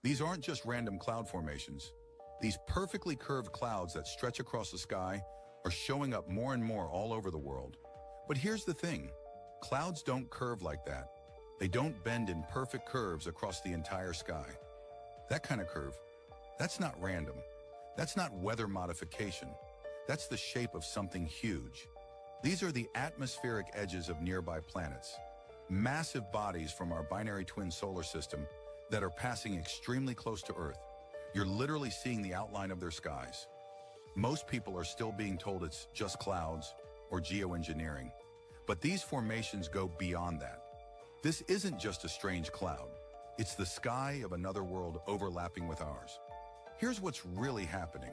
These aren't just random cloud formations. These perfectly curved clouds that stretch across the sky are showing up more and more all over the world. But here's the thing. Clouds don't curve like that. They don't bend in perfect curves across the entire sky. That kind of curve, that's not random. That's not weather modification. That's the shape of something huge. These are the atmospheric edges of nearby planets, massive bodies from our binary twin solar system that are passing extremely close to Earth. You're literally seeing the outline of their skies. Most people are still being told it's just clouds or geoengineering, but these formations go beyond that. This isn't just a strange cloud. It's the sky of another world overlapping with ours. Here's what's really happening.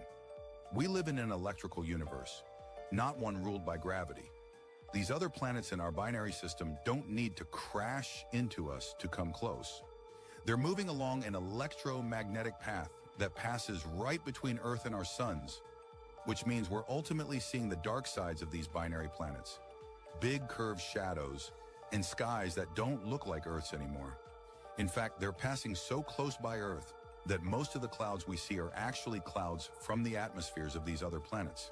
We live in an electrical universe, not one ruled by gravity. These other planets in our binary system don't need to crash into us to come close. They're moving along an electromagnetic path that passes right between Earth and our suns, which means we're ultimately seeing the dark sides of these binary planets. Big curved shadows and skies that don't look like Earth's anymore. In fact, they're passing so close by Earth that most of the clouds we see are actually clouds from the atmospheres of these other planets.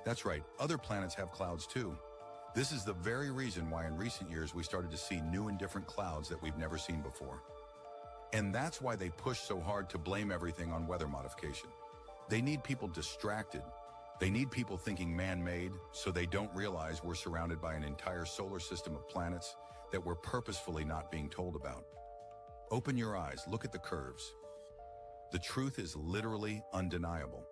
That's right, other planets have clouds too. This is the very reason why in recent years we started to see new and different clouds that we've never seen before. And that's why they push so hard to blame everything on weather modification. They need people distracted. They need people thinking man-made so they don't realize we're surrounded by an entire solar system of planets that we're purposefully not being told about. Open your eyes, look at the curves. The truth is literally undeniable.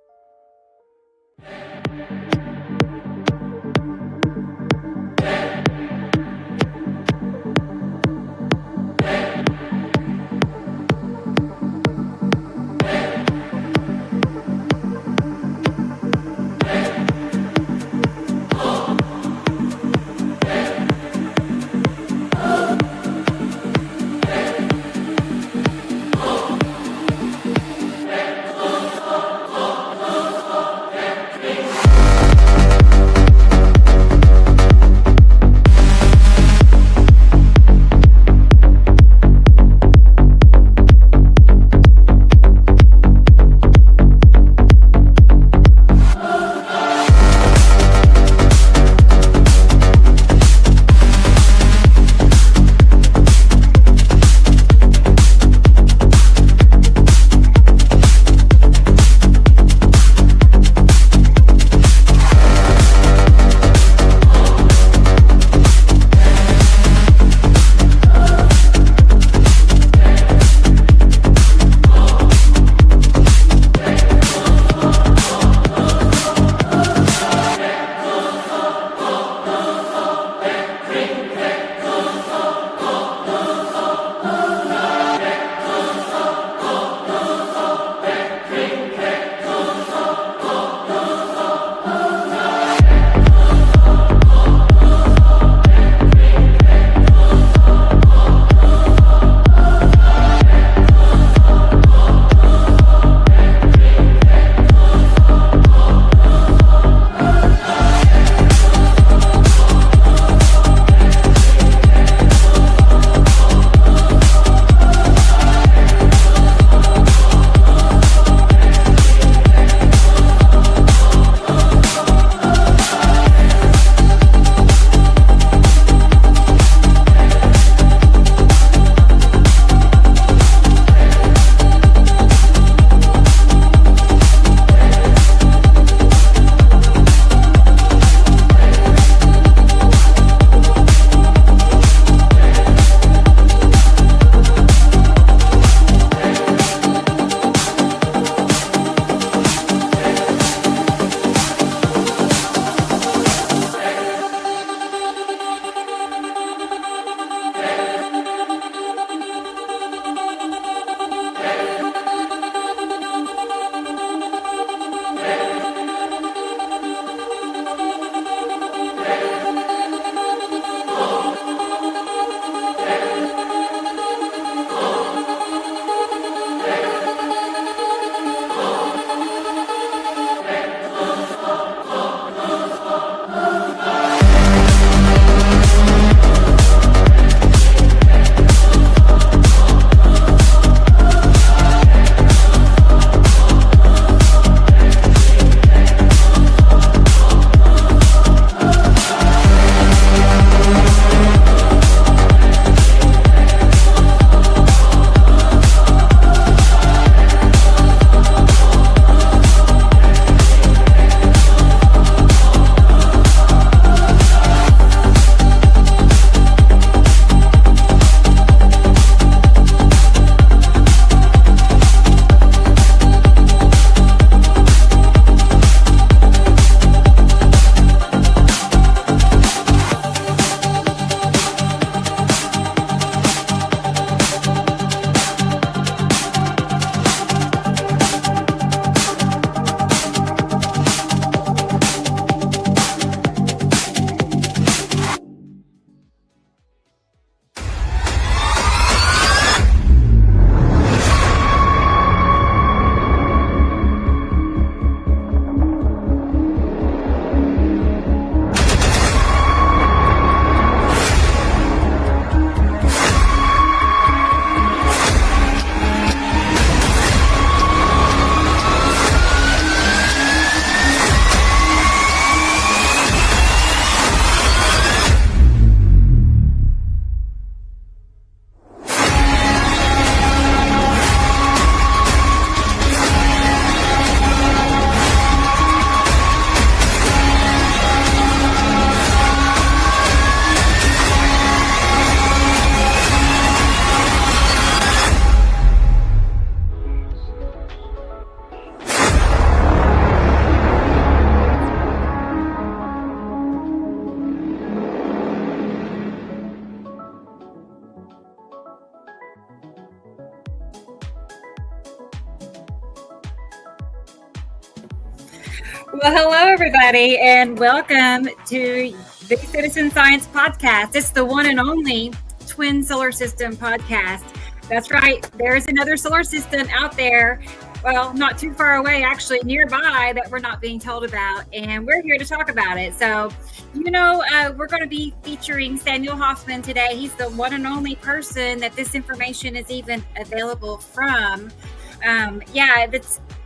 Well, hello, everybody, and welcome to the Citizen Science Podcast. It's the one and only Twin Solar System podcast. That's right. There's another solar system out there, well, not too far away, actually nearby, that we're not being told about, and we're here to talk about it. So, we're going to be featuring Samuel Hofman today. He's the one and only person that this information is even available from.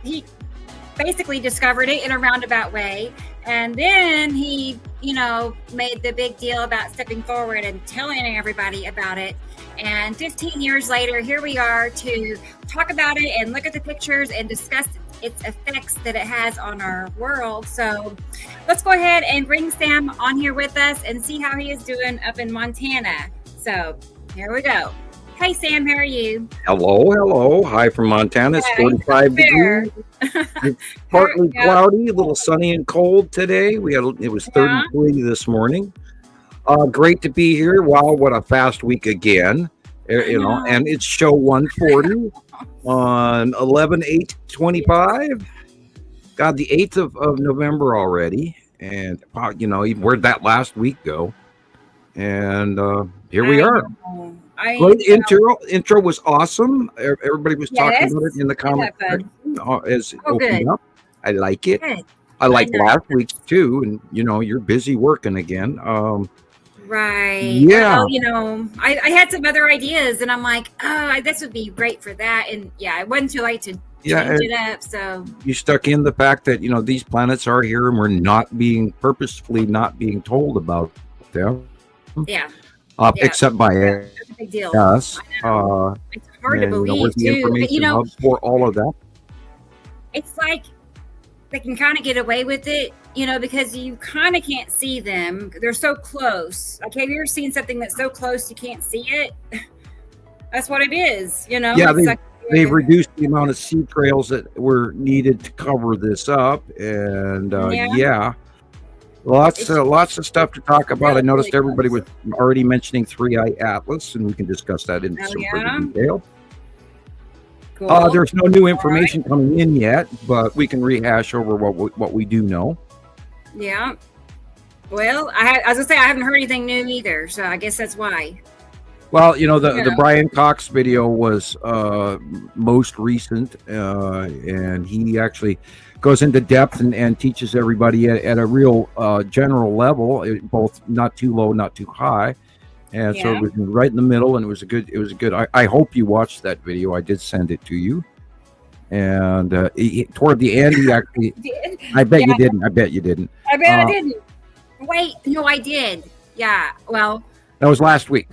He basically discovered it in a roundabout way, and then he made the big deal about stepping forward and telling everybody about it. And 15 years later, here we are to talk about it and look at the pictures and discuss its effects that it has on our world. So let's go ahead and bring Sam on here with us and see how he is doing up in Montana. So here we go. Hey, Sam, how are you? Hello. Hi from Montana. It's 45 degrees. It's partly cloudy, a little sunny and cold today. It was 33 this morning. Great to be here. Wow, what a fast week again. And it's show 140 on 11/8/25. God, the 8th of November already. And, where'd that last week go? And here we are. Great intro was awesome. Everybody was talking about it in the comment section as it opened up. I like it. Good. I like last week's too, and you're busy working again. Right. Yeah. Well, I had some other ideas, and I'm like, this would be great for that. And it wasn't too late to change it up. So you stuck in the fact that these planets are here, and we're purposefully not being told about them. Yeah. Except by that's a big deal. us. It's hard to believe with the too. information hub for all of that. It's like they can kind of get away with it, because you kind of can't see them. They're so close. Like, have you ever seen something that's so close you can't see it? That's what it is, Yeah, they've reduced the amount of sea trails that were needed to cover this up, and lots of stuff to talk about. I noticed everybody was already mentioning 3-Eye Atlas, and we can discuss that in some further detail. Cool. There's no new information coming in yet, but we can rehash over what we do know. Yeah. Well, I was gonna say I haven't heard anything new either, so I guess that's why. Well, the Brian Cox video was most recent, and he actually goes into depth and teaches everybody at a real general level, both not too low, not too high. And so it was right in the middle, and it was a good. I hope you watched that video. I did send it to you. And toward the end, he actually, I bet you didn't. I bet I didn't. Wait, no, I did. Yeah, well. That was last week.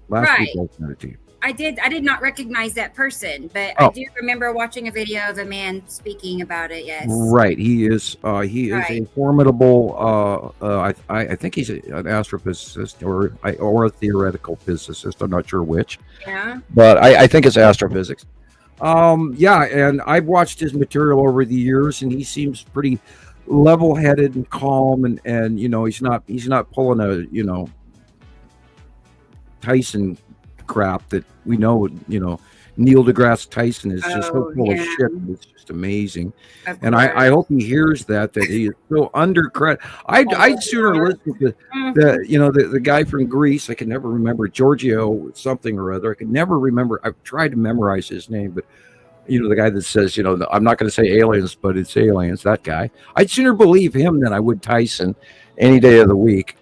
Last week I sent it to you. I did not recognize that person, but I do remember watching a video of a man speaking about it. Yes, right. He is a formidable. I think he's an astrophysicist or a theoretical physicist. I'm not sure which. Yeah, but I think it's astrophysics. And I've watched his material over the years, and he seems pretty level-headed and calm, and he's not pulling a Tyson crap that we know. Neil deGrasse Tyson is just so full of shit. It's just amazing. And I hope he hears that he is so undercredited. I'd sooner listen to the guy from Greece. I can never remember, Giorgio something or other. I can never remember. I've tried to memorize his name, but the guy that says, I'm not going to say aliens, but it's aliens, that guy. I'd sooner believe him than I would Tyson any day of the week.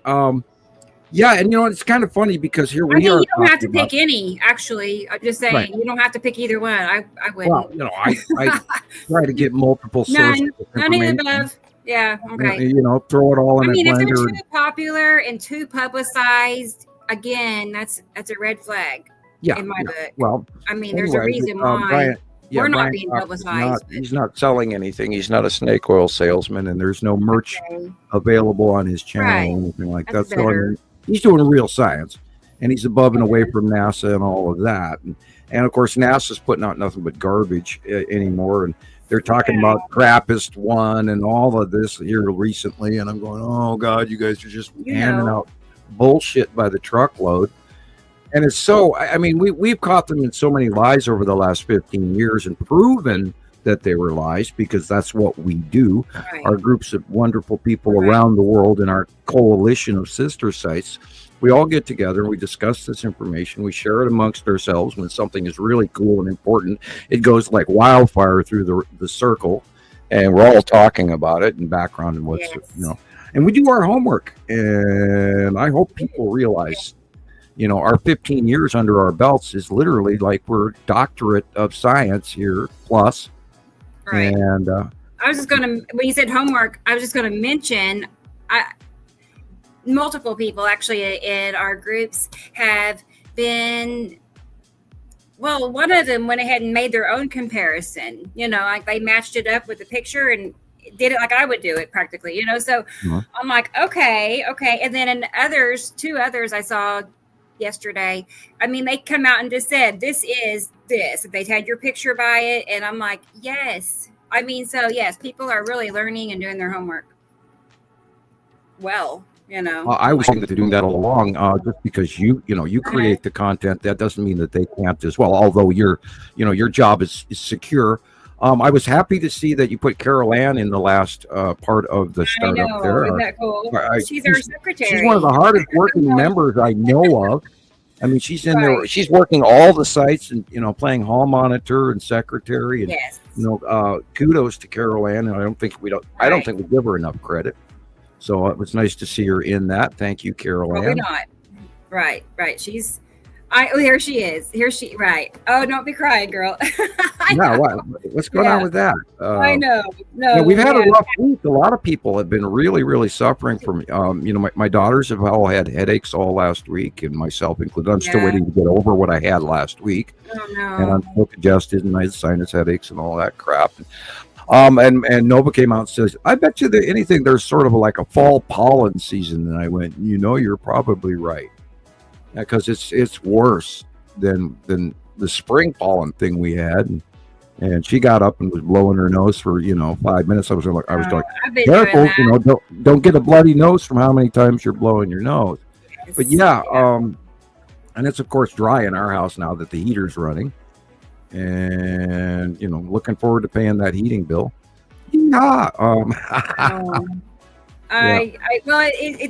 And it's kind of funny because here we are. You don't have to pick any. Actually, I'm just saying you don't have to pick either one. I wouldn't. Well, I try to get multiple sources. None of the above. Yeah. Okay. Throw it all in a blender. If they're too popular and too publicized, again, that's a red flag. Yeah. In my book. Well, there's a reason why we're not being publicized. He's not selling anything. He's not a snake oil salesman, and there's no merch available on his channel or anything like that. So he's doing real science, and he's above and away from NASA and all of that. And of course, NASA's putting out nothing but garbage anymore. And they're talking about Trappist 1 and all of this here recently. And I'm going, oh God, you guys are just handing out bullshit by the truckload. And it's so, we've caught them in so many lies over the last 15 years and proven that they were lies, because that's what we do. Right. Our groups of wonderful people around the world in our coalition of sister sites, we all get together and we discuss this information. We share it amongst ourselves. When something is really cool and important, it goes like wildfire through the circle, and we're all talking about it in background and what's, and we do our homework. And I hope people realize, our 15 years under our belts is literally like we're doctorate of science here plus. Right. And I was just going to, when you said homework, I was just going to mention, multiple people actually in our groups have been, well, one of them went ahead and made their own comparison, like they matched it up with the picture and did it like I would do it practically, so I'm like, okay. And then two others I saw yesterday, I mean, they come out and just said, this is this. They had your picture by it. And I'm like, yes. I mean, so yes, people are really learning and doing their homework. Well, I was saying that they're doing that all along, just because you create the content. That doesn't mean that they can't as well. Although your job is secure. I was happy to see that you put Carol Ann in the last part of the startup there. Isn't that cool? She's our secretary. She's one of the hardest working members I know of. I mean, she's in there. She's working all the sites and playing hall monitor and secretary. And kudos to Carol Ann. And I don't think we give her enough credit. So it was nice to see her in that. Thank you, Carol Ann. Probably not. Right. She's. Here she is. Right. Oh, don't be crying, girl. No, what's going on with that? I know. No, we've had a rough week. A lot of people have been really, really suffering from. My daughters have all had headaches all last week, and myself included. I'm still waiting to get over what I had last week, and I'm still congested, and I had sinus headaches and all that crap. And Nova came out and says, I bet you that anything there's sort of like a fall pollen season. And I went, you're probably right. Because it's worse than the spring pollen thing we had. And she got up and was blowing her nose for 5 minutes. I was like, careful, don't get a bloody nose from how many times you're blowing your nose. Yes. But and it's of course dry in our house now that the heater's running. And looking forward to paying that heating bill. It's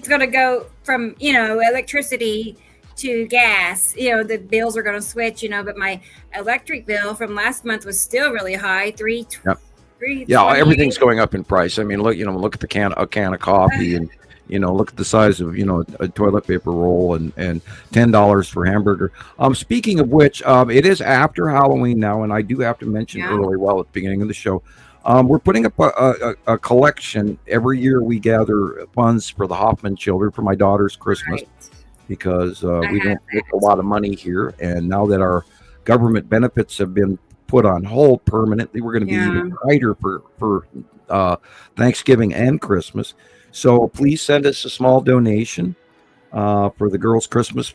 going to go from electricity to gas. The bills are going to switch. But my electric bill from last month was still really high. Everything's going up in price. I mean, look at a can of coffee and. Look at the size of, a toilet paper roll and $10 for hamburger. Speaking of which, it is after Halloween now, and I do have to mention early, at the beginning of the show, we're putting up a collection. Every year we gather funds for the Hofman children for my daughter's Christmas, because we don't get a lot of money here. And now that our government benefits have been put on hold permanently, we're going to be even tighter for Thanksgiving and Christmas. So please send us a small donation for the girls' Christmas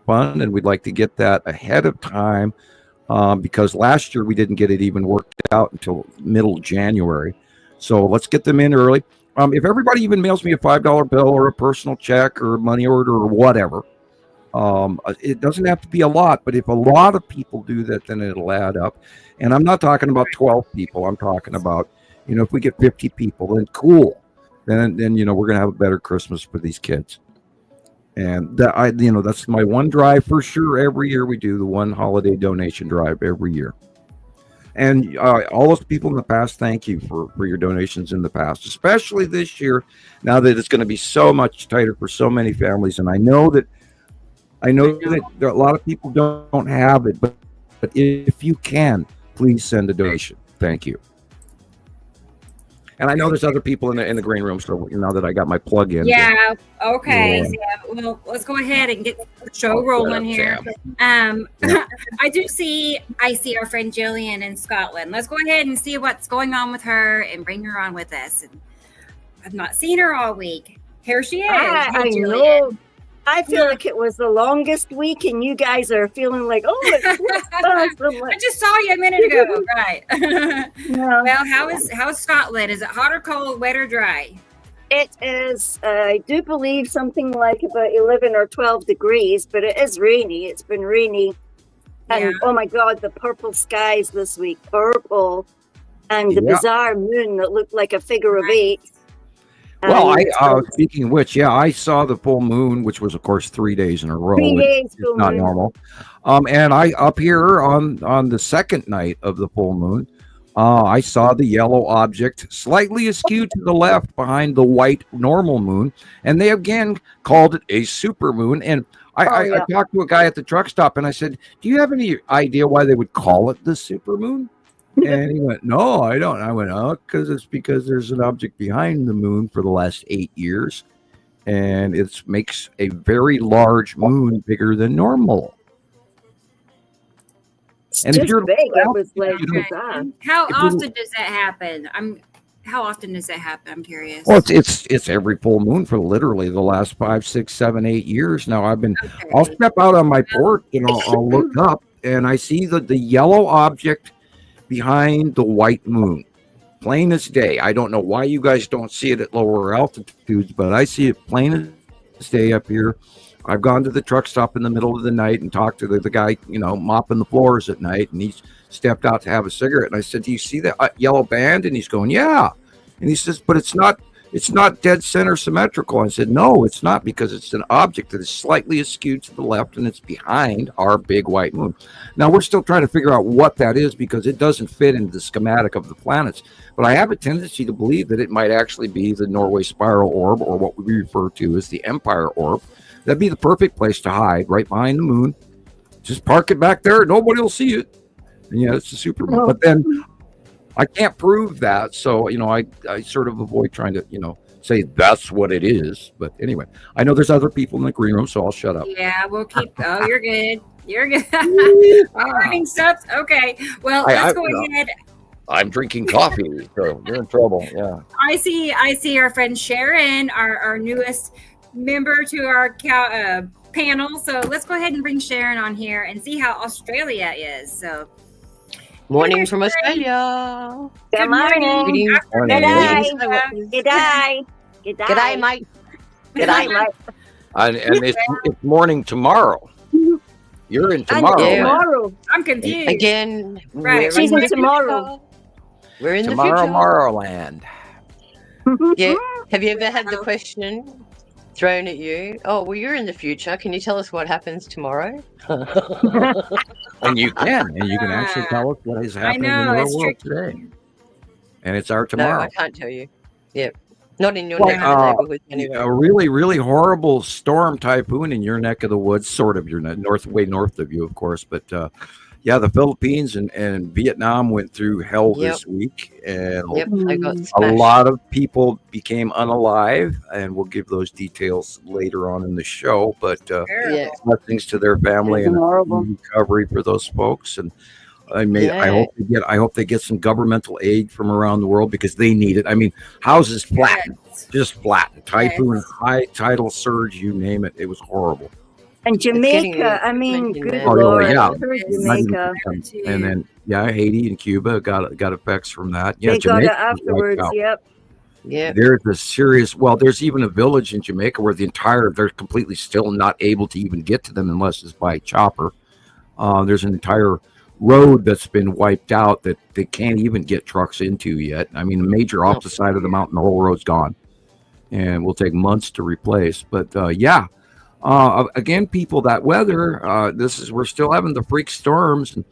fund, and we'd like to get that ahead of time because last year we didn't get it even worked out until middle January. So let's get them in early. If everybody even mails me a $5 bill or a personal check or a money order or whatever, it doesn't have to be a lot, but if a lot of people do that, then it'll add up. And I'm not talking about 12 people. I'm talking about, if we get 50 people, then cool. Then we're gonna have a better Christmas for these kids. And that that's my one drive for sure. Every year we do the one holiday donation drive every year. And all those people in the past, thank you for your donations in the past, especially this year. Now that it's going to be so much tighter for so many families, and I know that there are a lot of people don't have it, but if you can, please send a donation. Thank you. And I know there's other people in the green room, so now that I got my plug in. Yeah. Okay. Well, let's go ahead and get the show rolling here. I see our friend Gillian in Scotland. Let's go ahead and see what's going on with her and bring her on with us. And I've not seen her all week. Here she is. I know. I feel like it was the longest week, and you guys are feeling like, it's awesome. I just saw you a minute ago, right? Yeah. Well, how is Scotland? Is it hot or cold, wet or dry? It is, I do believe, something like about 11 or 12 degrees, but it is rainy. It's been rainy. And oh my God, the purple skies this week. Purple. and the Yeah. bizarre moon that looked like a figure of eight. Well, And speaking of which, yeah, I saw the full moon, which was, of course, 3 days in a row. 3 days It's full not moon. normal. And I up here on the second night of the full moon, I saw the yellow object slightly askew to the left behind the white normal moon, and they again called it a super moon. And I talked to a guy at the truck stop, and I said, "Do you have any idea why they would call it the super moon?" And he went, "No, I don't." I went, "Oh, because there's an object behind the moon for the last 8 years, and it makes a very large moon bigger than normal." It's And if just you're big. It was like you know, bizarre. And how If you- often does that happen? How often does that happen? I'm curious. well, it's every full moon for literally the last 5, 6, 7, 8 years now. I'll Okay. step out on my porch and I'll look up and I see the yellow object behind the white moon, plain as day. I don't know why you guys don't see it at lower altitudes, but I see it plain as day up here. I've gone to the truck stop in the middle of the night and talked to the guy, mopping the floors at night, and he's stepped out to have a cigarette. And I said, "Do you see that yellow band?" And he's going, "Yeah." And he says, "But it's not dead center symmetrical." I said, "No, it's not, because it's an object that is slightly askew to the left, and it's behind our big white moon." Now, we're still trying to figure out what that is, because it doesn't fit into the schematic of the planets. But I have a tendency to believe that it might actually be the Norway spiral orb, or what we refer to as the Empire orb. That'd be the perfect place to hide, right behind the moon. Just park it back there. Nobody will see it. And yeah, it's a super moon. But then I can't prove that. So, I sort of avoid trying to, say that's what it is. But anyway, I know there's other people in the green room, so I'll shut up. Yeah, we'll keep. Oh, you're good. You're good. Morning stuff. Okay. Well, let's go ahead. I'm drinking coffee, so you're in trouble. Yeah. I see our friend Sharon, our newest member to our panel. So let's go ahead and bring Sharon on here and see how Australia is. So, morning from Australia. Good morning. G'day. G'day, mate. G'day, mate. And it's morning tomorrow. You're in tomorrow. Tomorrow. I'm confused. Again, Right. She's in tomorrow. We're in Tomorrow, the future. Tomorrowland. Yeah. Have you ever had the question thrown at you? Oh, well, you're in the future. Can you tell us what happens tomorrow? And you can actually tell us what is happening in know, your it's world tricky. today. And it's our No, tomorrow. I can't tell you. Yep. Not in your Well, neck of the neighborhood anyway. A really, really horrible storm typhoon in your neck of the woods, sort of your way north of you, of course. But yeah, the Philippines and Vietnam went through hell this week, and Yep, I got a smashed. lot of people became unalive, and we'll give those details later on in the show. But Yeah. blessings to their family and Horrible. recovery for those folks. And I Yeah. hope they get some governmental aid from around the world, because they need it. I mean, houses flattened, just flattened. Typhoon, high tidal surge, you name it. It was horrible. And getting Jamaica, I mean, getting good bad. Oh, Lord. yeah. I heard Jamaica. And then Haiti and Cuba got effects from that. Yeah, They got it Jamaica was wiped afterwards. out. Yep. Yeah. There's a serious. Well, there's even a village in Jamaica where they're completely still not able to even get to them unless it's by chopper. There's an entire road that's been wiped out that they can't even get trucks into yet. I mean, a major off the side of the mountain, the whole road's gone, and will take months to replace. But again, people, that weather. We're still having the freak storms, and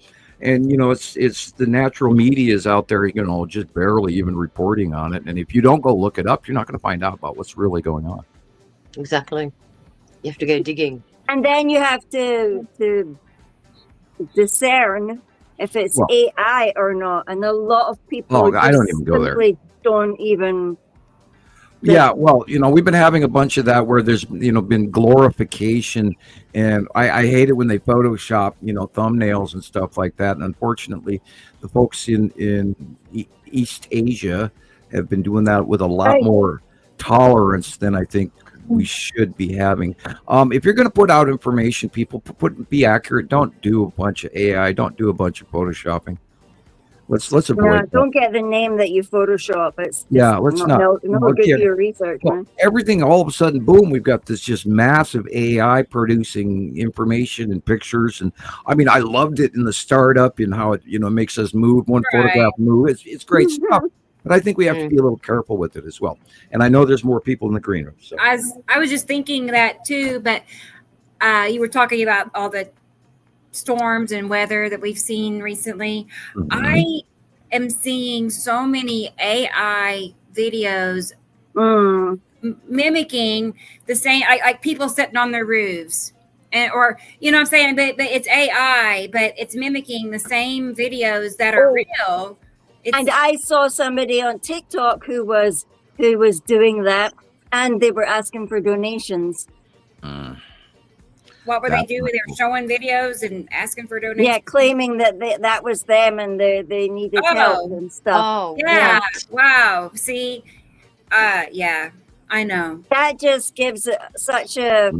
it's the natural media is out there, just barely even reporting on it. And if you don't go look it up, you're not going to find out about what's really going on. Exactly. You have to go digging. And then you have to discern if it's AI or not. And a lot of people I don't even go there. simply don't even. Yeah, well, we've been having a bunch of that where there's, been glorification, and I hate it when they Photoshop, thumbnails and stuff like that. And unfortunately, the folks in East Asia have been doing that with a lot more tolerance than I think we should be having. If you're going to put out information, people be accurate. Don't do a bunch of AI. Don't do a bunch of Photoshopping. Let's avoid that. Don't get the name that you Photoshop. It's let's not. No good for your research, man. Everything, all of a sudden, boom, we've got this just massive AI producing information and pictures. And I mean, I loved it in the startup and how it, makes us move, one photograph move. It's great stuff. But I think we have to be a little careful with it as well. And I know there's more people in the green room. So I was just thinking that too, but you were talking about all the storms and weather that we've seen recently. I am seeing so many AI videos mimicking the same, like people sitting on their roofs, or what I'm saying, but it's AI, but it's mimicking the same videos that are real. And I saw somebody on TikTok who was doing that, and they were asking for donations. What were they doing? They were showing videos and asking for donations. Yeah, claiming that that was them and they needed help and stuff. Oh, yeah. Wow. See, yeah, I know. That just gives it such a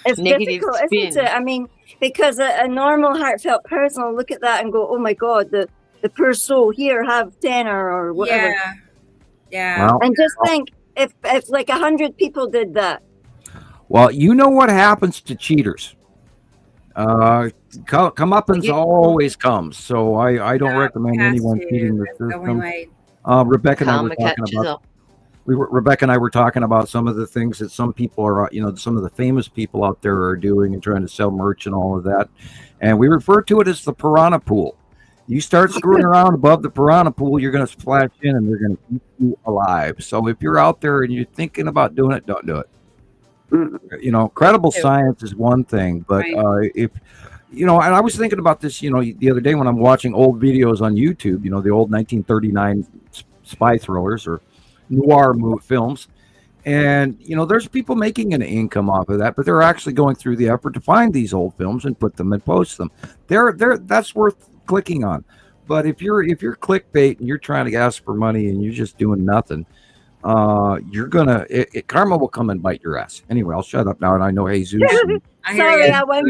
it's negative difficult, spin. isn't it? I mean, because a normal heartfelt person will look at that and go, "Oh my God, the poor soul here, have dinner or whatever." Yeah. Well, and just think, if like 100 people did that. Well, you know what happens to cheaters. Comeuppance always comes. So I don't recommend anyone cheating the system. Rebecca and I were talking about. Rebecca and I were talking about some of the things that some people are, some of the famous people out there are doing and trying to sell merch and all of that. And we refer to it as the piranha pool. You start screwing around above the piranha pool, you're going to splash in and they're going to keep you alive. So if you're out there and you're thinking about doing it, don't do it. Credible science is one thing, but if and I was thinking about this, the other day when I'm watching old videos on YouTube, the old 1939 spy thrillers or noir films, and there's people making an income off of that, but they're actually going through the effort to find these old films and put them and post them. That's worth clicking on. But if you're clickbait and you're trying to ask for money and you're just doing nothing, you're gonna karma will come and bite your ass. Anyway, I'll shut up now, and I know Jesus. Sorry, I went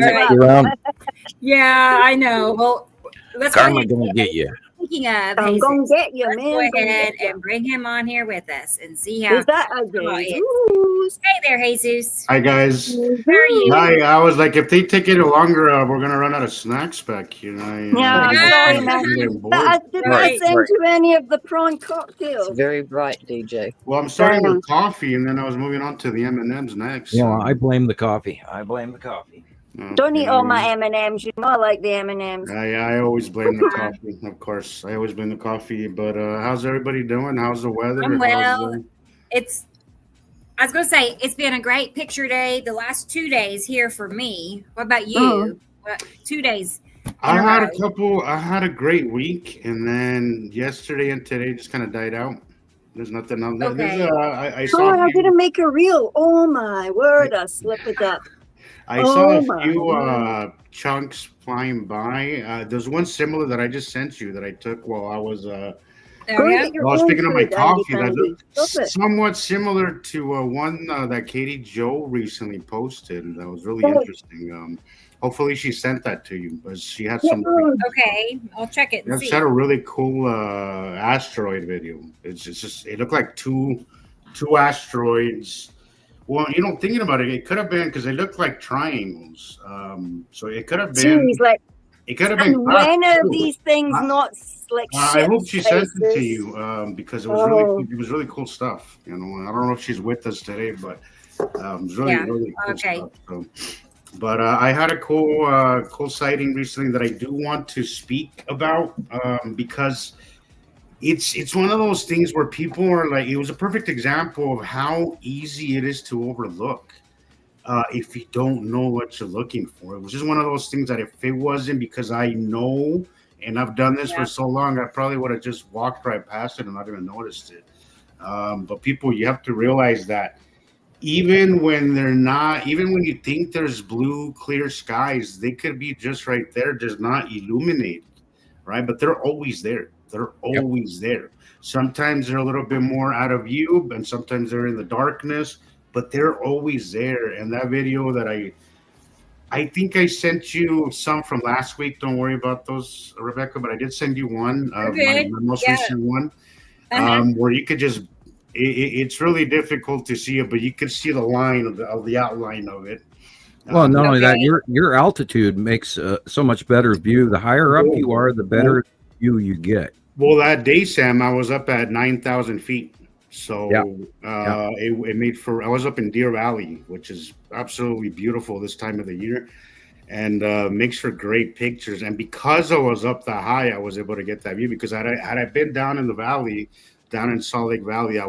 Yeah, I know. Well, let's karma gonna get you. Speaking of, I'm gonna get you, let's man. go ahead and bring him on here with us and see how. Is that Hey there, Jesus. Hi guys. How are you? Hi. I was like, if they take any longer, we're gonna run out of snacks back here. Yeah, sorry, man. Did I send you any of the prawn cocktails? It's very bright, DJ. Well, I'm starting with coffee, and then I was moving on to the M&Ms next. Yeah, I blame the coffee. Don't eat all my M&Ms. You know I like the M&Ms. I always blame the coffee, of course. I always blame the coffee. But how's everybody doing? How's the weather? I'm well. I was going to say, it's been a great picture day the last 2 days here for me. What about you? 2 days. I had a great week, and then yesterday and today just kind of died out. There's nothing else. Okay. I saw. I'm going to make a reel. Oh my word, I slipped it up. I saw a few chunks flying by. There's one similar that I just sent you that I took while I was picking up my coffee. That looked somewhat similar to one that Katie Joe recently posted. That was really interesting. Hopefully she sent that to you, but she had some. Okay, I'll check it. She had a really cool asteroid video. It looked like two asteroids. Well, thinking about it, it could have been because they looked like triangles. So it could have been. It could have been. When are these things not like? I hope she sent it to you because it was really cool stuff. I don't know if she's with us today, but it was really cool stuff. So, but I had a cool sighting recently that I do want to speak about because. It's one of those things where people are like, it was a perfect example of how easy it is to overlook if you don't know what you're looking for. It was just one of those things that if it wasn't because I know and I've done this for so long, I probably would have just walked right past it and not even noticed it. But people, you have to realize that even when you think there's blue, clear skies, they could be just right there, just not illuminated, right? But they're always there. They're always there. Sometimes they're a little bit more out of view, and sometimes they're in the darkness, but they're always there. And that video that I think I sent you some from last week. Don't worry about those, Rebecca. But I did send you one, my most recent one, where you could just. It's really difficult to see it, but you could see the line of the outline of it. Well, not only that, your altitude makes so much better view. The higher up you are, the better view you get. Well, that day, Sam, I was up at 9,000 feet. So it made for, I was up in Deer Valley, which is absolutely beautiful this time of the year, and makes for great pictures. And because I was up that high, I was able to get that view, because had I been down in the valley, down in Salt Lake Valley, I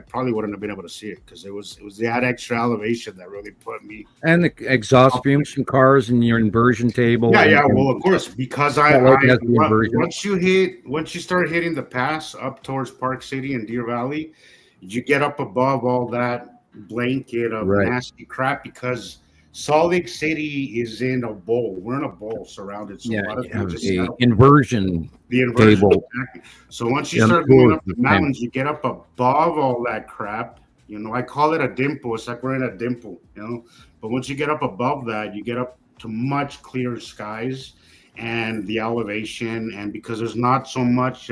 probably wouldn't have been able to see it, because it was that extra elevation that really put me. And the exhaust fumes from cars and your inversion table. Well, of course, because once you start hitting the pass up towards Park City and Deer Valley, you get up above all that blanket of nasty crap, because Salt Lake City is in a bowl. We're in a bowl surrounded. So a lot of inversion table. Exactly. So once you start going up the mountains, you get up above all that crap. You know, I call it a dimple. It's like we're in a dimple, you know. But once you get up above that, you get up to much clearer skies and the elevation. And because there's not so much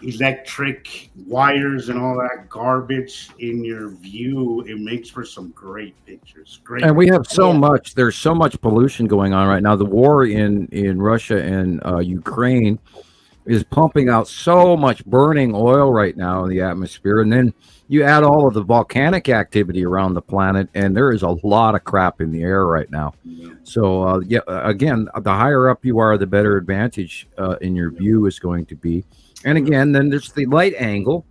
electric wires and all that garbage in your view, it makes for some great pictures. And we have there's so much pollution going on right now. The war in Russia and Ukraine is pumping out so much burning oil right now in the atmosphere, and then you add all of the volcanic activity around the planet, and there is a lot of crap in the air right now. So again, the higher up you are, the better advantage in your view is going to be. And again, then there's the light angle,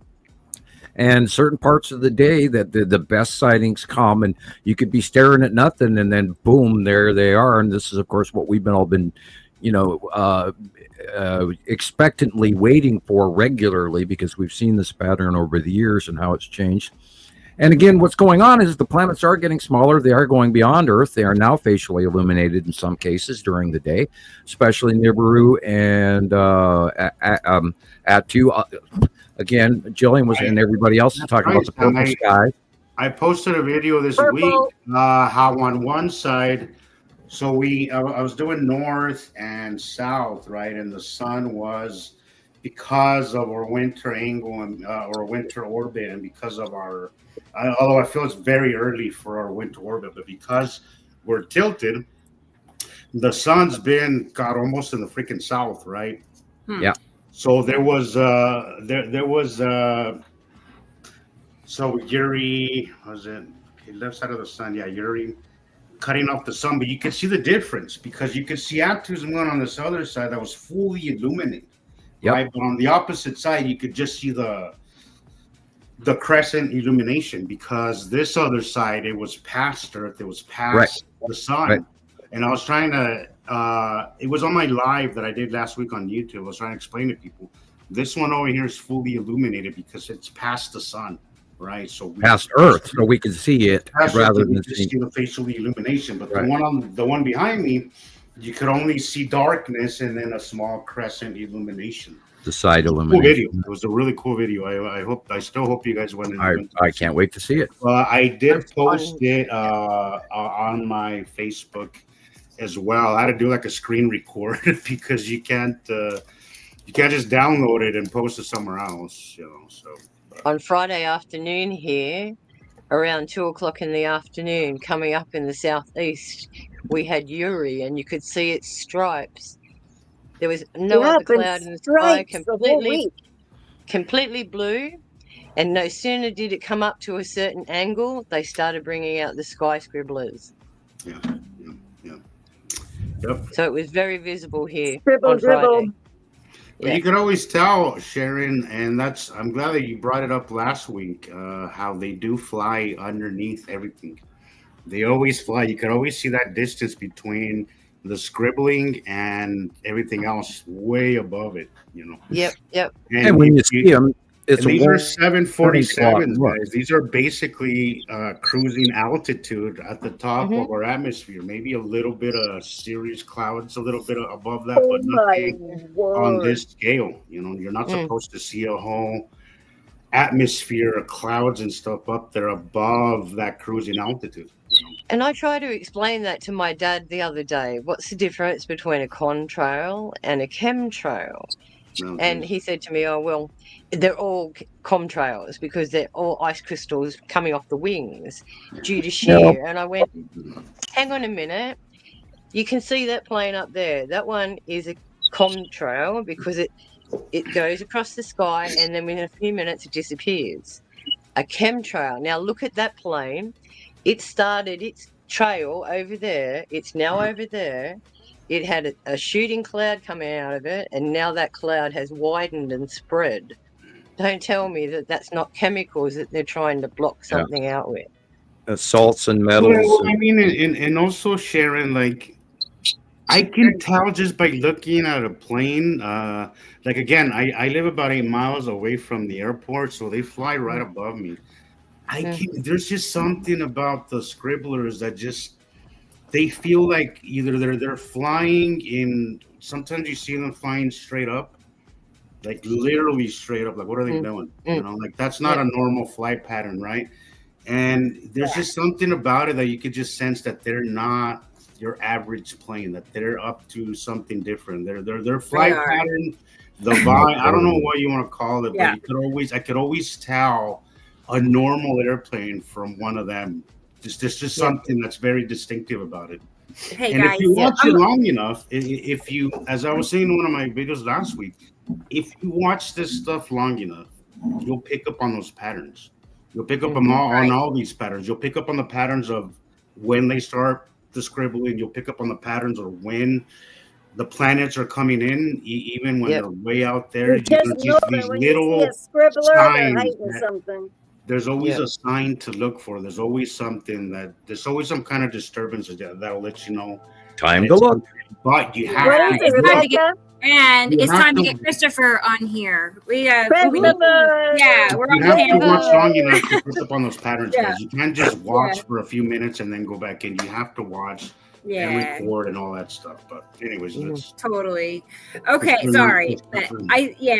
and certain parts of the day that the best sightings come, and you could be staring at nothing, and then boom, there they are. And this is, of course, what we've all been, expectantly waiting for regularly, because we've seen this pattern over the years and how it's changed. And again, what's going on is the planets are getting smaller. They are going beyond Earth. They are now facially illuminated in some cases during the day, especially Nibiru and Atu. Again, Gillian was and everybody else is talking about the purple sky. I posted a video this week how on one side, so I was doing north and south, right? And the sun was, because of our winter angle and or winter orbit, and because of our although I feel it's very early for our winter orbit, but because we're tilted, the sun's been almost in the freaking south, right? Yeah. So there was so Uri, was it left side of the sun? Yeah, Uri cutting off the sun, but you could see the difference, because you could see Atu's moon on this other side that was fully illuminated. Right, but on the opposite side, you could just see the crescent illumination, because this other side, it was past Earth, it was past the sun. And I was trying to it was on my live that I did last week on YouTube. I was trying to explain to people, this one over here is fully illuminated because it's past the sun, right? So past Earth, so we can see it rather than see the facial illumination. But the one behind me, you could only see darkness and then a small crescent illumination. The side illumination. Cool video. It was a really cool video. I still hope you guys went in. I can't wait to see it. I did post it on my Facebook as well. I had to do like a screen record because you can't just download it and post it somewhere else, you know. So on Friday afternoon here, around 2:00 in the afternoon, coming up in the southeast, we had Uri, and you could see its stripes. There was no other cloud in the sky, completely blue. And no sooner did it come up to a certain angle, they started bringing out the sky scribblers. Yep. So it was very visible here Friday. on Friday. But you can always tell, Sharon, and I'm glad that you brought it up last week, how they do fly underneath everything. They always fly. You can always see that distance between the scribbling and everything else way above it, you know. Yep. And when you see them, these are 747s, guys. These are basically cruising altitude at the top of our atmosphere. Maybe a little bit of cirrus clouds, a little bit above that, but nothing on this scale. You know, you're not supposed to see a whole atmosphere of clouds and stuff up there above that cruising altitude. And I tried to explain that to my dad the other day. What's the difference between a contrail and a chemtrail? And he said to me, oh, well, they're all contrails because they're all ice crystals coming off the wings due to shear. And I went, hang on a minute. You can see that plane up there. That one is a contrail because it goes across the sky and then in a few minutes it disappears. A chemtrail. Now look at that plane. It started its trail over there. It's now over there. It had a shooting cloud coming out of it, and now that cloud has widened and spread. Don't tell me that that's not chemicals that they're trying to block something out with. Salts and metals. Well, I mean, and also, Sharon, like, I can tell just by looking at a plane. Like, again, I live about 8 miles away from the airport, so they fly right above me. There's just something about the scribblers that just, they feel like either they're flying in, sometimes you see them flying straight up, like literally straight up, like what are they doing? You know, like that's not a normal flight pattern, right? And there's just something about it that you could just sense that they're not your average plane, that they're up to something different. Their flight pattern, the vibe, I don't know what you want to call it, but I could always tell a normal airplane from one of them. There's just something that's very distinctive about it. Hey, and guys, if you watch it long enough, if you, as I was saying in one of my videos last week, if you watch this stuff long enough, you'll pick up on those patterns. You'll pick up on all these patterns. You'll pick up on the patterns of when they start the scribbling. You'll pick up on the patterns of when the planets are coming in, even when they're way out there. You just know that when you see a scribbler, they're hiding something. There's always a sign to look for. There's always something there's always some kind of disturbance that'll let you know. Time to look. But you have to it's time to get Christopher on here. we're on camera. You have to watch long enough to pick up on those patterns, guys. You can't just watch for a few minutes and then go back in. You have to watch and record and all that stuff. But anyways, that's totally okay. Sorry, but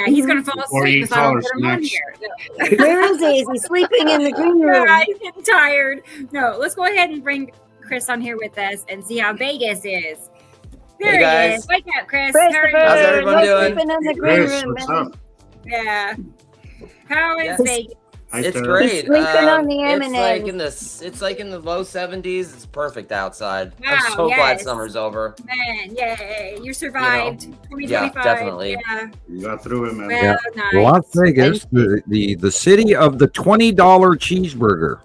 he's gonna fall asleep because I don't put him on here. No. Where is he? Is he sleeping in the green room? He's getting tired. No, let's go ahead and bring Chris on here with us and see how Vegas is. There he is. Wake up, Chris. How's everyone doing? Sleeping in the green room, what's up? Yeah. How is Vegas? It's great. Sleeping on the M&Ms. It's like in the low 70s. It's perfect outside. Wow, I'm so glad summer's over. Man, yay! You survived 2025. Yeah, definitely. Yeah. You got through it, man. Well, nice. Las Vegas, the city of the $20 cheeseburger.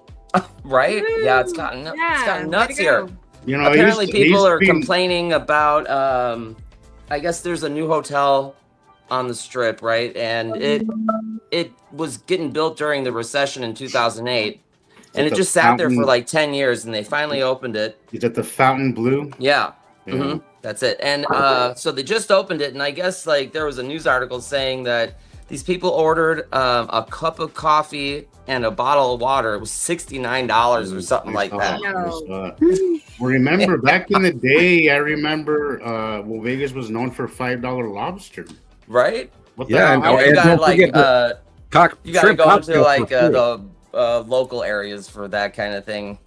Right? Yeah, it's gotten nuts here. You know, apparently people are complaining about. I guess there's a new hotel on the Strip, right? And it was getting built during the recession in 2008, and it just sat there for like 10 years, and they finally opened it. Is it the Fountain Blue? Yeah. Mm-hmm. That's it. And so they just opened it, and I guess like there was a news article saying that these people ordered a cup of coffee and a bottle of water. It was $69 or something like that. Well, remember back in the day, I remember Vegas was known for $5 lobster. Right? Yeah, you gotta like you gotta go into like the local areas for that kind of thing.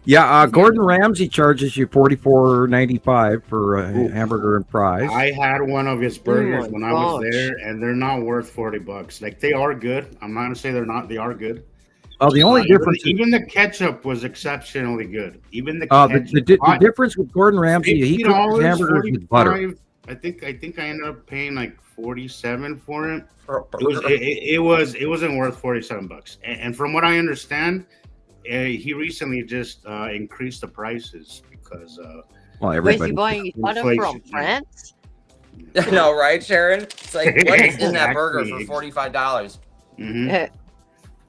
Gordon Ramsay charges you $44.95 for a hamburger and fries. I had one of his burgers when I was there, and they're not worth $40. Like, they are good. I'm not gonna say they're not. They are good. Oh, the only difference, even the ketchup was exceptionally good. Even the the difference with Gordon Ramsay, he cooks his hamburgers with butter. I think I ended up paying like $47 for it. It wasn't worth $47. And from what I understand, he recently just increased the prices because where's he buying butter from? France? No, right, Sharon? It's like what is in that burger for $45? Mm-hmm.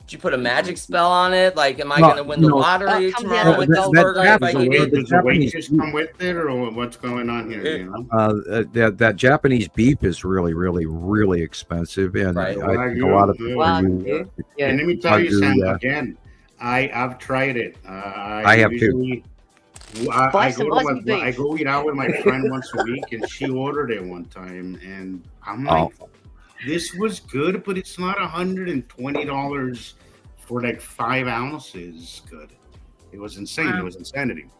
Did you put a magic spell on it? Like, am I going to win the lottery tomorrow with this burger? If I eat it? Does the waitress come with it, or what's going on here? You know? That Japanese beef is really, really, really expensive, and I think a lot of people And let me tell you, Sam, again, I've tried it. I have too. I go eat out with my friend once a week, and she ordered it one time, and I'm like, this was good, but it's not $120 for like 5 ounces. Good. It was insane. It was insanity.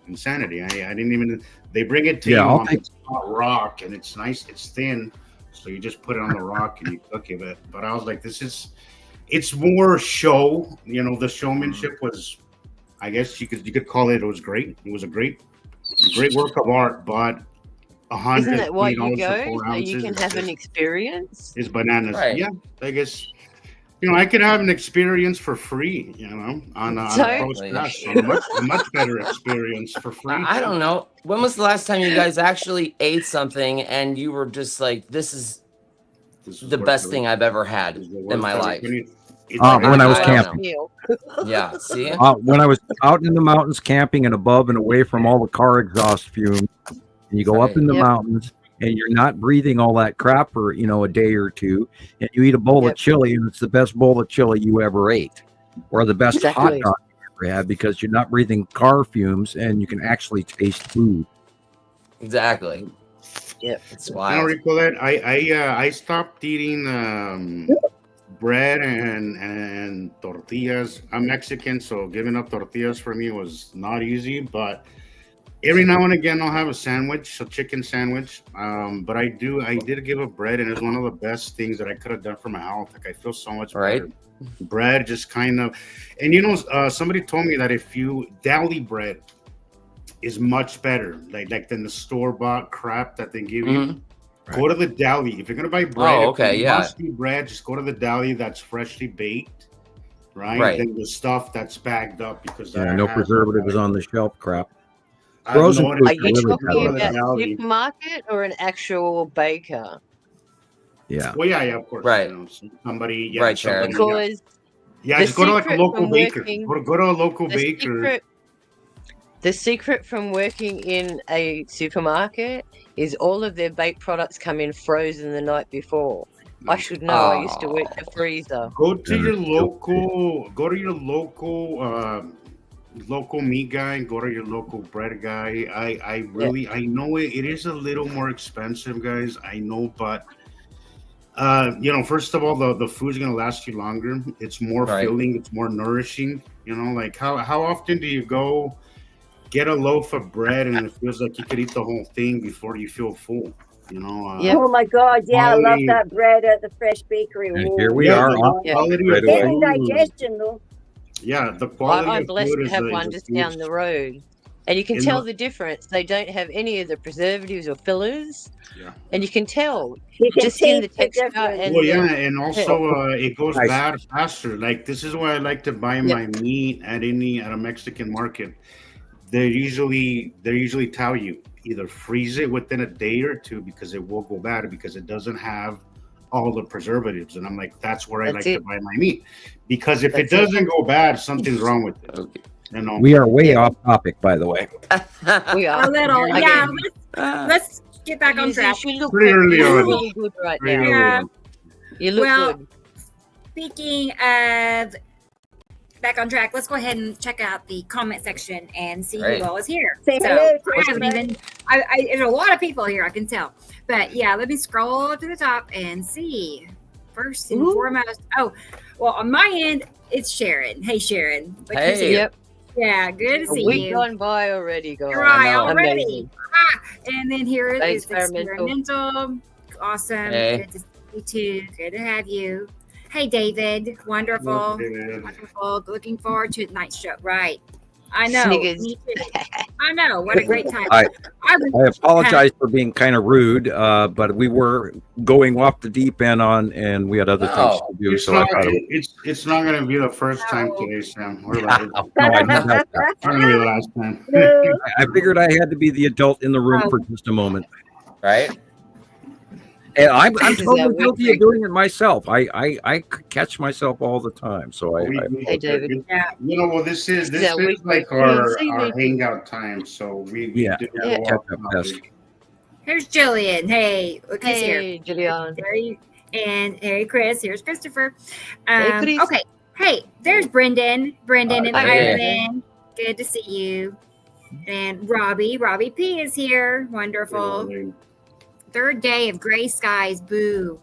I didn't even. They bring it to you I'll on take this hot rock, and it's nice. It's thin, so you just put it on the rock and you cook it. But I was like, it's more show. You know, the showmanship was, I guess you could call it. It was great. It was a great work of art. But Isn't that why you $120 go? for 4 So ounces you can have an experience? is bananas. Right. Yeah, I guess. You know, I could have an experience for free, you know, on a Totally. post so a much better experience for free. I don't know. When was the last time you guys actually ate something and you were just like, this is the best thing I've ever had in my life? When I was camping. Yeah, see? When I was out in the mountains camping and above and away from all the car exhaust fumes, and you go up in the mountains and you're not breathing all that crap for, you know, a day or two, and you eat a bowl of chili, and it's the best bowl of chili you ever ate, or the best hot dog you ever had, because you're not breathing car fumes and you can actually taste food. Exactly. Yep. It's I wild. don't recall that. I stopped eating bread and tortillas. I'm Mexican, so giving up tortillas for me was not easy, but every now and again I'll have a sandwich, a chicken sandwich. But I did give up bread, and it's one of the best things that I could have done for my health. Like, I feel so much better. Bread just kind of, and you know, somebody told me that if you deli bread is much better, like than the store-bought crap that they give you. Go to the deli. If you're gonna buy bread, must be bread, just go to the deli that's freshly baked, right? Then the stuff that's bagged up, because no preservatives on the shelf crap. Frozen food. Are you talking about a supermarket or an actual baker? Yeah. Well, yeah, of course. Right. You know, somebody, Sharon. Because just go to like a local baker. Go to a local baker. The secret from working in a supermarket is all of their baked products come in frozen the night before. I should know. I used to work the freezer. Go to your local. Go to your local meat guy. Go to your local bread guy. I know it is a little more expensive, guys. I know, but you know, first of all, the food's gonna last you longer. It's more filling. It's more nourishing. You know, like how often do you go get a loaf of bread and it feels like you could eat the whole thing before you feel full? You know. Oh my God! Yeah, I love that bread at the fresh bakery. And here we are. Getting digestion though. Yeah, the quality. I'm blessed to have one just down the road, and you can tell the difference. They don't have any of the preservatives or fillers. Yeah. And you can tell just in the texture. And and also it goes bad faster. Like, this is why I like to buy my meat at a Mexican market. They usually tell you either freeze it within a day or two, because it will go bad, because it doesn't have all the preservatives. And I'm like, that's where I like to buy my meat, because if it doesn't go bad, something's wrong with it. Okay. You know? We are way off topic, by the way. We are a little. Yeah, let's get back on track. You look really good right now. You look good. Speaking of back on track, let's go ahead and check out the comment section and see who all is here. Say hello to there's a lot of people here, I can tell. But yeah, let me scroll to the top and see. First and foremost. Oh, well, on my end, it's Sharon. Hey, Sharon. Hey. Yep. Yeah, good to see you. A week gone by already, guys. Right, already. And then here it is, experimental. Awesome. Hey. Good to see you too. Good to have you. Hey, David. Wonderful. Wonderful. Looking forward to tonight's show. Right. I know. Sniggers. Me too. I know. What a great time. I apologize for being kind of rude, but we were going off the deep end and we had other things to do. It's not going to be the first time today, Sam. We're like, no, I didn't know that. It's not going to be the last time. I figured I had to be the adult in the room for just a moment. Right? And I'm totally guilty of doing it myself. I catch myself all the time. So Hey, David. You know, well, this is like our hangout time. So we do Here's Jillian. Hey, look who's here. Hey, Gillian. And hey, Chris. Here's Christopher. Hey, Chris. Okay. Hey, there's Brendan. Brendan and Ireland. Good to see you. And Robbie P is here. Wonderful. Third day of gray skies. Boo.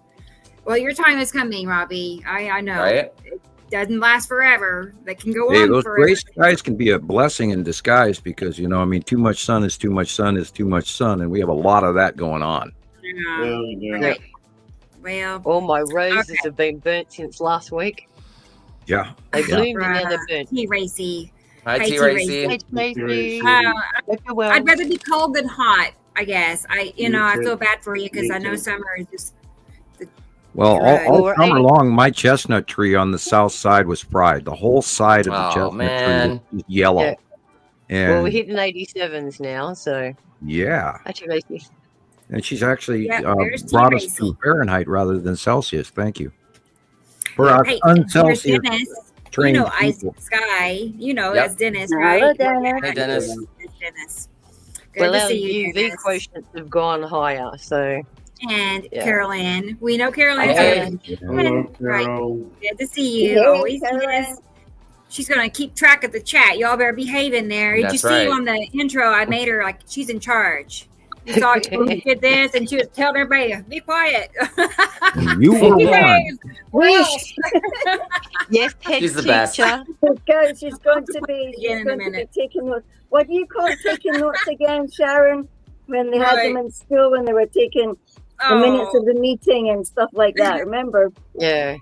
Well, your time is coming, Robbie. I know. Right? doesn't last forever. They can go Hey, on those forever. gray skies can be a blessing in disguise because, you know, I mean, too much sun is too much sun is too much sun, and we have a lot of that going on. Yeah. Right. Well, all my roses have been burnt since last week. Yeah. They bloomed and now they're burnt. T-Racy. Hi, T-Racy. I'd rather be cold than hot, I guess. I feel bad for you because I know summer is just. Well, all summer long, my chestnut tree on the south side was fried. The whole side of the chestnut tree was yellow. Yeah. And well, we're hitting 87s now, so. Yeah. And she's actually brought us to Fahrenheit rather than Celsius. Thank you. For our un-Celsius trained Ice Sky, as Dennis, right? Hello, Dennis. Hey, Dennis. Dennis. Well, our UV quotients have gone higher, so. And Carolyn. We know Carolyn. Hello, Carol. Good to see you. Always is. She's going to keep track of the chat. Y'all better behave in there. Did you see on the intro, I made her like she's in charge. You saw she did this, and she was telling everybody, be quiet. You were one. Yes, head she's the teacher. best. She's going to be taking notes. What do you call taking notes again, Sharon? When they had them in school, when they were taking the minutes of the meeting and stuff like that. Remember? Yeah.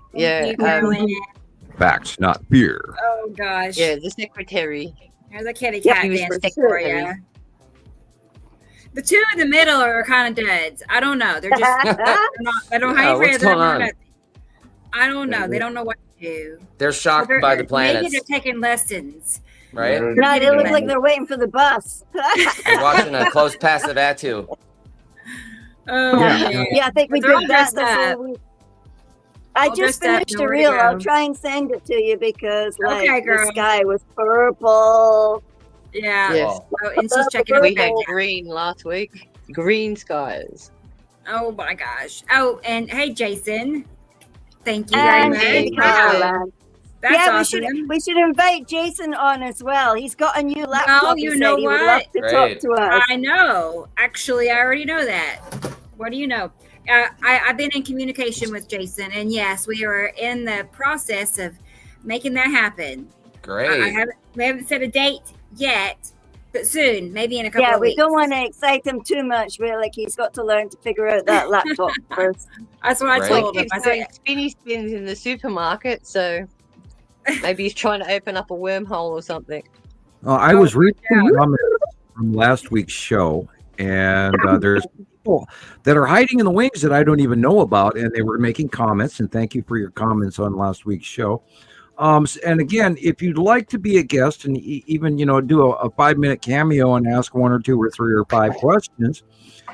Facts, not fear. Oh gosh. Yeah, the secretary. There's a kitty cat dance for you. The two in the middle are kind of duds. I don't know. They're just I don't know. What's going on? I don't know. They don't know what to do. They're shocked by the planets. Maybe they're taking lessons. Right? No, they look like they're waiting for the bus. They're watching a close pass of that too. Oh, yeah, I think we did that. I just finished a reel. I'll try and send it to you because the sky was purple. Yeah. Yes. Oh, and she's checking We it had out. green last week. Green skies. Oh my gosh. Oh, and hey, Jason. Thank you And very much. That's awesome. We should invite Jason on as well. He's got a new laptop. Oh, you know He would love what? to talk to us. I know. Actually, I already know that. What do you know? I've been in communication with Jason, and yes, we are in the process of making that happen. Great. We haven't set a date yet, but soon, maybe in a couple of we weeks. don't want to excite him too much. We're like, he's got to learn to figure out that laptop first. That's what I told him. I said, spinny spins in the supermarket, so maybe he's trying to open up a wormhole or something. I was reading comments from last week's show, and there's people that are hiding in the wings that I don't even know about, and they were making comments, and thank you for your comments on last week's show. And again, if you'd like to be a guest and even, do a 5-minute cameo and ask 1 or 2 or 3 or 5 questions,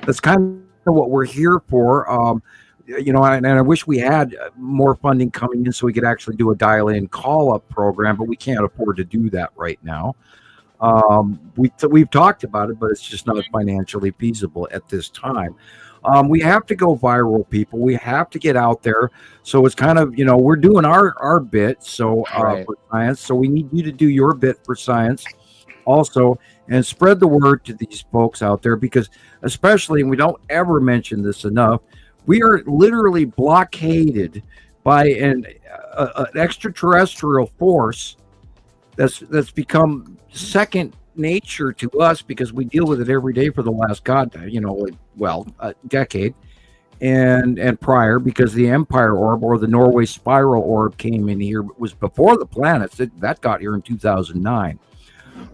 that's kind of what we're here for. And I wish we had more funding coming in so we could actually do a dial-in call-up program, but we can't afford to do that right now. We've talked about it, but it's just not financially feasible at this time. We have to go viral, people. We have to get out there. So it's kind of, we're doing our bit. So for science, so we need you to do your bit for science also, and spread the word to these folks out there, because especially, and we don't ever mention this enough, we are literally blockaded by an extraterrestrial force that's become second nature to us because we deal with it every day for the last a decade and prior, because the Empire orb or the Norway spiral orb came in here. It was before the planets that got here in 2009.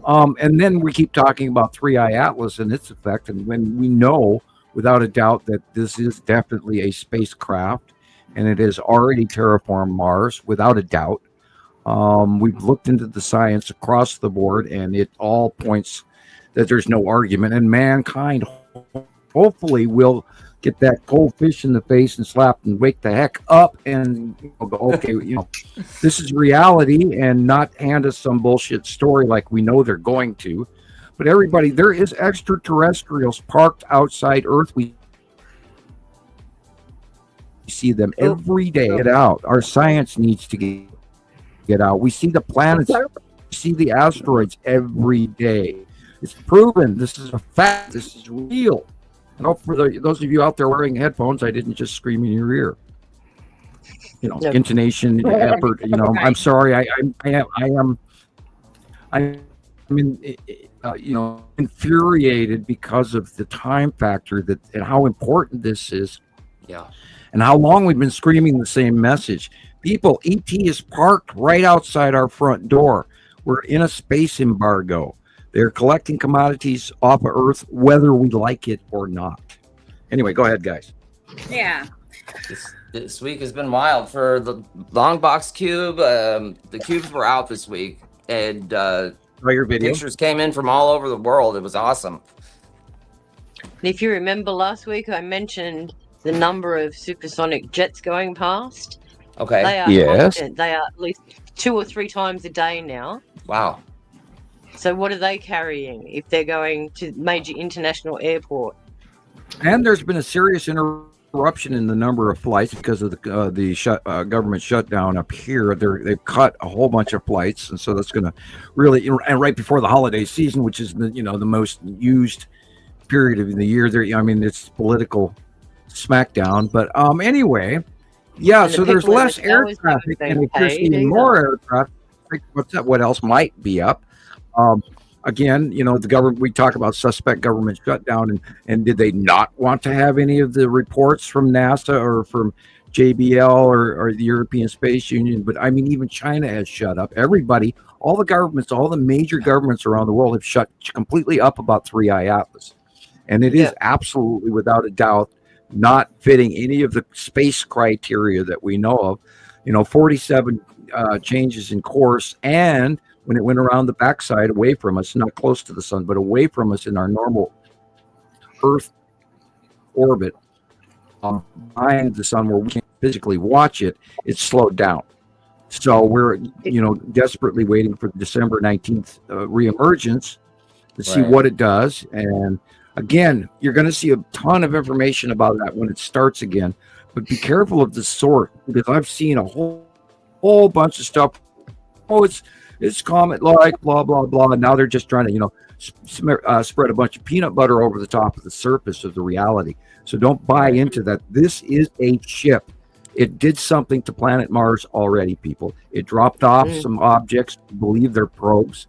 And then we keep talking about 3i Atlas and its effect, and when we know without a doubt that this is definitely a spacecraft and it has already terraformed Mars without a doubt. We've looked into the science across the board, and it all points that there's no argument, and mankind hopefully will get that cold fish in the face and slap and wake the heck up and go, okay, this is reality, and not hand us some bullshit story like we know they're going to. But everybody, there is extraterrestrials parked outside Earth. We see them every day. Get out. Our science needs to get out. We see the planets, we see the asteroids every day. It's proven. This is a fact. This is real. And for those of you out there wearing headphones, I didn't just scream in your ear. intonation, effort. I'm sorry. I'm infuriated because of the time factor and how important this is. Yeah. And how long we've been screaming the same message. People, ET is parked right outside our front door. We're in a space embargo. They're collecting commodities off of Earth, whether we like it or not. Anyway, go ahead, guys. Yeah. This week has been wild for the long box cube. The cubes were out this week, and your video pictures came in from all over the world. It was awesome. If you remember last week, I mentioned the number of supersonic jets going past. Okay. They are constant. They are at least 2 or 3 times a day now. Wow. So what are they carrying if they're going to major international airport? And there's been a serious interruption in the number of flights because of the government shutdown up here. They've cut a whole bunch of flights, and so that's going to really, and right before the holiday season, which is the most used period of the year. It's political smackdown, but anyway, yeah. So there's less air traffic, and if there's even more air traffic, what else might be up? Again, the government, we talk about suspect government shutdown, and did they not want to have any of the reports from NASA or from JBL or the European Space Union? But even China has shut up. Everybody, all the governments, all the major governments around the world have shut completely up about 3i Atlas. And it is absolutely, without a doubt, not fitting any of the space criteria that we know of. 47 changes in course, and when it went around the backside away from us, not close to the sun, but away from us in our normal Earth orbit, behind the sun where we can't physically watch it, it's slowed down. So we're, desperately waiting for the December 19th reemergence to see what it does. And again, you're going to see a ton of information about that when it starts again. But be careful of the sort, because I've seen a whole bunch of stuff. Oh, it's comet-like, blah, blah, blah. And now they're just trying to, spread a bunch of peanut butter over the top of the surface of the reality. So don't buy into that. This is a ship. It did something to planet Mars already, people. It dropped off some objects. I believe they're probes.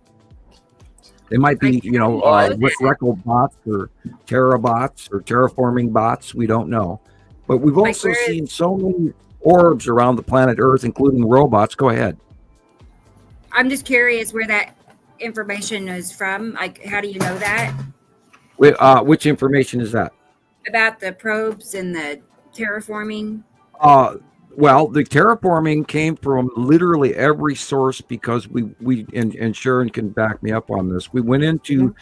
They might be, Rectal bots or Terrabots or terraforming bots. We don't know. But we've also seen so many orbs around the planet Earth, including robots. Go ahead. I'm just curious where that information is from. Like, how do you know that? Which information is that? About the probes and the terraforming? Well, the terraforming came from literally every source, because we and Sharon can back me up on this. We went into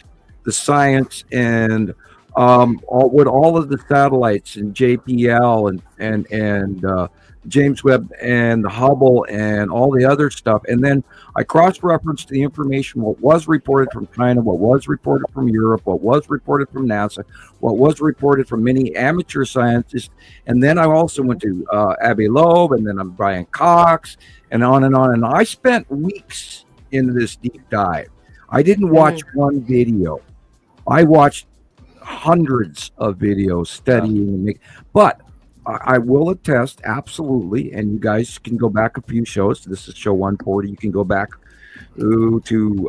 the science and all of the satellites and JPL and James Webb and the Hubble and all the other stuff. And then I cross-referenced the information, what was reported from China, what was reported from Europe, what was reported from NASA, what was reported from many amateur scientists. And then I also went to Abbey Loeb, and then I'm Brian Cox, and on and on. And I spent weeks in this deep dive. I didn't watch one video. I watched hundreds of videos studying, but I will attest, absolutely, and you guys can go back a few shows. This is show 140. You can go back to July.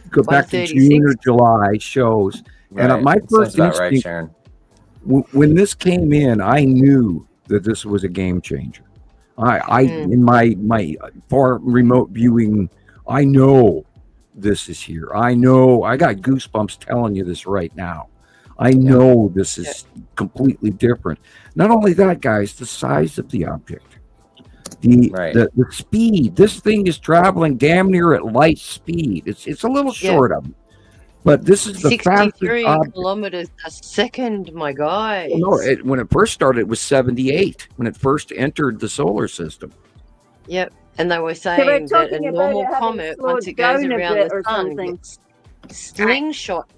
Go back to June or July shows. Right. And my first instinct, right, when this came in, I knew that this was a game changer. In my far remote viewing, I know this is here. I know. I got goosebumps telling you this right now. I know this is completely different. Not only that, guys, the size of the object, the speed. This thing is traveling damn near at light speed. It's a little short of it, but this is the 63 kilometers a second. My God! No, when it first started, it was 78 when it first entered the solar system. Yep, and they were saying that a normal comet, once it goes around the sun, gets slingshot.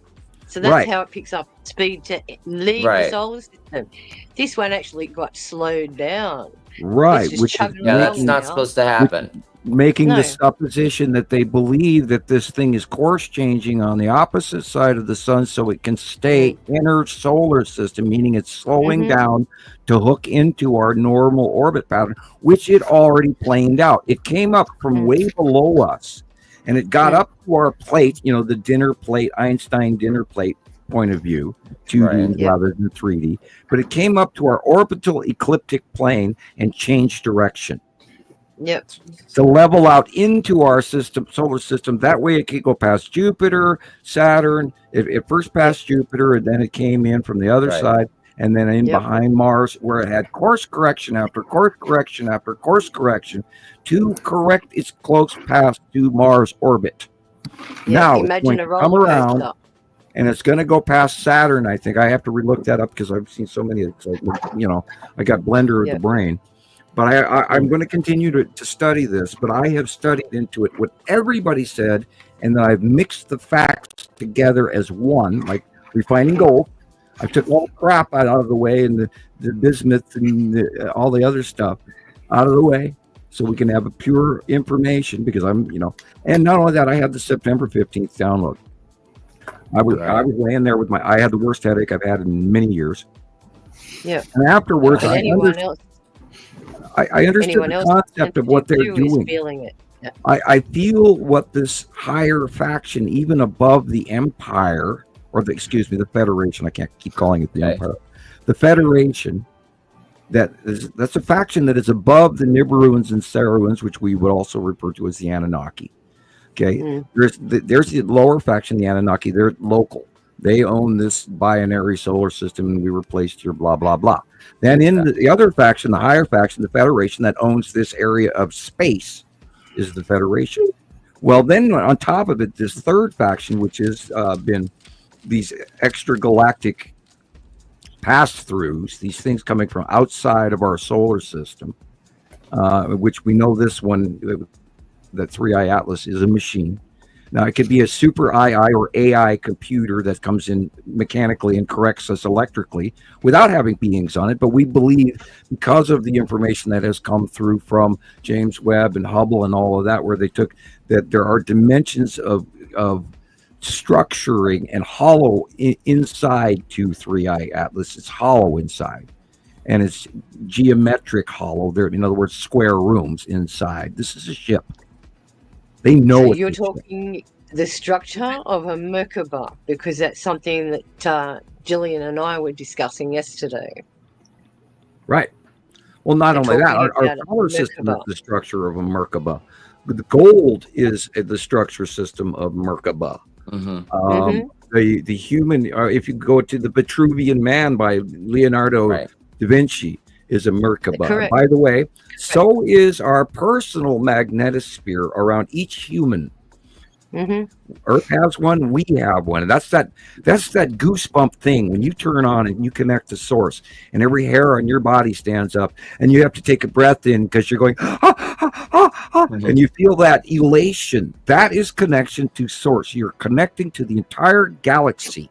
So that's how it picks up speed to leave the solar system. This one actually got slowed down. Right, just which is chugging Yeah, that's along not now. supposed to happen. making the No. supposition that they believe that this thing is course changing on the opposite side of the sun so it can stay in our solar system, meaning it's slowing down to hook into our normal orbit pattern, which it already planed out. It came up from way below us and it got up to our plate, you know, the dinner plate, Einstein dinner plate point of view, 2D rather than 3D, but it came up to our orbital ecliptic plane and changed direction. Yep. To level out into our system, solar system. That way it could go past Jupiter, Saturn. It first passed Jupiter, and then it came in from the other side, and then in behind Mars, where it had course correction after course correction after course correction to correct its close path to Mars orbit. Now it's going to come around, and it's going to go past Saturn. I think I have to relook that up because I've seen so many. You know, I got blender of the brain. But I'm going to continue to study this, but I have studied into it what everybody said, and then I've mixed the facts together as one, like refining gold. I took all the crap out of the way and the bismuth and all the other stuff out of the way so we can have a pure information because I'm, you know, and not only that, I had the September 15th download. I was laying there with I had the worst headache I've had in many years. Yeah. And afterwards, I understood the concept of what they're doing. Feeling it. Yeah. I feel what this higher faction, even above the Empire, or the Federation. I can't keep calling it the Empire. The Federation. That's a faction that is above the Nibiruans and Saruans, which we would also refer to as the Anunnaki. Okay, there's the lower faction, the Anunnaki. They're local. They own this binary solar system, and we were placed here. Blah blah blah. Then in the other faction, the higher faction, the Federation that owns this area of space, is the Federation. Well, then on top of it, this third faction, which has been these extragalactic pass-throughs, these things coming from outside of our solar system, which we know this one, that 3i Atlas, is a machine. Now, it could be a super II or AI computer that comes in mechanically and corrects us electrically without having beings on it. But we believe, because of the information that has come through from James Webb and Hubble and all of that, where they took that there are dimensions of structuring and hollow inside to 3i Atlas. It's hollow inside. And it's geometric hollow. There, in other words, square rooms inside. This is a ship. They know. So you're talking the structure of a Merkaba, because that's something that Gillian and I were discussing yesterday. Right. Well, not only that, our solar system is the structure of a Merkaba. The gold is the structure system of Merkaba. The human, if you go to the Vitruvian Man by Leonardo da Vinci, is a Merkaba. By the way, so is our personal magnetosphere around each human. Earth has one, we have one. And that's that goosebump thing when you turn on and you connect to source and every hair on your body stands up and you have to take a breath in because you're going and you feel that elation. That is connection to source. You're connecting to the entire galaxy.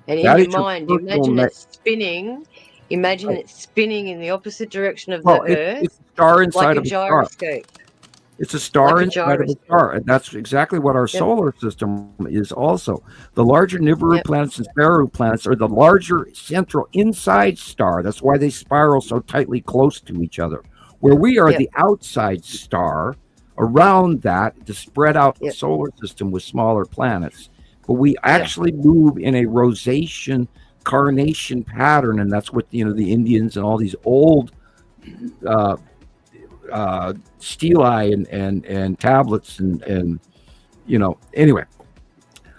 And in your mind, imagine it spinning. Imagine it spinning in the opposite direction of the Earth. It's a star inside like of a gyroscope. It's a star inside of a star. And that's exactly what our solar system is also. The larger Nibiru planets and Saru planets are the larger central inside star. That's why they spiral so tightly close to each other. Where we are the outside star, around that, to spread out the solar system with smaller planets. But we actually move in a rosation carnation pattern, and that's what the Indians and all these old stelae and tablets and anyway,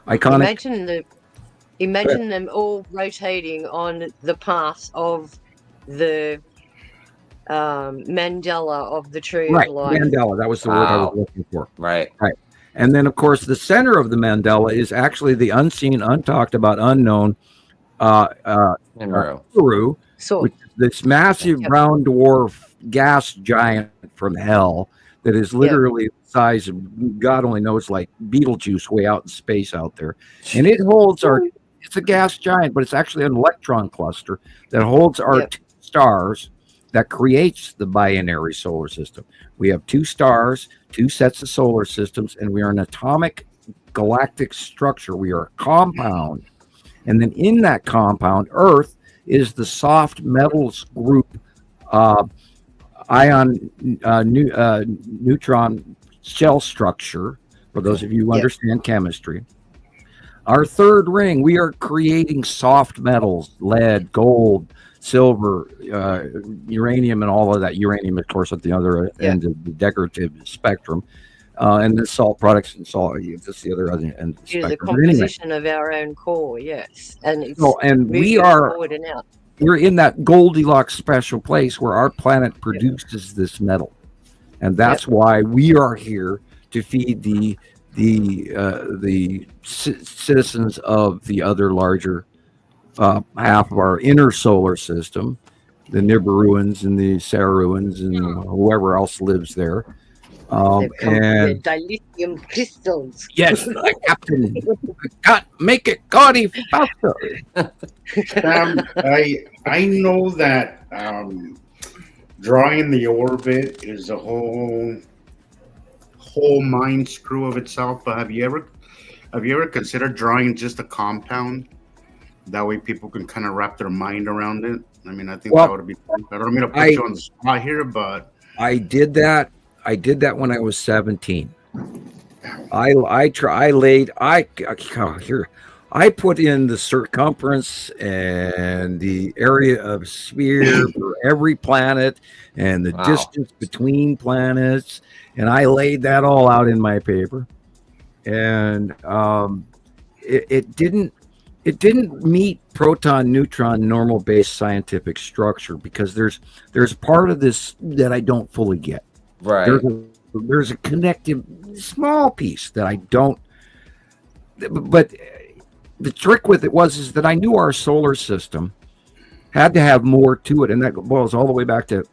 iconic. Imagine them all rotating on the path of the Mandela of the tree of life. Mandela, that was the word I was looking for. Right. And then of course the center of the Mandela is actually the unseen, untalked about, unknown Nibiru, which is this massive brown dwarf gas giant from hell that is literally the size of, God only knows, like Beetlejuice way out in space out there. And it holds it's a gas giant, but it's actually an electron cluster that holds our two stars that creates the binary solar system. We have 2 stars, 2 sets of solar systems, and we are an atomic galactic structure. We are a compound. And then in that compound, Earth is the soft metals group, neutron shell structure, for those of you who understand chemistry. Our third ring, we are creating soft metals, lead, gold, silver, uranium, and all of that. Uranium, of course, at the other end of the decorative spectrum. And the salt products and salt, just the other end of the spectrum. The composition of our own core, yes. And it's we are forward and out. We're in that Goldilocks special place where our planet produces this metal. And that's why we are here to feed the citizens of the other larger half of our inner solar system, the Nibiruans and the Saruans and whoever else lives there. And dilithium crystals. Yes, Captain. Make it gaudy faster. I know that drawing the orbit is a whole mind screw of itself. But have you ever considered drawing just a compound? That way people can kind of wrap their mind around it. I mean, I think that would be. I don't mean to put you on the spot here, but I did that. I did that when I was 17. I put in the circumference and the area of sphere for every planet and the distance between planets, and I laid that all out in my paper. And it didn't meet proton neutron normal based scientific structure, because there's part of this that I don't fully get. Right. There's a connective small piece that I don't. But the trick with it is that I knew our solar system had to have more to it, and that boils all the way back to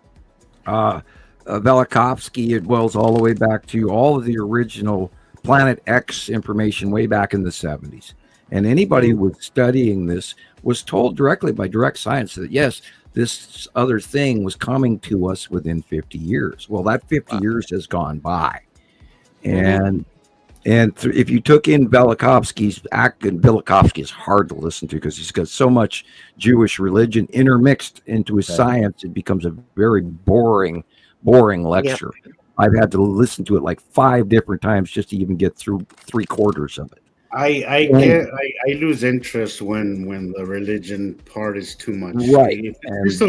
Velikovsky. It boils all the way back to all of the original Planet X information way back in the 70s. And anybody who was studying this was told directly by direct science that yes, this other thing was coming to us within 50 years. Well, that 50 years has gone by. And if you took in Velikovsky's act, and Velikovsky is hard to listen to because he's got so much Jewish religion intermixed into his science, it becomes a very boring lecture. Yep. I've had to listen to it like 5 different times just to even get through 3/4 of it. I lose interest when the religion part is too much. Right. If it's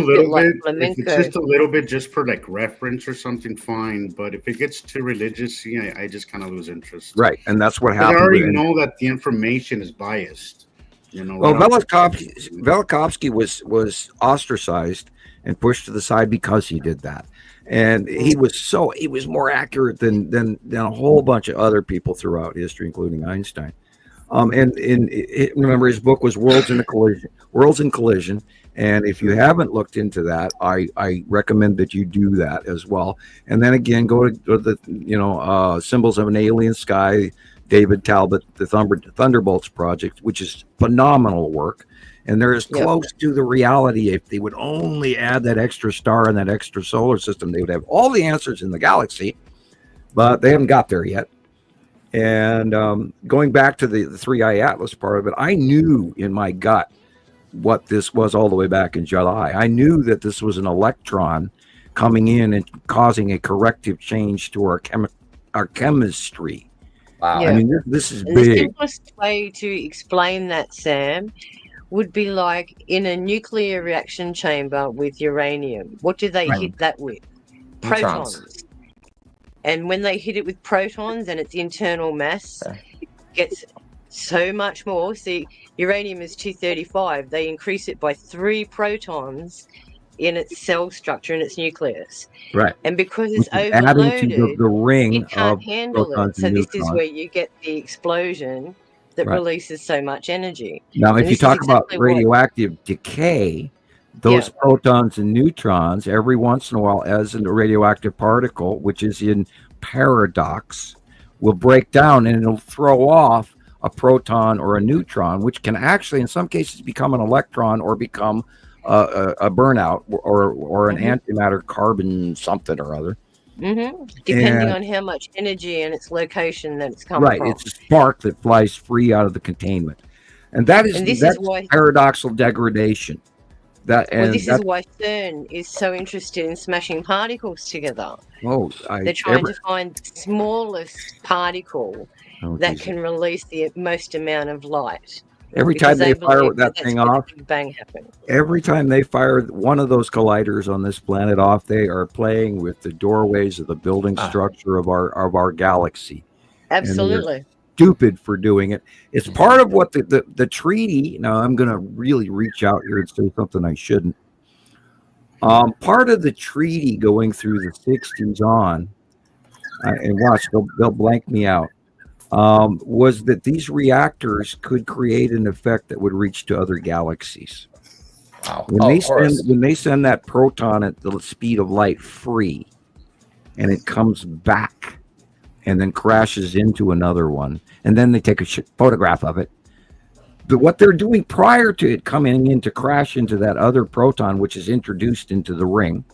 just a little bit, just for like reference or something, fine. But if it gets too religious, I just kind of lose interest. Right, and that's what happened. I already know that the information is biased. Well, Velikovsky was ostracized and pushed to the side because he did that. And he was more accurate than a whole bunch of other people throughout history, including Einstein. Remember, his book was Worlds in Collision. And if you haven't looked into that, I recommend that you do that as well. And then again, go to the Symbols of an Alien Sky, David Talbot, the Thunderbolts Project, which is phenomenal work. And they're as close to the reality. If they would only add that extra star and that extra solar system, they would have all the answers in the galaxy. But they haven't got there yet. And going back to the 3i Atlas part of it, I knew in my gut what this was all the way back in July. I knew that this was an electron coming in and causing a corrective change to our chemistry. Wow. I mean, this is big. The simplest way to explain that, Sam, would be like in a nuclear reaction chamber with uranium. What do they hit that with? Protons. And when they hit it with protons and its internal mass gets so much more. See, uranium is 235. They increase it by 3 protons in its cell structure, in its nucleus. Right. And because it's overloaded, to the ring it can't of handle it. So this is where you get the explosion that releases so much energy. Now, if you talk about radioactive decay, those protons and neutrons, every once in a while, as a radioactive particle, which is in paradox, will break down and it'll throw off a proton or a neutron, which can actually, in some cases, become an electron or become a burnout or an antimatter carbon something or other. Depending on how much energy and its location that it's coming from. It's a spark that flies free out of the containment, and that's why paradoxical degradation. This is why CERN is so interested in smashing particles together. They're trying to find the smallest particle that can release the most amount of light. Every time they fire that thing off, Big Bang happened. Every time they fire one of those colliders on this planet off, they are playing with the doorways of the building structure of our galaxy. Absolutely. Stupid for doing it. It's part of what the treaty. Now I'm going to really reach out here and say something I shouldn't. Part of the treaty going through the 60s on, and watch, they'll blank me out, was that these reactors could create an effect that would reach to other galaxies. Wow. When they send that proton at the speed of light free, and it comes back and then crashes into another one, and then they take a photograph of it. But what they're doing prior to it coming in to crash into that other proton, which is introduced into the ring,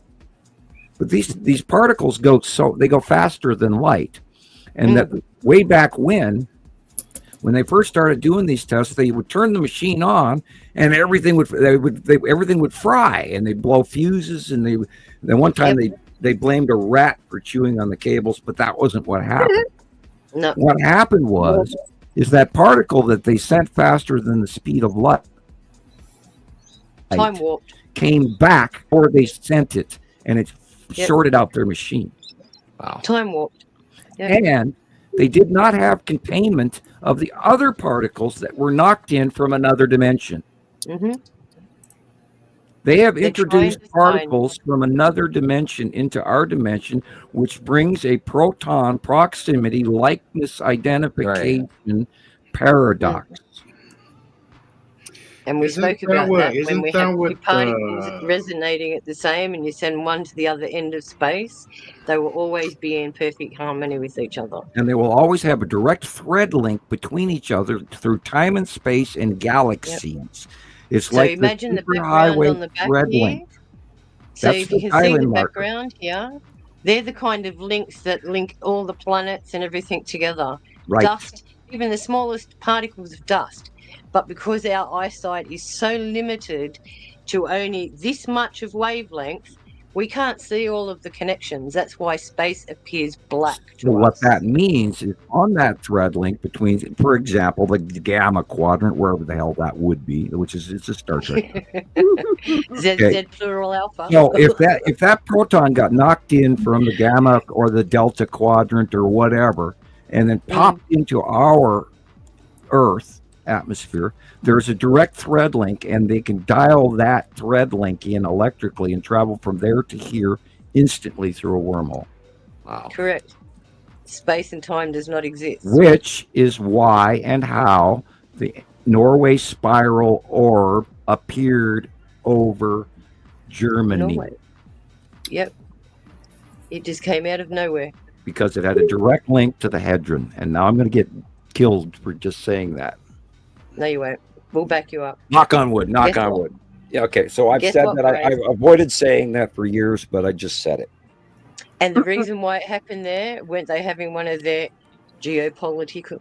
but these particles go faster than light, and that way back when they first started doing these tests, they would turn the machine on, and everything would fry, and they'd blow fuses, and then one time they blamed a rat for chewing on the cables, but that wasn't what happened. No. What happened is that particle that they sent faster than the speed of light time warped came back, or they sent it, and it shorted out their machine. Wow. Time warped. And they did not have containment of the other particles that were knocked in from another dimension. They have introduced particles from another dimension into our dimension, which brings a proton proximity likeness identification paradox. And we spoke about that when we have two particles resonating at the same, and you send one to the other end of space, they will always be in perfect harmony with each other. And they will always have a direct thread link between each other through time and space and galaxies. It's so like imagine the background on the back here. So if you can see the background here, they're the kind of links that link all the planets and everything together. Dust, even the smallest particles of dust. But because our eyesight is so limited to only this much of wavelength, we can't see all of the connections. That's why space appears black to us. What that means is on that thread link between, for example, the gamma quadrant, wherever the hell that would be, which is it's a Star Trek. Z plural alpha. So if that proton got knocked in from the gamma or the delta quadrant or whatever, and then popped into our Earth atmosphere, there's a direct thread link, and they can dial that thread link in electrically and travel from there to here instantly through a wormhole. Wow. Correct. Space and time does not exist. Which is why and how the Norway spiral orb appeared over Germany. Norway. Yep. It just came out of nowhere. Because it had a direct link to the Hadron. And now I'm going to get killed for just saying that. No, you won't. We'll back you up. Knock on wood. Knock on wood. Yeah, okay. So I've said that. I've avoided saying that for years, but I just said it. And the reason why it happened there, weren't they having one of their geopolitical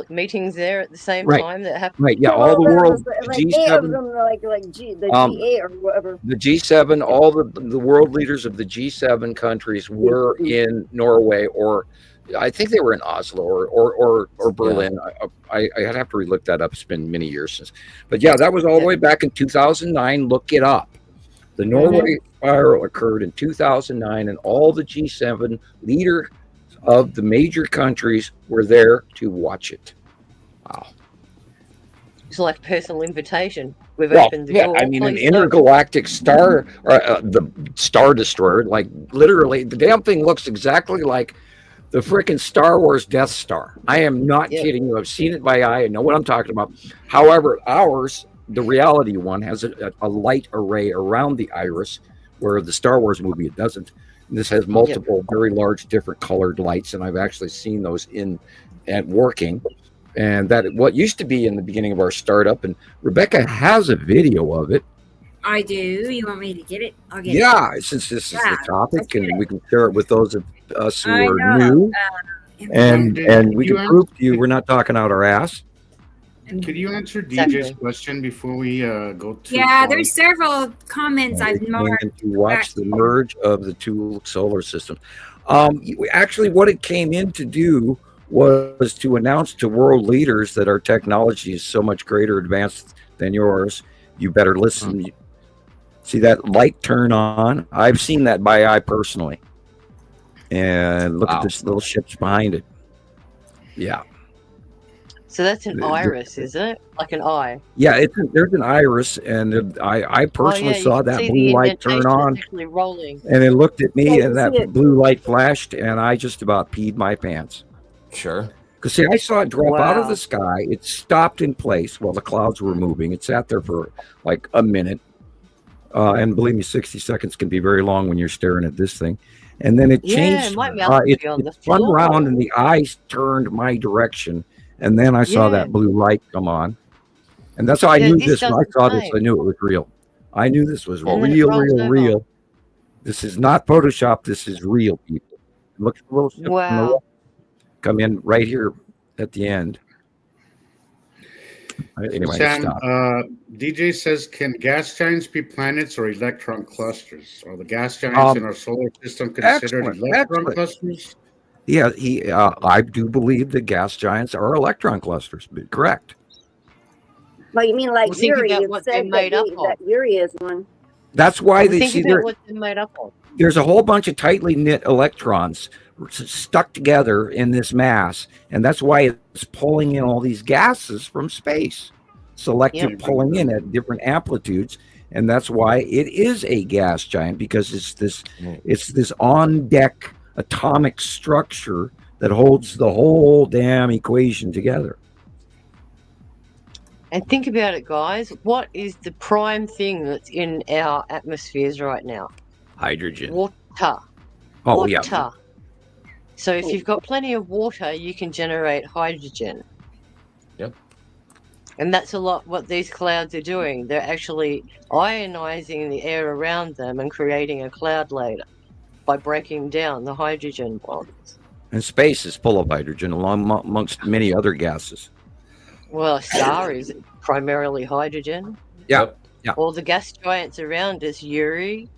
meetings there at the same time that happened? Right. Yeah. All the world. Like G7, of them, the G8 or whatever. The G7. All the world leaders of the G7 countries were in Norway, or I think they were in Oslo or Berlin. I'd have to relook that up. It's been many years since. But yeah, that was all the way back in 2009. Look it up. The Norway spiral occurred in 2009, and all the G7 leaders of the major countries were there to watch it. Wow. It's like a personal invitation. We've opened the door. I mean, an intergalactic star, or the Star Destroyer, like literally, the damn thing looks exactly like the freaking Star Wars Death Star. I am not kidding you. I've seen it by eye. I know what I'm talking about. However, ours, the reality one, has a light array around the iris, where the Star Wars movie, it doesn't. And this has multiple very large different colored lights, and I've actually seen those at working. And that what used to be in the beginning of our startup, and Rebecca has a video of it. I do. You want me to get it? I'll get it. Yeah, since this is the topic, and we can share it with those of us who are new, and we can prove to you we're not talking out our ass. Could you answer DJ's question before we go to? Yeah, there's several comments I've marked. To watch the merge of the two solar systems. Actually, what it came in to do was to announce to world leaders that our technology is so much greater advanced than yours. You better listen. See that light turn on? I've seen that by eye personally. And look at this little ships behind it. Yeah. So that's an iris, is it? Like an eye? Yeah, there's an iris, and I personally saw that blue light turn on. Rolling. And it looked at me, and that blue light flashed, and I just about peed my pants. Sure. Because, see, I saw it drop out of the sky. It stopped in place while the clouds were moving. It sat there for like a minute. And believe me, 60 seconds can be very long when you're staring at this thing. And then it changed. It spun around, and the eyes turned my direction. And then I saw that blue light come on. And that's how I knew this. When I saw this, I knew it was real. I knew this was real. This is not Photoshop. This is real, people. Look at the little ship come in right here at the end. Anyway, Sam, DJ says, can gas giants be planets or electron clusters? Are the gas giants in our solar system considered electron clusters? Yeah, I do believe that gas giants are electron clusters. Correct. Well, you mean like Uri? You said that Uri is one. That's why they see what they're made up of. There's a whole bunch of tightly knit electrons stuck together in this mass, and that's why it's pulling in all these gases from space, selective pulling in at different amplitudes, and that's why it is a gas giant, because it's this on deck atomic structure that holds the whole damn equation together. And think about it, guys. What is the prime thing that's in our atmospheres right now? Hydrogen. Water. Yeah. So if you've got plenty of water, you can generate hydrogen. Yep. And that's a lot what these clouds are doing. They're actually ionizing the air around them and creating a cloud layer by breaking down the hydrogen bonds. And space is full of hydrogen, amongst many other gases. Well, a star is primarily hydrogen. Yeah. All the gas giants around us, Uri,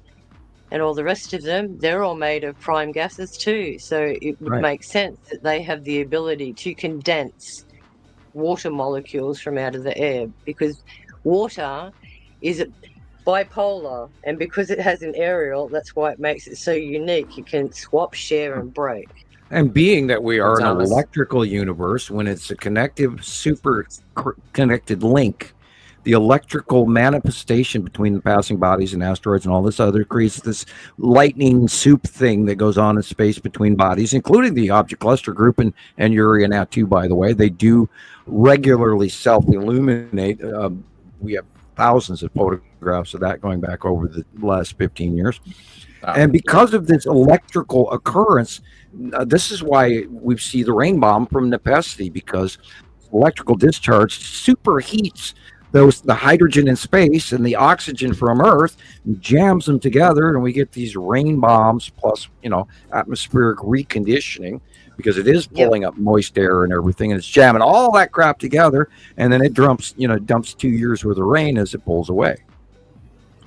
and all the rest of them, they're all made of prime gases too. So it would make sense that they have the ability to condense water molecules from out of the air, because water is bipolar, and because it has an aerial, that's why it makes it so unique. You can swap, share, and break. And being that we are an electrical universe, when it's a connective, super connected link, the electrical manifestation between the passing bodies and asteroids and all this other creates this lightning soup thing that goes on in space between bodies, including the object cluster group and Uri and Atu, by the way. They do regularly self-illuminate. We have thousands of photographs of that going back over the last 15 years. And because of this electrical occurrence, this is why we see the rain bomb from Nepesi, because electrical discharge superheats the hydrogen in space and the oxygen from Earth, jams them together, and we get these rain bombs plus, atmospheric reconditioning, because it is pulling up moist air and everything, and it's jamming all that crap together, and then it dumps 2 years worth of rain as it pulls away.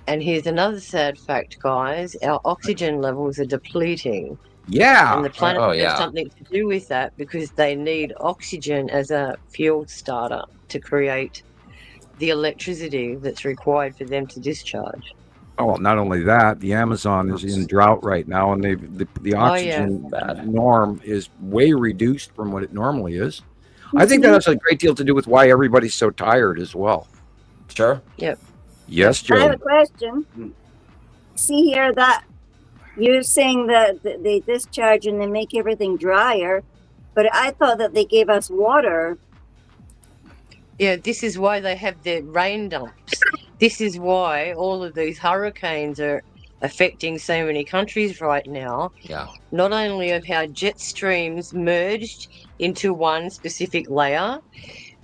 And here's another sad fact, guys. Our oxygen levels are depleting. Yeah. And the planet has something to do with that, because they need oxygen as a fuel starter to create the electricity that's required for them to discharge. Oh, not only that, the Amazon is in drought right now, and the oxygen norm is way reduced from what it normally is. I think that has a great deal to do with why everybody's so tired as well. Sure. Yep. Yes, Joe. I have a question. See here that you're saying that they discharge and they make everything drier, but I thought that they gave us water. Yeah, this is why they have their rain dumps. This is why all of these hurricanes are affecting so many countries right now. Yeah. Not only of how jet streams merged into one specific layer,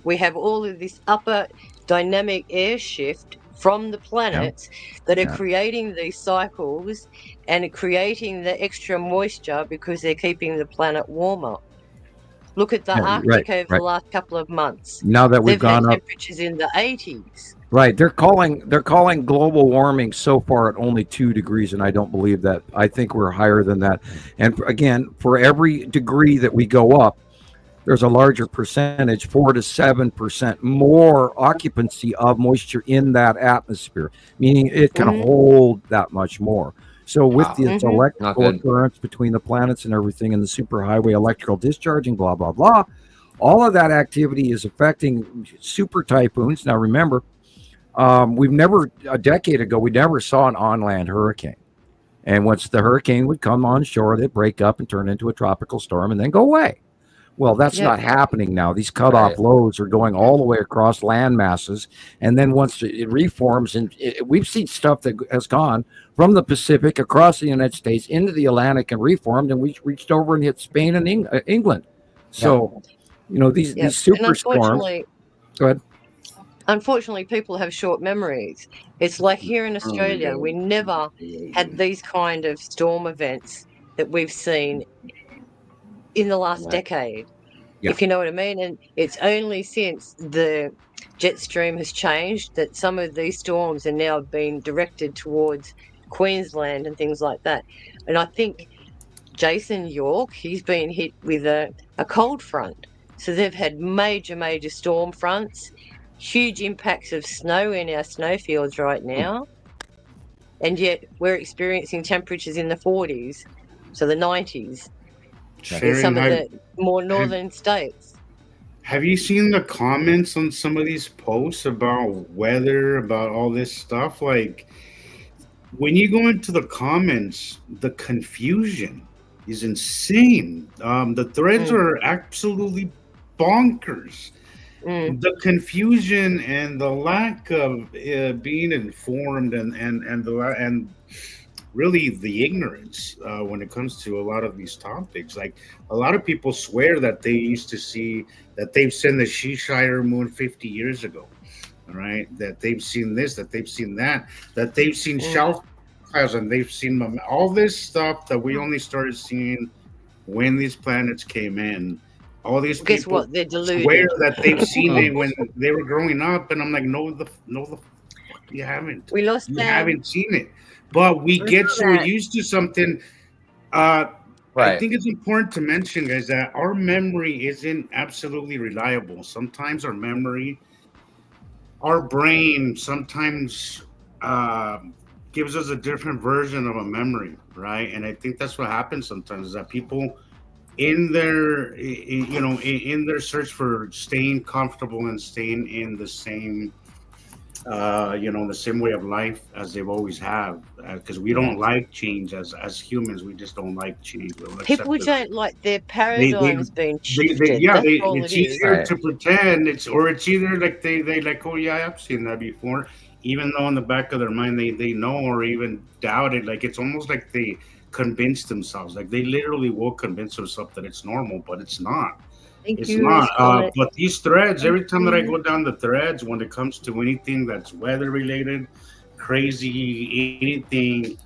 we have all of this upper dynamic air shift from the planets that are creating these cycles and creating the extra moisture because they're keeping the planet warmer. Look at the Arctic over the last couple of months. Now that we've gone had up temperatures in the 80s. Right. They're calling global warming so far at only 2 degrees, and I don't believe that. I think we're higher than that. And again, for every degree that we go up, there's a larger percentage, 4 to 7% more occupancy of moisture in that atmosphere, meaning it can hold that much more. So with this electrical occurrence between the planets and everything, and the superhighway electrical discharging, blah, blah, blah, all of that activity is affecting super typhoons. Now, remember, a decade ago, we never saw an on-land hurricane. And once the hurricane would come on shore, they'd break up and turn into a tropical storm and then go away. Well, that's not happening now. These cutoff loads are going all the way across land masses. And then once it reforms, and we've seen stuff that has gone from the Pacific across the United States into the Atlantic and reformed, and we reached over and hit Spain and England. So, these super storms. Go ahead. Unfortunately, people have short memories. It's like here in Australia, we never had these kind of storm events that we've seen in the last decade, if you know what I mean. And it's only since the jet stream has changed that some of these storms are now being directed towards Queensland and things like that. And I think Jason York, he's been hit with a cold front. So they've had major storm fronts. Huge impacts of snow in our snowfields right now, and yet we're experiencing temperatures in the 40s, so the 90s, in some of the more northern states. Have you seen the comments on some of these posts about weather, about all this stuff? Like, when you go into the comments, the confusion is insane. The threads are absolutely bonkers. The confusion and the lack of being informed and really the ignorance when it comes to a lot of these topics. Like, a lot of people swear that they used to see that they've seen the Cheshire moon 50 years ago, all right? That they've seen this, that they've seen that they've seen shelf clouds, and they've seen all this stuff that we only started seeing when these planets came in. All these people, guess what? They're deluded. Swear that they've seen it when they were growing up, and I'm like, no, you haven't. We lost you them. Haven't seen it, but we get so used to something. I think it's important to mention, guys, that our memory isn't absolutely reliable. Sometimes our brain sometimes gives us a different version of a memory, right? And I think that's what happens sometimes, is that people, in their search for staying comfortable and staying in the same the same way of life as they've always have, because we don't like change as humans. We just don't like change. People don't like their paradigms being shifted. It's easier to pretend it's either like they like, oh yeah, I've seen that before, even though in the back of their mind they know or even doubt it. Like, it's almost like they convince themselves, like they literally will convince themselves that it's normal, but it's not. It's not. But these threads, every time that I go down the threads, when it comes to anything that's weather related, crazy, anything,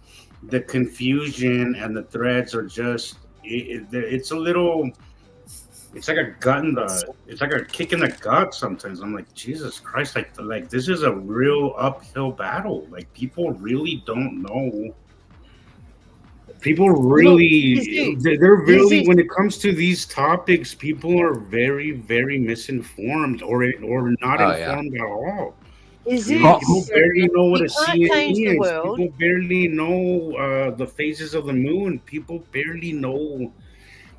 the confusion and the threads are just, it's a little, it's like it's like a kick in the gut sometimes. I'm like, Jesus Christ, like this is a real uphill battle. Like, people really don't know. People really, they're really, when it comes to these topics, people are very, very misinformed or not informed at all. People barely know what a CN is. People barely know the phases of the moon. People barely know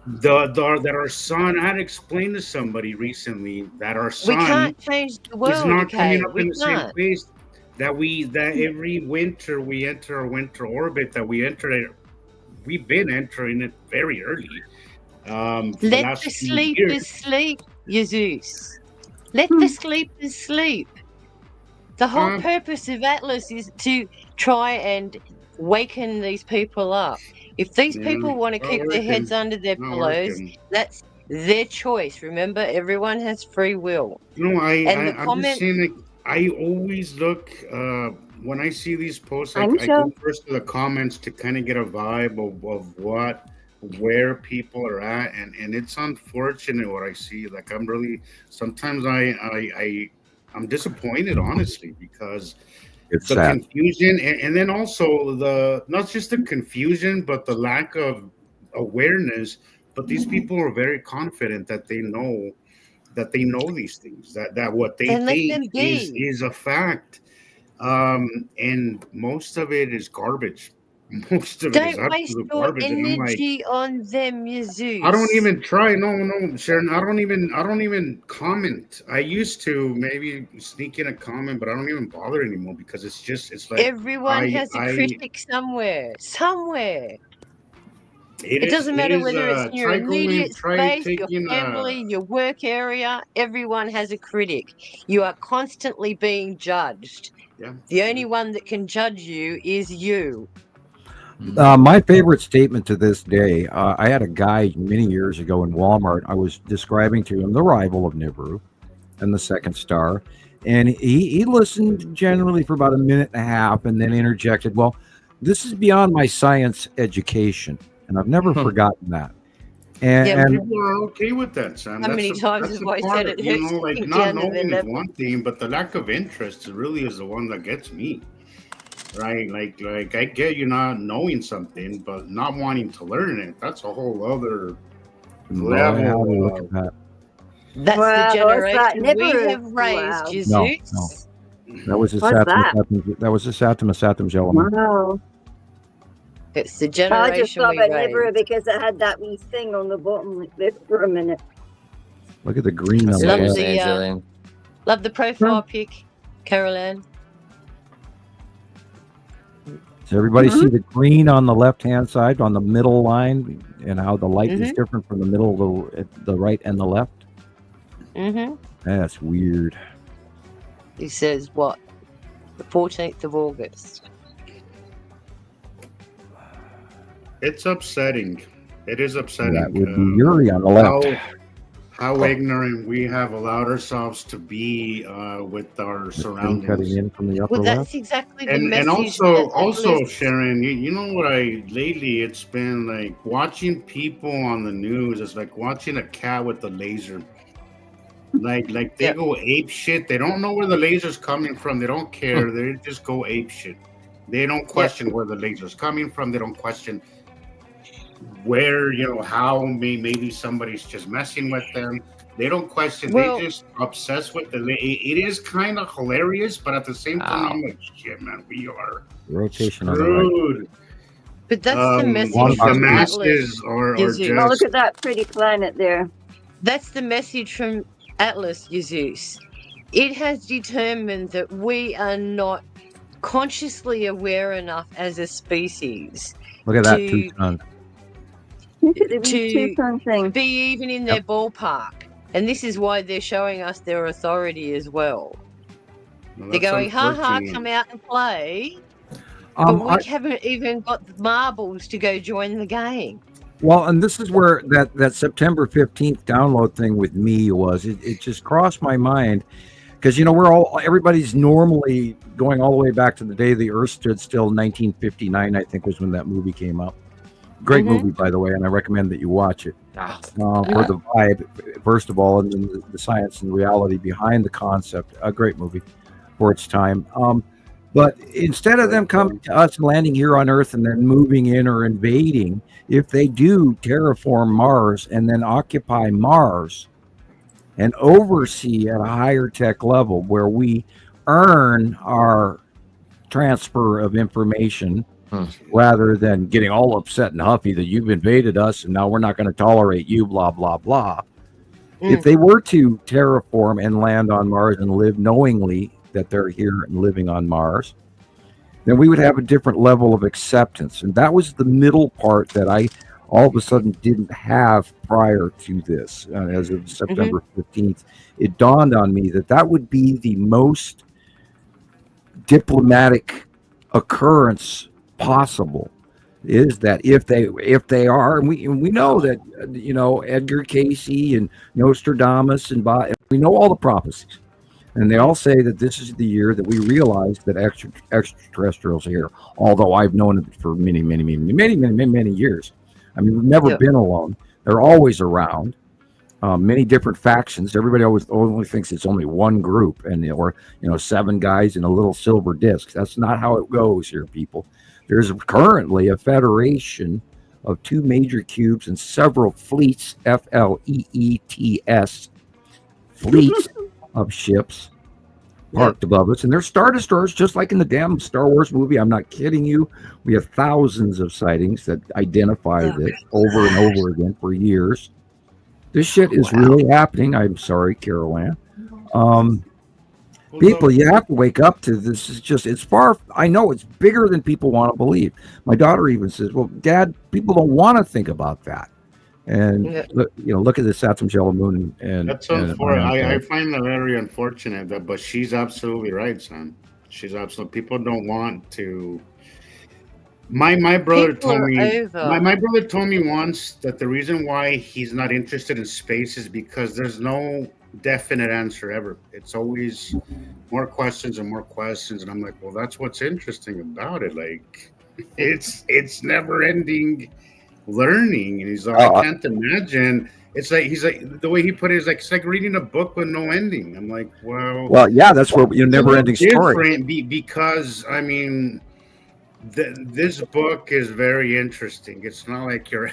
that our sun. I had to explain to somebody recently that our sun is not coming up in the same phase. That every winter we enter our winter orbit. That we enter it. We've been entering it very early. Let the sleepers sleep, Jesus. Let the sleepers sleep. The whole purpose of Atlas is to try and waken these people up. If these people want to keep their heads under their pillows, that's their choice. Remember, everyone has free will. No, I'm just saying, I always look when I see these posts. I Michelle. go first to the comments to kind of get a vibe of where people are at, and it's unfortunate what I see. Like I'm really sometimes I'm disappointed, honestly, because It's the sad. confusion and then also the not just the confusion but the lack of awareness. But these people are very confident that they know these things, that what they Then let think them be. is a fact, and most of it is garbage. Most of it is Don't waste absolute your garbage, and I'm like, energy on them, I don't Jesus. even try. No, Sharon. I don't even comment. I used to maybe sneak in a comment, but I don't even bother anymore because it's like Everyone has a I critic somewhere. Somewhere. It it doesn't matter is whether it's in your immediate try space, your taking family, your work area. Everyone has a critic. You are constantly being judged. yeah. The only one that can judge you is you. My favorite statement to this day, I had a guy many years ago in Walmart. I was describing to him the rival of Nibiru and the second star. And he listened generally for about a minute and a half and then interjected, well, this is beyond my science education. And I've never forgotten that. Yeah, And People are okay with that, Sam. how many times That's have the I part said of, it hurts to like think not down to their knowing is level? one thing, but the lack of interest really is the one that gets me. Right? Like I get you not knowing something, but not wanting to learn it. That's a whole other boy, how do you look level at that? That's the Wow, what's that? generation we Nibiru. have raised, Wow. No. Jesus. That was a What's that? That was a Satum element. Wow. It's the I just generation thought we about Nibiru raised. because it had that wee thing on the bottom like this for a minute. Look at the green I on see the what you're Love left. saying, the Gillian. love the profile pic, Caroline. Does everybody see the green on the left-hand side on the middle line and how the light is different from the middle, the right, and the left? Mm-hmm. That's weird. He says what? The 14th of August. it's upsetting. It is upsetting. That would be Yuri on the left. How ignorant we have allowed ourselves to be with our The thing surroundings. cutting in from the upper Well, left. that's exactly the And message. also Sharon, you know what lately it's been like watching people on the news. It's like watching a cat with a laser. Like they go ape shit. They don't know where the laser's coming from. They don't care. They just go ape shit. They don't question where the laser's coming from. They don't question where, how maybe somebody's just messing with them. They don't question. Well, they just obsessed with it is kind of hilarious, but at the same time, I'm like, shit, man, we are Rotation on the right. screwed. but that's the message One The from box. Atlas. masses are Jesus. Oh, look just at that pretty planet there. That's the message from Atlas, Jesus. It has determined that we are not consciously aware enough as a species Look at that to- two-ton. Look at the To- wee two-ton thing. be even in their ballpark. And this is why they're showing us their authority as well. well, They're that's going, ha ha, unfortunate. come out and play. But I- we haven't even got the marbles to go join the game. Well, and this is where that September 15th download thing with me was. It just crossed my mind because everybody's normally going all the way back to the day the Earth stood still. 1959, I think, was when that movie came out. Great movie, by the way, and I recommend that you watch it for the vibe, first of all, and then the science and reality behind the concept. A great movie for its time. But instead of them coming to us and landing here on Earth and then moving in or invading, if they do terraform Mars and then occupy Mars and oversee at a higher tech level where we earn our transfer of information rather than getting all upset and huffy that you've invaded us and now we're not going to tolerate you, blah, blah, blah. If they were to terraform and land on Mars and live knowingly that they're here and living on Mars, then we would have a different level of acceptance. And that was the middle part that I all of a sudden didn't have prior to this. As of September 15th, it dawned on me that would be the most diplomatic occurrence possible, is that if they are, and we know that Edgar Cayce and Nostradamus and we know all the prophecies. And they all say that this is the year that we realize that extraterrestrials are here. Although I've known it for many years. I mean, we've never been alone. They're always around. Many different factions. Everybody always only thinks it's only one group, or 7 guys in a little silver disc. That's not how it goes here, people. There's currently a federation of 2 major cubes and several fleets, FLEETS, fleets of ships parked above us, and they're Star Destroyers, just like in the damn Star Wars movie. I'm not kidding you. We have thousands of sightings that identify this over and over again for years. This shit is really happening. I'm sorry, Carol Ann. People, you have to wake up to this. It's far. I know it's bigger than people want to believe. My daughter even says, well, Dad, people don't want to think about that. And look at the Saturn yellow moon. And that's unfortunate. I find that very unfortunate. But she's absolutely right, son. She's absolutely. People don't want to. My brother told me. My brother told me once that the reason why he's not interested in space is because there's no definite answer ever. It's always more questions and more questions, and I'm like, well, that's what's interesting about it. Like, it's never ending learning. And he's like, I can't imagine. It's like he's like the way he put it is like it's like reading a book with no ending. I'm like, well, yeah, that's what your never ending story. Because I mean, this book is very interesting. It's not like your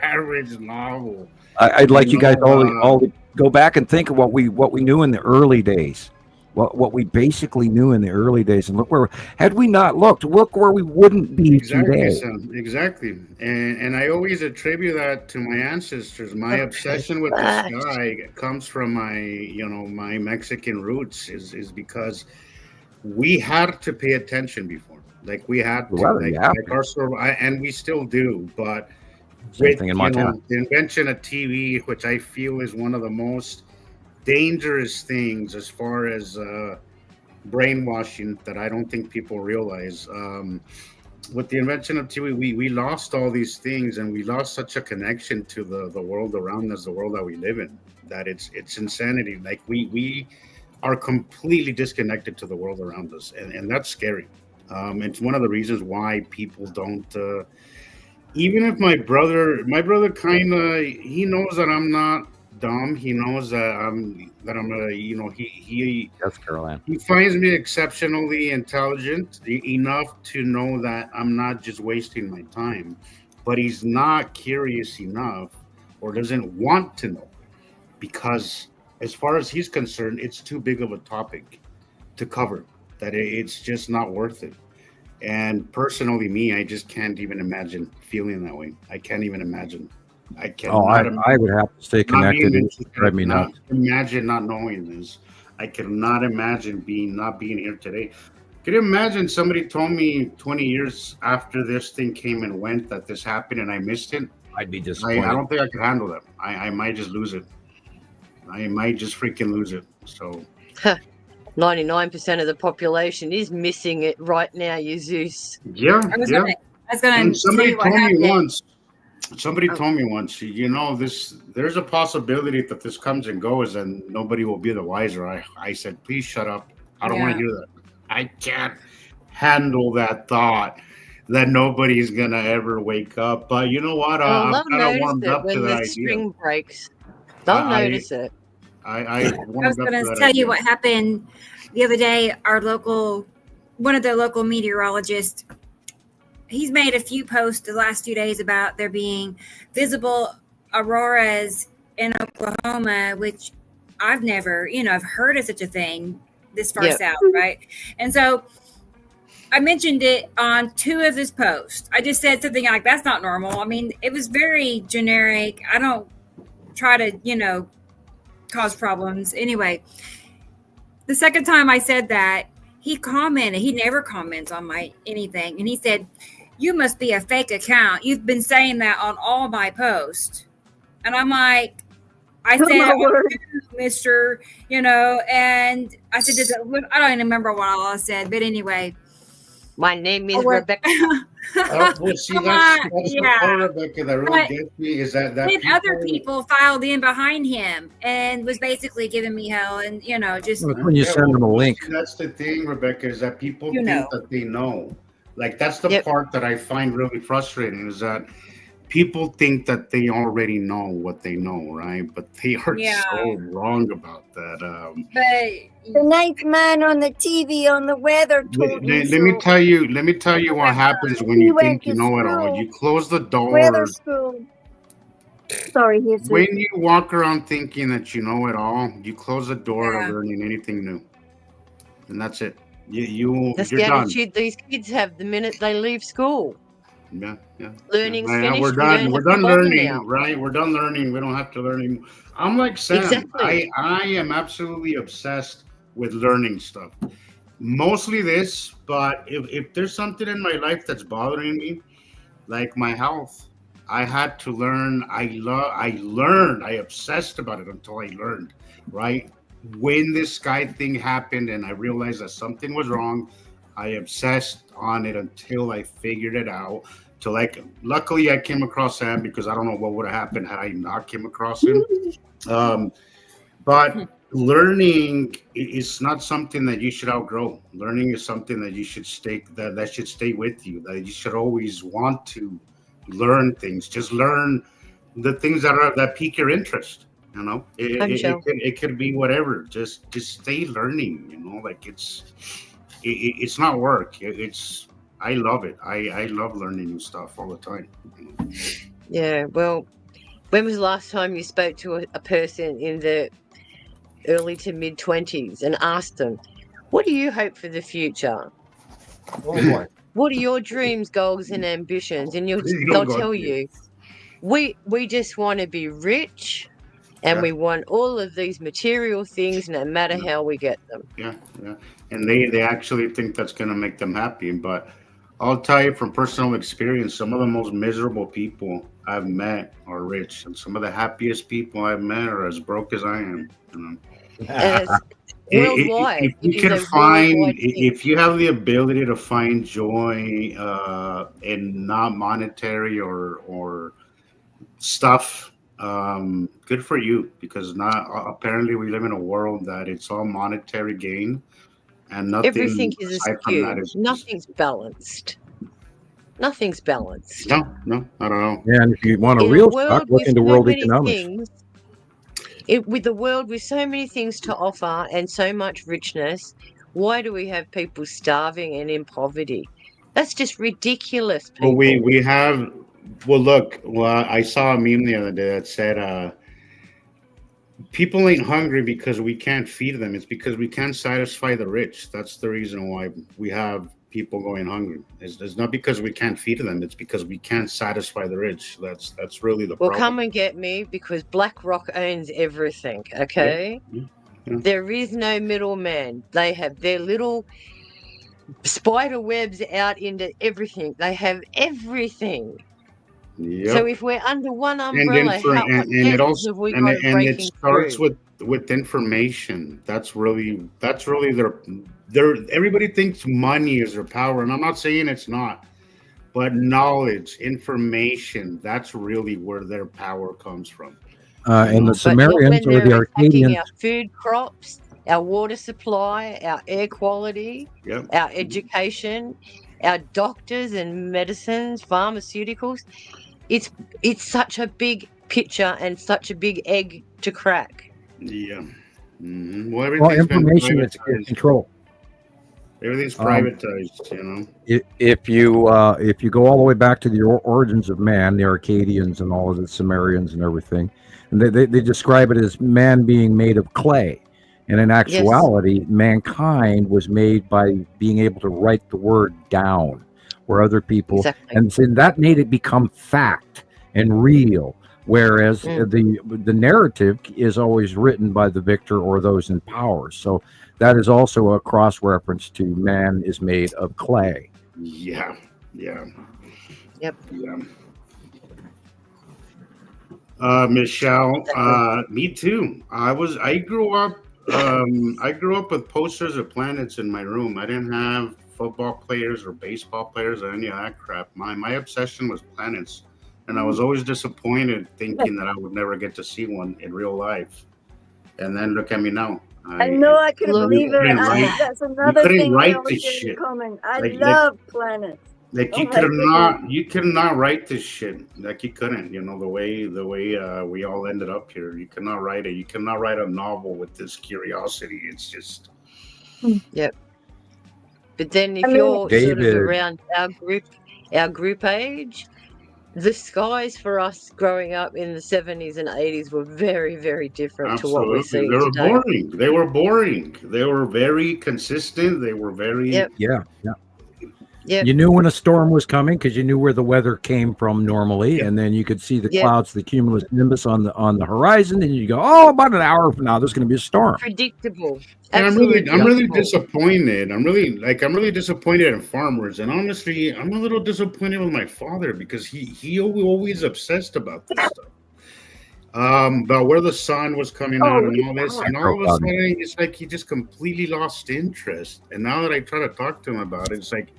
average novel. I'd like you guys all to go back and think of what we knew in the early days, what we basically knew in the early days, and look where had we not looked, look where we wouldn't be today. Son, exactly, and I always attribute that to my ancestors. My obsession with the sky comes from my Mexican roots. Is because we had to pay attention before, like we had to, and we still do, but. With, the invention of TV, which I feel is one of the most dangerous things as far as brainwashing that I don't think people realize. With the invention of TV, we lost all these things, and we lost such a connection to the world around us, the world that we live in, that it's insanity. Like we are completely disconnected to the world around us, and that's scary. It's one of the reasons why people don't. Even if my brother kind of, he knows that I'm not dumb. He knows that I'm he that's Caroline. He finds me exceptionally intelligent enough to know that I'm not just wasting my time, but he's not curious enough or doesn't want to know, because as far as he's concerned, it's too big of a topic to cover, that it's just not worth it. And personally, me, I just can't even imagine feeling that way. I can't even imagine. I can't. I would have to stay connected. Imagine not knowing this. I cannot imagine not being here today. Can you imagine somebody told me 20 years after this thing came and went that this happened and I missed it? I'd be disappointed. I don't think I could handle that. I might just lose it. I might just freaking lose it. So. 99% of the population is missing it right now, you Zeus. Yeah, I was gonna somebody told me once. Somebody told me once, there's a possibility that this comes and goes and nobody will be the wiser. I said, please shut up. I don't want to hear that. I can't handle that thought that nobody's gonna ever wake up. But you know what? I'm kind of warmed up to that idea. When the string breaks, they'll notice it. I was going to tell you what happened the other day. One of the local meteorologists, he's made a few posts the last few days about there being visible auroras in Oklahoma, which I've never, I've heard of such a thing this far south, right? And so I mentioned it on 2 of his posts. I just said something like, that's not normal. I mean, it was very generic. I don't try to, cause problems. Anyway, the second time I said that, he commented. He never comments on my anything. And he said, you must be a fake account. You've been saying that on all my posts. And I'm like, I said, Mr., and I said, I don't even remember what all I said. But anyway, My name is Oh, what- Rebecca. Well, see, that's the part, Rebecca, that really But gets me is that then other people filed in behind him and was basically giving me hell, and just Well, when you send them a link. See, that's the thing, Rebecca, is that people You think know. that they know. Like, that's the Yep. part that I find really frustrating, is that people think that they already know what they know, right? But they are Yeah. so wrong about that. but The ninth man on the TV on the weather told me Let me so. tell you what happens when He you went think you to know it all. school. You close the Weather door. school. Sorry, Jesus. When you walk around thinking that you know it all, you close the door Yeah. to learning anything new, and that's it. You're That's the done. attitude these kids have the minute they leave school. Yeah. Learning's Yeah, finished. we're We done. don't We're have to done bother learning, now. right? We're done learning. We don't have to learn anymore. I'm like Sam. Exactly. I am absolutely obsessed with learning stuff. Mostly this, but if there's something in my life that's bothering me, like my health, I had to learn. I learned. I obsessed about it until I learned, right? When this sky thing happened and I realized that something was wrong, I obsessed on it until I figured it out. So, like, luckily I came across Sam, because I don't know what would have happened had I not came across him. But learning is not something that you should outgrow. Learning is something that you should that should stay with you. That you should always want to learn things. Just learn the things that pique your interest. You know, it could be whatever. Just stay learning. You know, like it's not work. I love it. I love learning new stuff all the time. Yeah. Well, when was the last time you spoke to a person in the early to mid 20s and asked them, what do you hope for the future? Oh boy. What are your dreams, goals, and ambitions? And they'll tell you, we just want to be rich, and we want all of these material things, no matter how we get them. Yeah. And they actually think that's going to make them happy. But I'll tell you from personal experience, some of the most miserable people I've met are rich, and some of the happiest people I've met are as broke as I am. You know? And it's worldwide. If you have the ability to find joy in not monetary or stuff, good for you, because apparently we live in a world that it's all monetary gain, and everything is askew. Nothing's balanced. Nothing's balanced. No, not at all. Yeah, and if you want a real stock, look into world economics. With the world with so many things to offer and so much richness, why do we have people starving and in poverty? That's just ridiculous, people. Well, we have. Well, look. Well, I saw a meme the other day that said, "People ain't hungry because we can't feed them. It's because we can't satisfy the rich. That's the reason why we have people going hungry. It's not because we can't feed them. It's because we can't satisfy the rich. That's really the problem." Well, come and get me, because BlackRock owns everything. Okay, Yeah. There is no middleman. They have their little spider webs out into everything. They have everything. Yep. So if we're under one umbrella, it starts with information. That's really their everybody thinks money is their power, and I'm not saying it's not, but knowledge, information, that's really where their power comes from. And the Sumerians or the Arcadians, our food crops, our water supply, our air quality, our education, our doctors and medicines, pharmaceuticals. It's such a big picture and such a big egg to crack. Yeah. Mm-hmm. Well, information is control. Everything's privatized, you know. If you go all the way back to the origins of man, the Arcadians and all of the Sumerians and everything, and they describe it as man being made of clay, and in actuality, mankind was made by being able to write the word down, where other people, and so that made it become fact and real. Whereas the narrative is always written by the victor or those in power. So that is also a cross reference to man is made of clay. Yeah. Yep. Yeah. Michelle, me too. I grew up with posters of planets in my room. I didn't have football players or baseball players or any of that crap. My obsession was planets, and I was always disappointed thinking that I would never get to see one in real life. And then look at me now. I know, I couldn't believe it. That's another thing we always share in common. I love planets. Like you could not write this shit. Like you couldn't, the way we all ended up here. You cannot write it. You cannot write a novel with this curiosity. It's just. Yep. But then if you're sort of around our group age, the skies for us growing up in the 70s and 80s were very, very different to what we're seeing today. Boring. They were boring. They were very consistent. They were very. Yeah. You knew when a storm was coming because you knew where the weather came from normally, and then you could see the clouds, the cumulus nimbus on the horizon, and you go, "Oh, about an hour from now, there's going to be a storm." Predictable. And I'm really disappointed. I'm really disappointed in farmers, and honestly, I'm a little disappointed with my father because he always obsessed about this stuff. About where the sun was coming out and all this, and all of a sudden, it's like he just completely lost interest. And now that I try to talk to him about it, it's like.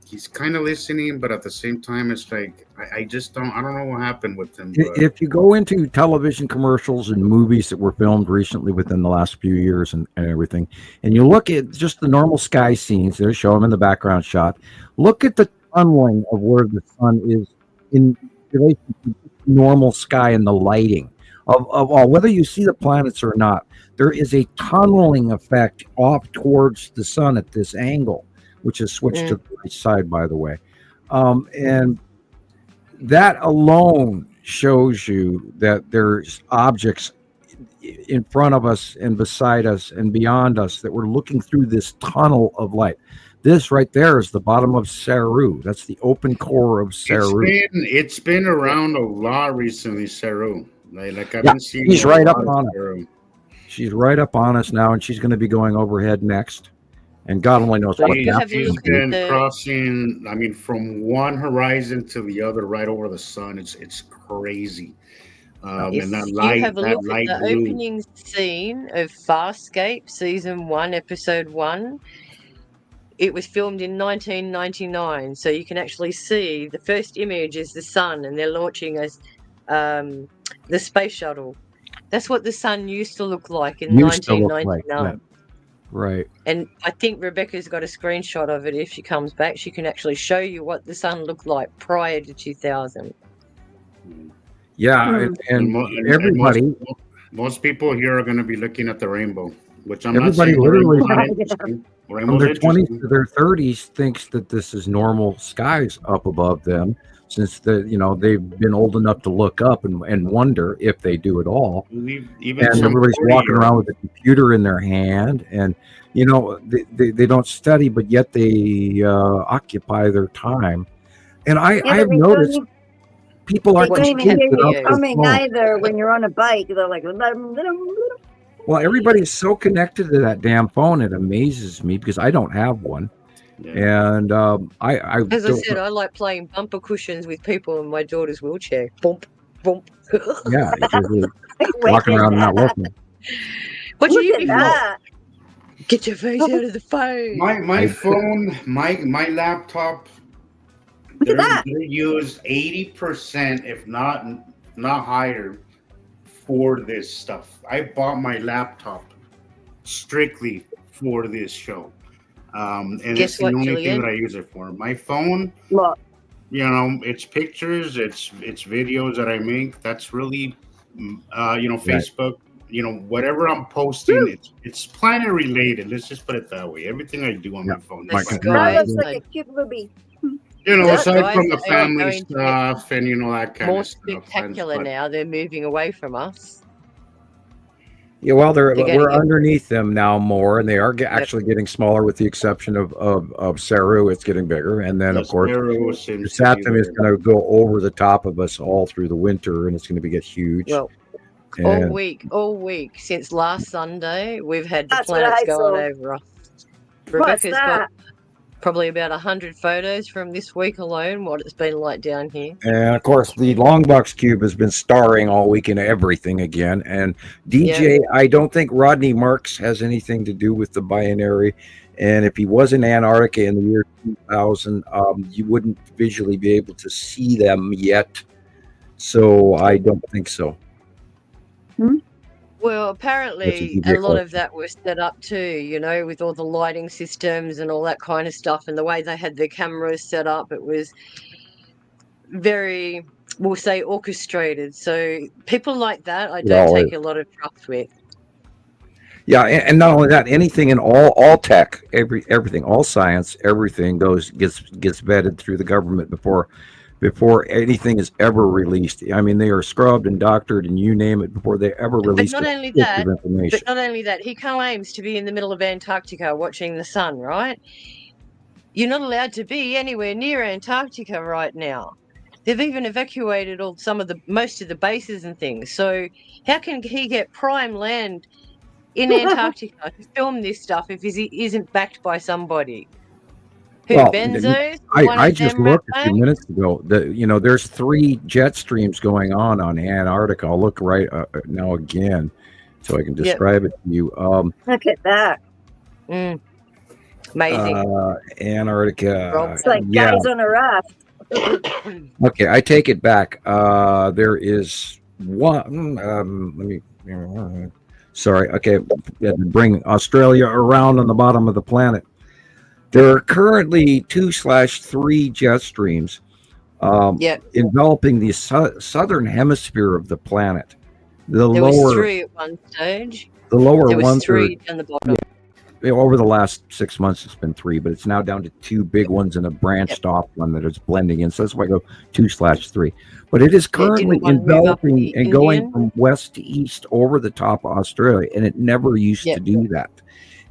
He's kind of listening, but at the same time, it's like I don't know what happened with him. But. If you go into television commercials and movies that were filmed recently within the last few years and everything, and you look at just the normal sky scenes, they show them in the background shot. Look at the tunneling of where the sun is in relation to normal sky and the lighting of all, whether you see the planets or not. There is a tunneling effect off towards the sun at this angle, which is switched to the right side, by the way. And that alone shows you that there's objects in front of us and beside us and beyond us that we're looking through this tunnel of light. This right there is the bottom of Saru. That's the open core of Saru. It's been around a lot recently, Saru. Like I've been seeing. She's right up on it. She's right up on us now, and she's going to be going overhead next. And God only knows what she's been crossing. I mean, from one horizon to the other, right over the sun. It's crazy. And that light, you have a look at the opening scene of Farscape season 1, episode 1. It was filmed in 1999, so you can actually see the first image is the sun, and they're launching the space shuttle. That's what the sun used to look like in 1999. Right. And I think Rebecca's got a screenshot of it. If she comes back, she can actually show you what the sun looked like prior to 2000. Yeah, and everybody... Most people here are going to be looking at the rainbow, which I'm everybody not literally from their 20s to their 30s thinks that this is normal skies up above them, since they've been old enough to look up and wonder if they do at all. Even and everybody's walking around with a computer in their hand, and they don't study, but yet they occupy their time. And I've noticed people aren't coming either when you're on a bike. They're like, well, everybody's so connected to that damn phone, it amazes me because I don't have one. Yeah. And as I said, I like playing bumper cushions with people in my daughter's wheelchair. Bump, bump. Yeah, walking around not looking. What do you before? Get your face out of the phone. My phone, my laptop. They use 80%, if not higher, for this stuff. I bought my laptop strictly for this show. And it's the only thing that I use it for. My phone, it's pictures, it's videos that I make. That's really, Facebook, whatever I'm posting, it's planet related. Let's just put it that way. Everything I do on my phone. That looks like a cute movie. Aside from the family stuff and that kind of stuff. More spectacular now. They're moving away from us. Yeah, well, we're underneath them now more, and they are actually getting smaller, with the exception of Saru. It's getting bigger, and then of course Saturn is going to go over the top of us all through the winter, and it's going to get huge. Well, all week since last Sunday, we've had the planets going over us. Rebecca's got probably about 100 photos from this week alone, what it's been like down here. And of course, the Longbox Cube has been starring all week in everything again. And DJ, I don't think Rodney Marks has anything to do with the binary. And if he was in Antarctica in the year 2000, you wouldn't visually be able to see them yet. So I don't think so. Well, apparently a lot of that was set up too, with all the lighting systems and all that kind of stuff, and the way they had their cameras set up, it was very, we'll say, orchestrated. So people like that, I don't take a lot of trust with. Yeah, and not only that, anything in all tech, everything, all science, everything gets vetted through the government before anything is ever released. I mean, they are scrubbed and doctored and you name it before they ever release But not only that, he claims to be in the middle of Antarctica watching the sun, right? You're not allowed to be anywhere near Antarctica right now. They've even evacuated most of the bases and things. So how can he get prime land in Antarctica to film this stuff if he isn't backed by somebody? Benzos? I just looked a few minutes ago. There's 3 jet streams going on Antarctica. I'll look right now again, so I can describe it to you. Look at that. Amazing. Antarctica. It's like guys on a raft. Okay, I take it back. There is one. Let me. Sorry. Okay, bring Australia around on the bottom of the planet. There are currently 2/3 jet streams enveloping the southern hemisphere of the planet. There was 3 at one stage. The lower there was one 3 down the bottom. Over the last 6 months, it's been 3, but it's now down to 2 big ones and a branched off one that is blending in. So that's why I go 2/3. But it is currently enveloping and going from west to east over the top of Australia, and it never used to do that.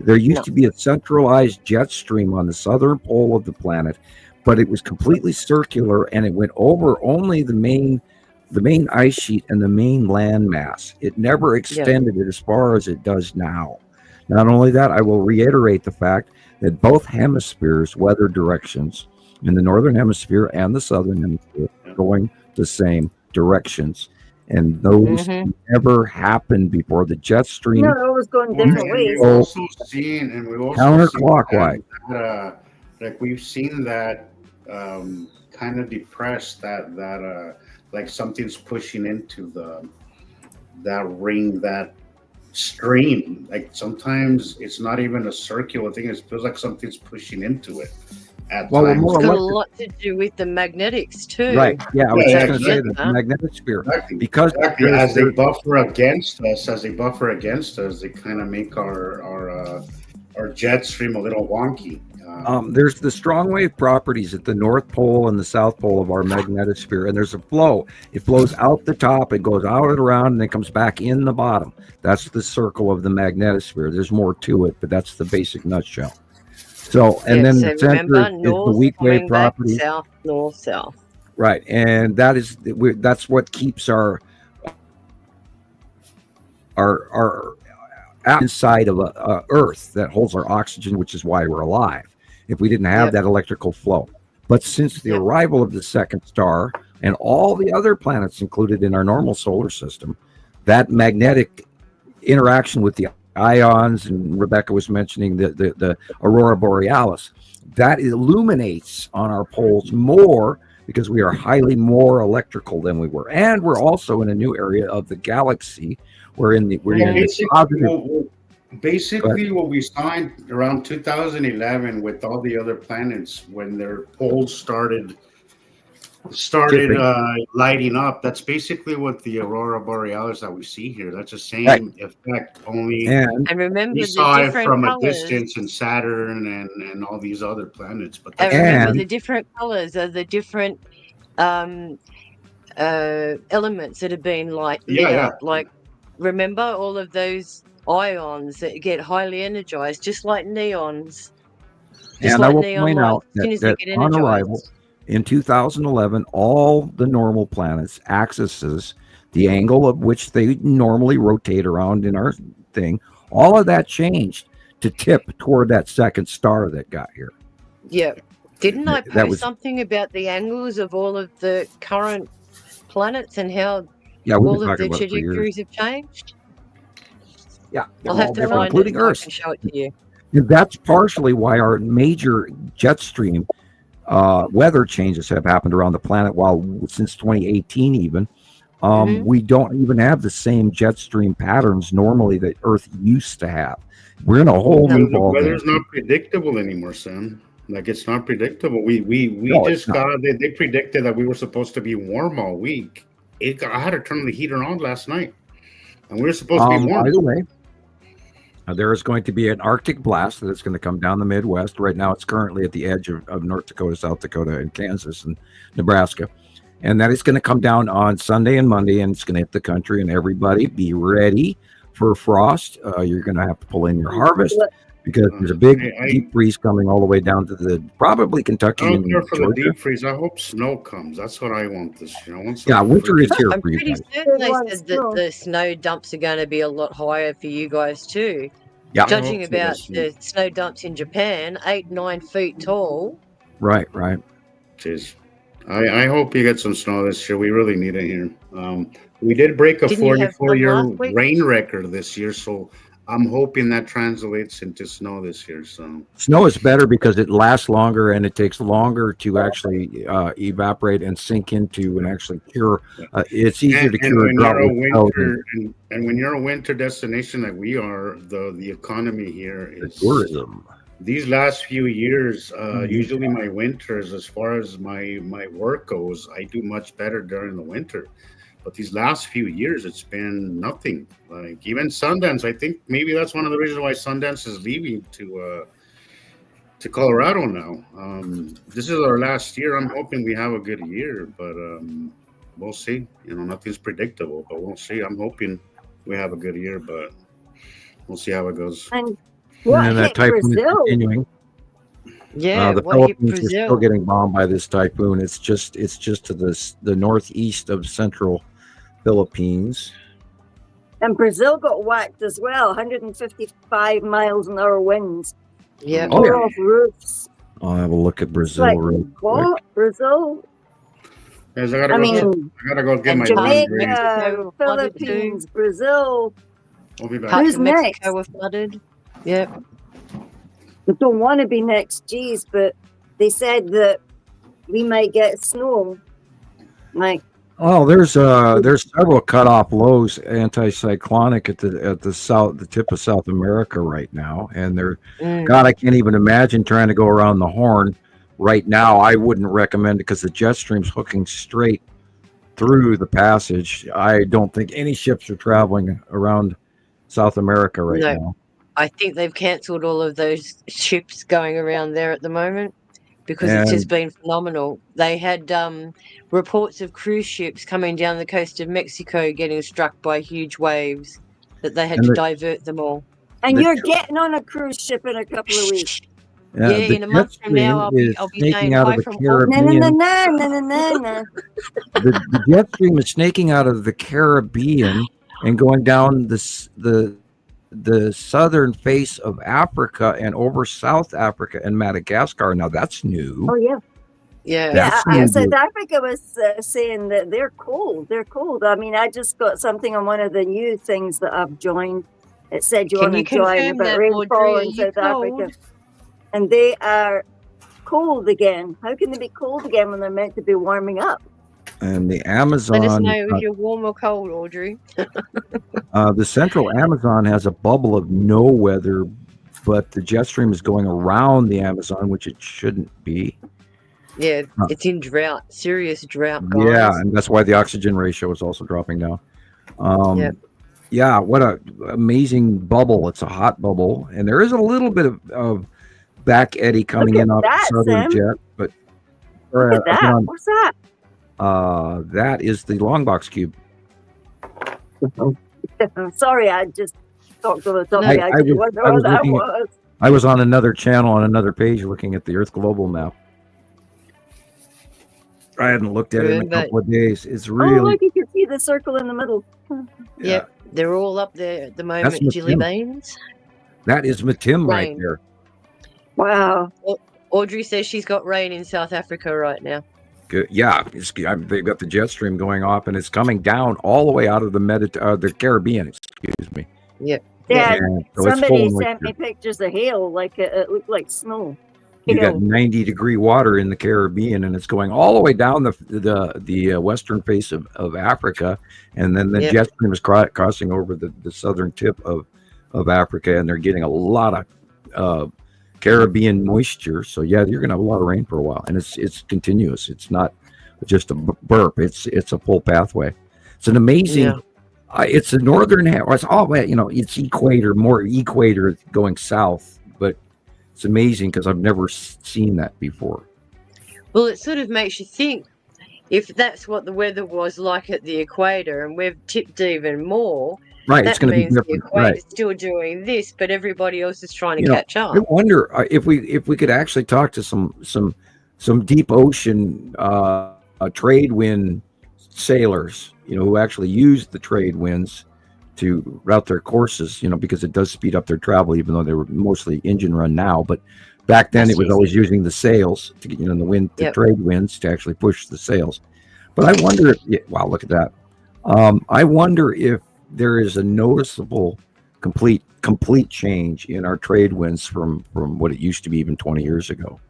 There used to be a centralized jet stream on the southern pole of the planet, but it was completely circular and it went over only the main ice sheet and the main land mass. It never extended it as far as it does now. Not only that, I will reiterate the fact that both hemispheres' weather directions in the northern hemisphere and the southern hemisphere are going the same directions. And those never happened before. The jet stream. No, it was going different ways. We've also seen, and we've also counterclockwise. We've seen that kind of depressed that like something's pushing into that ring, that stream. Like sometimes it's not even a circular thing. It feels like something's pushing into it. It's got a lot to do with the magnetics too. Right. Yeah, I was just going to say the magnetic sphere. Because as they buffer against us, they kind of make our jet stream a little wonky. There's the strong wave properties at the North Pole and the South Pole of our magnetosphere, and there's a flow. It flows out the top, it goes out and around, and then comes back in the bottom. That's the circle of the magnetosphere. There's more to it, but that's the basic nutshell. So, and then the center is the weak wave property. South, north, south. Right, and that's what keeps our inside of Earth that holds our oxygen, which is why we're alive. If we didn't have that electrical flow, but since the arrival of the second star and all the other planets included in our normal solar system, that magnetic interaction with the ions, and Rebecca was mentioning the aurora borealis, that illuminates on our poles more because we are highly more electrical than we were, and we're also in a new area of the galaxy. Basically, what we saw around 2011 with all the other planets when their poles started lighting up. That's basically what the aurora borealis that we see here. That's the same effect. Only and remember, we saw it from a distance in Saturn and all these other planets. But remember the different colors are the different elements that have been lit up. Like remember all of those ions that get highly energized, just like neons. And I will point out that on arrival in 2011, all the normal planets' axes, the angle of which they normally rotate around in our thing, all of that changed to tip toward that second star that got here. Yeah. Didn't I post something about the angles of all of the current planets and how all of the trajectories have changed? Yeah, I'll have to find including it. Earth. I can show it to you. And that's partially why our major jet stream weather changes have happened around the planet since 2018 even. We don't even have the same jet stream patterns normally that Earth used to have. We're in a whole new ballgame. The weather's not predictable anymore, Sam. Like, it's not predictable. They predicted that we were supposed to be warm all week. I had to turn the heater on last night, and we were supposed to be warm. By the way, there is going to be an Arctic blast that is going to come down the Midwest. Right now, it's currently at the edge of North Dakota, South Dakota, and Kansas and Nebraska. And that is going to come down on Sunday and Monday, and it's going to hit the country. And everybody be ready for frost. You're going to have to pull in your harvest because there's a big deep freeze coming all the way down to probably Kentucky. I don't care for the deep freeze. I hope snow comes. That's what I want this year. Winter is here I'm for you pretty guys. certain they said that the snow dumps are going to be a lot higher for you guys too. Yeah. Judging about the snow dumps in Japan, 8-9 feet tall. Right. Jeez. I hope you get some snow this year. We really need it here. We did break a 44-year rain record this year, so I'm hoping that translates into snow this year. So snow is better because it lasts longer and it takes longer to actually evaporate and sink into and actually cure. It's easier to cure a drought. And when you're a winter destination like we are, the economy here is tourism. These last few years, usually my winters, as far as my work goes, I do much better during the winter. But these last few years, it's been nothing. Like even Sundance, I think maybe that's one of the reasons why Sundance is leaving to Colorado now. This is our last year. I'm hoping we have a good year, but we'll see. Nothing's predictable, but we'll see. I'm hoping we have a good year, but we'll see how it goes. And that typhoon is continuing. Yeah, the Philippines is still getting bombed by this typhoon. It's just to the northeast of central Philippines. And Brazil got whacked as well. 155 miles an hour winds. Yeah. Off roofs. I'll have a look at Brazil real quick. Brazil? Guys, I gotta go get my Jamaica, Philippines, Brazil. We'll be back. Parts of Mexico were flooded. Yep. I don't want to be next, geez, but they said that we might get snow. There's several cutoff lows anticyclonic at the tip of South America right now, and God, I can't even imagine trying to go around the Horn right now. I wouldn't recommend it because the jet stream's hooking straight through the passage. I don't think any ships are traveling around South America right now. I think they've cancelled all of those ships going around there at the moment because it's just been phenomenal. They had reports of cruise ships coming down the coast of Mexico getting struck by huge waves that they had to divert them all. And you're getting on a cruise ship in a couple of weeks. Yeah, in a month from now, I'll be saying hi from Caribbean. The jet stream is snaking out of the Caribbean and going down the southern face of Africa and over South Africa and Madagascar. Now that's new. Oh yeah. Yeah. South Africa was saying that they're cold. They're cold. I mean, I just got something on one of the new things that I've joined. It said you want to join about rainfall in South Africa, and they are cold again. How can they be cold again when they're meant to be warming up? And the Amazon. Let us know if you're warm or cold, Audrey. The central Amazon has a bubble of no weather, but the jet stream is going around the Amazon, which it shouldn't be. Yeah, it's in drought, serious drought, guys. Yeah, and that's why the oxygen ratio is also dropping down. Yeah, what a amazing bubble. It's a hot bubble, and there is a little bit of back eddy coming in off the southern jet. But look at that. What's that? That is the long box cube. Sorry, I just talked over the top. I was on another channel on another page looking at the Earth global map. I hadn't looked at it in a couple of days. It's really. Oh, look, you can see the circle in the middle. Yep, they're all up there at the moment. Jilly Baines. That is Matim right there. Wow. Audrey says she's got rain in South Africa right now. Good. Yeah, they've got the jet stream going off, and it's coming down all the way out of the Caribbean. Excuse me. Yep. Yeah, So it's full somebody of sent moisture. me pictures of hail, like it looked like snow. You got Hail. 90-degree water in the Caribbean, and it's going all the way down the western face of Africa, and then the jet stream is crossing over the southern tip of Africa, and they're getting a lot of Caribbean moisture. So yeah, you're gonna have a lot of rain for a while, and it's continuous. It's not just a burp. It's a full pathway. It's an amazing. It's the northern half. It's all it's more equator going south, but it's amazing because I've never seen that before. Well, it sort of makes you think, if that's what the weather was like at the equator, and we've tipped even more. Right, that it's going to be means different. The equator's right. still doing this, but everybody else is trying to catch up. I wonder if we could actually talk to some deep ocean trade wind sailors, who actually use the trade winds to route their courses, because it does speed up their travel, even though they were mostly engine run now. But back then, it was always using the sails to get, the wind, the trade winds to actually push the sails. But I wonder if, wow, look at that. I wonder if there is a noticeable complete change in our trade winds from what it used to be even 20 years ago.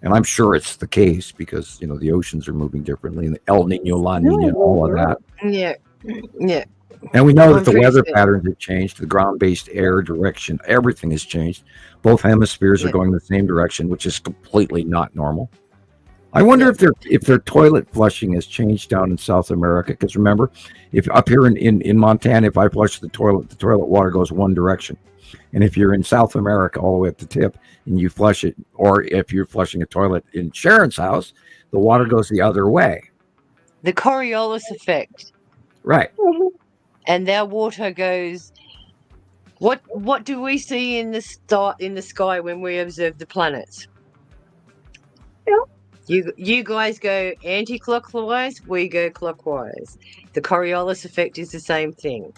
And I'm sure it's the case because, the oceans are moving differently, and the El Nino, La Nina, all of that. Yeah. And we know that the weather patterns have changed, the ground-based air direction, everything has changed. Both hemispheres are going the same direction, which is completely not normal. I wonder if their toilet flushing has changed down in South America. Because remember, if up here in Montana, if I flush the toilet water goes one direction. And if you're in South America all the way at the tip and you flush it, or if you're flushing a toilet in Sharon's house, the water goes the other way. The Coriolis effect. Right. And their water goes. What do we see in the sky when we observe the planets? You guys go anti-clockwise, we go clockwise. The Coriolis effect is the same thing.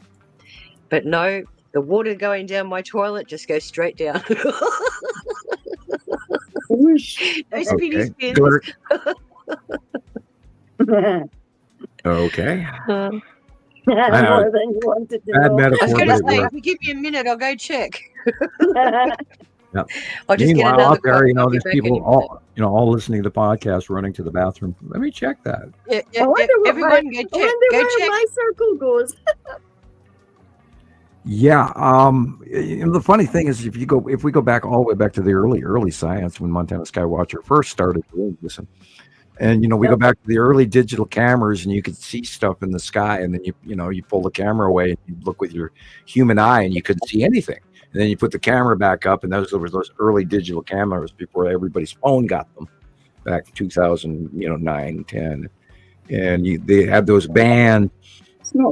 But no, the water going down my toilet just goes straight down. No speedy spins. Okay. More than you wanted to know. I was going to say, if you give me a minute, I'll go check. Yep. I'll just Meanwhile, get out there, there's back people all listening to the podcast, running to the bathroom. Let me check that. I wonder everyone where check. my circle goes. Yeah. The funny thing is, if we go back all the way back to the early science, when Montana Skywatcher first started doing this, and we go back to the early digital cameras, and you could see stuff in the sky, and then you pull the camera away and you look with your human eye, and you couldn't see anything. And then you put the camera back up, and those early digital cameras before everybody's phone got them, back in 2009, 10, and they had those banned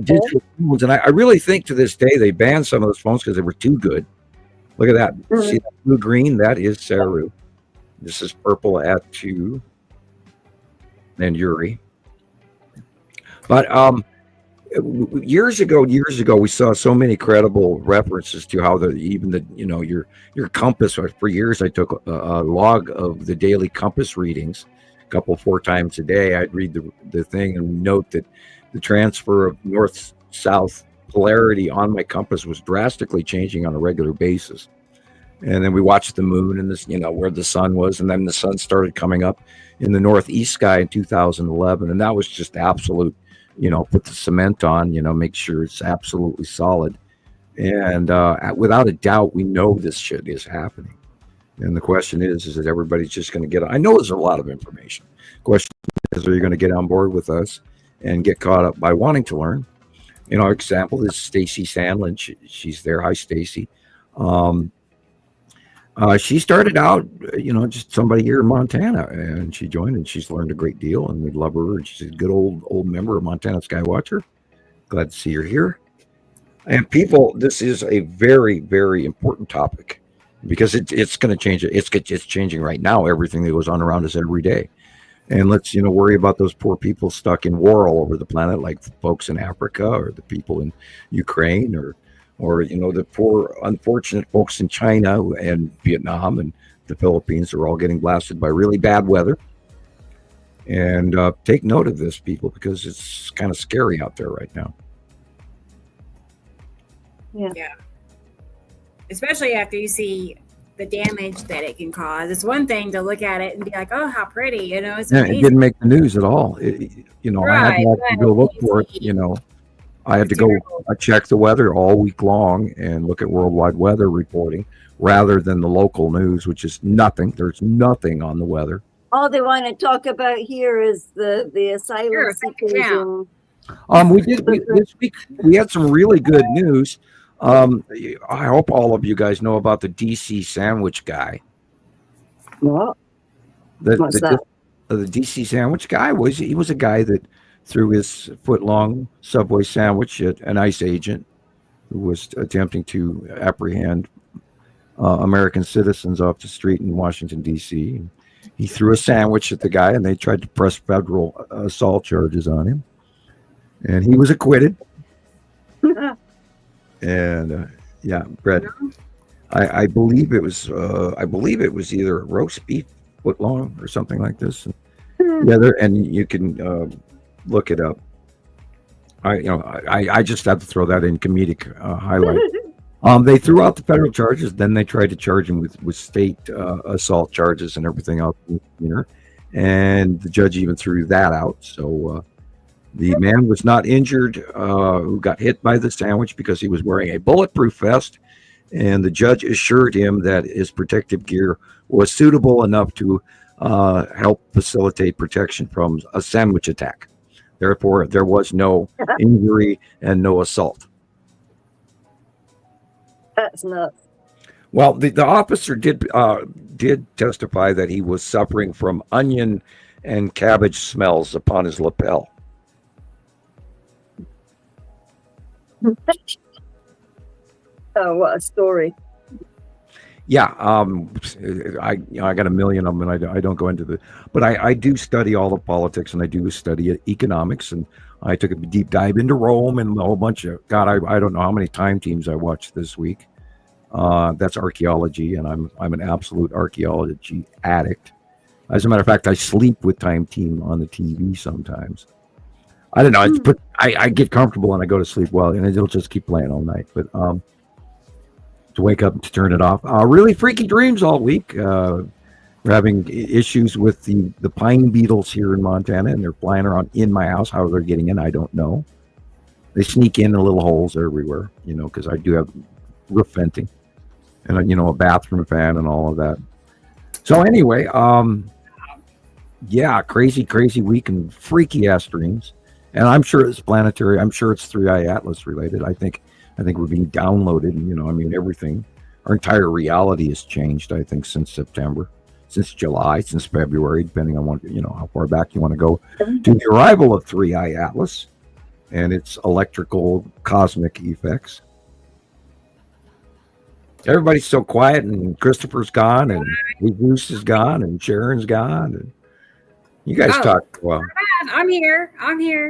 digital phones. And I really think to this day they banned some of those phones because they were too good. Look at that. See that blue green? That is Saru. This is purple at 2, and Yuri. But years ago, we saw so many credible references to how your compass. For years, I took a log of the daily compass readings, 4 times a day. I'd read the thing and note that the transfer of north-south polarity on my compass was drastically changing on a regular basis. And then we watched the moon and this, where the sun was, and then the sun started coming up in the northeast sky in 2011, and that was just absolute. Put the cement on, make sure it's absolutely solid. And without a doubt, we know this shit is happening. And the question is that everybody's just going to get, I know there's a lot of information. The question is, are you going to get on board with us and get caught up by wanting to learn? Example is Stacy Sandlin. She's there. Hi, Stacy. She started out, just somebody here in Montana, and she joined, and she's learned a great deal, and we love her. And she's a good old member of Montana Skywatcher. Glad to see her here. And people, this is a very, very important topic because it's going to change. It's changing right now. Everything that goes on around us every day. And let's, worry about those poor people stuck in war all over the planet, like folks in Africa or the people in Ukraine or the poor, unfortunate folks in China and Vietnam and the Philippines are all getting blasted by really bad weather. And take note of this, people, because it's kind of scary out there right now. Yeah. especially after you see the damage that it can cause. It's one thing to look at it and be like, "Oh, how pretty," you know. It's it didn't make the news at all. I had to actually go look for it. I had to go. I checked the weather all week long and look at worldwide weather reporting rather than the local news, which is nothing. There's nothing on the weather. All they want to talk about here is the asylum seekers. This week we had some really good news. I hope all of you guys know about the DC sandwich guy. What? What's that? The DC sandwich guy was a guy that threw his foot-long Subway sandwich at an ICE agent who was attempting to apprehend American citizens off the street in Washington, D.C. He threw a sandwich at the guy, and they tried to press federal assault charges on him. And he was acquitted. And Brett, I believe it was either roast beef foot long or something like this. And you can look it up. I just have to throw that in comedic highlight. They threw out the federal charges, then they tried to charge him with state assault charges and everything else, and the judge even threw that out. So the man was not injured who got hit by the sandwich because he was wearing a bulletproof vest, and the judge assured him that his protective gear was suitable enough to help facilitate protection from a sandwich attack. Therefore, there was no injury and no assault. That's nuts. Well, the officer did testify that he was suffering from onion and cabbage smells upon his lapel. Oh, what a story! Yeah, I got a million of them, and I don't go into but I do study all the politics, and I do study economics, and I took a deep dive into Rome and a whole bunch of I don't know how many time teams I watched this week. That's archaeology, and I'm an absolute archaeology addict. As a matter of fact, I sleep with Time Team on the TV sometimes. I don't know. I get comfortable and I go to sleep well, and it'll just keep playing all night. But to wake up and to turn it off. Really freaky dreams all week. We're having issues with the pine beetles here in Montana, and they're flying around in my house. How they're getting in, I don't know. They sneak in little holes everywhere, because I do have roof venting and a bathroom fan and all of that. So anyway, crazy week and freaky ass dreams. And I'm sure it's planetary. I'm sure it's 3i Atlas related. I think we're being downloaded, and everything. Our entire reality has changed, I think, since September, since July, since February, depending on how far back you want to go, to the arrival of 3i Atlas and its electrical cosmic effects. Everybody's so quiet, and Christopher's gone, and Bruce is gone, and Sharon's gone, and you guys talk well. I'm here. So I'm here.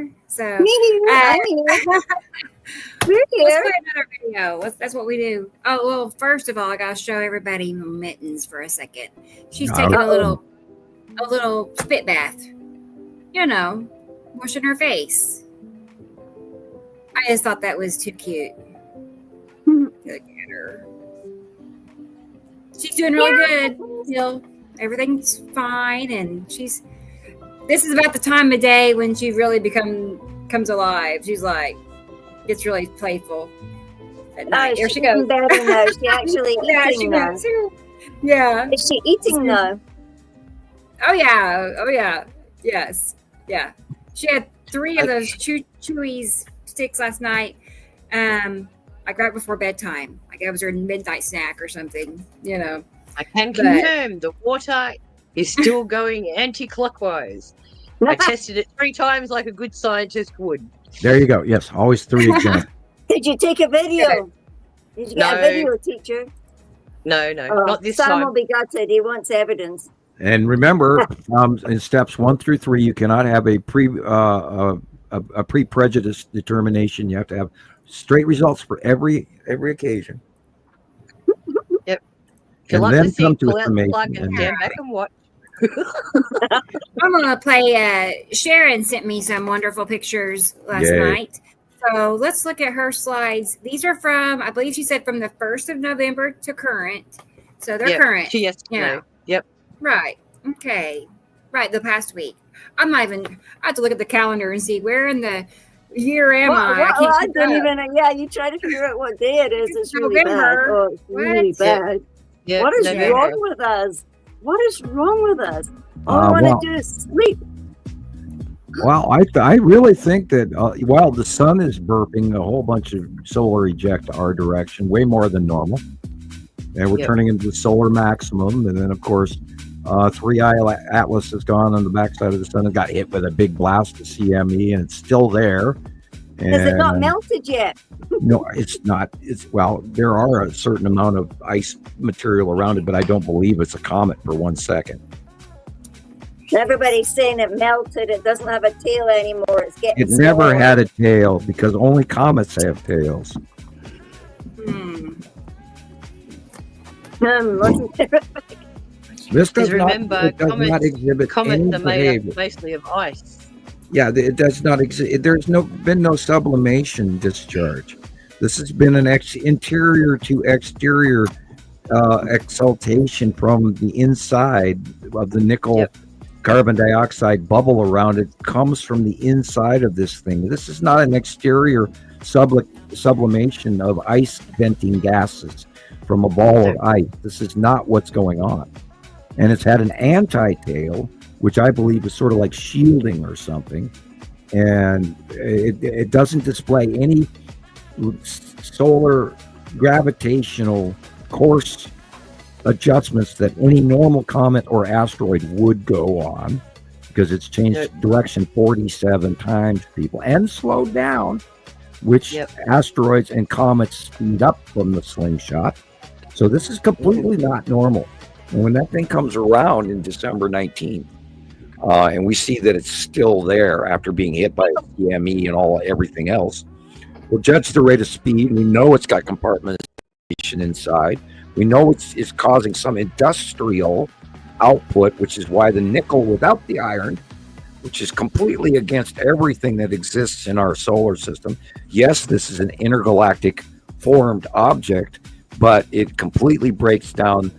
We're here. Let's play another video. That's what we do. Oh well, first of all, I gotta show everybody Mittens for a second. She's taking a little spit bath. Washing her face. I just thought that was too cute. Look at her. She's doing really good. Everything's fine, and this is about the time of day when she really comes alive. She's like, gets really playful at night. Here she goes. Better now. She actually eating now. Yeah. Is she eating now? Oh yeah. Yes. Yeah. She had 3 of those Chewies sticks last night. Like right before bedtime. Like it was her midnight snack or something. I can confirm the water is still going anti-clockwise. I tested it 3 times like a good scientist would. There you go. Yes, always 3 examples. Did you take a video? Did you get a video, teacher? No, not this Sam time. will be gutted. He wants evidence. And remember, in steps 1 through 3, you cannot have a pre-prejudice determination. You have to have straight results for every occasion. Yep. And then come to information. And stand back and watch. I'm gonna play. Sharon sent me some wonderful pictures last night So let's look at her slides. These are from, I believe she said from the 1st of November to current. So they're current. Yesterday. Yep. Right. Okay. Right. The past week. I have to look at the calendar and see where in the year am I? I don't even. Yeah, you try to figure out what day it is. It's really bad. Oh, it's really bad. Yep. What is wrong with us? What is wrong with us? All I want to do is sleep. Well, I really think that while the sun is burping a whole bunch of solar eject our direction, way more than normal, and we're turning into the solar maximum, and then of course, 3I Atlas has gone on the backside of the sun and got hit with a big blast of CME, and it's still there. Has it not melted yet? No, it's not. There are a certain amount of ice material around it, but I don't believe it's a comet for 1 second. Everybody's saying it melted. It doesn't have a tail anymore. It's getting. It never had a tail because only comets have tails. This does not exhibit comets are made behavior. up mostly of ice. Yeah, it does not exist. There's been no sublimation discharge. This has been an interior to exterior exaltation from the inside of the nickel. Carbon dioxide bubble around it comes from the inside of this thing. This is not an exterior sublimation of ice venting gases from a ball of ice. This is not what's going on. And it's had an anti-tail, which I believe is sort of like shielding or something. And it doesn't display any solar gravitational course adjustments that any normal comet or asteroid would go on, because it's changed direction 47 times, people, and slowed down, which asteroids and comets speed up from the slingshot. So this is completely not normal. And when that thing comes around in December 19th, and we see that it's still there after being hit by a CME and everything else, we'll judge the rate of speed. We know it's got compartmentation inside. We know it's causing some industrial output, which is why the nickel without the iron, which is completely against everything that exists in our solar system. Yes, this is an intergalactic formed object, but it completely breaks down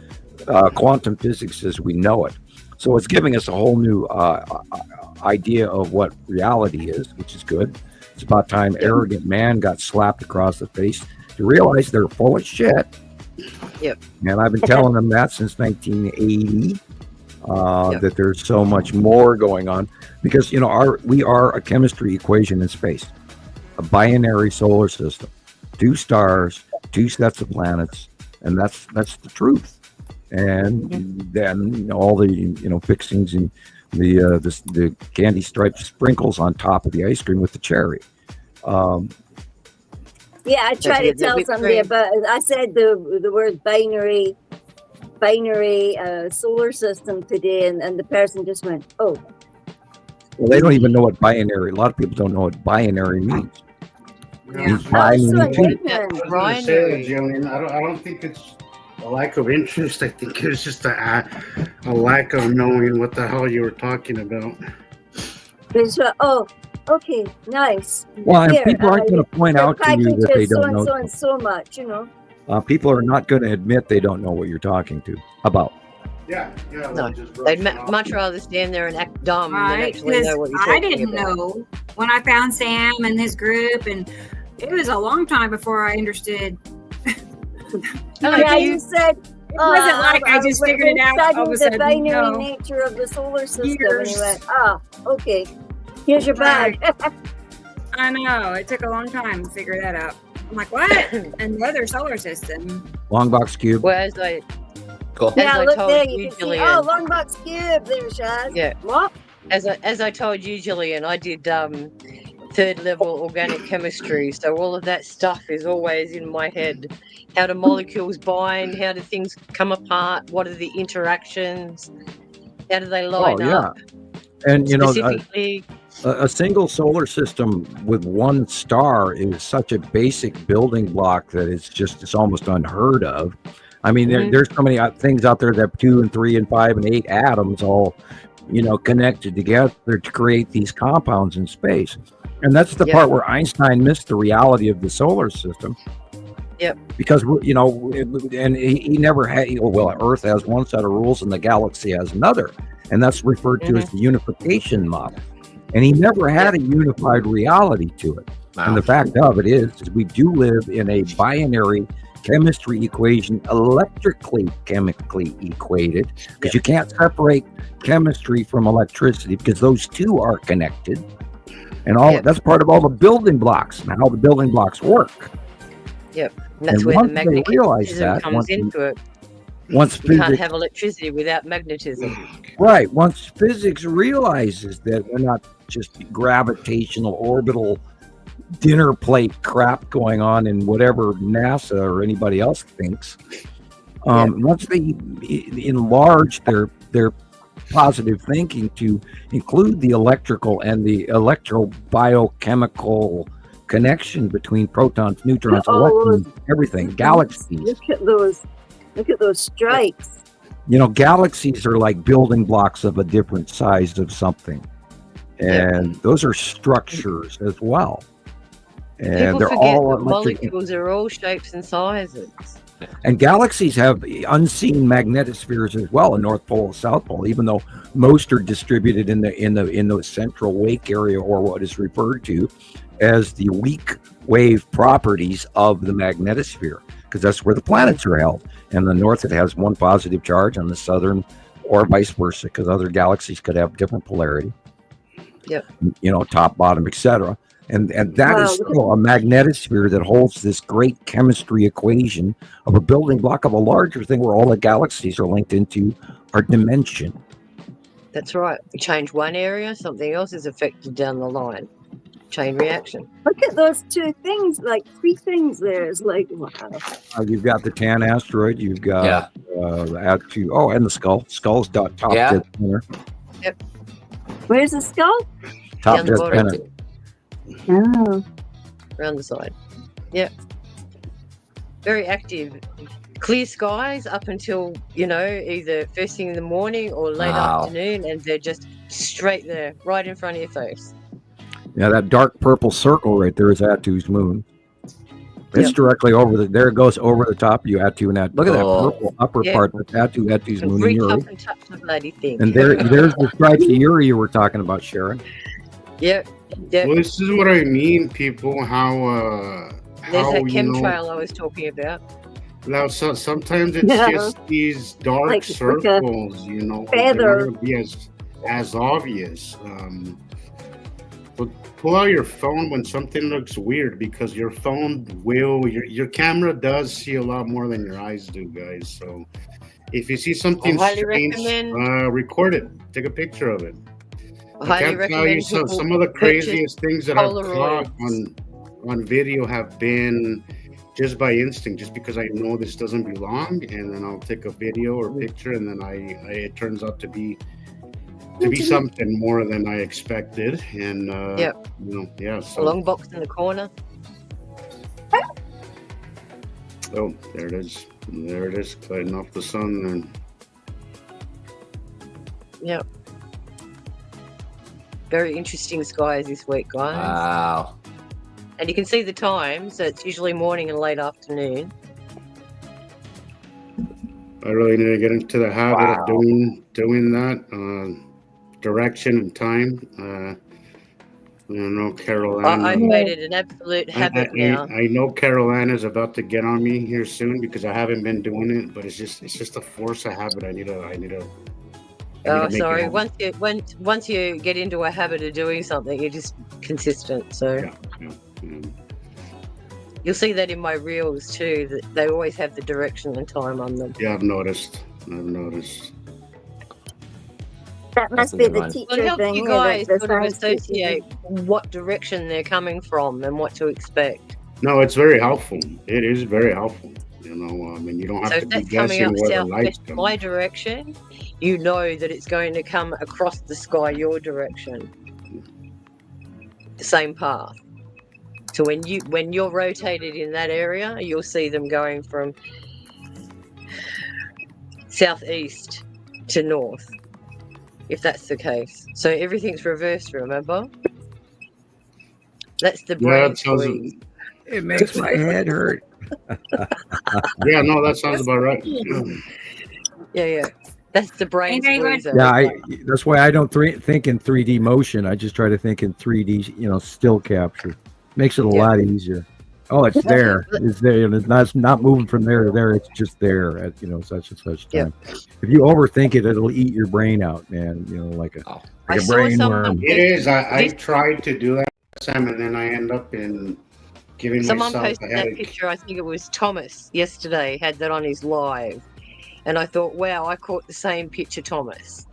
quantum physics as we know it. So it's giving us a whole new idea of what reality is, which is good. It's about time arrogant man got slapped across the face to realize they're full of shit. And I've been telling them that since 1980, that there's so much more going on, because we are a chemistry equation in space, a binary solar system, 2 stars, 2 sets of planets, and that's the truth. And then all the fixings and the candy striped sprinkles on top of the ice cream with the cherry. Yeah, I tried to tell somebody about it. I said the word binary solar system today, and the person just went, "Oh." Well, they don't even know what binary. A lot of people don't know what binary means. Binary. Gillian, I don't think it's a lack of interest. I think it's just a lack of knowing what the hell you were talking about. Okay, nice. Well, and people aren't going to point out to you that they don't know. So much, People are not going to admit they don't know what you're talking about. Yeah. No, they'd much rather stand there and act dumb than actually know what you're talking about. I didn't know when I found Sam and his group, and it was a long time before I understood. You said it wasn't like I just figured it out all of a sudden. The binary nature of the solar system, and he went, okay. Here's your bag. I know. It took a long time to figure that out. I'm like, what? Another solar system. Long box cube. Well, as I look there. You can see. Oh, long box cube. There, Shaz. Yeah. What? As I told you, Gillian, I did 3rd level organic chemistry, so all of that stuff is always in my head. How do molecules bind? How do things come apart? What are the interactions? How do they line up? And a single solar system with 1 star is such a basic building block that it's almost unheard of. I mean, there's so many things out there that have 2 and 3 and 5 and 8 atoms all, connected together to create these compounds in space. And that's the part where Einstein missed the reality of the solar system. Yep. Because, you know, and he never had, well, Earth has one set of rules and the galaxy has another. And that's referred to as the unification model. And he never had a unified reality to it. Wow. And the fact of it is we do live in a binary chemistry equation, electrically chemically equated, because you can't separate chemistry from electricity because those two are connected. And all that's part of all the building blocks and how the building blocks work. Yep. And that's where the magnetism comes into it. Once you can't have electricity without magnetism. Right. Once physics realizes that we're not just gravitational orbital dinner plate crap going on in whatever NASA or anybody else thinks, once they enlarge their positive thinking to include the electrical and the electro-biochemical connection between protons, neutrons, electrons, everything, galaxies. Look at those stripes. You know, galaxies are like building blocks of a different size of something. And those are structures as well. And people they're forget all that molecules are all shapes and sizes. And galaxies have unseen magnetospheres as well, a North Pole, South Pole, even though most are distributed in the central wake area, or what is referred to as the weak wave properties of the magnetosphere, because that's where the planets are held. And the north, it has one positive charge, on the southern, or vice versa, because other galaxies could have different polarity. Yep. You know, top, bottom, etc. And that is still a magnetosphere that holds this great chemistry equation of a building block of a larger thing where all the galaxies are linked into our dimension. That's right. You change one area, something else is affected down the line. Chain reaction. Look at those two things, like three things there. It's like, wow. You've got the Tan asteroid. You've got and the skull. Skull's top dead center. Yep. Where's the skull? Top dead center. Oh. Around the side. Yep. Very active. Clear skies up until, you know, either first thing in the morning or late afternoon, and they're just straight there, right in front of your face. Yeah, that dark purple circle right there is Attu's moon. It's directly over there. It goes over the top of you, Attu, and Attu. Look at that purple upper part. That's Attu's moon. Reach up and touch the bloody thing. And there's the stripes of Uri you were talking about, Sharon. Yep. Well, this is what I mean, people. How there's that chemtrail I was talking about. Now, sometimes it's just these dark circles, you know. They're not going to be as obvious. But pull out your phone when something looks weird, because your phone your camera does see a lot more than your eyes do, guys. So if you see something strange, record it. Take a picture of it. I can't tell you some of the craziest things that I've caught on video have been just by instinct, just because I know this doesn't belong, and then I'll take a video or picture, and then it turns out to be something more than I expected. And so a long box in the corner. Oh, there it is, gliding off the sun. And yep. Very interesting skies this week, guys. Wow. And you can see the time, so it's usually morning and late afternoon. I really need to get into the habit of doing that. Direction and time. I know Carol Ann. I've made it an absolute habit now. I know Carol Ann is about to get on me here soon because I haven't been doing it, but it's just a force of habit. I need to. Sorry. Once you get into a habit of doing something, you're just consistent. So you'll see that in my reels too. That they always have the direction and time on them. Yeah, I've noticed. That must be the teacher thing. It helps you guys sort of associate what direction they're coming from and what to expect. No, it's very helpful. It is very helpful. You know, I mean, you don't have to be guessing where the light's coming. My direction, you know that it's going to come across the sky your direction. The same path. So when you're rotated in that area, you'll see them going from southeast to north, if that's the case. So everything's reversed, remember? That's the Yeah, brain that sounds. squeeze. It makes my head hurt. Yeah, no, that sounds about right. Yeah. That's the brain Anybody squeeze. Yeah, that's why I don't think in 3D motion. I just try to think in 3D, still capture. Makes it a lot easier. Oh, it's there. It's there. And it's not moving from there to there. It's just there at, such and such time. If you overthink it, it'll eat your brain out, man. Like a brain worm. It is. I tried to do that, Sam, and then I end up giving Someone myself posted a that headache. picture, I think it was Thomas yesterday, had that on his live. And I thought, wow, I caught the same picture, Thomas.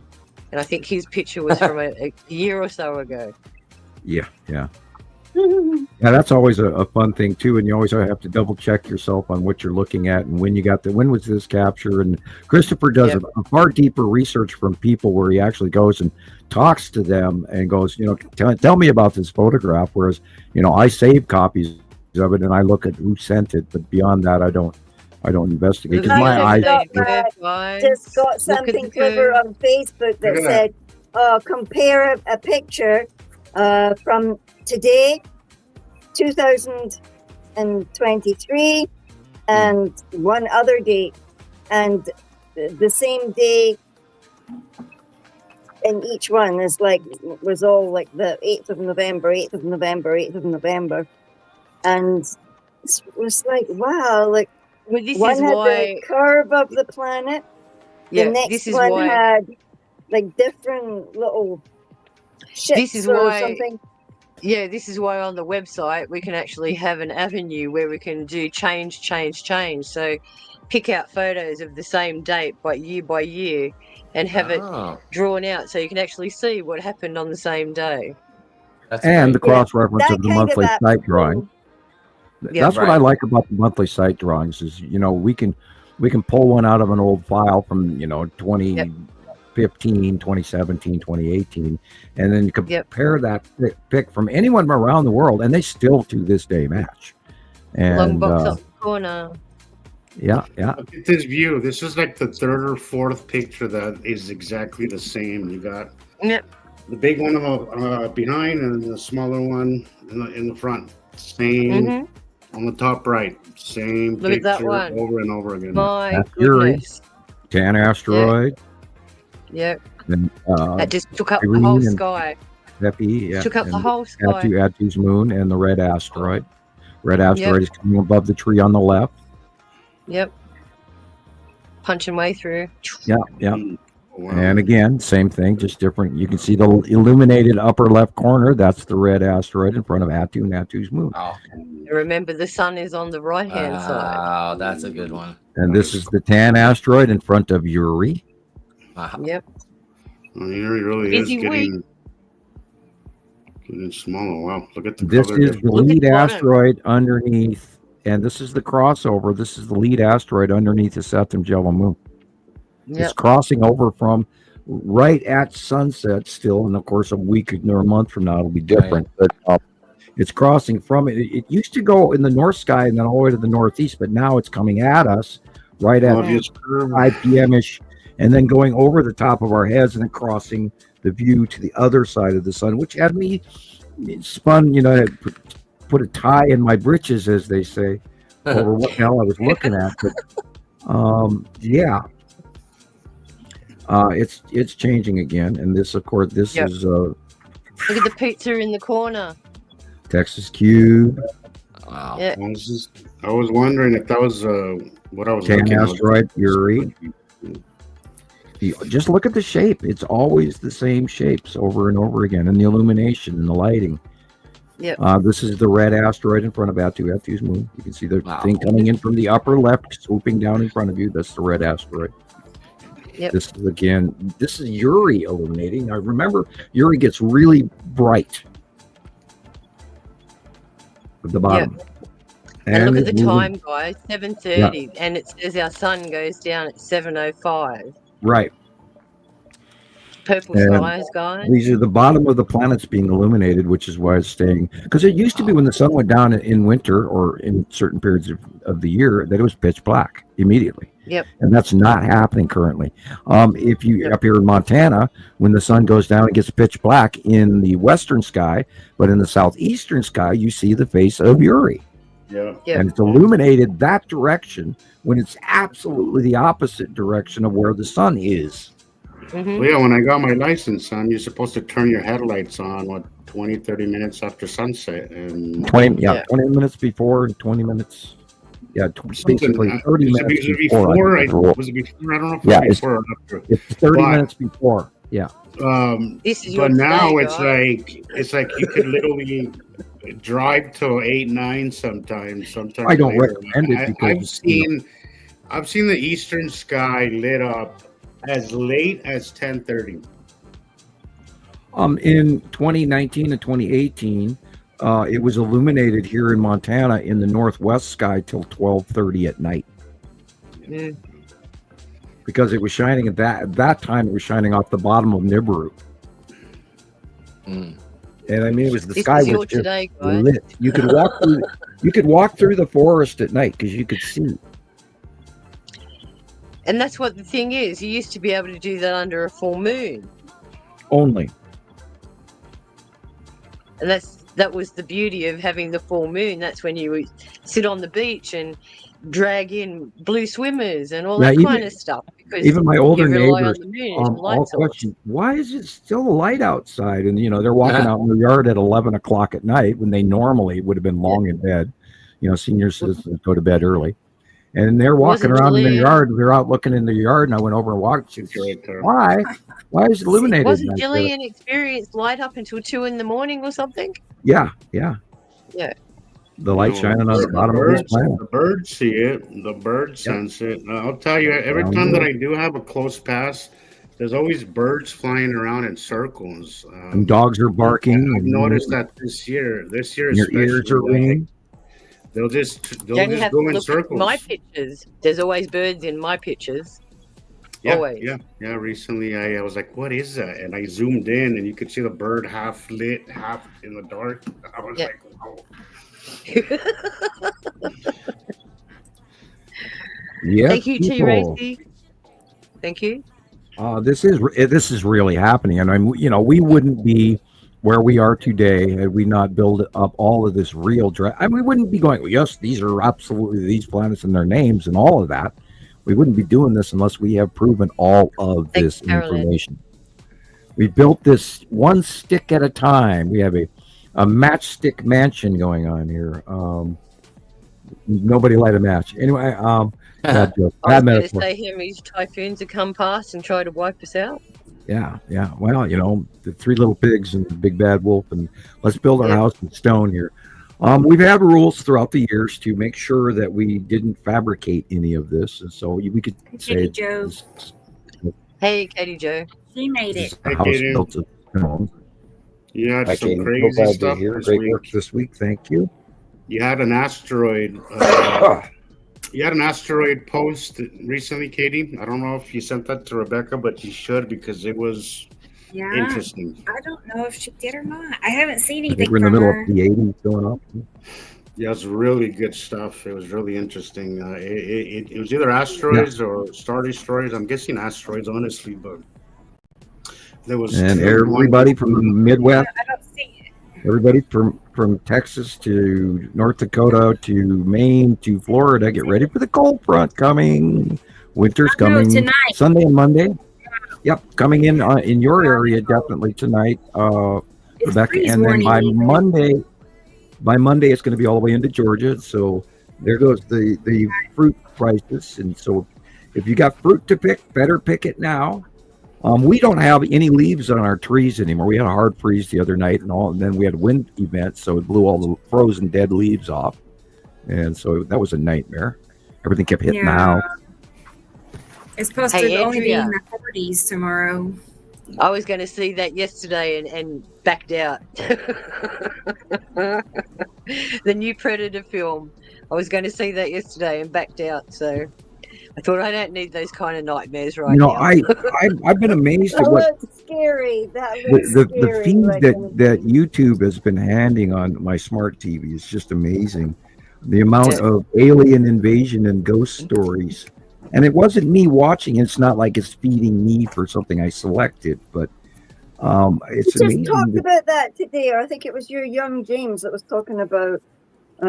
And I think his picture was from a year or so ago. Yeah. Yeah, that's always a fun thing too, and you always have to double check yourself on what you're looking at and when was this capture. And Christopher does a far deeper research from people where he actually goes and talks to them and goes, tell me about this photograph. Whereas, I save copies of it and I look at who sent it, but beyond that, I don't investigate because my eyes. Just got something clever on Facebook that said, compare a picture from today, 2023, and one other date, and the same day in each one was all like the 8th of November, 8th of November, 8th of November, and it was like, wow, like one had the curve of the planet, the next one had like different little ships or something. Yeah, this is why on the website we can actually have an avenue where we can do change. So pick out photos of the same date by year and have it drawn out so you can actually see what happened on the same day. And the cross-reference of the monthly site drawing. That's what I like about the monthly site drawings is, we can pull one out of an old file from, 2015, 2017, 2018, and then you compare that pic from anyone around the world, and they still to this day match. And long box up the corner. Yeah. Look at this view. This is like the third or fourth picture that is exactly the same. You got the big one behind and the smaller one in the front. Same on the top right. Same Look picture at that one. over and over again. My goodness. Tan asteroid. Yep. And, that just took up the whole sky. Took up the whole sky. Atu's moon and the red asteroid. Red asteroid is coming above the tree on the left. Yep. Punching way through. Yeah. Wow. And again, same thing, just different. You can see the illuminated upper left corner. That's the red asteroid in front of Atu and Atu's moon. Oh. Remember, the sun is on the right-hand side. Wow, that's a good one. And this is the tan asteroid in front of Uri. Wow. Yep. Well, Uri really is getting smaller. Wow, look at the This color is difference. the lead asteroid underneath, and this is the crossover. This is the lead asteroid underneath the Septim Java moon. Yep. It's crossing over from right at sunset still, and of course a week or a month from now it'll be different. Right. But it's crossing from it. It used to go in the north sky and then all the way to the northeast, but now it's coming at us right at 5 p.m.-ish, and then going over the top of our heads and then crossing the view to the other side of the sun, which had me spun, put a tie in my britches, as they say, over what the hell I was looking at. But it's changing again, and this, of course, is look at the pizza in the corner. Texas Cube. Wow. Yeah. I was wondering if that was what I was Tan looking at. asteroid Uri. Just look at the shape. It's always the same shapes over and over again, and the illumination and the lighting. Yep. This is the red asteroid in front of Atu's moon. You can see the thing coming in from the upper left, swooping down in front of you. That's the red asteroid. Yep. This is Uri illuminating. Now remember, Uri gets really bright at the bottom. Yep. And look at the time, guys, 7:30, and it says our sun goes down at 7:05. Right. Purple skies, guys. These are the bottom of the planets being illuminated, which is why it's staying. Because it used to be when the sun went down in winter or in certain periods of the year that it was pitch black immediately. Yep. And that's not happening currently. If you up here in Montana, when the sun goes down, it gets pitch black in the western sky, but in the southeastern sky, you see the face of Uri. Yeah. And it's illuminated that direction when it's absolutely the opposite direction of where the sun is. Well, yeah, when I got my license, son, you're supposed to turn your headlights on, 20, 30 minutes after sunset. And 20 minutes before and 20 minutes. Yeah, basically 30 minutes before. Was it before? I don't know if it was before or after. It's 30 minutes before. Yeah. But now it's like you could literally drive till 8, 9 sometimes. I don't recommend it because I've seen the eastern sky lit up as late as 10:30. In 2019 and 2018, it was illuminated here in Montana in the northwest sky till 12:30 at night. Mm. Because it was shining at that time. It was shining off the bottom of Nibiru. Mm. And I mean, it was the sky was just today, lit. You could walk through. You could walk through the forest at night because you could see. And that's what the thing is. You used to be able to do that under a full moon. Only. And that was the beauty of having the full moon. That's when you would sit on the beach and drag in blue swimmers and all that kind of stuff. Because even my older neighbors, all question, why is it still light outside? And they're walking out in the yard at 11 o'clock at night when they normally would have been long in bed. Senior citizens go to bed early. And they're walking around in the yard. They're out looking in the yard, and I went over and walked. Why? Why is it illuminated? Wasn't Gillian experienced light up until 2 in the morning or something? Yeah. The light shining on the bottom of this planet. The birds see it. The birds sense it. I'll tell you, every time that I do have a close pass, there's always birds flying around in circles. And dogs are barking. I've noticed that this year your ears are ringing. They'll just go in circles. My pictures. There's always birds in my pictures. Always. Yeah. Recently, I was like, "What is that?" And I zoomed in, and you could see the bird half lit, half in the dark. I was like, "Oh." Thank you, T. Racy. Thank you. This is really happening, and we wouldn't be where we are today had we not built up all of this real we wouldn't be going, yes, these are absolutely these planets and their names and all of that. We wouldn't be doing this unless we have proven all of this information. We built this one stick at a time. We have a matchstick mansion going on here. Nobody light a match. Anyway, bad joke. Bad metaphor. Say here these typhoons that come past and try to wipe us out. Yeah. Well, the 3 little pigs and the big bad wolf, and let's build our house in stone here. We've had rules throughout the years to make sure that we didn't fabricate any of this, and so we could say, Joe. Hey, Katie Joe. She made it. House built to home. You had some crazy stuff here. Great work this week. Thank you. You had an asteroid. You had an asteroid post recently, Katie. I don't know if you sent that to Rebecca, but you should because it was interesting. I don't know if she did or not. I haven't seen anything. I think we're in the middle of the 80s going up. Yeah, it's really good stuff. It was really interesting. It was either asteroids or star destroyers. I'm guessing asteroids, honestly, but there was everybody from the Midwest. I don't see it. Everybody from Texas to North Dakota to Maine to Florida, get ready for the cold front coming. Winter's coming tonight. Sunday and Monday. Yep, coming in your area definitely tonight, Rebecca. And then by Monday it's going to be all the way into Georgia. So there goes the fruit prices. And so if you got fruit to pick, better pick it now. We don't have any leaves on our trees anymore. We had a hard freeze the other night and then we had a wind event, so it blew all the frozen dead leaves off. And so that was a nightmare. Everything kept hitting the house. It's supposed to only be in the 40s tomorrow. I was going to see that yesterday and backed out. The new Predator film. I was going to see that yesterday and backed out. So I thought I don't need those kind of nightmares right You know, now. I've been amazed at That what looks scary. That looks the scary. feed like that YouTube has been handing on my smart TV is just amazing. The amount of alien invasion and ghost stories. And it wasn't me watching. It's not like it's feeding me for something I selected, but it's we amazing. just talked about that today, or I think it was your young James that was talking about.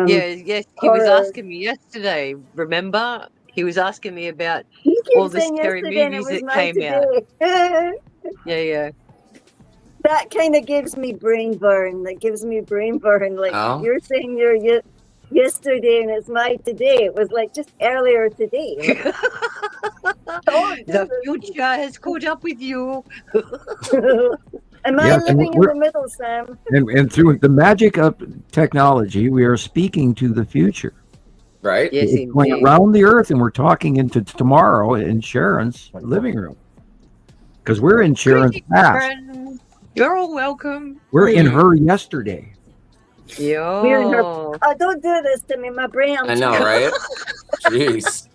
Yes, he was asking me yesterday. Remember, he was asking me about all the scary movies that came out. Yeah. That kind of gives me brain burn. Like you're saying you're yesterday and it's my today. It was like just earlier today. The future has caught up with you. Am I living in the middle, Sam? And through the magic of technology, we are speaking to the future. Right? Yes, it's going around the earth, and we're talking into tomorrow in Sharon's living room. Because we're in Sharon's past. You're all welcome. We're in her yesterday. Yeah. We're in her. Oh, don't do this to me. My brain. I know, right? Jeez.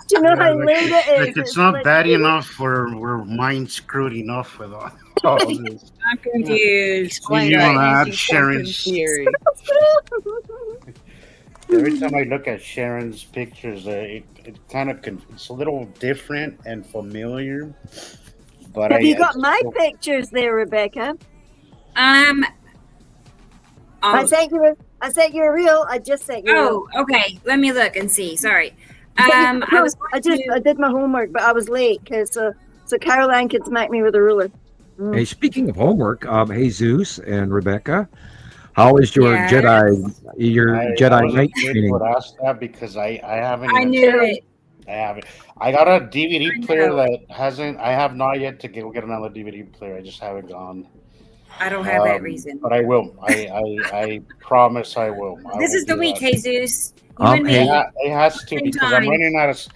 Do you know how late it is? Like it's not bad enough. We're mind screwed enough with all this. I'm confused. Explain that, Sharon's. Every time I look at Sharon's pictures, it kind of it's a little different and familiar. But have you got my pictures there, Rebecca? I sent you a reel. I just sent you. Oh, okay. Let me look and see. Sorry. I did my homework, but I was late because so Caroline could smack me with a ruler. Hey, speaking of homework, Jesus and Rebecca, how is your Jedi Knight training? I would ask that because I haven't. I knew it. I haven't. I got a DVD player that hasn't. I have not yet to go get another DVD player. I just haven't gone. I don't have that reason. But I will. I promise I will. This is the week, Jesus. It has to because I'm running out of.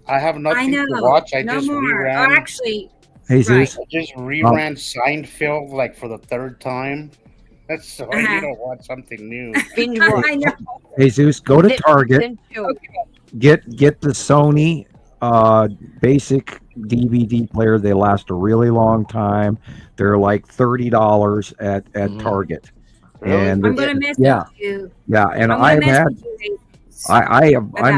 I have nothing to watch. I just reran. Actually, Jesus. I just reran Seinfeld like for the third time. That's so I need to watch something new. I know. Jesus, go to Target. Get the Sony basic DVD player. They last a really long time. They're like $30 at Target. Really? And I'm gonna miss you. Yeah, and I'm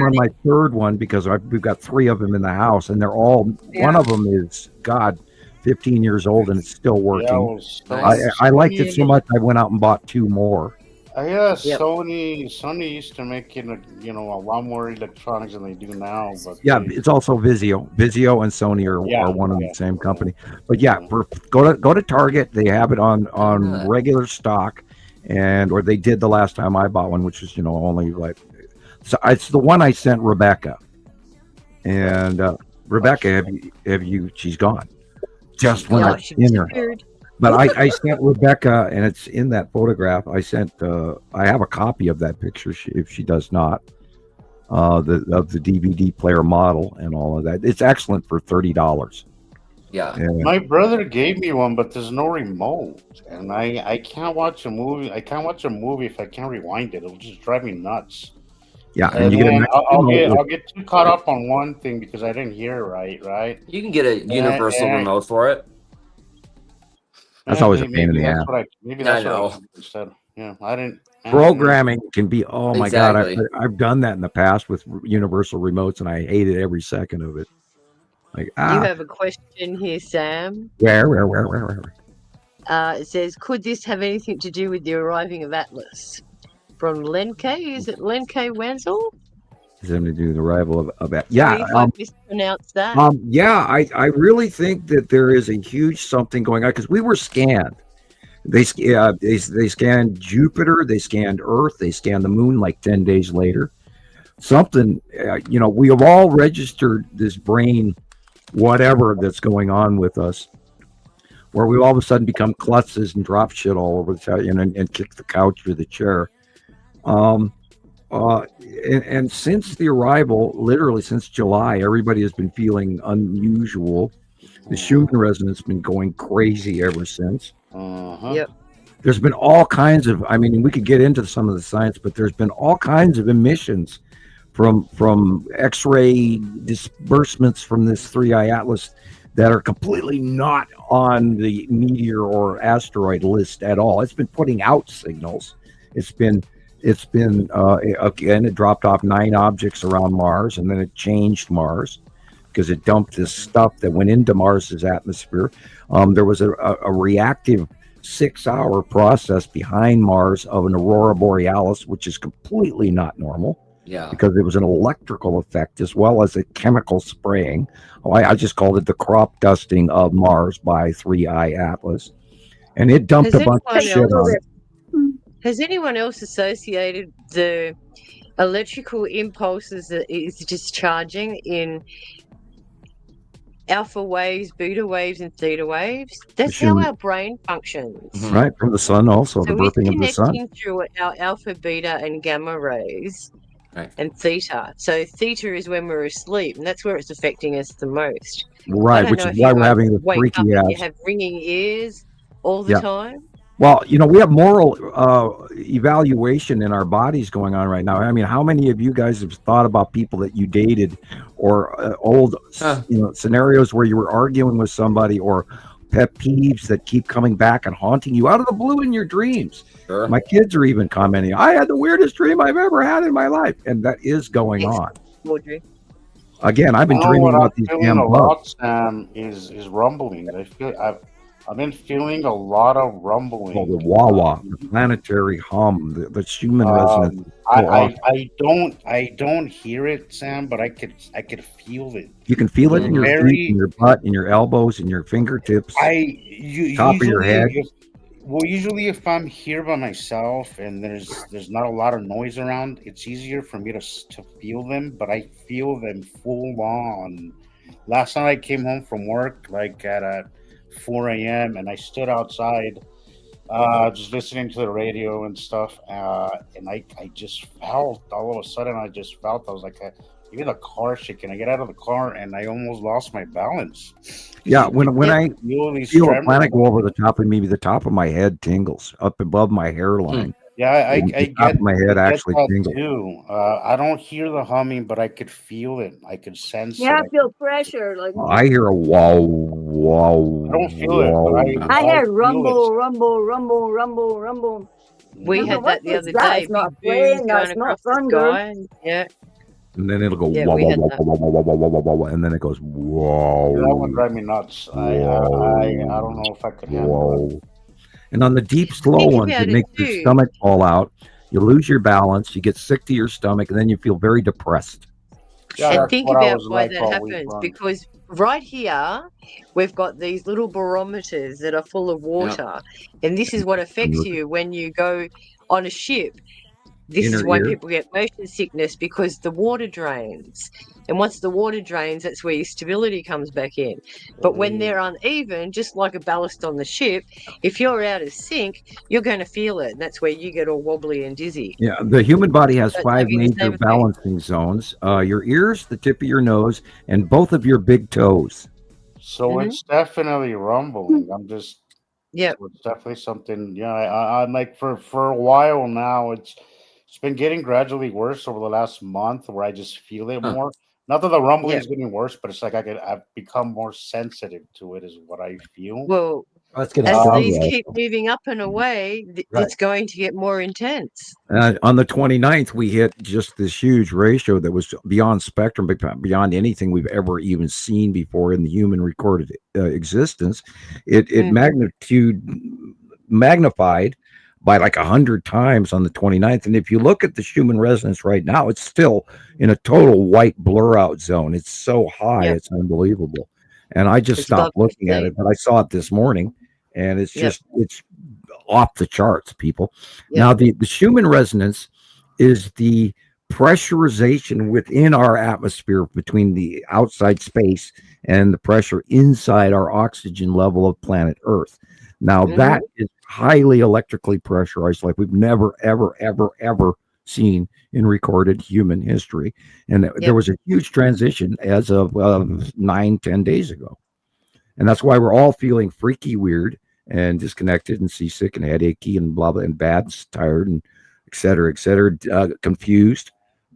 on my third one because we've got 3 of them in the house, and they're all one of them is 15 years old and it's still working. I liked it so much I went out and bought 2 more. Sony used to make a lot more electronics than they do now. But it's also Vizio. Vizio and Sony are one of the same company. But go to Target. They have it on regular stock, or they did the last time I bought one, which is only like. So it's the one I sent Rebecca, and Rebecca, have you? She's gone. Just when I in her. But I sent Rebecca, and it's in that photograph. I have a copy of that picture. If she does not, of the DVD player model and all of that. It's excellent for $30. Yeah. My brother gave me one, but there's no remote, and I can't watch a movie. I can't watch a movie if I can't rewind it. It'll just drive me nuts. Yeah, and I'll get too caught up on one thing because I didn't hear right. You can get a universal remote for it. That's always a pain in the ass. Maybe that's what I instead. Yeah, I didn't. Programming can be. Oh my God, I've done that in the past with universal remotes, and I hated every second of it. Like You have a question here, Sam. Where? It says, could this have anything to do with the arriving of Atlas? From Lenke? Is it Lenke Wenzel? Has anything to do with the arrival of I mispronounced that. I really think that there is a huge something going on because we were scanned. They scanned Jupiter, they scanned Earth, they scanned the moon like 10 days later. Something, we have all registered this brain, whatever that's going on with us, where we all of a sudden become klutzes and drop shit all over the and kick the couch or the chair. And since the arrival, literally since July, everybody has been feeling unusual. The Schumann resonance has been going crazy ever since. Yep. There's been all kinds of, we could get into some of the science, but there's been all kinds of emissions from X-ray disbursements from this 3i Atlas that are completely not on the meteor or asteroid list at all. It's been putting out signals. It's been again, it dropped off 9 objects around Mars, and then it changed Mars because it dumped this stuff that went into Mars's atmosphere. There was a reactive 6-hour process behind Mars of an aurora borealis, which is completely not normal. Yeah. Because it was an electrical effect as well as a chemical spraying. I just called it the crop dusting of Mars by 3i Atlas. And it dumped a bunch of shit on it. Has anyone else associated the electrical impulses that it's discharging in alpha waves, beta waves, and theta waves? That's how our brain functions. Right, from the sun also, So the birthing of the sun. connecting through our alpha, beta, and gamma rays. Right. And theta. So theta is when we're asleep, and that's where it's affecting us the most. Right, which is why we're having the freaky ass. You have ringing ears all the time. Well, we have moral evaluation in our bodies going on right now. I mean, how many of you guys have thought about people that you dated, or old scenarios where you were arguing with somebody, or pet peeves that keep coming back and haunting you out of the blue in your dreams? Sure. My kids are even commenting, I had the weirdest dream I've ever had in my life. And that is going on. Again, I've been dreaming about these damn bugs. Is rumbling. I've been feeling a lot of rumbling. Oh, the wah-wah, the planetary hum, the human resonance. I don't hear it, Sam, but I could feel it. You can feel it in your feet, in your butt, in your elbows, in your fingertips, top of your head. Usually if I'm here by myself and there's not a lot of noise around, it's easier for me to feel them, but I feel them full on. Last night I came home from work like at 4 a.m. and I stood outside just listening to the radio and stuff, and I just felt, all of a sudden I was like, even the car shaking. I get out of the car and I almost lost my balance. Yeah, when I feel a planet go over the top of me, the top of my head tingles up above my hairline. Yeah, I get my head actually tingles too. I don't hear the humming, but I could feel it. I could sense it. Yeah, I feel pressure. Like I hear a wow, wow. I don't feel it. But I hear rumble, rumble, rumble, rumble, rumble. We had that the other day. It's not playing. That's not thunder. Yeah. And then it'll go wah, wah, wah, wah, wah, wah, wah, wah, wah, wah, and then it goes whoa. That would drive me nuts. I don't know if I could handle it. And on the deep, slow ones, it makes your stomach fall out. You lose your balance. You get sick to your stomach, and then you feel very depressed. Yeah, and think about why that happens. Because right here, we've got these little barometers that are full of water. And this is what affects you when you go on a ship. This is why people get motion sickness, because the water drains. And once the water drains, that's where your stability comes back in. But when they're uneven, just like a ballast on the ship, if you're out of sync, you're going to feel it. And that's where you get all wobbly and dizzy. Yeah, the human body has 5 major balancing zones. Your ears, the tip of your nose, and both of your big toes. So it's definitely rumbling. I'm just... Yeah. So it's definitely something... Yeah, I'm like, for a while now, it's been getting gradually worse over the last month, where I just feel it more. Not that the rumbling is getting worse, but it's like I've become more sensitive to it, is what I feel. Well, as these keep moving up and away, it's going to get more intense. On the 29th, we hit just this huge ratio that was beyond spectrum, beyond anything we've ever even seen before in the human recorded existence. It magnified by like 100 times on the 29th. And if you look at the human resonance right now, it's still in a total white blur out zone. It's so high. It's unbelievable. And I just stopped looking at it, but I saw it this morning, and it's just, it's off the charts, people. Now, the Schumann resonance is the pressurization within our atmosphere between the outside space and the pressure inside our oxygen level of planet Earth. Now, that is highly electrically pressurized, like we've never, ever, ever, ever seen in recorded human history. And there was a huge transition as of 9-10 days ago. And that's why we're all feeling freaky weird and disconnected and seasick and headachy and blah, blah, and bad, and tired, and et cetera, confused,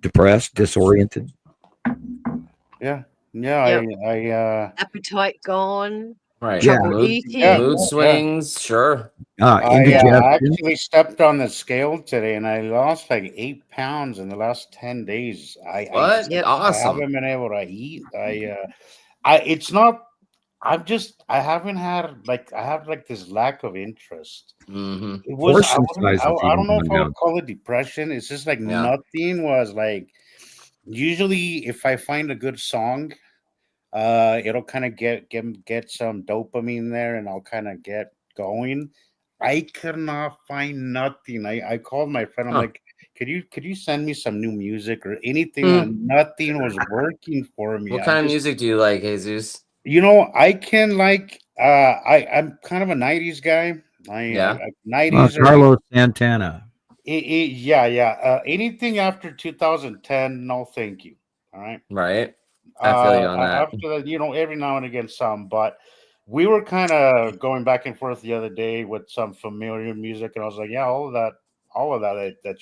depressed, disoriented. Yeah. Appetite gone. Right. Trouble eating. Mood swings. Sure. Indigestion. I actually stepped on the scale today, and I lost like 8 pounds in the last 10 days. What? Awesome. I haven't been able to eat. It's not. I haven't had I have like this lack of interest. Mm-hmm. It was. I don't don't know if I would call it depression. It's just like nothing was like. Usually, if I find a good song, it'll kind of get some dopamine there, and I'll kind of get going. I could not find nothing. I called my friend. I'm like, could you send me some new music or anything? And nothing was working for me. What kind of music do you like, Jesus? I can I'm kind of a 90s guy. 90s. Carlos Santana. Anything after 2010, no thank you. All right. Right. I feel you on that. After that, every now and again some, but we were kind of going back and forth the other day with some familiar music, and I was like, yeah, all of that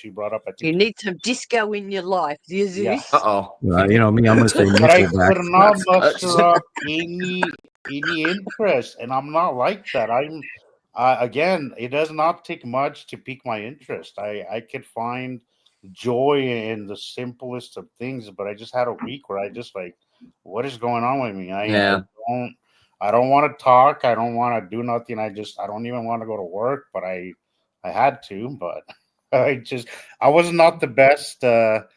you brought up. I think you need some disco in your life, Jesus. Yeah. Uh-oh. You know me, I'm going to say but I could not muster up any interest, and I'm not like that. Again, it does not take much to pique my interest. I could find joy in the simplest of things, but I just had a week where I just what is going on with me? I don't want to talk. I don't want to do nothing. I don't even want to go to work, but I had to, but I was not the best at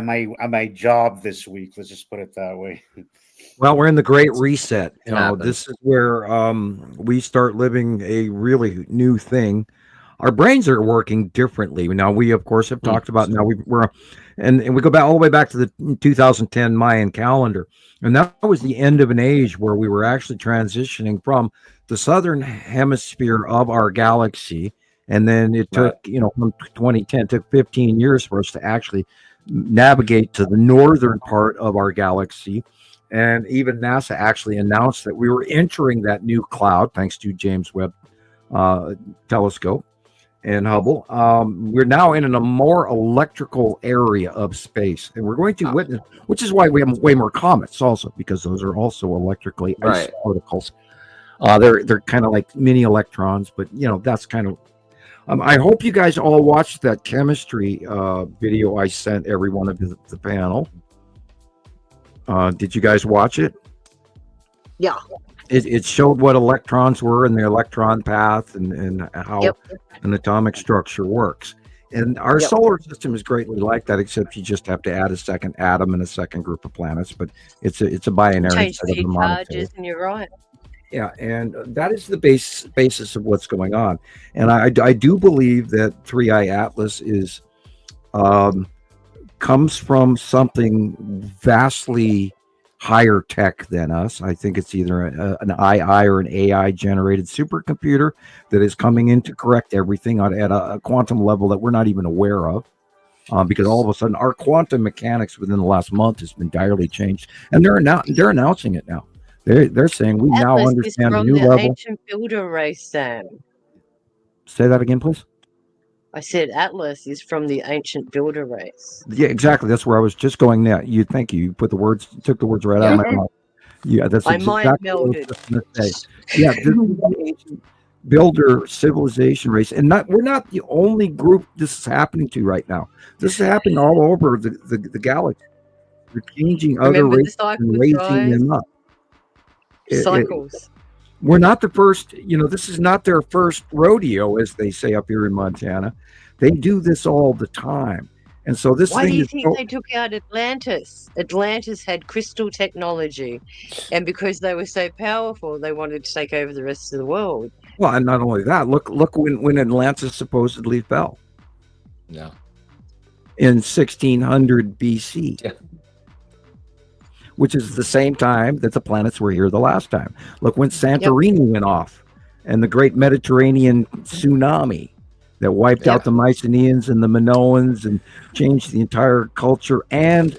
my job this week. Let's just put it that way. Well, we're in the Great Reset. This is where we start living a really new thing. Our brains are working differently. Now, we, of course, have talked about and we go back all the way back to the 2010 Mayan calendar. And that was the end of an age where we were actually transitioning from the southern hemisphere of our galaxy. And then it took, from 2010, it took 15 years for us to actually navigate to the northern part of our galaxy. And even NASA actually announced that we were entering that new cloud, thanks to James Webb telescope and Hubble. We're now in a more electrical area of space, and we're going to witness, which is why we have way more comets also, because those are also electrically ice particles. They're kind of like mini electrons, but that's kind of. I hope you guys all watched that chemistry video I sent every one of the panel. Did you guys watch it? Yeah. It showed what electrons were and the electron path and how an atomic structure works. And our solar system is greatly like that, except you just have to add a second atom and a second group of planets. But it's a binary instead of a monetary. And you're right. Yeah, and that is the basis of what's going on. And I do believe that 3i Atlas is comes from something vastly higher tech than us. I think it's either an II or an AI generated supercomputer that is coming in to correct everything at a quantum level that we're not even aware of. Because all of a sudden our quantum mechanics within the last month has been direly changed, and they're announcing it now. They're saying we Atlas now understand a new the level. Ancient builder race, Sam. Say that again, please. I said Atlas is from the ancient builder race. Yeah, exactly. That's where I was just going now. Thank you. You took the words right out of my mouth. Yeah, that's exactly what I was going to say. Yeah, this is the ancient builder civilization race, and we're not the only group this is happening to right now. This is happening all over the galaxy. We're changing other races and raising them up. Cycles. We're not the first, this is not their first rodeo, as they say up here in Montana. They do this all the time. And so this Why do you think they took out Atlantis? Atlantis had crystal technology. And because they were so powerful, they wanted to take over the rest of the world. Well, and not only that, look when Atlantis supposedly fell. Yeah. In 1600 BC. Yeah. Which is the same time that the planets were here the last time. Look when Santorini went off and the great Mediterranean tsunami that wiped out the Mycenaeans and the Minoans and changed the entire culture and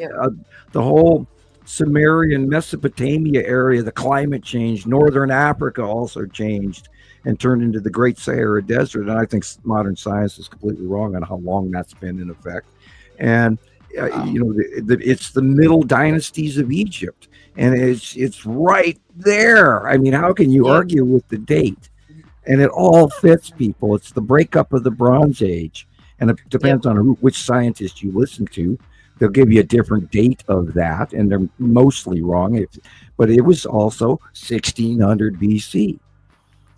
the whole Sumerian Mesopotamia area, the climate changed. Northern Africa also changed and turned into the Great Sahara Desert. And I think modern science is completely wrong on how long that's been in effect. And It's the middle dynasties of Egypt, and it's right there. I mean, how can you argue with the date? And it all fits, people. It's the breakup of the Bronze Age, and it depends on which scientist you listen to. They'll give you a different date of that, and they're mostly wrong. But it was also 1600 BC.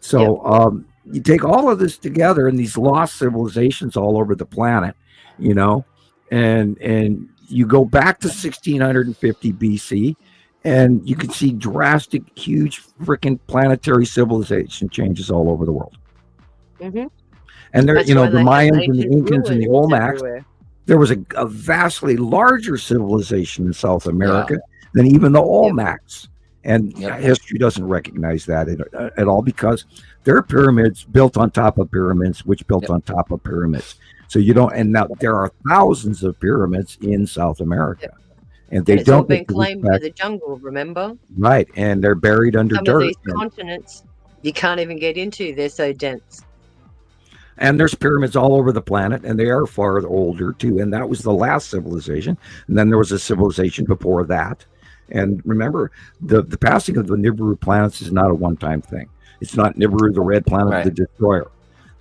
So you take all of this together, and these lost civilizations all over the planet, and you go back to 1650 BC, and you can see drastic, huge, freaking planetary civilization changes all over the world. Mm-hmm. And there, the Mayans and the Incans and the Olmecs, there was a vastly larger civilization in South America than even the Olmecs. And history doesn't recognize that at all, because there are pyramids built on top of pyramids, which built on top of pyramids. So you don't, and now there are thousands of pyramids in South America. And they don't all been claimed by the jungle, remember? Right, and they're buried under dirt. Some of these continents you can't even get into; they're so dense. And there's pyramids all over the planet, and they are far older too. And that was the last civilization. And then there was a civilization before that. And remember, the passing of the Nibiru planets is not a one-time thing. It's not Nibiru, the red planet, the destroyer.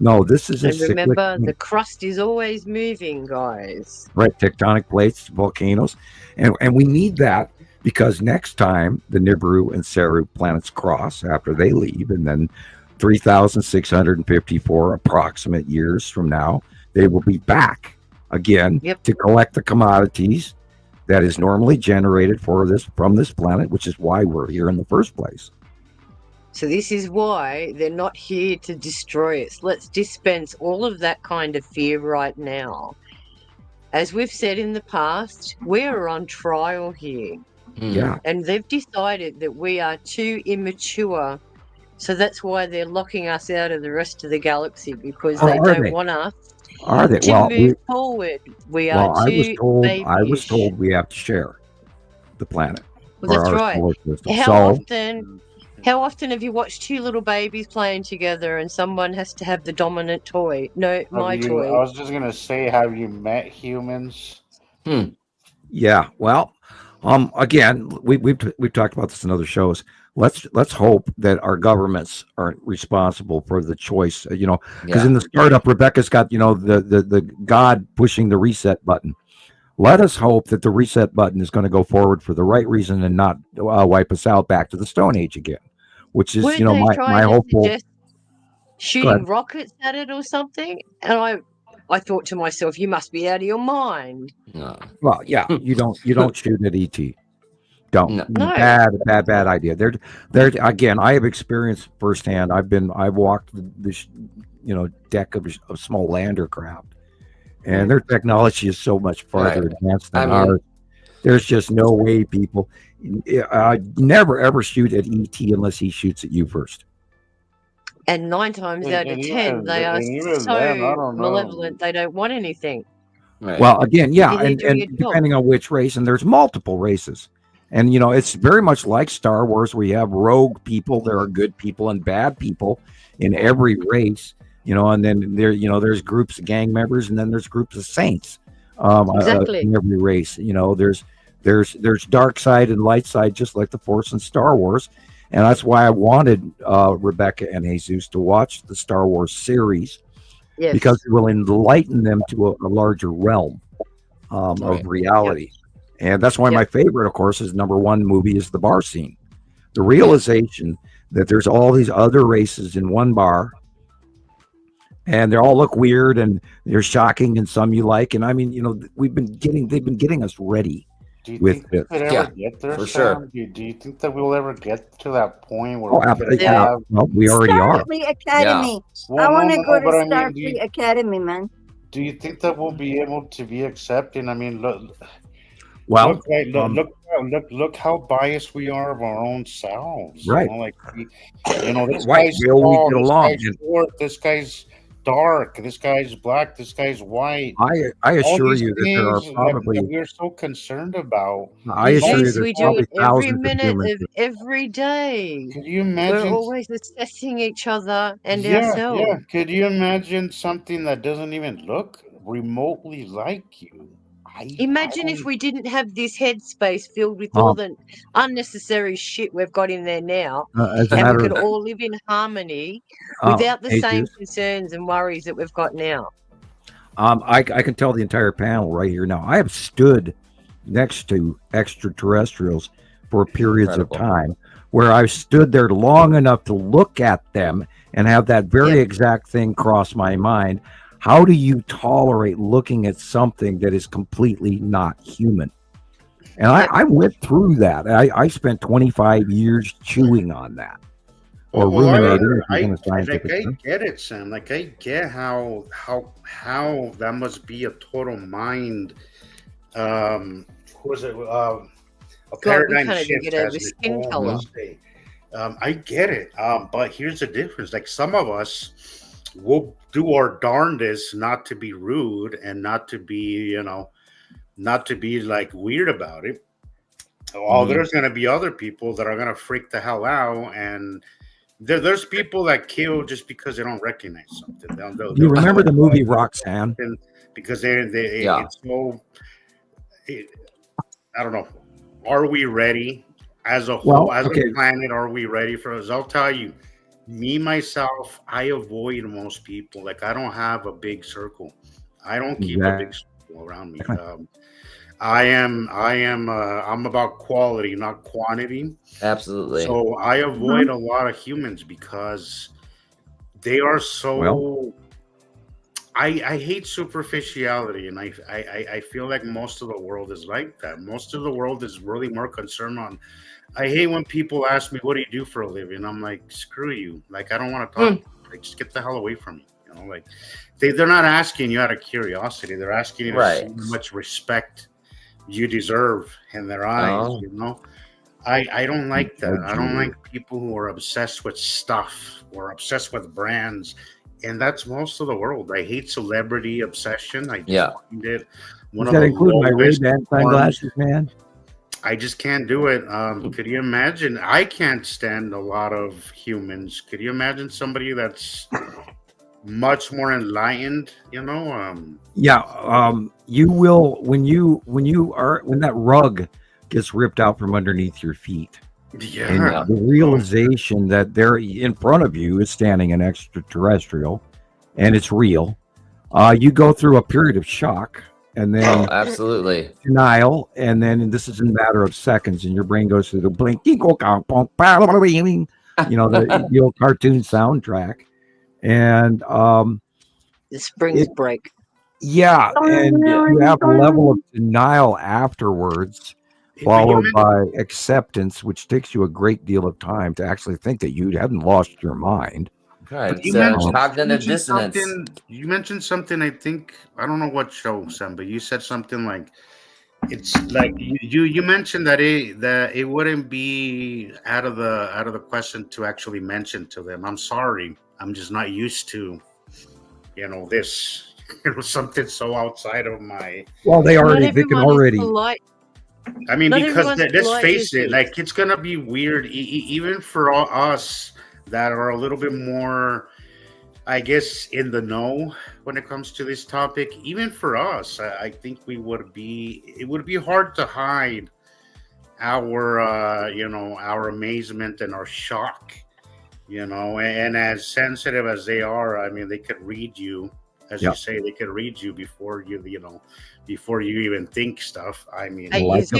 No, this is a cyclic. Remember, the crust is always moving, guys. Right, tectonic plates, volcanoes. And we need that, because next time the Nibiru and Saru planets cross after they leave, and then 3,654 approximate years from now, they will be back again to collect the commodities that is normally generated from this planet, which is why we're here in the first place. So this is why they're not here to destroy us. Let's dispense all of that kind of fear right now. As we've said in the past, we are on trial here. Yeah. And they've decided that we are too immature. So that's why they're locking us out of the rest of the galaxy, because they don't want us to move forward. We are too babyish. I was told we have to share the planet. Well, that's right. How often have you watched two little babies playing together and someone has to have the dominant toy? No, my toy. I was just going to say, have you met humans? Yeah, well, again, we've talked about this in other shows. Let's hope that our governments aren't responsible for the choice, because in the startup, Rebecca's got, the God pushing the reset button. Let us hope that the reset button is going to go forward for the right reason and not wipe us out back to the Stone Age again, which is, my hopeful. Shooting rockets at it or something, and I thought to myself, you must be out of your mind. No. Well, yeah, you don't shoot at ET. Don't. No. Bad idea. They're again, I have experienced firsthand. I've walked this, deck of small lander craft, and their technology is so much farther advanced than ours. There's just no way, people. Never ever shoot at ET unless he shoots at you first. And 9 times out of 10, they are so malevolent. They don't want anything. Right. Well, again, and depending on which race, and there's multiple races. And, it's very much like Star Wars, where you have rogue people. There are good people and bad people in every race, and then there's groups of gang members, and then there's groups of saints in every race. There's dark side and light side, just like the Force in Star Wars. And that's why I wanted Rebecca and Jesus to watch the Star Wars series, because it will enlighten them to a larger realm of reality. Yep. And that's why my favorite, of course, is #1 movie is the bar scene. The realization that there's all these other races in one bar, and they all look weird and they're shocking, and some you like. And I mean, they've been getting us ready. Do you think we could ever get there, for Sam? Sure. Do you think that we'll ever get to that point where we already are? Starfleet Academy. I want to go to Starfleet Academy, man. Do you think that we'll be able to be accepted? I mean, look how biased we are of our own selves. Right. This guy's tall, this guy's short, this guy's dark, this guy's black, this guy's white. I assure you that there are probably that we're so concerned about. I assure you we do it every minute of every day. Could you imagine? We're always assessing each other and ourselves. Yeah. Could you imagine something that doesn't even look remotely like you? Imagine if we didn't have this headspace filled with all the unnecessary shit we've got in there now, and we could all live in harmony without the same concerns and worries that we've got now. I can tell the entire panel right here now. I have stood next to extraterrestrials for periods of time where I've stood there long enough to look at them and have that very exact thing cross my mind. How do you tolerate looking at something that is completely not human? And I went through that. I spent 25 years chewing on that. Or ruminating. I get it, Sam. Like, I get how that must be a total mind. Was it a paradigm shift? As skin color. I get it. But here's the difference. Like, some of us will do our darndest not to be rude and not to be, not to be like weird about it. Well, there's going to be other people that are going to freak the hell out, and there's people that kill just because they don't recognize something. You remember the movie Roxanne? Because it's so. I don't know. Are we ready as a whole, as a planet? Are we ready for us? I'll tell you. Me, myself, I avoid most people. Like, I don't have a big circle. I don't keep a big circle around me. I'm about quality, not quantity. Absolutely. So I avoid a lot of humans because they are so. I hate superficiality, and I feel like most of the world is like that. Most of the world is really more concerned on. I hate when people ask me, "What do you do for a living?" I'm like, "Screw you!" Like, I don't want to talk. Like, just get the hell away from me. Like they're not asking you out of curiosity. They're asking you to see how much respect you deserve in their eyes. I don't like that. I don't like people who are obsessed with stuff or obsessed with brands, and that's most of the world. I hate celebrity obsession. I just find it one of the include my Ray-Ban sunglasses, man. I just can't do it. Could you imagine? I can't stand a lot of humans. Could you imagine somebody that's much more enlightened? You will when that rug gets ripped out from underneath your feet. Yeah. And the realization that there in front of you is standing an extraterrestrial, and it's real. You go through a period of shock. And then absolutely denial, and then this is in a matter of seconds, and your brain goes through the blinking, the old cartoon soundtrack, and the springs break. Yeah, and you have a level of denial afterwards, followed by acceptance, which takes you a great deal of time to actually think that you hadn't lost your mind. Right. Cognitive dissonance. You mentioned something, I think, I don't know what show, Sam, but you said something like, it's like you mentioned that it wouldn't be out of the question to actually mention to them. I'm sorry. I'm just not used to, this, something so outside of my. Well, they can already. I mean, because let's face it, like, it's going to be weird, even for us that are a little bit more, I guess, in the know when it comes to this topic. Even for us, I think it would be hard to hide our our amazement and our shock, and as sensitive as they are, I mean, they could read you, as you say, they could read you before before you even think stuff. I mean, it would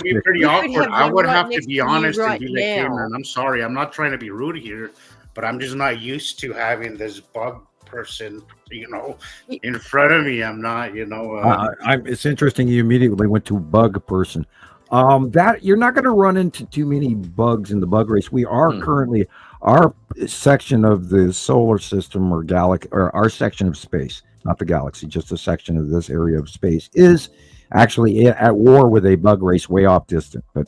be pretty awkward. I would have to be honest and be like, "Hey, man, I'm sorry. I'm not trying to be rude here, but I'm just not used to having this bug person, in front of me. I'm not, It's interesting you immediately went to bug person. That you're not going to run into too many bugs in the bug race. We are currently our section of the solar system or galaxy, or our section of space. Not the galaxy, just a section of this area of space is actually at war with a bug race way off distant. But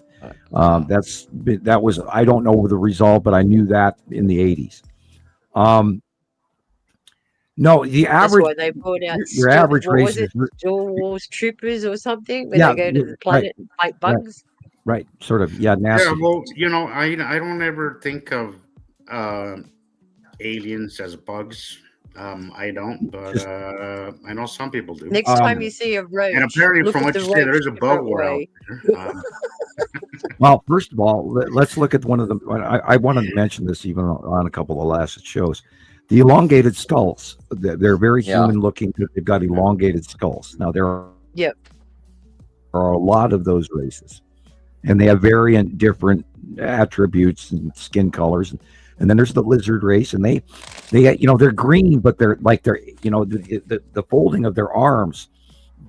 that was, I don't know the result, but I knew that in the 80s. No, the average. That's why they brought out your average race is Star Wars troopers or something when they go to the planet and fight bugs. Right, sort of, nasty. Yeah, well, I don't ever think of aliens as bugs. I don't, but I know some people do. Next time you see a roach, and apparently, look from at what the you say, there roach is a a bug different war out way. there. Well, first of all, let's look at one of the. I wanted to mention this even on a couple of the last shows. The elongated skulls. They're very human looking. They've got elongated skulls. Now there are a lot of those races, and they have variant different attributes and skin colors. And then there's the lizard race, and they they're green, but they're the folding of their arms,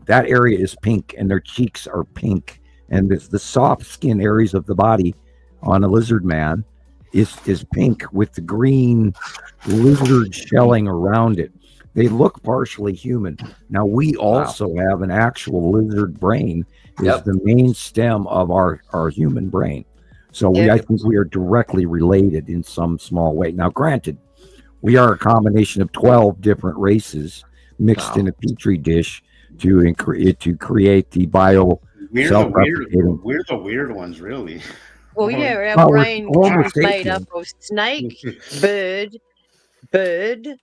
that area is pink, and their cheeks are pink, and the soft skin areas of the body on a lizard man is pink with the green lizard shelling around it. They look partially human. Now we also have an actual lizard brain, is the main stem of our human brain. So I think we are directly related in some small way. Now, granted, we are a combination of 12 different races mixed in a petri dish to create the self-replicating. We're the weird ones, really. Well, yeah, our brain is made up of snake, bird, chicken.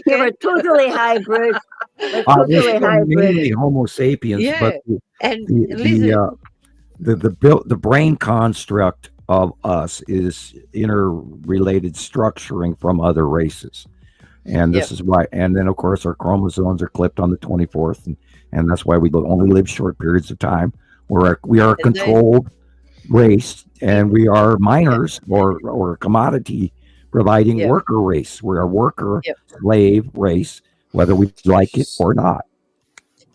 We're totally hybrid. We're totally hybrid. Mainly Homo sapiens, but the brain construct of us is interrelated structuring from other races, and this is why. And then, of course, our chromosomes are clipped on the 24th, and that's why we only live short periods of time. We are a controlled race, and we are miners or commodity providing worker race. We're a worker slave race, whether we like it or not.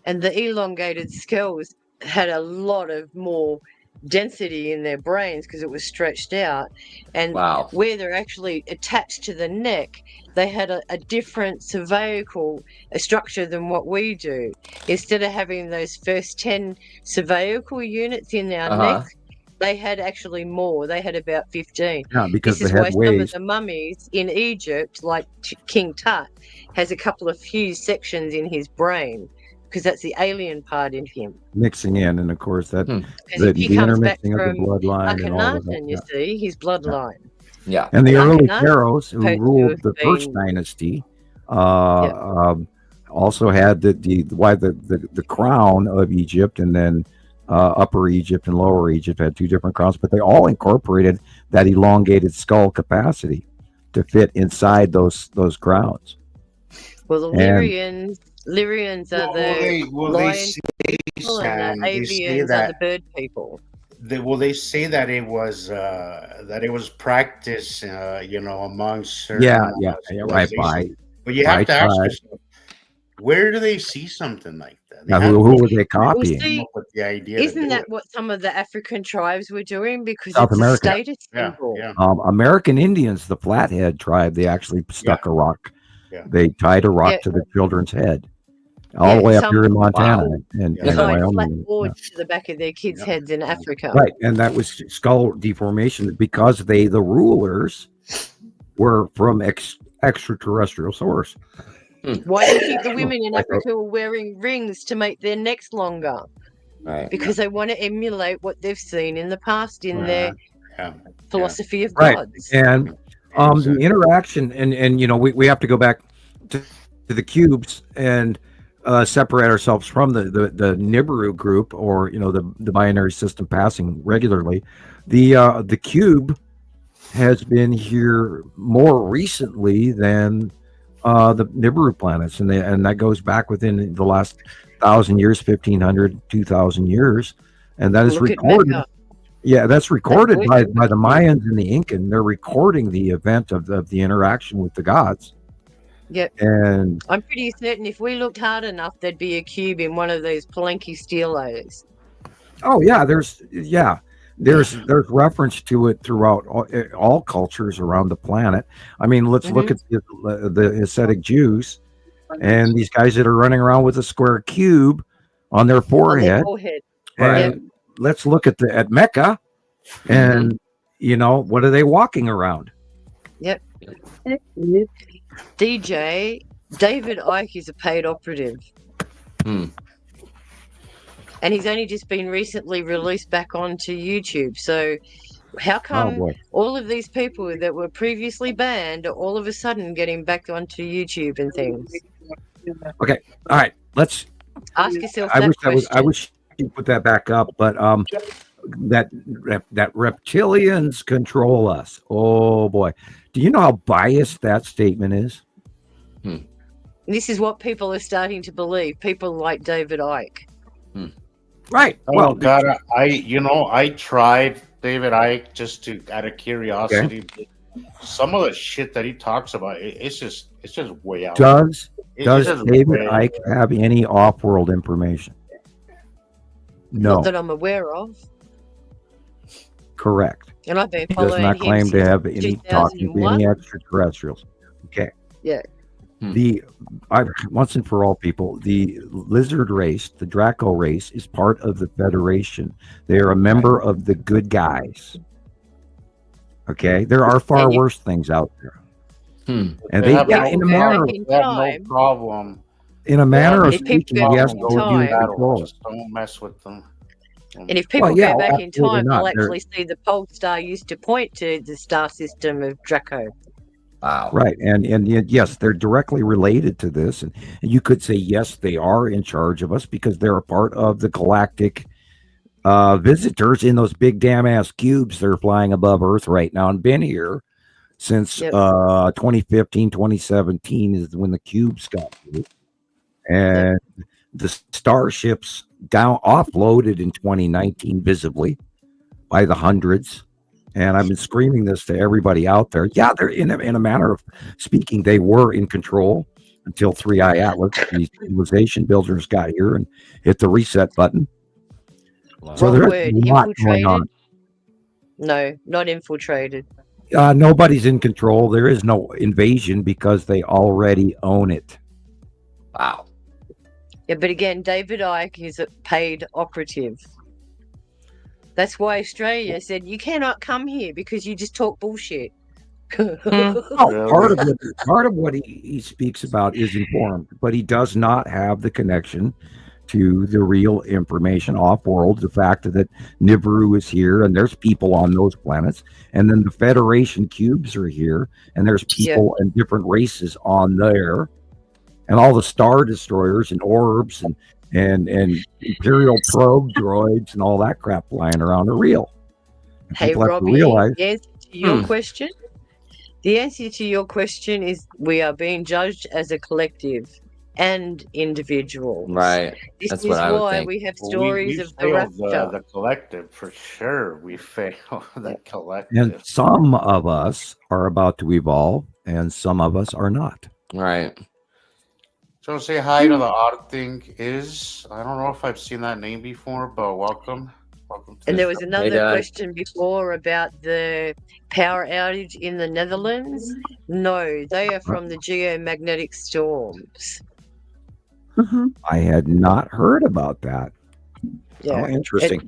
And the elongated skulls had a lot of more density in their brains because it was stretched out, and where they're actually attached to the neck, they had a different cervical structure than what we do. Instead of having those first 10 cervical units in our neck, they had actually more. They had about 15. Because this is why some of the mummies in Egypt, like King Tut, has a couple of fused sections in his brain, because that's the alien part in him mixing in, and of course that the intermixing of the bloodline and all of that. You see his bloodline. And the early pharaohs who ruled the first dynasty also had the crown of Egypt, and then Upper Egypt and Lower Egypt had two different crowns, but they all incorporated that elongated skull capacity to fit inside those crowns. Well, the Lyrians are the lion people, and the avians are the bird people. They say that it was practiced, among certain right. But you have to ask yourself, where do they see something like that? Now, who were they copying? With the idea isn't that what some of the African tribes were doing? Because South it's America. A status symbol. American Indians, the Flathead tribe, they actually stuck a rock. They tied a rock to the children's head. All the way up here in Montana and Wyoming. Flat boards to the back of their kids' heads in Africa. Right, and that was skull deformation because the rulers were from extraterrestrial source. Why do you think the women in Africa were wearing rings to make their necks longer? Right. Because they want to emulate what they've seen in the past in their philosophy of gods. And the interaction, and we have to go back to the cubes and separate ourselves from the Nibiru group, or the binary system passing regularly. The cube has been here more recently than the Nibiru planets, and that goes back within the last 1,000 years, 1,500, 2,000 years, and that is recorded. Yeah, that's recorded by the Mayans and the Incan. They're recording the event of the interaction with the gods. Yep. And I'm pretty certain if we looked hard enough, there'd be a cube in one of those Palenque steelos. Oh yeah, there's there's reference to it throughout all cultures around the planet. I mean, let's look at the Hasidic Jews and these guys that are running around with a square cube on their forehead. And let's look at Mecca, and what are they walking around? Yep. DJ David Icke is a paid operative. And he's only just been recently released back onto YouTube. So How come all of these people that were previously banned are all of a sudden getting back onto YouTube and things? Okay, all right. Let's ask yourself I that wish question. I wish you put that back up, but that reptilians control us. Oh boy, do you know how biased that statement is? This is what people are starting to believe. People like David Icke. Right. Oh Well, God, I tried David Icke just out of curiosity. Okay. Some of the shit that he talks about, it's just way out. Does David Icke have any off-world information? No. Not that I'm aware of. Correct. And I've been He does not claim to have any talking to any extraterrestrials. Okay. Yeah. Once and for all, people, the lizard race, the Draco race, is part of the Federation. They are a member of the good guys. Okay, there are far worse things out there. And they have no problem. In a manner of speaking, yes, go do control. Just don't mess with them. And if people go back in time, they'll actually see the pole star used to point to the star system of Draco. Wow. Right. And yes, they're directly related to this. And you could say, yes, they are in charge of us because they're a part of the galactic visitors in those big damn ass cubes that are flying above Earth right now and been here since 2015, 2017 is when the cubes got here. And the starships offloaded in 2019 visibly by the hundreds. And I've been screaming this to everybody out there. Yeah, they're in a manner of speaking, they were in control until 3i Atlas, the civilization builders, got here and hit the reset button. Wow. So there's a lot going on. No, not infiltrated. Nobody's in control. There is no invasion because they already own it. Wow. Yeah, but again, David Icke is a paid operative. That's why Australia said you cannot come here because you just talk bullshit. Part of what he speaks about is informed, but he does not have the connection to the real information off-world. The fact that Nibiru is here and there's people on those planets, and then the Federation cubes are here and there's people and different races on there, and all the star destroyers and orbs and Imperial probe droids and all that crap flying around are real. And hey, Robbie, the answer to your question? The answer to your question is we are being judged as a collective and individuals. Right. This That's is what I would why think. we have stories of the rapture. The collective, for sure. We fail the collective. And some of us are about to evolve and some of us are not. Right. So say hi to the odd thing is. I don't know if I've seen that name before, but welcome. Welcome to And there was another question before about the power outage in the Netherlands. No, they are from the geomagnetic storms. I had not heard about that. Yeah. Oh, interesting.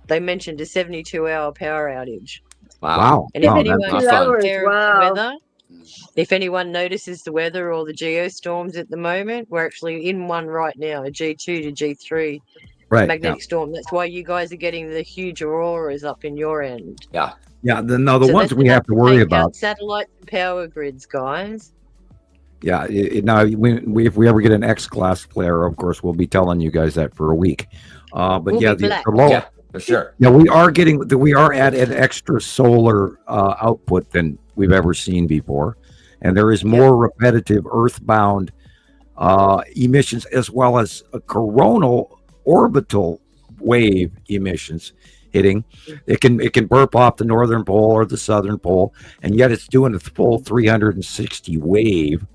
They mentioned a 72-hour power outage. Wow. And if anyone wow. If anyone notices the weather or the geostorms at the moment, we're actually in one right now, a G2 to G3 magnetic storm. That's why you guys are getting the huge auroras up in your end. Yeah. Yeah. The ones we have to worry about. Satellites and power grids, guys. Yeah. Now, if we ever get an X-class player, of course, we'll be telling you guys that for a week. But we'll the low. Yeah, for sure. Yeah, we are at an extra solar output than we've ever seen before. And there is more repetitive earthbound emissions as well as a coronal orbital wave emissions hitting. It can burp off the northern pole or the southern pole, and yet it's doing a full 360 wave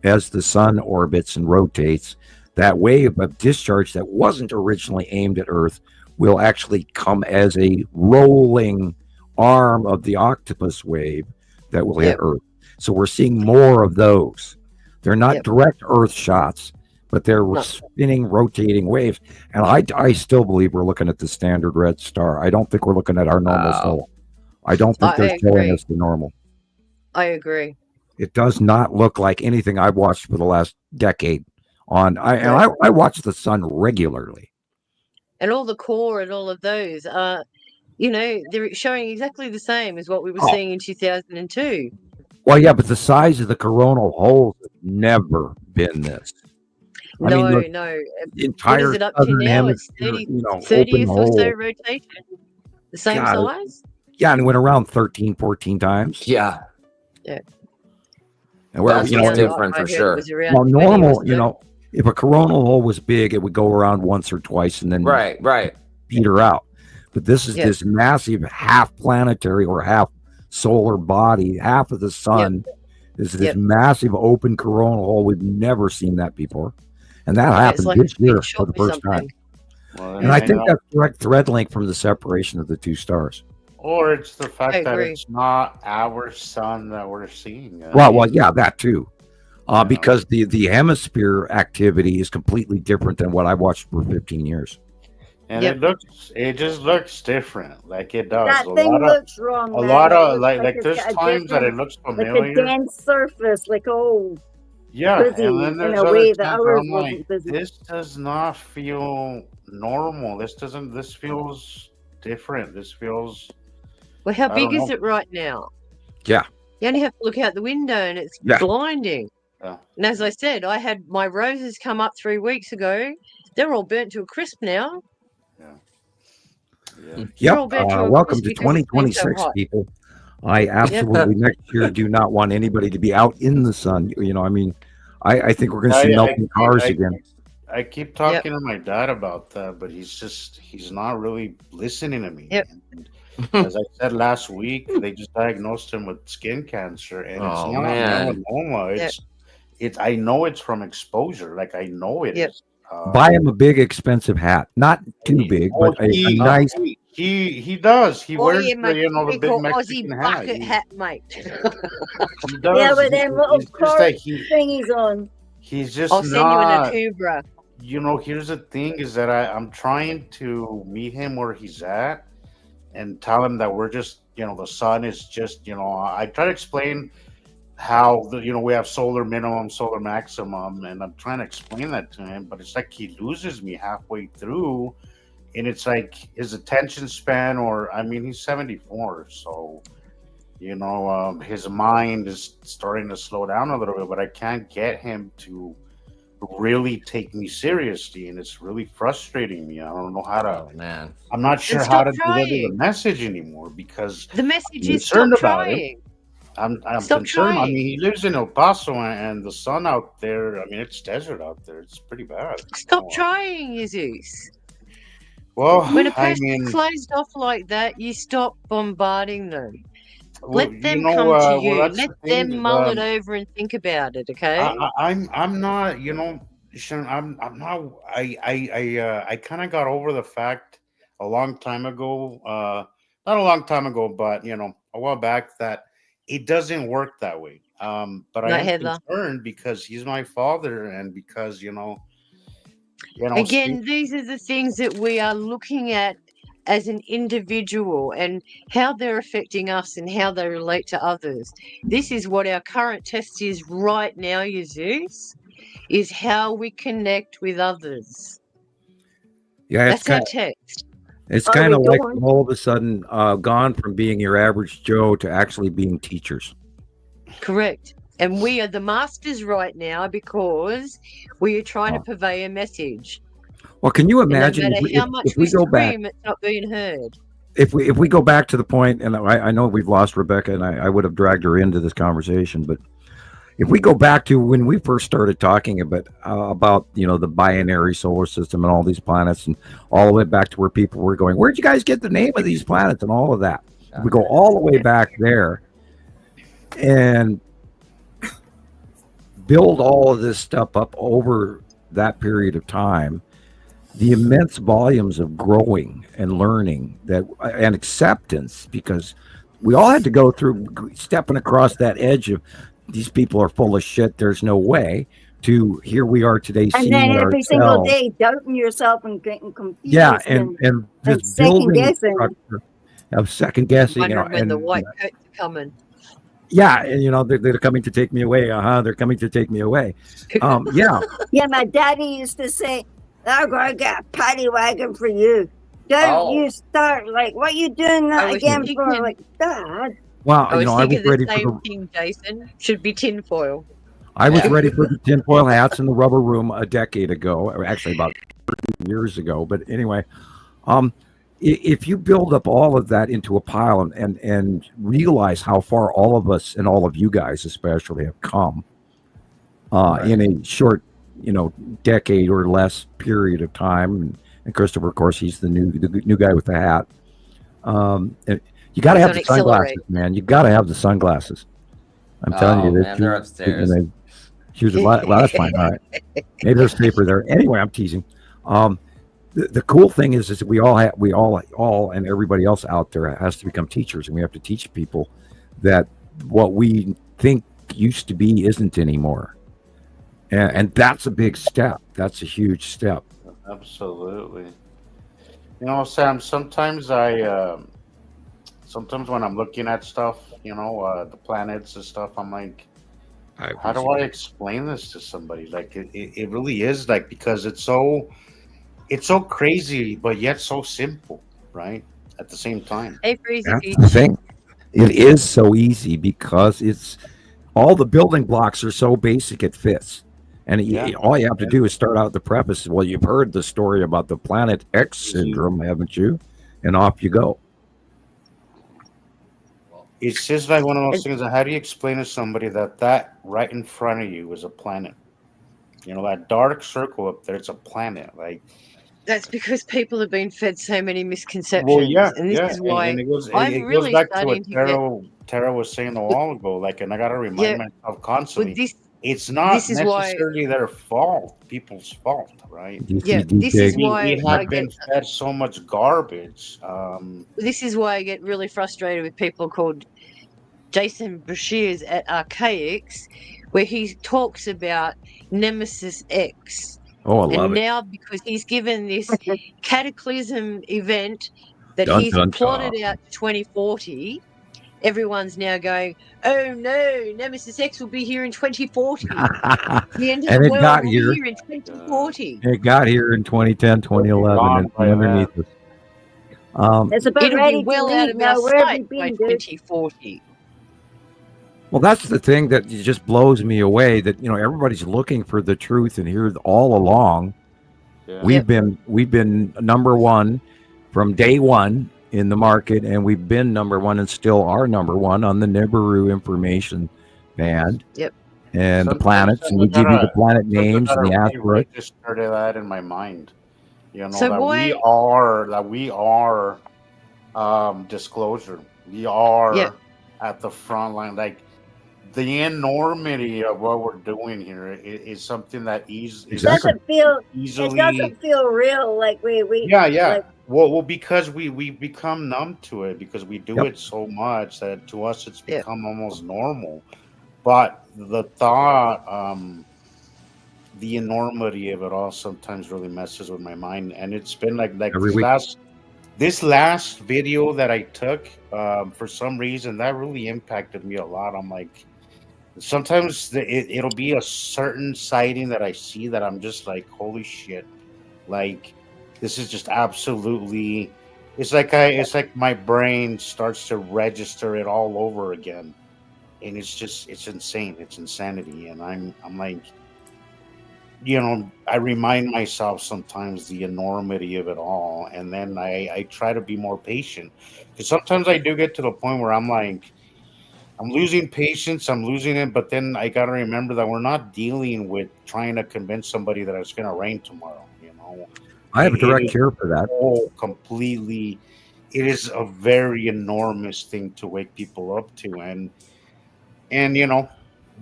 as the sun orbits and rotates. That wave of discharge that wasn't originally aimed at Earth will actually come as a rolling arm of the octopus wave that will hit Earth. So we're seeing more of those. They're not direct Earth shots, but they're spinning, rotating waves. And I still believe we're looking at the standard red star. I don't think we're looking at our normal soul. I don't think they're showing us the normal. I agree. It does not look like anything I've watched for the last decade. I watch the sun regularly. And all the core and all of those. they're showing exactly the same as what we were seeing in 2002. Well, yeah, but the size of the coronal holes have never been this. No. The entire What is it up to southern now? It's hemisphere, 30th open or so hole. rotation. The same God, size? yeah, and it went around 13, 14 times. Yeah. Yeah. And where, That's what's different for sure. Well, normal, if a coronal hole was big, it would go around once or twice and then right peter out. But this is this massive half planetary or half solar body, half of the sun is this massive open coronal hole. We've never seen that before. And that happened this year for the first time. Well, and I think that's direct thread link from the separation of the two stars. Or it's the fact that it's not our sun that we're seeing. Well, yeah, that too. Because the hemisphere activity is completely different than what I watched for 15 years. And it just looks different. Like it does. That thing looks wrong. A lot of like there's times that it looks familiar. Like a dense surface, like busy, and then there's in a way that ours wasn't busy. This does not feel normal. This feels different. This feels. Well, how big is it right now? Yeah. You only have to look out the window and it's blinding. Yeah. And as I said, I had my roses come up 3 weeks ago. They're all burnt to a crisp now. Yep. Welcome to 2026, people. I absolutely next year do not want anybody to be out in the sun. I think we're going to see melting cars again. I keep talking to my dad about that, but he's not really listening to me. Yep. And as I said last week, they just diagnosed him with skin cancer, and it's not melanoma. I know it's from exposure. Like I know it is. Buy him a big, expensive hat. Not too big, but a nice. He does. He wears the big Mexican hat, mate. He does. Yeah, with them little thingies on. He's just I'll send not. you in a Cobra. Here's the thing: is that I'm trying to meet him where he's at, and tell him that we're just, the sun is just, I try to explain how we have solar minimum, solar maximum, and I'm trying to explain that to him, but it's like he loses me halfway through, and it's like his attention span, he's 74, so his mind is starting to slow down a little bit, but I can't get him to really take me seriously, and it's really frustrating me. I don't know how to. Oh, man, I'm not sure how to deliver the message anymore because the message is stop trying. I'm concerned. He lives in El Paso, and the sun out there. It's desert out there. It's pretty bad. Stop trying, Jesus. Well, when a person closed off like that, you stop bombarding them. Let them come to you. Let them mull it over and think about it. Okay. I'm not. Sharon, I'm not. I kind of got over the fact a long time ago. Not a long time ago, but a while back that it doesn't work that way. But I am concerned because he's my father, and because again, these are the things that we are looking at as an individual and how they're affecting us and how they relate to others. This is what our current test is right now, Jesus, is how we connect with others. Yeah, that's our text. It's kind of like all of a sudden gone from being your average Joe to actually being teachers. Correct. And we are the masters right now because we are trying to convey a message. Well, can you imagine if we go back? It's not being heard. If we go back to the point, and I know we've lost Rebecca, and I would have dragged her into this conversation, but if we go back to when we first started talking about the binary solar system and all these planets, and all the way back to where people were going, where'd you guys get the name of these planets and all of that? We go all the way back there, and build all of this stuff up over that period of time. The immense volumes of growing and learning and acceptance, because we all had to go through stepping across that edge of these people are full of shit, there's no way, to here we are today. And then every single day doubting yourself and getting confused. Yeah, and this second guessing. Of second guessing. When the white coats are coming. Yeah, and they're coming to take me away. They're coming to take me away. Yeah. Yeah, my daddy used to say, I'm going to get a paddy wagon for you. Don't you start like what you doing that again for? Like, Dad. Well, I was I was thinking ready the for same thing, Jason. Should be tinfoil. I was ready for the tinfoil hats in the rubber room a decade ago, or actually about 30 years ago. But anyway, if you build up all of that into a pile and realize how far all of us and all of you guys especially have come in a short, decade or less period of time, and Christopher, of course, he's the new guy with the hat. You got to have the sunglasses, man. You got to have the sunglasses. I'm telling you, man, they're upstairs. Here's that's fine. All right, maybe there's paper there. Anyway, I'm teasing. The cool thing is that we all and everybody else out there has to become teachers, and we have to teach people that what we think used to be isn't anymore, and that's a big step. That's a huge step. Absolutely. Sam, sometimes sometimes when I'm looking at stuff, the planets and stuff, I'm like, how do I explain this to somebody? Like, it really is like, because it's so crazy, but yet so simple, right? At the same time. That's the thing. It is so easy because it's all the building blocks are so basic it fits. And all you have to do is start out the preface. Well, you've heard the story about the Planet X syndrome, haven't you? And off you go. It's just like one of those things. How do you explain to somebody that right in front of you is a planet? That dark circle up there, it's a planet. Like, that's because people have been fed so many misconceptions. Well, yeah, and this is why and it goes really back to starting what Tara was saying a while ago. Like, and I got to remind myself constantly. It's not necessarily their fault, people's fault, right? This is why we have been fed so much garbage. This is why I get really frustrated with people called Jason Bashir's at Archaics, where he talks about Nemesis X. Oh, I love it. Now, because he's given this cataclysm event that he's plotted out to 2040, everyone's now going, oh no, Nemesis X will be here in 2040. The end of the world will be here in 2040. It got here in 2010, 2011, and underneath us. It's about it'll ready be well to out leave of now. our Where have sight you by been, dude? 2040. Well, that's the thing that just blows me away, that everybody's looking for the truth, and here all along we've been number one from day one in the market, and we've been number one and still are number one on the Nibiru information band. Yep. And the planets, and we give you the planet names and the asteroids. I just started that in my mind. So that we are disclosure. We are at the front line. Like, the enormity of what we're doing here is something that it doesn't feel real. Like we Like, well, because we become numb to it, because we do it so much that to us it's become almost normal. But the thought, the enormity of it all sometimes really messes with my mind, and it's been like this last video that I took, for some reason that really impacted me a lot. I'm like, sometimes it'll be a certain sighting that I see that I'm just like, holy shit, like, this is just absolutely, it's like my brain starts to register it all over again, and it's insane. It's insanity. And I'm like, I remind myself sometimes the enormity of it all, and then I try to be more patient, because sometimes I do get to the point where I'm like, I'm losing patience, I'm losing it, but then I got to remember that we're not dealing with trying to convince somebody that it's going to rain tomorrow. I have a direct cure for that. Oh, completely. It is a very enormous thing to wake people up to, and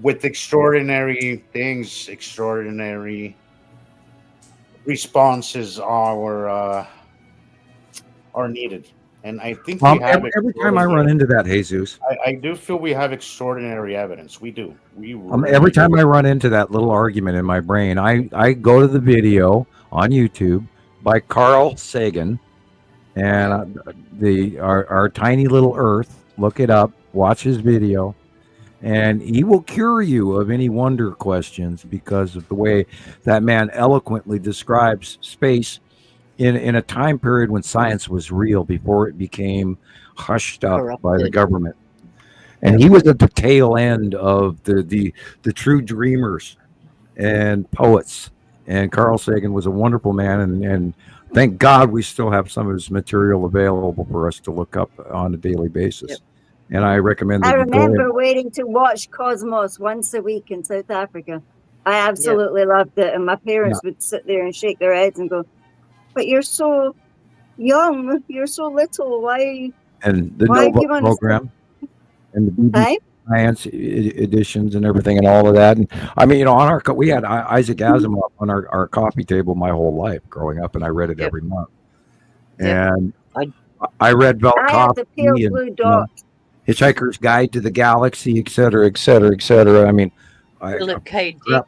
with extraordinary things, extraordinary responses are needed. And I think we have every time I run into that, Jesus, I do feel we have extraordinary evidence. We do. Every time I run into that little argument in my brain, I go to the video on YouTube by Carl Sagan, and our tiny little Earth. Look it up. Watch his video, and he will cure you of any wonder questions because of the way that man eloquently describes space in a time period when science was real before it became hushed up by the government. And he was at the tail end of the true dreamers and poets. And Carl Sagan was a wonderful man, and thank God we still have some of his material available for us to look up on a daily basis. Yep. And I recommend that. I remember waiting to watch Cosmos once a week in South Africa. I absolutely loved it. And my parents would sit there and shake their heads and go, "But you're so young, you're so little. Why are you?" And the Nova program and the BBC Science editions and everything and all of that. And I mean, on we had Isaac Asimov on our coffee table my whole life growing up, and I read it every month. And I read Velkoff and Hitchhiker's Guide to the Galaxy, et cetera, et cetera, et cetera. I mean, Philip K. Dick.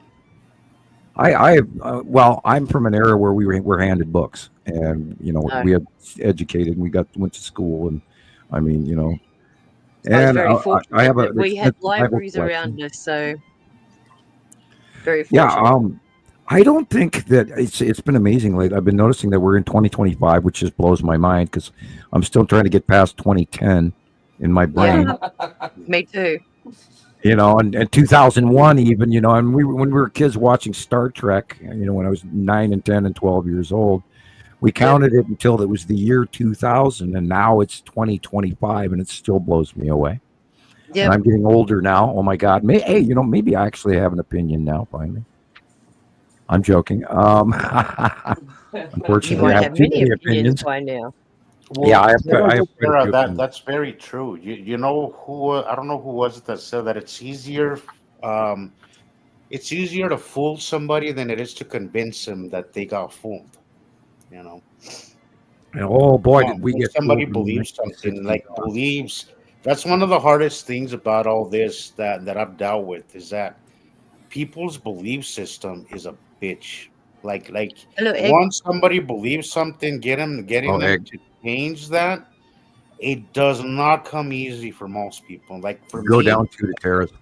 Well, I'm from an era where we were handed books, and we had educated, and we went to school, and I mean, and I have we had libraries around us, so very fortunate. I don't think that it's been amazing lately. I've been noticing that we're in 2025, which just blows my mind because I'm still trying to get past 2010 in my brain. Yeah. Me too. And 2001 even, and when we were kids watching Star Trek, when I was 9 and 10 and 12 years old, we counted it until it was the year 2000, and now it's 2025, and it still blows me away. Yeah, I'm getting older now. Oh my God! Maybe I actually have an opinion now. Finally, I'm joking. Unfortunately, I have too many opinions by now. Well, yeah, I have that's very true. You know who? I don't know who was it that said that it's easier to fool somebody than it is to convince them that they got fooled. And oh boy, did we get somebody believes something, believes. That's one of the hardest things about all this that I've dealt with is that people's belief system is a bitch. Once somebody believes something, getting them to change that, it does not come easy for most people. Down to the terrace.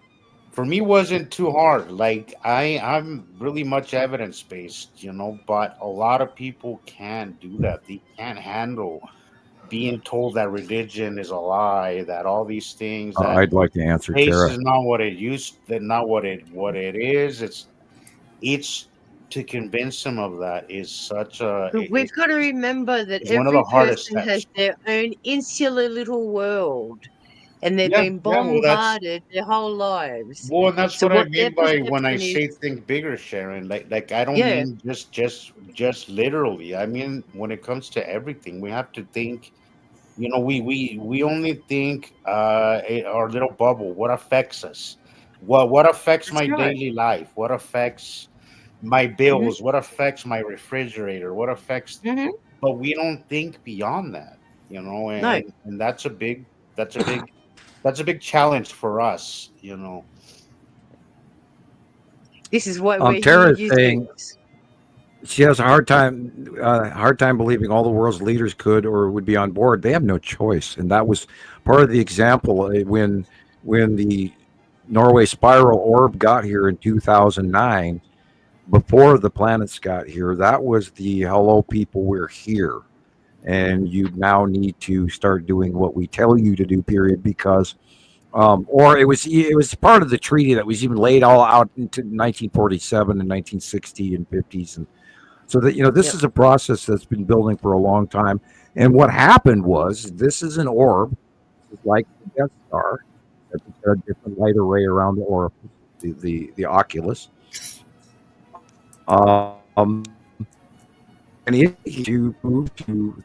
For me, wasn't too hard. I'm really much evidence based, but a lot of people can't do that. They can't handle being told that religion is a lie, that all these things. I'd like to answer. Space is not what it not what it is. It's to convince them of that is such a. We've got to remember that every person has their own insular little world. And they've been bombarded their whole lives. Well, and that's what I mean by when I say think bigger, Sharon. I don't mean just literally. I mean when it comes to everything, we have to think. We only think our little bubble. What affects us? What affects my daily life? What affects my bills? Mm-hmm. What affects my refrigerator? What affects? Mm-hmm. But we don't think beyond that. And that's a big. That's a big challenge for us, This is what we're Tara's saying. She has a hard time believing all the world's leaders could or would be on board. They have no choice, and that was part of the example when the Norway spiral orb got here in 2009. Before the planets got here, that was the hello people, we're here. And you now need to start doing what we tell you to do, period, because or it was part of the treaty that was even laid all out into 1947 and 1960 and 50s. And so that, this is a process that's been building for a long time. And what happened was, this is an orb, like the Death Star, that's got a different light array around the orb, the oculus. And you move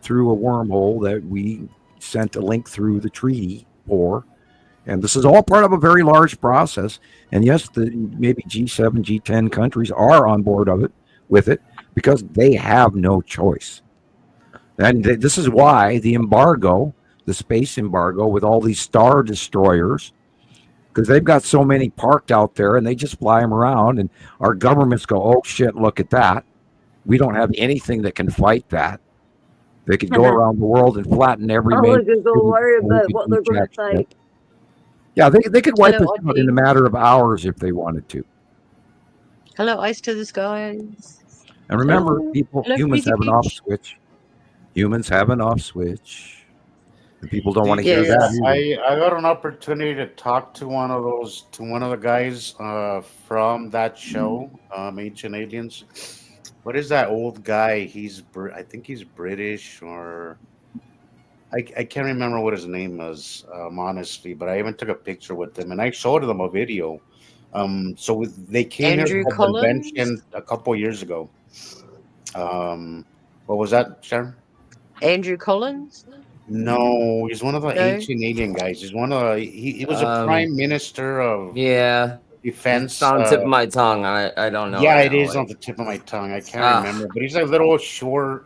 through a wormhole that we sent a link through the treaty for, and this is all part of a very large process. And yes, maybe G7, G10 countries are on board with it because they have no choice. And this is why the embargo, the space embargo, with all these star destroyers, because they've got so many parked out there, and they just fly them around, and our governments go, "Oh shit, look at that." We don't have anything that can fight that. They could go around the world and flatten every. All they go worry about what they're going to fight. Yeah, they could wipe us out in a matter of hours if they wanted to. Hello, eyes to the skies. And remember, humans have an off switch. Humans have an off switch. And people don't want to hear Yes. that either. I got an opportunity to talk to one of the guys from that show, Ancient Aliens. What is that old guy? I think he's British, or I can't remember what his name is, honestly. But I even took a picture with him, and I showed them a video. They came here Andrew for a Collins? convention a couple years ago. What was that, Sharon? Andrew Collins? No, he's one of the No? ancient alien guys. He's one of the, he was a prime minister of Yeah. defense. It's on the tip of my tongue. I don't know. Yeah, right it now, is like- on the tip of my tongue. I can't remember, but he's a little short,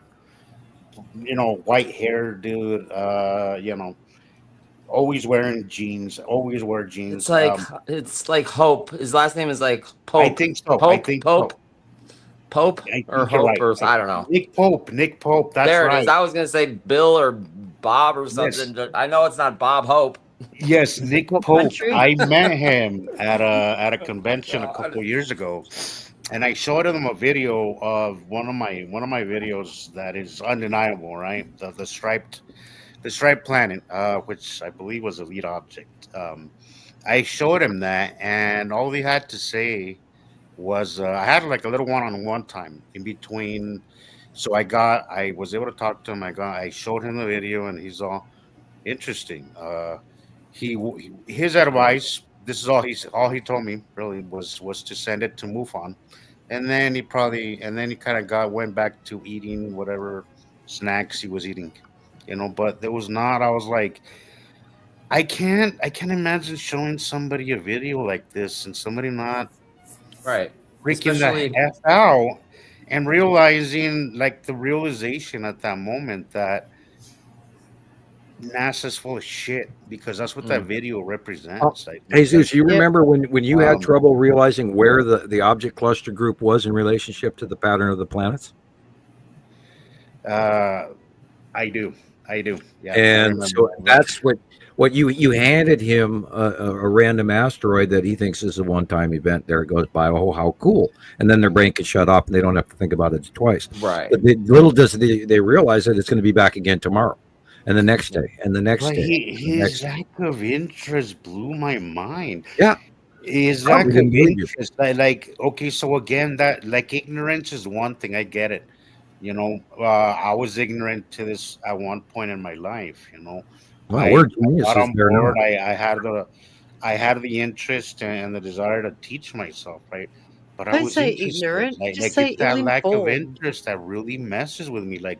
white hair dude. Always wearing jeans. Always wear jeans. It's like Hope. His last name is like Pope. I think so. Pope, I think Pope, so. Pope, I or think you're Hope, right. or I don't know. Nick Pope. That's there it right. is. I was gonna say Bill or Bob or something. Yes. I know it's not Bob Hope. Yes, Nick Pope. country? I met him at a convention a couple years ago, and I showed him a video of one of my videos that is undeniable, right? The striped planet, which I believe was a lead object. I showed him that, and all he had to say was, I had like a little one-on-one time in between. So I was able to talk to him. I showed him the video, and he's all interesting. His advice. This is all he told me really was to send it to MUFON, and then he kind of went back to eating whatever snacks he was eating, But there was not. I was like, I can't imagine showing somebody a video like this and somebody not Right. freaking Especially- the F out and realizing, like, the realization at that moment that NASA's full of shit, because that's what that video represents. Jesus, you remember when you had Um, trouble realizing where the object cluster group was in relationship to the pattern of the planets? I do. Yeah, I And remember so that. that's what you handed him a random asteroid that he thinks is a one-time event. There it goes by. Oh, how cool! And then their brain can shut off, and they don't have to think about it twice. Right. But little does they realize that it's going to be back again tomorrow, and the next day, and the next But day. his lack of interest blew my mind. Yeah. His Probably lack of didn't believe you. interest. Okay, so again, that, like, ignorance is one thing. I get it. I was ignorant to this at one point in my life. Well, I we're got geniuses on there now. board. I had the interest and the desire to teach myself, right? But I Don't was say interested. ignorant, Like, just say it's that lack of ill-informed. interest that really messes with me. Like,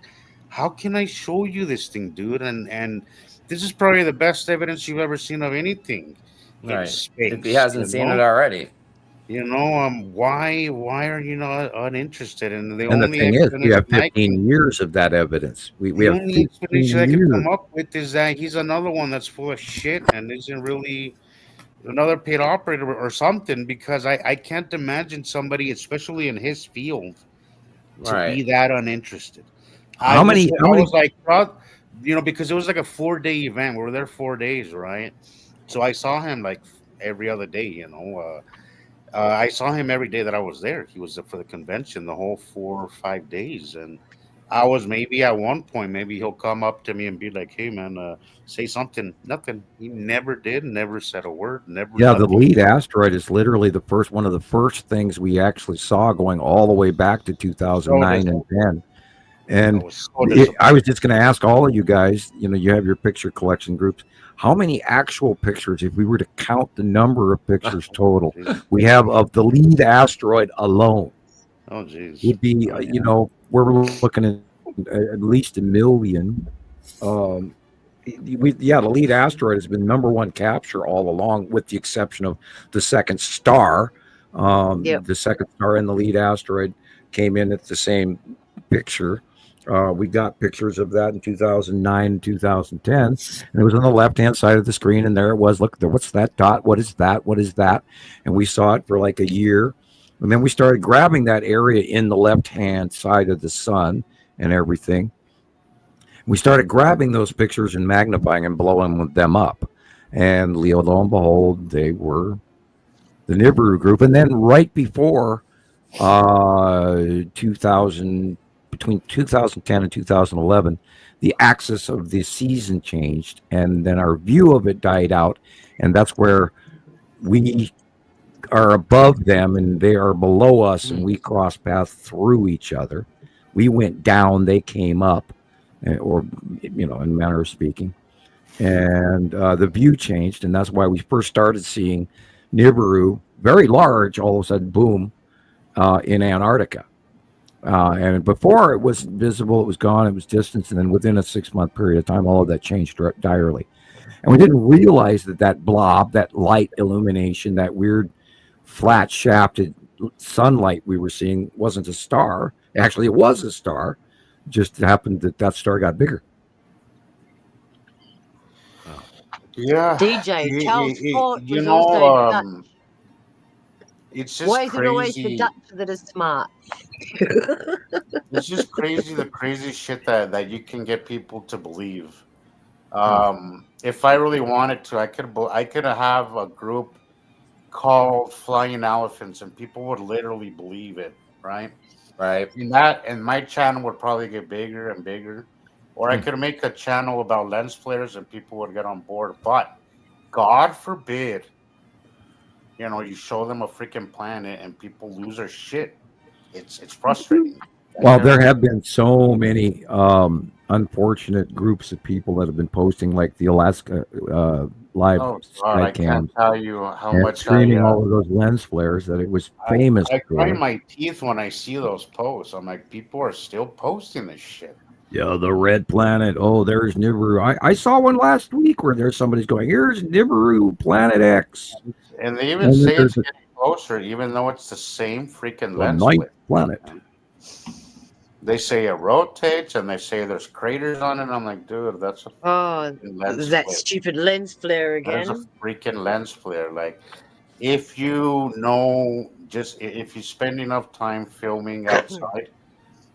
how can I show you this thing, dude? And this is probably the best evidence you've ever seen of anything in Right. space. If he hasn't seen it already. Why are you not uninterested? And the And the only thing is, you have explanation I 15 can- years of that evidence. We the have only 15 explanation I can years. come up with is that he's another one that's full of shit and isn't really another paid operator or something, because I can't imagine somebody, especially in his field, to Right. be that uninterested. How many- I was like, because it was like a 4-day event. We were there 4 days, right? So I saw him like every other day, I saw him every day that I was there. He was there for the convention the whole 4 or 5 days. And I was, maybe at one point, maybe he'll come up to me and be like, hey, man, say something. Nothing. He never did, never said a word, never. Yeah, the nothing. lead asteroid is literally one of the first things we actually saw, going all the way back to 2009 and 10. And I was so disappointed. I was just going to ask all of you guys, you have your picture collection groups. How many actual pictures, if we were to count the number of pictures total, we have of the lead asteroid alone, Oh, jeez. would be, we're looking at least 1 million. The lead asteroid has been number one capture all along, with the exception of the second star. Yep. The second star and the lead asteroid came in at the same picture. We got pictures of that in 2009 and 2010, and it was on the left-hand side of the screen, and there it was. Look, what's that dot? What is that? What is that? And we saw it for like a year, and then we started grabbing that area in the left-hand side of the sun and everything. We started grabbing those pictures and magnifying and blowing them up, and lo and behold, they were the Nibiru group. And then right before 2010, between 2010 and 2011, the axis of the season changed, and then our view of it died out, and that's where we are above them and they are below us, and we cross paths through each other. We went down, they came up, or in manner of speaking, and the view changed, and that's why we first started seeing Nibiru, very large, all of a sudden, boom, in Antarctica. And before it was visible, it was gone, it was distant, and then within a 6-month period of time, all of that changed direly. And we didn't realize that blob, that light illumination, that weird flat shafted sunlight we were seeing wasn't a star. Actually, it was a star. Just happened that star got bigger. Yeah. DJ Charles Fort was also Dutch. It's just Why is crazy. it always the Dutch that are smart? It's just crazy, the crazy shit that you can get people to believe. If I really wanted to, I could have a group called Flying Elephants, and people would literally believe it, right? Right. And my channel would probably get bigger and bigger. Or I could make a channel about lens flares and people would get on board. But God forbid, you show them a freaking planet and people lose their shit. It's frustrating. Well, there have been so many unfortunate groups of people that have been posting, like the Alaska live I can't tell you how much streaming all of those lens flares that it was famous. I grind my teeth when I see those posts. I'm like, people are still posting this shit. Yeah, the red planet. Oh, there's Nibiru. I saw one last week where there's somebody's going, here's Nibiru, Planet X. And they even say it's getting closer, even though it's the same freaking lens flare. Planet. They say it rotates, and they say there's craters on it. I'm like, dude, that's that stupid lens flare again. That's a freaking lens flare. Like, if you spend enough time filming outside,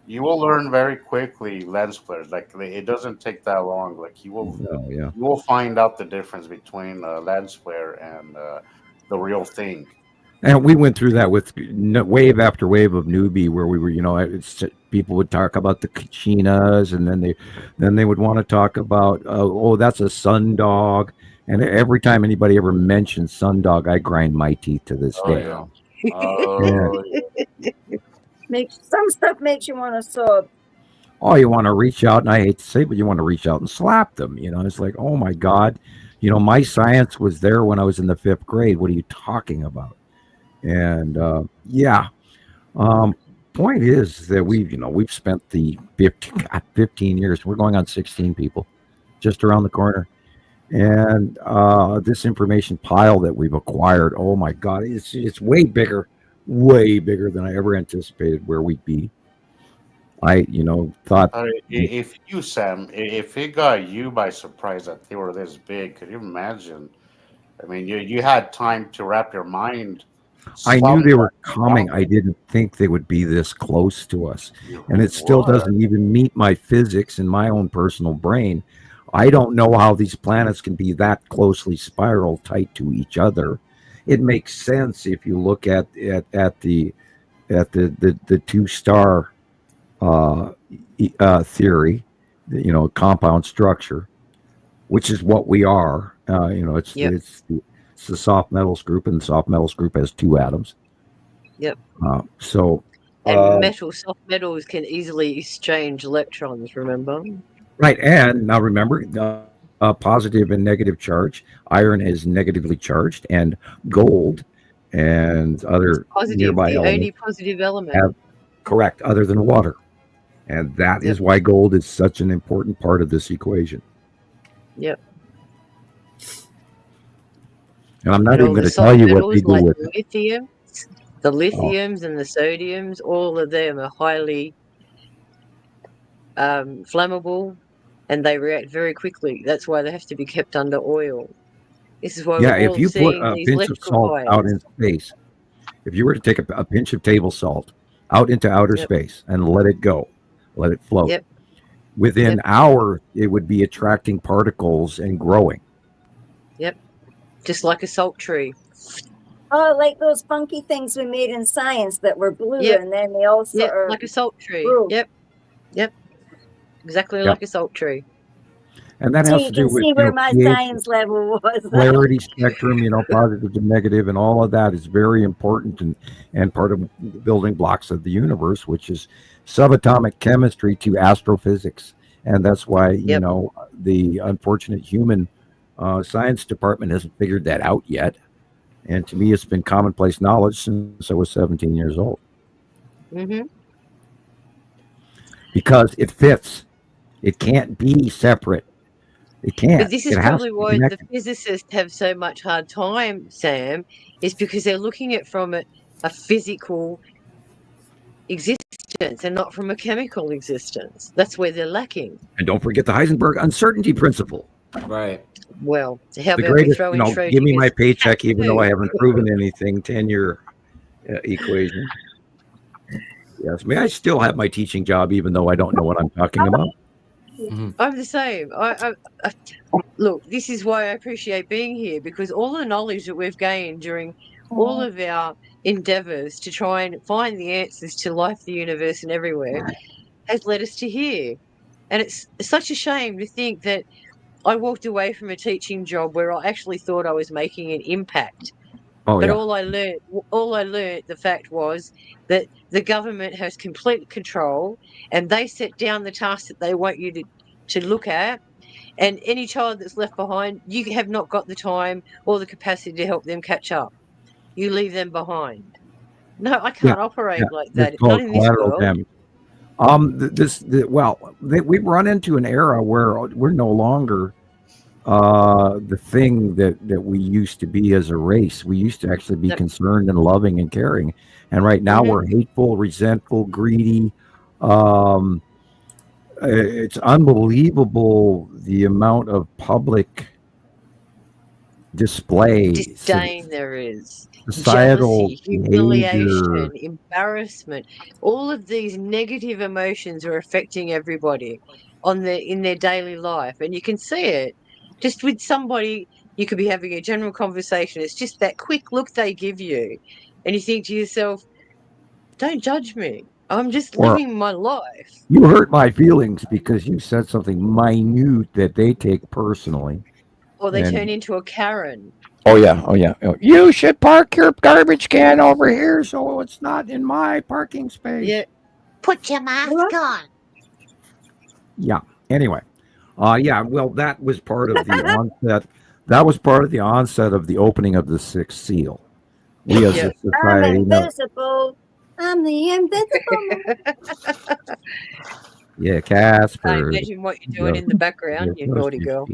you will learn very quickly lens flares. Like, it doesn't take that long. Like, you will find out the difference between a lens flare and the real thing. And we went through that with wave after wave of newbie, where we were, people would talk about the Kuchuris, and then they would want to talk about, that's a sundog. And every time anybody ever mentions sundog, I grind my teeth to this day. Some stuff makes you want to sob. Oh, you want to reach out, and I hate to say, but you want to reach out and slap them. It's like, oh my God, my science was there when I was in the 5th grade. What are you talking about? And point is that we've spent the 15 years. We're going on 16 people, just around the corner, and this information pile that we've acquired. Oh my God, it's way bigger than I ever anticipated where we'd be. I thought if it got you by surprise that they were this big, could you imagine? I mean, you had time to wrap your mind. I knew they were coming. I didn't think they would be this close to us. And it still doesn't even meet my physics and my own personal brain. I don't know how these planets can be that closely spiral tight to each other. It makes sense if you look at the 2-star theory, compound structure, which is what we are. It's the soft metals group, and the soft metals group has 2 atoms. Yep. And soft metals can easily exchange electrons, remember? Right. And now remember, positive and negative charge. Iron is negatively charged, and gold and other nearby the elements only positive element. Correct, other than water. And that is why gold is such an important part of this equation. Yep. And I'm not even going to tell you what they do with lithium, the lithiums and the sodiums. All of them are highly flammable, and they react very quickly. That's why they have to be kept under oil. This is why if you put a pinch of salt out in space, if you were to take a pinch of table salt out into outer space and let it go, let it float, within hours it would be attracting particles and growing. Yep. Just like a salt tree. Oh, like those funky things we made in science that were blue, and then they also like a salt tree. Blue. Yep. Yep. Exactly like a salt tree. And that So has you to do can with see where my pH, science level was. polarity spectrum, positive to negative, and all of that is very important and part of the building blocks of the universe, which is subatomic chemistry to astrophysics. And that's why, the unfortunate human science department hasn't figured that out yet. And to me, it's been commonplace knowledge since I was 17 years old. Mm-hmm. Because it fits. It can't be separate. It can't. But this is probably why the physicists have so much hard time, Sam, is because they're looking at it from a physical existence and not from a chemical existence. That's where they're lacking. And don't forget the Heisenberg uncertainty principle. Right. Well, how The about greatest, we throw in Schrodinger's give me my paycheck, even though I too? haven't proven anything. 10-year equation. Yes, I still have my teaching job, even though I don't know what I'm talking about. I'm the same. I look, this is why I appreciate being here, because all the knowledge that we've gained during all of our endeavors to try and find the answers to life, the universe, and everywhere has led us to here. And it's such a shame to think that I walked away from a teaching job where I actually thought I was making an impact. But all I learned, the fact was that the government has complete control, and they set down the tasks that they want you to look at. And any child that's left behind, you have not got the time or the capacity to help them catch up. You leave them behind. No, I can't operate like that. Not in this world. Damage. We've run into an era where we're no longer the thing that we used to be as a race. We used to actually be concerned and loving and caring, and right now we're hateful, resentful, greedy. It's unbelievable the amount of public display, disdain there is, societal jealousy, humiliation, behavior. embarrassment. All of these negative emotions are affecting everybody in their daily life, and you can see it. Just with somebody, you could be having a general conversation. It's just that quick look they give you. And you think to yourself, don't judge me. I'm just living my life. You hurt my feelings because you said something minute that they take personally. Or they turn into a Karen. Oh, yeah. You should park your garbage can over here so it's not in my parking space. Yeah. Put your mask on. Yeah. Anyway. Well, that was part of the onset. That was part of the onset of the opening of the sixth seal. We as a society. I'm invisible. I'm the invisible. Yeah, Casper. I imagine what you're doing in the background, you naughty girl.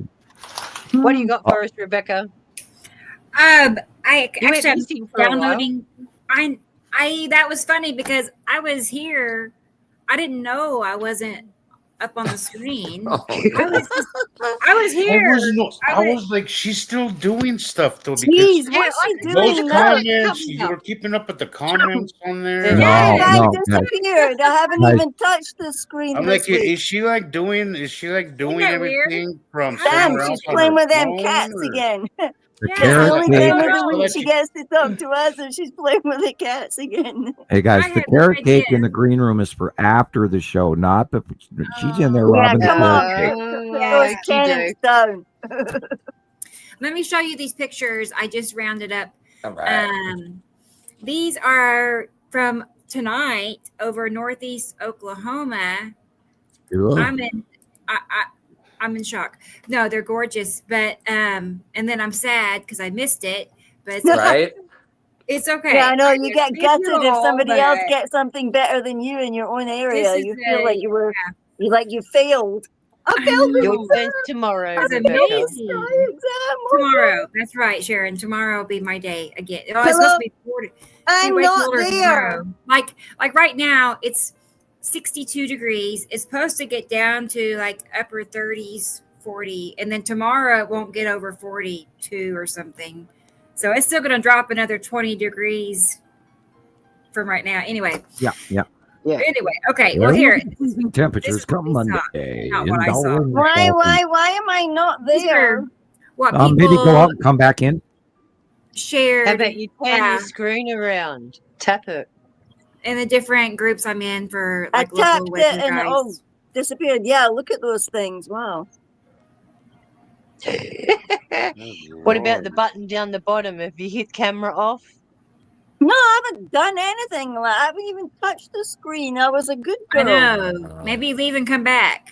What do you got for us, Rebecca? I actually am downloading. That was funny because I was here. I didn't know I wasn't up on the screen. I was here. I was like, she's still doing stuff though. Jeez, what's she doing? Those comments, you were keeping up with the comments on there. I disappeared. I haven't even touched the screen. I'm like, is she like doing everything from somewhere else? She's playing with them cats again. The only day of the week she gets to talk to us, and she's playing with the cats again. Hey guys, the carrot cake in the green room is for after the show, not the. She's in there robbing the carrot cake. Let me show you these pictures. I just rounded up. All right. These are from tonight over Northeast Oklahoma. I'm in shock. No, they're gorgeous, but and then I'm sad because I missed it. But right, it's okay. Yeah, I know you get gutted if somebody else gets something better than you in your own area. You feel like you failed. I failed your event tomorrow. That's amazing. Tomorrow, that's right, Sharon. Tomorrow will be my day again. Oh, it's supposed to be 40. I'm not there. Tomorrow. Like right now, it's 62 degrees. It's supposed to get down to like upper 30s, 40, and then tomorrow it won't get over 42 or something. So it's still going to drop another 20 degrees from right now. Anyway. Yeah. Anyway, okay. Well, here temperatures come Monday. Not what I saw. Why am I not there? What people maybe go out and come back in. Share. How about you turn the screen around? Tap it. In the different groups I'm in for I like tapped local it guys. disappeared. Yeah, look at those things. Wow. What about the button down the bottom? Have you hit camera off? No, I haven't done anything. I haven't even touched the screen. I was a good girl. I know. Maybe leave and come back.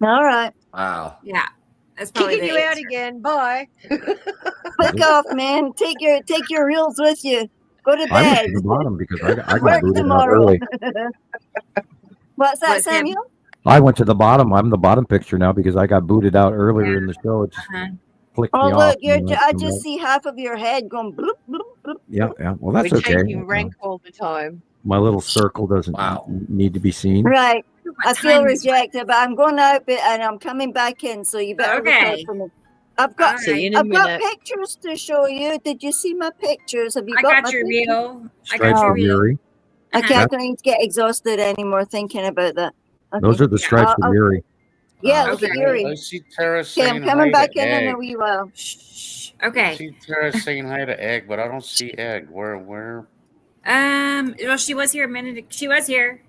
All right. Wow. Yeah. That's probably Kicking the you out answer. again. Bye. Fuck off, man. Take your reels with you. Go to I went bed. to the bottom because I got Work booted out tomorrow. early. What's that, What's that? Samuel? I went to the bottom. I'm the bottom picture now because I got booted out earlier in the show. It just flicked Oh, me look, off. I just see half of your head going bloop, bloop, bloop. Yeah. Well, that's We're okay. changing rank all the time. My little circle doesn't need to be seen. Right. I What feel time is it? rejected, but I'm going out and I'm coming back in, so you better look out Okay. for me. I've got See you in a I've got minute. pictures to show you. Did you see my pictures? Have you I got got my your pictures? reel. I Stripes got your of reel. Yuri. I Uh-huh. can't going to get exhausted anymore thinking about that. Okay. Those are the stripes of Yuri. Yeah, look at Okay. Yuri. I see Tara Okay, saying I'm coming hi back to in Egg. a wee while. Shh. I Okay. see Tara saying hi to Egg, but I don't see Egg. Where? Well, she was here a minute. She was here.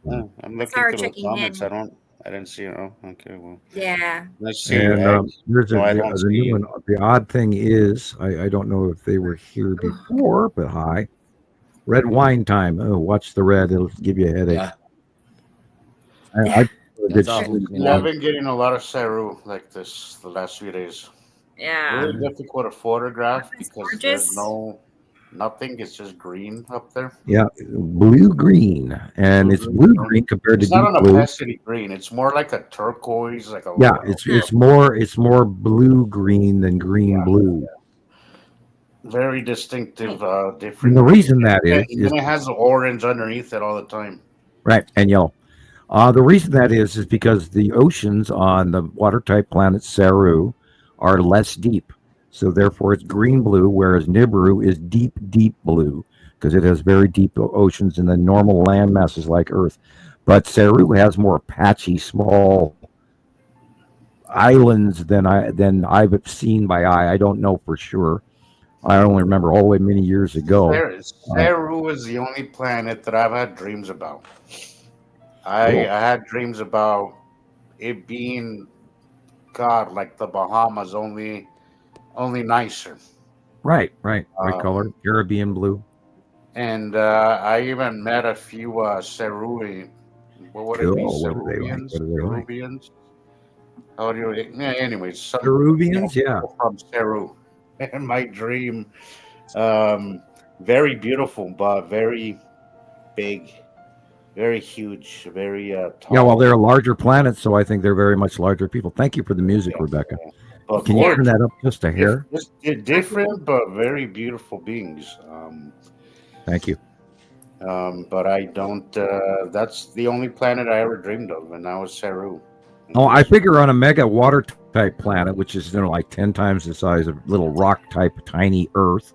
Oh, I'm looking Saw her through the checking comments. in. I didn't see her. Oh, okay. Well, Yeah. let's see you, And Egg. here's No, I the don't see new you. one. The odd thing is, I don't know if they were here before, but hi. Red wine time. Oh, watch the red. It'll give you a headache. Yeah. I That's awful. Yeah, I've been getting a lot of Saru like this the last few days. Yeah. Really difficult to photograph It's because gorgeous. there's nothing. It's just green up there. Yeah, blue green, and it's blue green compared to It's not deep an blue. opacity green. It's more like a turquoise, like a Yeah, it's more blue green than green blue. very distinctive, different. And the reason that and is then it has orange underneath it all the time. right, and yellow. The reason that is because the oceans on the water type planet Saru are less deep. So therefore it's green blue, whereas Nibiru is deep, deep blue because it has very deep oceans and the normal land masses like Earth. But Saru has more patchy, small islands than I've seen by eye. I don't know for sure. I only remember all the way many years ago. Saru is the only planet that I've had dreams about. I had dreams about it being God, like the Bahamas, only nicer. Right. Right color, Caribbean blue. And I even met a few Saruian. What would it be? Saruians? Saruians? How do you? Yeah. Anyways, Peruvians, yeah, from Saru. In my dream, very beautiful, but very big, very huge, very tall. Yeah, well, they're a larger planet, so I think they're very much larger people. Thank you for the music, Rebecca. But can you turn that up just a hair? They're different, but very beautiful beings. Thank you. But I don't. That's the only planet I ever dreamed of, and that was Saru. Oh, I figure on a mega water type planet, which is like 10 times the size of little rock type tiny Earth,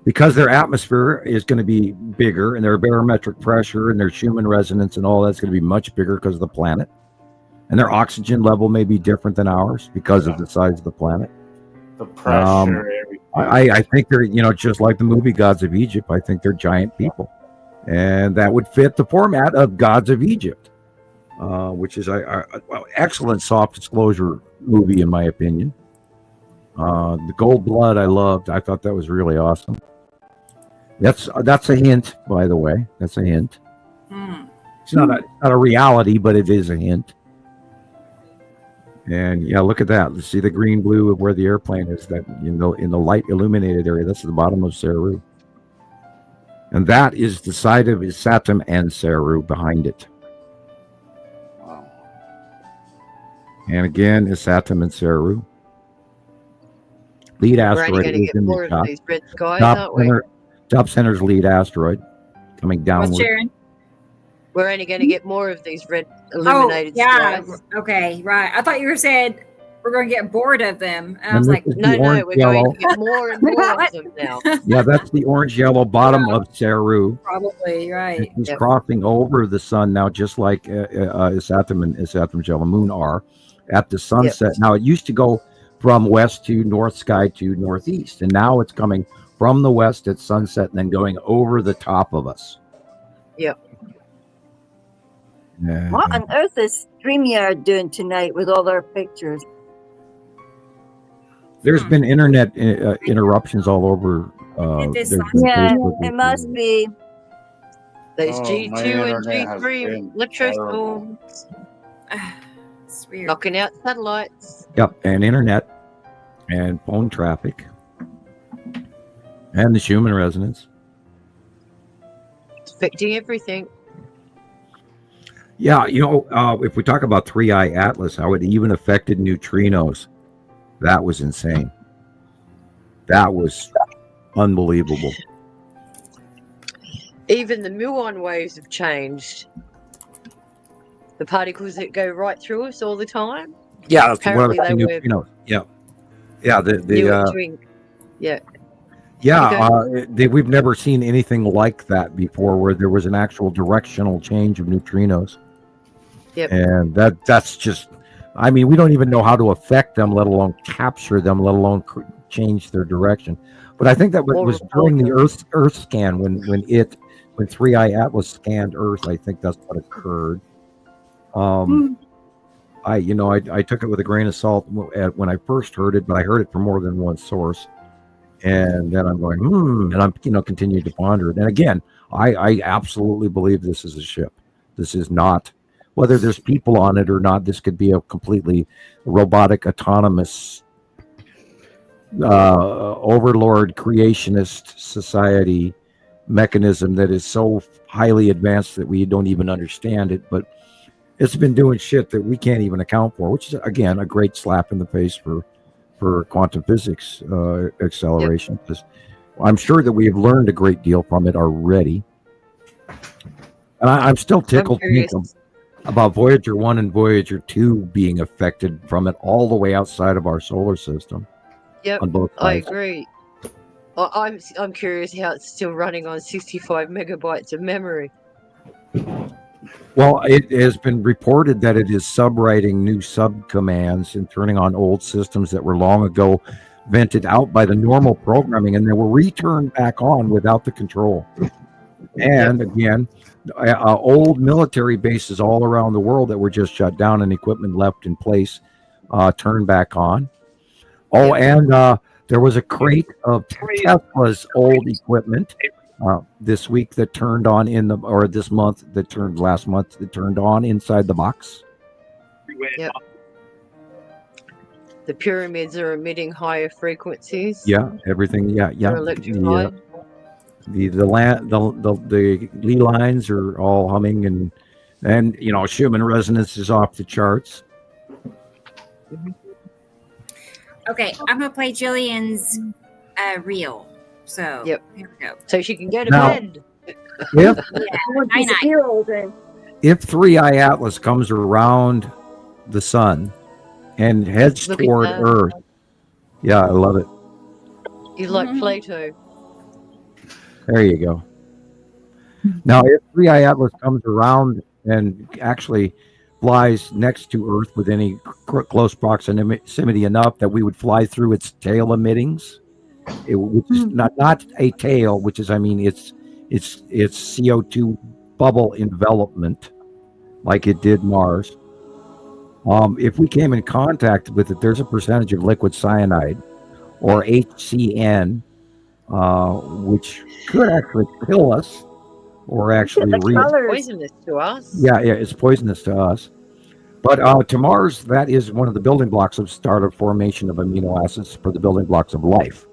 because their atmosphere is going to be bigger, and their barometric pressure and their Schumann resonance and all that's going to be much bigger because of the planet, and their oxygen level may be different than ours because of the size of the planet. The pressure, everything. I think they're just like the movie Gods of Egypt. I think they're giant people, and that would fit the format of Gods of Egypt. Which is an excellent soft disclosure movie, in my opinion. The Gold Blood I loved. I thought that was really awesome. That's a hint, by the way. That's a hint. It's not a reality, but it is a hint. And yeah, look at that. Let's see the green blue of where the airplane is. That in the light illuminated area. That's the bottom of Saru, and that is the side of Saturn and Saru behind it. And again, is Saturn and Saru. Lead asteroid. We're only going to get more of these red skies, aren't we? Top center's lead asteroid coming downward. What's Sharon? We're only going to get more of these red illuminated skies. Okay, right. I thought you were saying we're going to get bored of them. And I was like, no, we're going to get more and more of them now. Yeah, that's the orange-yellow bottom of Saru. Probably, right. It's crossing over the sun now, just like Saturn and Saturn's yellow moon are at the sunset. Now, it used to go from west to north sky to northeast, and now it's coming from the west at sunset and then going over the top of us. Yep. Yeah. What on earth is StreamYard doing tonight with all our pictures? There's been internet interruptions all over. It must be. There's my G2 and internet has G3 been electrostorm It's weird. knocking out satellites. Yep, and internet and phone traffic and the Schumann resonance. It's affecting everything. Yeah, if we talk about 3i Atlas, how it even affected neutrinos, that was insane. That was unbelievable. Even the muon waves have changed. The particles that go right through us all the time. Yeah, that's apparently what they were neutrinos. Yeah. new entering. Yeah. We've never seen anything like that before, where there was an actual directional change of neutrinos. Yep. And that's just, I mean, we don't even know how to affect them, let alone capture them, let alone change their direction. But I think that was during the Earth scan when 3i Atlas scanned Earth. I think that's what occurred. I took it with a grain of salt when I first heard it, but I heard it from more than one source. And then I'm going, and I'm, continuing to ponder it. And again, I absolutely believe this is a ship. This is not, whether there's people on it or not, this could be a completely robotic, autonomous, overlord, creationist society mechanism that is so highly advanced that we don't even understand it. But it's been doing shit that we can't even account for, which is, again, a great slap in the face for quantum physics acceleration. Yep. I'm sure that we have learned a great deal from it already. And I'm still tickled about Voyager 1 and Voyager 2 being affected from it all the way outside of our solar system. Yep, on both sides. I agree. I'm curious how it's still running on 65 megabytes of memory. Well, it has been reported that it is subwriting new subcommands and turning on old systems that were long ago vented out by the normal programming, and they were returned back on without the control. And again, old military bases all around the world that were just shut down and equipment left in place turned back on. And there was a crate of Tesla's old equipment this week that turned on this month that turned last month that turned on inside the box. Yep. The pyramids are emitting higher frequencies. Yeah, everything. Yeah. They're electrified. The Lee lines are all humming, and Schumann resonance is off the charts. Mm-hmm. Okay, I'm gonna play Gillian's reel. So yep. Here we go. So she can go to bed. If 3i Atlas comes around the sun and heads toward Earth, yeah, I love it. You like Plato. There you go. Now, if 3i Atlas comes around and actually flies next to Earth with any close proximity enough that we would fly through its tail emittings, which is not a tail, which is, it's CO2 bubble envelopment like it did Mars. If we came in contact with it, there's a percentage of liquid cyanide or HCN, which could actually kill us or actually poisonous to us. Yeah, it's poisonous to us. But to Mars, that is one of the building blocks of startup formation of amino acids for the building blocks of life.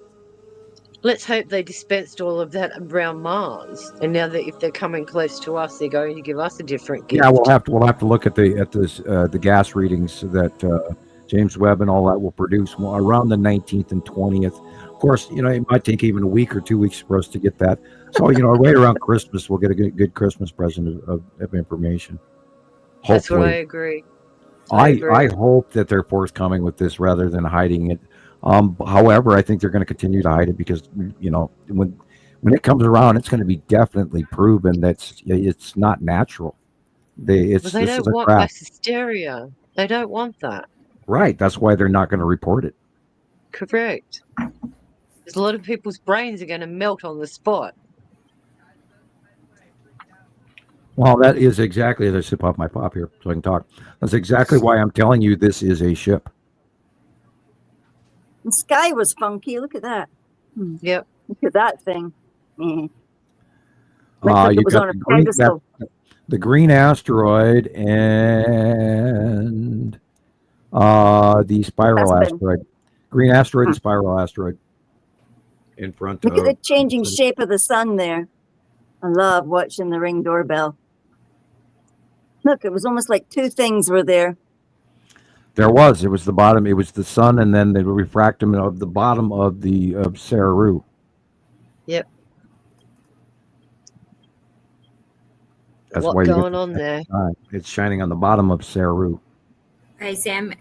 Let's hope they dispensed all of that around Mars, and now that if they're coming close to us, they're going to give us a different gift. Yeah, we'll have to look at the gas readings that James Webb and all that will produce around the 19th and 20th. Of course, it might take even a week or 2 weeks for us to get that. So, right around Christmas, we'll get a good Christmas present of information. Hopefully. That's what I agree. I hope that they're forthcoming with this rather than hiding it. However, I think they're going to continue to hide it because, when it comes around, it's going to be definitely proven that it's not natural. They don't want mass hysteria. They don't want that. Right. That's why they're not going to report it. Correct. Because a lot of people's brains are going to melt on the spot. Well, that is exactly, as I sip off my pop here so I can talk. That's exactly why I'm telling you this is a ship. The sky was funky. Look at that. Yep. Look at that thing. Looks like it was on a pedestal. The green asteroid and the spiral asteroid. Green asteroid and spiral asteroid in front. Look at the changing shape of the sun there. I love watching the Ring doorbell. Look, it was almost like two things were there. It was the bottom. It was the sun, and then the refractum of the bottom of the Saru. Yep. That's what's going on there? It's shining on the bottom of Saru. Hey, Sam.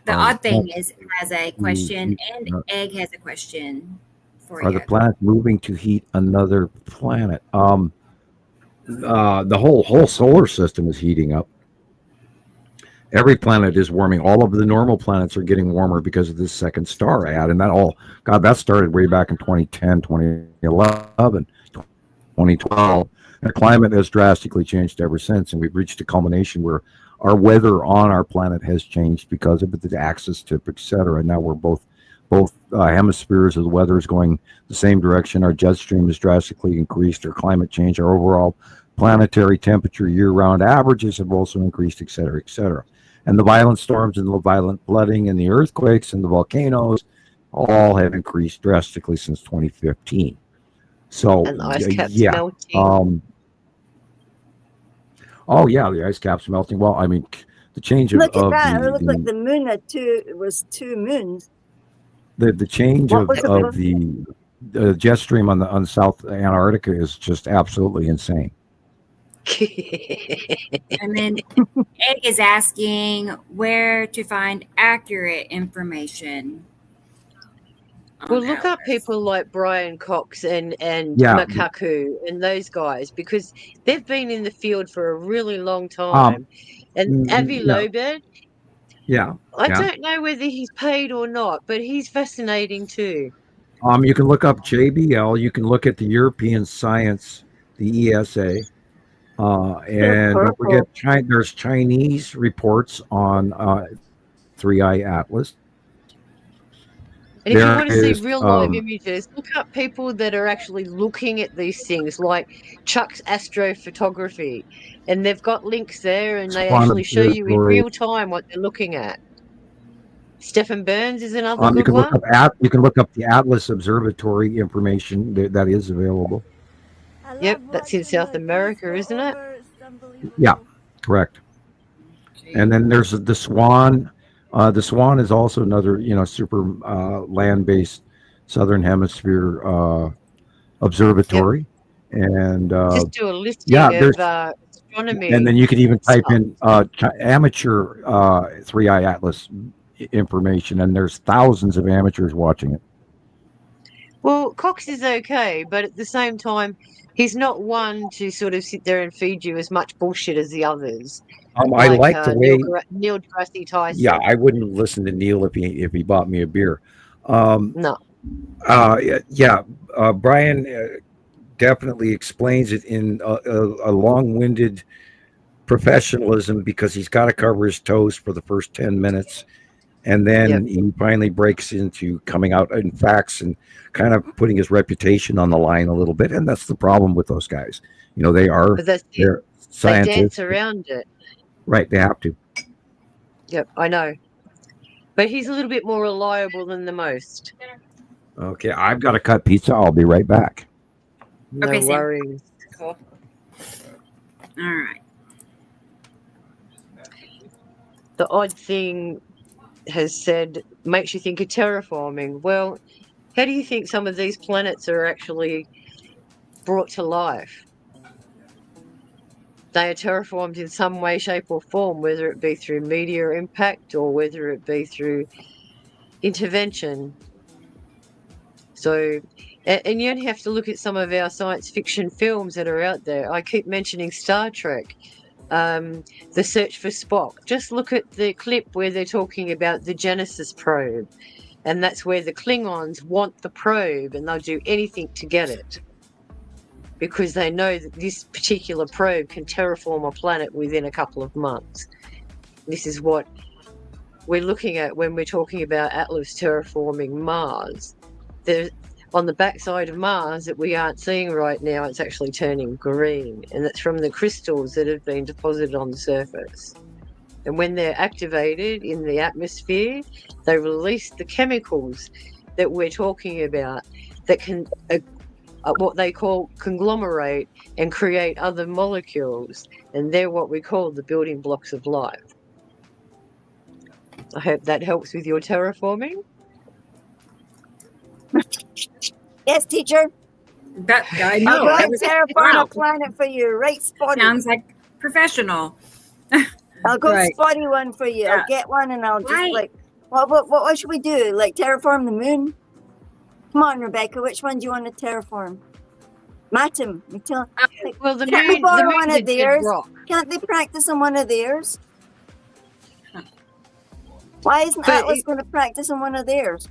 The odd thing is, has a question, and Egg has a question for you. Are the planets moving to heat another planet? The whole solar system is heating up. Every planet is warming. All of the normal planets are getting warmer because of this second star ad. And that started way back in 2010, 2011, 2012. And the climate has drastically changed ever since. And we've reached a culmination where our weather on our planet has changed because of the axis tip, etc. Now we're both hemispheres of the weather is going the same direction. Our jet stream has drastically increased. Our climate change, our overall planetary temperature year-round averages have also increased, etc., etc. And the violent storms and the violent flooding and the earthquakes and the volcanoes all have increased drastically since 2015. So, and the ice caps melting. The ice caps melting. Well, I mean, the change of look at that. It looked like the moon had two moons. The change of the jet stream on South Antarctica is just absolutely insane. And then Egg is asking where to find accurate information. Well, look up people like Brian Cox and Makaku and those guys, because they've been in the field for a really long time. And Avi Loebert, I don't know whether he's paid or not, but he's fascinating too. You can look up JBL. You can look at the European Science, the ESA. And don't forget, there's Chinese reports on 3i Atlas. And if you want to see real live images, look up people that are actually looking at these things, like Chuck's Astrophotography. And they've got links there, and they actually show you in real time what they're looking at. Stephen Burns is another good one. You can look up the Atlas Observatory information that is available. Yep, that's in South America, isn't it? Yeah, correct. And then there's the Swan. The Swan is also another, super land-based Southern Hemisphere observatory. Yep. And just do a listing of astronomy. And then you can even type in amateur 3i Atlas information, and there's thousands of amateurs watching it. Well, Cox is okay, but at the same time, he's not one to sort of sit there and feed you as much bullshit as the others. I like the way Neil deGrasse Tyson. Yeah, I wouldn't listen to Neil if he bought me a beer. No. Brian definitely explains it in a long-winded professionalism, because he's got to cover his toes for the first 10 minutes. And then he finally breaks into coming out in facts and kind of putting his reputation on the line a little bit. And that's the problem with those guys. They're scientists. They dance around it. Right, they have to. Yep, I know. But he's a little bit more reliable than the most. Okay, I've got to cut pizza. I'll be right back. No worries. Cool. All right. The odd thing has said makes you think of terraforming. Well, how do you think some of these planets are actually brought to life? They are terraformed in some way, shape or form, whether it be through meteor impact or whether it be through intervention. So, and you only have to look at some of our science fiction films that are out there. I keep mentioning Star Trek. The Search for Spock. Just look at the clip where they're talking about the Genesis probe, and that's where the Klingons want the probe, and they'll do anything to get it. because they know that this particular probe can terraform a planet within a couple of months. This is what we're looking at when we're talking about Atlas terraforming Mars. There's, on the backside of Mars that we aren't seeing right now, it's actually turning green, and that's from the crystals that have been deposited on the surface. And when they're activated in the atmosphere, they release the chemicals that we're talking about that can what they call conglomerate and create other molecules, and they're what we call the building blocks of life. I hope that helps with your terraforming. Yes, teacher. That I know. I'll go terraform a planet for you, right, Spotty? Sounds like professional. I'll go Right. Spotty one for you. Yeah. I'll get one and I'll just Right. like, what should we do? Like terraform the moon? Come on, Rebecca. Which one do you want to terraform? Matum. Well, the Can't we moon, borrow the one moon's a of dead theirs? rock. Can't they practice on one of theirs? Why isn't But Atlas going to practice on one of theirs?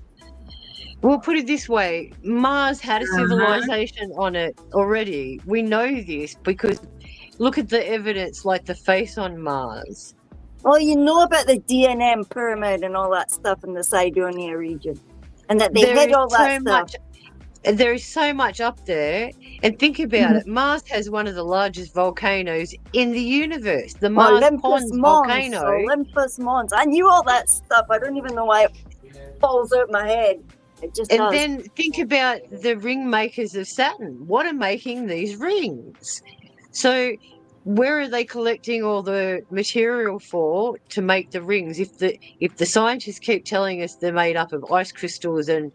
We'll put it this way. Mars had a civilization on it already. We know this because look at the evidence, like the face on Mars. Well, you know about the DNM pyramid and all that stuff in the Cydonia region. And that they hid all that stuff. There is so much up there. And think about it. Mars has one of the largest volcanoes in the universe. The Mars Pons volcano. Olympus Mons. I knew all that stuff. I don't even know why it falls out my head. It just does. Then think about the ring makers of Saturn. What are making these rings? So where are they collecting all the material for to make the rings? If the scientists keep telling us they're made up of ice crystals and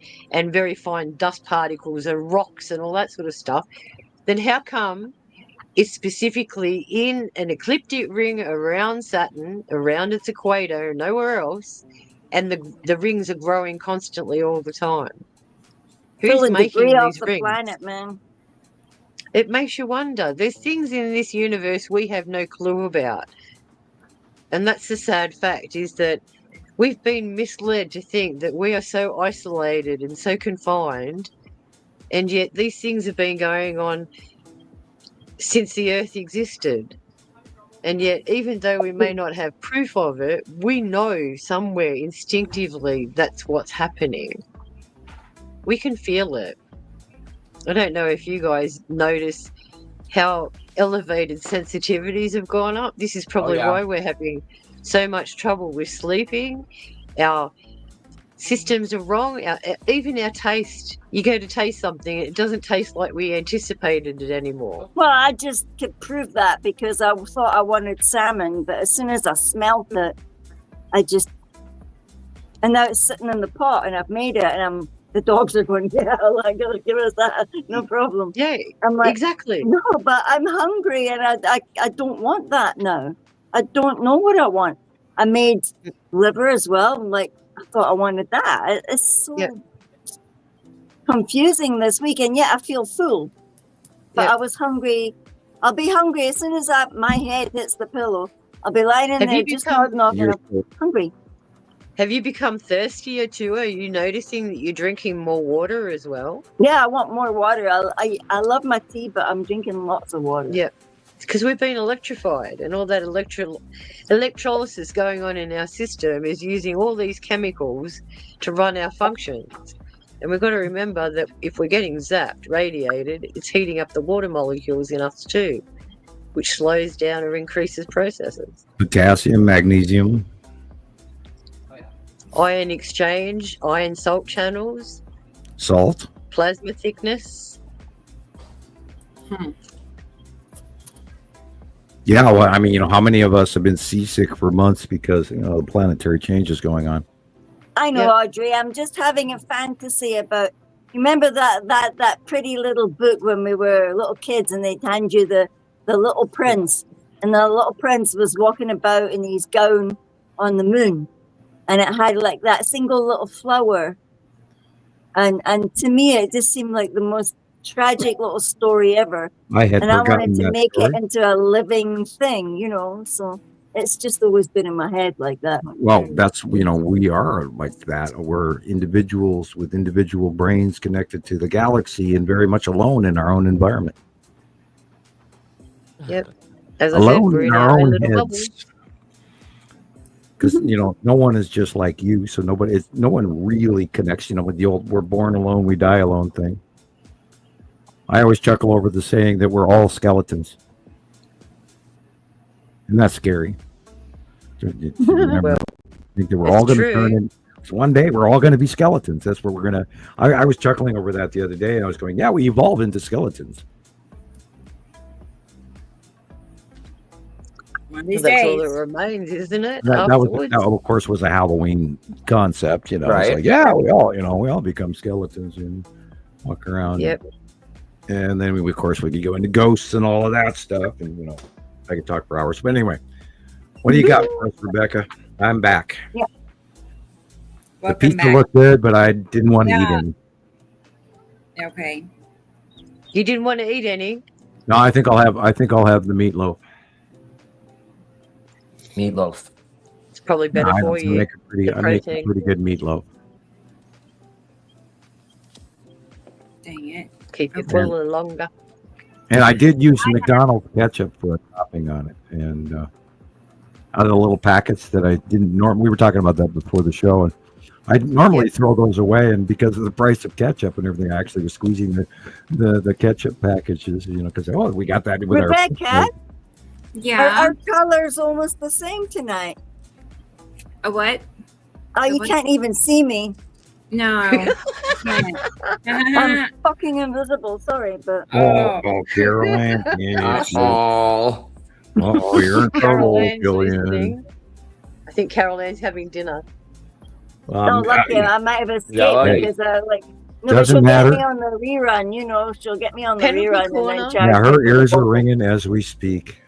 very fine dust particles and rocks and all that sort of stuff, then how come it's specifically in an ecliptic ring around Saturn, around its equator, nowhere else, and the rings are growing constantly all the time? Who's making these rings? Planet, man. It makes you wonder. There's things in this universe we have no clue about. And that's the sad fact, is that we've been misled to think that we are so isolated and so confined, and yet these things have been going on since the Earth existed. And yet, even though we may not have proof of it, we know somewhere instinctively that's what's happening. We can feel it. I don't know if you guys notice how elevated sensitivities have gone up. This is probably why we're having so much trouble with sleeping. Our systems are wrong. Even our taste. You go to taste something, it doesn't taste like we anticipated it anymore. Well, I just could prove that because I thought I wanted salmon, but as soon as I smelled it, and now it's sitting in the pot and I've made it and the dogs are going, yeah, like, give us that, no problem. Yeah, I'm like, exactly. No, but I'm hungry and I don't want that now. I don't know what I want. I made liver as well. I'm like, I thought I wanted that. It's so confusing this week, and yet I feel full. But I was hungry. I'll be hungry as soon as my head hits the pillow. I'll be lying in there just nodding off and I'm hungry. Have you become thirstier too? Are you noticing that you're drinking more water as well? Yeah, I want more water. I love my tea, but I'm drinking lots of water. Yeah, because we've been electrified, and all that electrolysis going on in our system is using all these chemicals to run our functions. And we've got to remember that if we're getting zapped, radiated, it's heating up the water molecules in us too, which slows down or increases processes. Potassium, magnesium. Ion exchange, ion salt channels. Salt. Plasma thickness. Yeah, well, I mean, how many of us have been seasick for months because, the planetary change is going on? I know, Audrey. I'm just having a fantasy about. Remember that pretty little book when we were little kids, and they'd hand you the Little Prince, and the Little Prince was walking about in his gown on the moon, and it had like that single little flower, and to me it just seemed like the most tragic little story ever. I wanted to make it into a living thing, so it's just always been in my head like that. Well, that's, we are like that. We're individuals with individual brains connected to the galaxy and very much alone in our own environment. Yep. As I said, Alone we're in in our our own own little bubble. heads. Because no one is just like you, so no one really connects. With the old "we're born alone, we die alone" thing. I always chuckle over the saying that we're all skeletons, and that's scary. Well, Think that we're all it's going to turn true. in. One day we're all going to be skeletons. That's what we're going to. I was chuckling over that the other day, and I was going, "Yeah, we evolve into skeletons." One of these That's all days. that remains, isn't it? That Afterwards. of course, was a Halloween concept. Right. It's like, yeah, we all become skeletons and walk around. Yep. And then we could go into ghosts and all of that stuff, and I could talk for hours. But anyway, what do you got for us, Rebecca? I'm back. Yeah. The Welcome pizza back. looked good, but I didn't want to eat any. Okay. You didn't want to eat any? No, I think I'll have the meatloaf. Meatloaf. It's probably better I for you. make a pretty good meatloaf. Dang it. Keep you Okay. full a little longer. And I did use McDonald's ketchup for a topping on it, and out of the little packets that I didn't normally. We were talking about that before the show, and I normally throw those away, and because of the price of ketchup and everything, I actually was squeezing the ketchup packages, because we got that with Rebecca, Yeah. our color's almost the same tonight. A what? Oh, you what? can't even see me. No. I'm fucking invisible. Sorry, but Caroline. Yeah. Oh. You're in trouble, Carol Ann's Gillian. listening. I think Carol Ann's having dinner. lucky I might have escaped lucky. because but Doesn't she'll matter. get me on the rerun. She'll get me on the Penalty rerun and corner. then charge Yeah, me her for ears the are whole- ringing as we speak.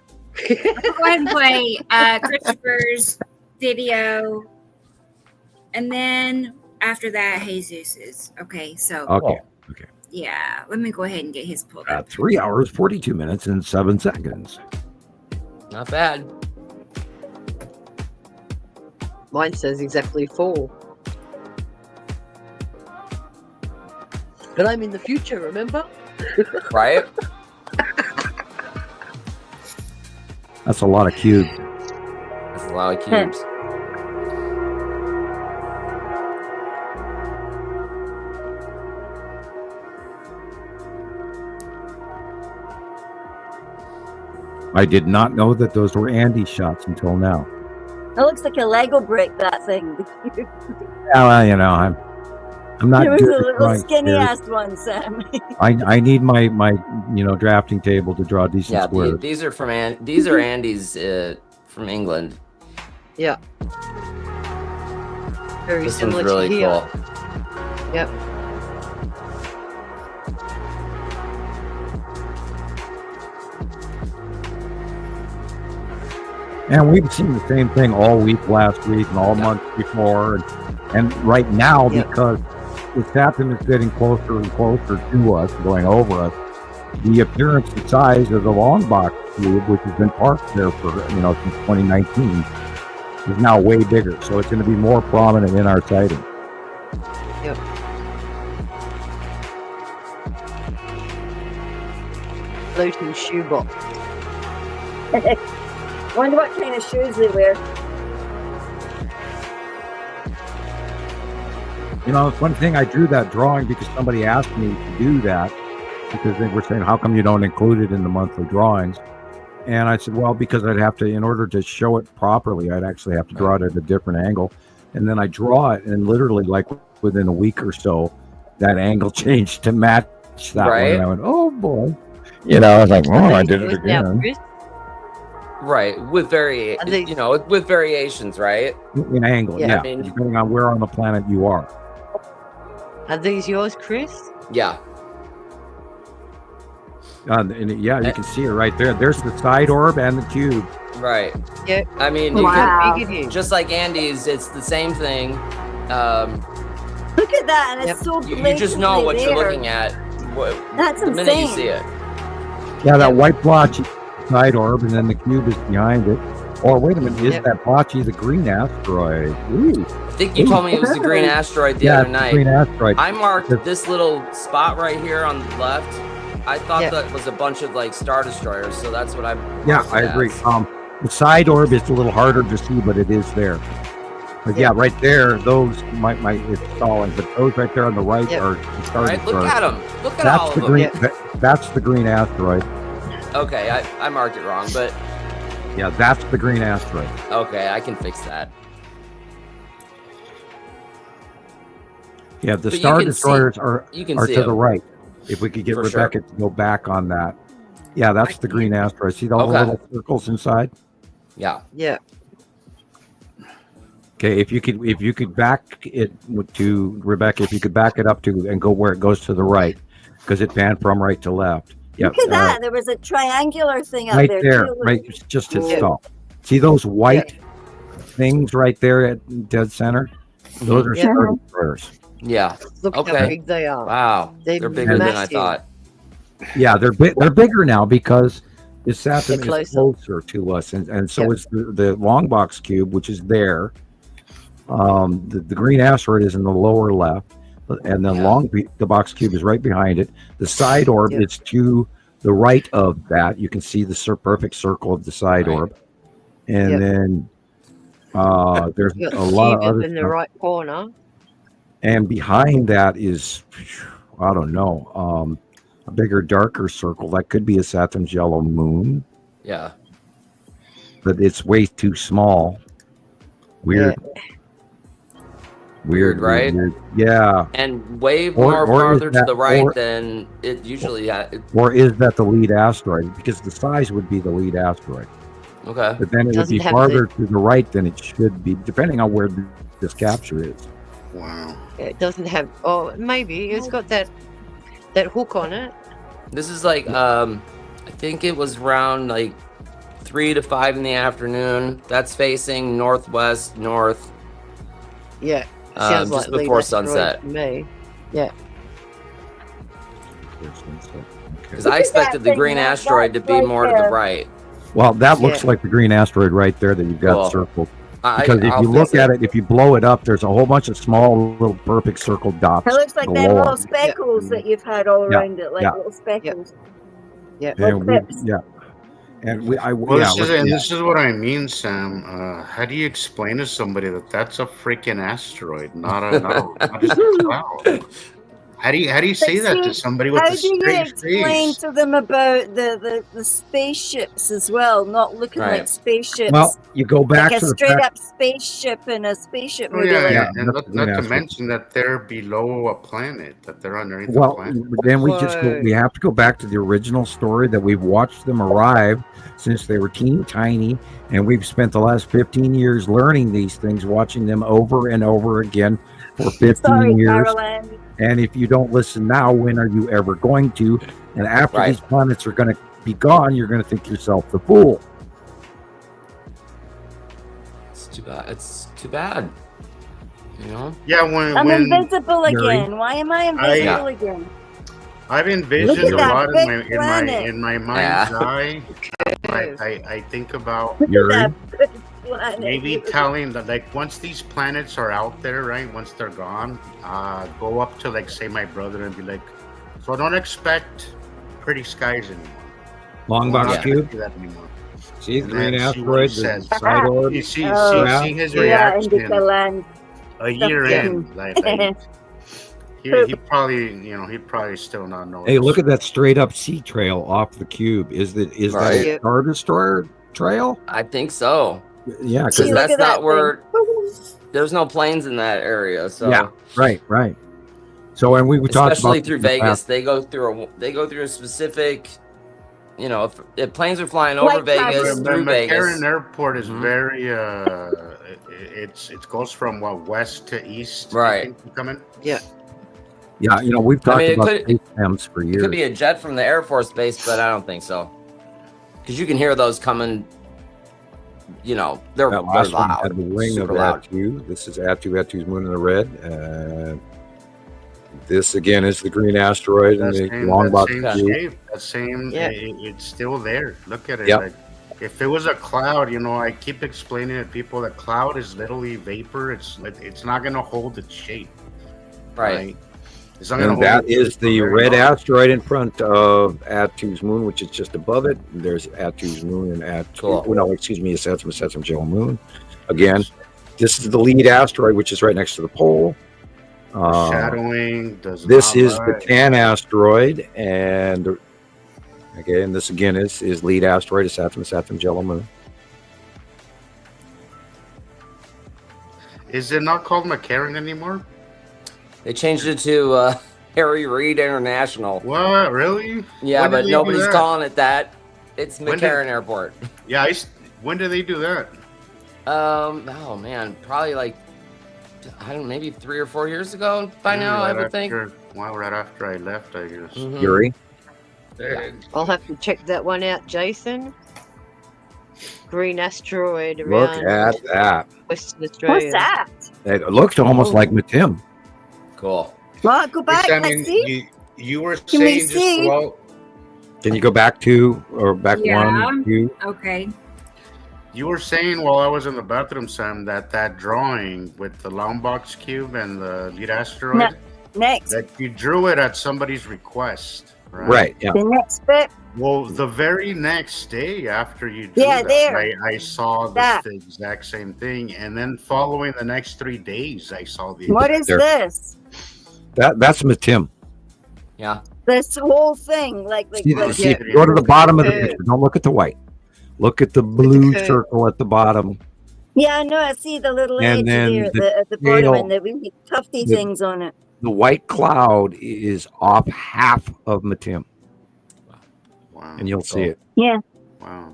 Go ahead and play Christopher's video. And then after that, Jesus's. Okay, so Okay. yeah, let me go ahead and get his pulled up. 3 hours, 42 minutes, and 7 seconds. Not bad. Mine says exactly 4. But I'm in the future, remember? Right? That's a lot of cubes. That's a lot of cubes. I did not know that those were Andy shots until now. It looks like a Lego brick, that thing. Yeah, well, I'm not It was good a at little drawing skinny squares. ass one, Sam. I need my drafting table to draw decent Yeah, squares. these are these are Andy's from England. Yeah. Very This one's similar really to here. cool. Yep. And we've seen the same thing all week last week and all month before. And right now, Yep. because the Saturn is getting closer and closer to us, going over us, the appearance and size of the long box cube, which has been parked there for, since 2019, is now way bigger. So it's going to be more prominent in our sighting. Yep. Floating shoebox. Wonder what kind of shoes they wear. It's one thing I drew that drawing because somebody asked me to do that because they were saying, how come you don't include it in the monthly drawings? And I said, well, because I'd have to, in order to show it properly, I'd actually have to draw it at a different angle. And then I draw it, and literally, like within a week or so, that angle changed to match that one. Right. And I went, oh boy. I was like, oh, I did it Now, again. Chris, Right, with with variations, right? In angle, Yeah, yeah. I mean- Depending on where on the planet you are. are these yours, Chris? Yeah. And yeah, you can see it right there. There's the side orb and the cube. Right. Yeah. I mean, you Wow. Big it can, is. just like Andy's, it's the same thing. Look at that, and it's so You just know what you're there. looking at. That's the minute you insane. see it. Yeah, that white blotchy side orb, and then the cube is behind it. Or wait a minute, is that blotchy the green asteroid? Ooh. I think you told me it was the green asteroid the Yeah, other it's the night. green asteroid. I marked this little spot right here on the left I thought that was a bunch of like Star Destroyers, so that's what I'm. Yeah, I agree. The side orb is a little harder to see, but it is there. But yeah, right there, those might it's stalling, but those right there on the right are the Star Right, look Destroyers. at them. Look at That's all the of green. them. That's the green asteroid. Okay, I marked it wrong, but Yeah, that's the green asteroid. okay, I can fix that. Yeah, the But Star you can Destroyers see- are you can to see the them. right. If we could get For Rebecca to go back on that. Yeah, that's the green asteroid. See all the Okay. little circles inside? Yeah. Yeah. Okay, if you could back it to Rebecca, if you could back it up to and go where it goes to the right, because it panned from right to left. Yeah, Look at that. There was a triangular thing up right there. there, too. right, just his Yeah. skull. See those white things right there at dead center? Those are Yeah. Star Destroyers. Yeah. Look how Okay. big they are. Wow. They're They're bigger than I massive. thought. Yeah, they're bigger now because the Saturn They're is closer. closer to us, and so Yeah. is the long box cube, which is there. The green asteroid is in the lower left, and then the box cube is right behind it. The side orb Yeah. is to the right of that. You can see the perfect circle of the side Right. orb, and Yeah. then there's You got a the lot of cube other in the stuff. right corner. And behind that is, I don't know, a bigger, darker circle. That could be a Saturn's yellow moon, Yeah. but it's way too small. Weird. Weird, right? Weird. Yeah. And way Or- more or is farther to that- the right or- than it usually had. Or is that the lead asteroid? Because the size would be the lead asteroid. Okay. But then it would Doesn't be have farther to the right than it should be, depending on where this capture is. Wow. It doesn't have. Oh, maybe it's got that hook on it. This is like I think it was around like 3 to 5 in the afternoon. That's facing northwest north. Yeah. Sounds Just like before lead asteroid sunset. to me. Yeah. Because I expected the green asteroid to be more to the right. Well, that looks Yeah. like the green asteroid right there that you've got Cool. circled. I- Because if I'll you look fix at it, if you blow it up, there's a whole bunch of small little perfect circle dots. It looks like them below little it. speckles that you've had all Yeah. around it, like Yeah. little speckles. Yeah. And we, Clips. yeah. And we, I, Well, yeah, this is what I mean, Sam. How do you explain to somebody that that's a freaking asteroid, not just a cloud? How do you say that to somebody with How a do you straight explain face? to them about the spaceships as well, not looking Right. like spaceships? well, you go back like a to the straight fact, up spaceship in a spaceship Oh, movie. yeah, like, yeah, and that's not to asteroid. mention that they're below a planet, that they're underneath a well, planet. then we Whoa. we have to go back to the original story that we've watched them arrive since they were teeny tiny, and we've spent the last 15 years learning these things, watching them over and over again for 15 Sorry, years. Caroline. And if you don't listen now, when are you ever going to? And after Right. these planets are going to be gone, you're going to think yourself the fool. It's too bad. It's too bad. You know? Yeah, I'm when invisible Yuri. again. Why am I invisible again? I've envisioned Look a at that lot big planet. in my mind's Yeah. eye. I think about Yuri. That big planet. maybe telling that, like, once these planets are out there, right? Once they're gone, go up to, like, say my brother and be like, so don't expect pretty skies anymore. Long We're box not gonna cube. do that anymore. See the And green then see what he asteroid, the says. side orb. You see, Oh, see his Yeah, reaction Indica land. a year Stuff in. Like he probably still not know. Hey, look at that straight up sea trail off the cube. Is that Right. a Star Destroyer trail? I think so. Yeah, Because See, look that's at not that where there's no planes in that area. So Yeah. right. So, and we talked especially about through Vegas, they go through a specific. You know, if planes are flying over White Vegas Castle. through Vegas, McCarran Airport is Mhm. very it goes from west to east. I Right. think, coming. Yeah, we've talked it about could- space M's for it years. could be a jet from the Air Force Base, but I don't think so. Because you can hear those coming. You know, they're That last one loud, had the ring of super loud. Atu. This is Atu's moon in the red. This again is the green asteroid and the long box same cube. shape, that same. Yeah. It's still there. Look at it. Yep. Like, if it was a cloud, I keep explaining to people that cloud is literally vapor. It's not gonna hold its shape. Right. And that is the red asteroid in front of Attu's moon, which is just above it. There's Attu's moon and Attu. Cool. Oh, no, excuse me, Saturn Gel moon. Again, this is the lead asteroid, which is right next to the pole. Shadowing. This is the Tan asteroid, and again, this again is lead asteroid, is Saturn Gel moon. Is it not called McCarran anymore? They changed it to Harry Reid International. What? Really? Yeah, but nobody's calling it that. It's McCarran Airport. Yeah, when did they do that? Oh man, probably like I don't know, maybe 3 or 4 years ago by now, I would think. Well, right after I left, I guess. Mhm. Yuri? I'll have to check that one out, Jason. Green asteroid around Look at that. Western Australia. What's that? It looked almost like Matim. Cool. Well, go back. Let's see. You were Can we saying just see? well, Can you go back to or back Yeah. 1, 2? Okay. you were saying while I was in the bathroom, Sam, that drawing with the Lombok's cube and the lead asteroid, No. Next. that you drew it at somebody's request, right? Right. Yeah. The next bit. Well, the very next day after you drew Yeah, that, there. I saw That. the exact same thing, and then following the next 3 days, I saw the. What is There. this? That's Matim. Yeah. This whole thing, like See, like see, go to the bottom of the picture. Don't look at the white. Look at the blue circle at the bottom. yeah, no, I see the little And edge then there the at the bottom tail- and the really tufty the- things on it. The white cloud is off half of Matim, Wow. and you'll see it. Yeah, Wow.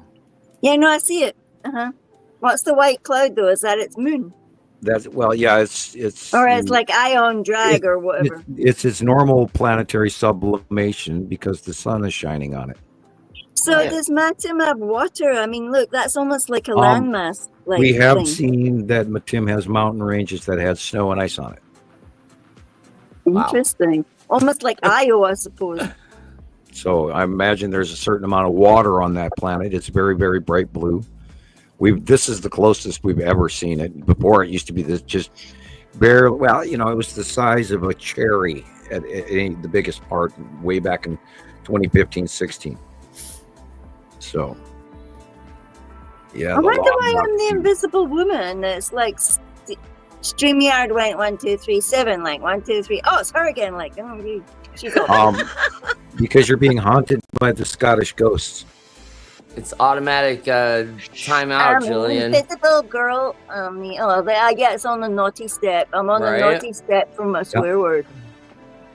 yeah, no, I see it. What's the white cloud though? Is that its moon, That's yeah. It's or it's like ion drag or whatever? it's its normal planetary sublimation because the sun is shining on it. So Yeah. does Matim have water? I mean, look, that's almost like a Um, landmass. Like We have thing. seen that Matim has mountain ranges that have snow and ice on it. Wow. Interesting. Almost like Io, I suppose. So I imagine there's a certain amount of water on that planet. It's very, very bright blue. This is the closest we've ever seen it. Before it used to be this just barely. Well, it was the size of a cherry at the biggest part way back in 2015, 16. So, yeah. I wonder why I'm the invisible woman. It's like StreamYard went 1, 2, 3, 7, like 1, 2, 3. Oh, it's her again. Like, oh, she's all because you're being haunted by the Scottish ghosts. It's automatic timeout, Gillian. Invisible girl. It's on the naughty step. I'm on the Right. naughty step from a swear word.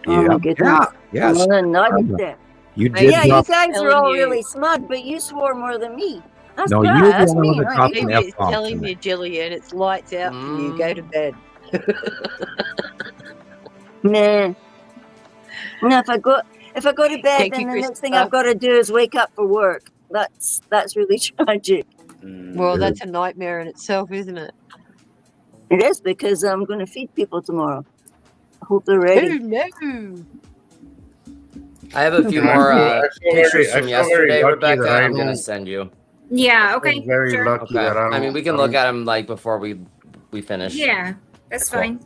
Oh Yeah. my goodness. Yes. I'm on the naughty step. You did. Yeah, you drop- guys are Telling all you. really smug, but you swore more than me. That's No, bad. you're the That's only me. one that not dropped you. an Maybe it's F-bomb telling tonight. you, Gillian, it's lights out for you. Go to bed. Nah. No, if I go to bed, Thank then you, the next thing Christopher. I've got to do is wake up for work. That's really tragic. Well, that's a nightmare in itself, isn't it? It is because I'm going to feed people tomorrow. I hope they're ready. Oh, no. I have a few Yeah, more I feel pictures very- from I feel very yesterday, lucky Rebecca. that I I'm going to don't- send you. Yeah. Okay. I'm very sure. lucky Okay. that I don't. I mean, we can look at them like before we finish. Yeah, that's Cool. fine.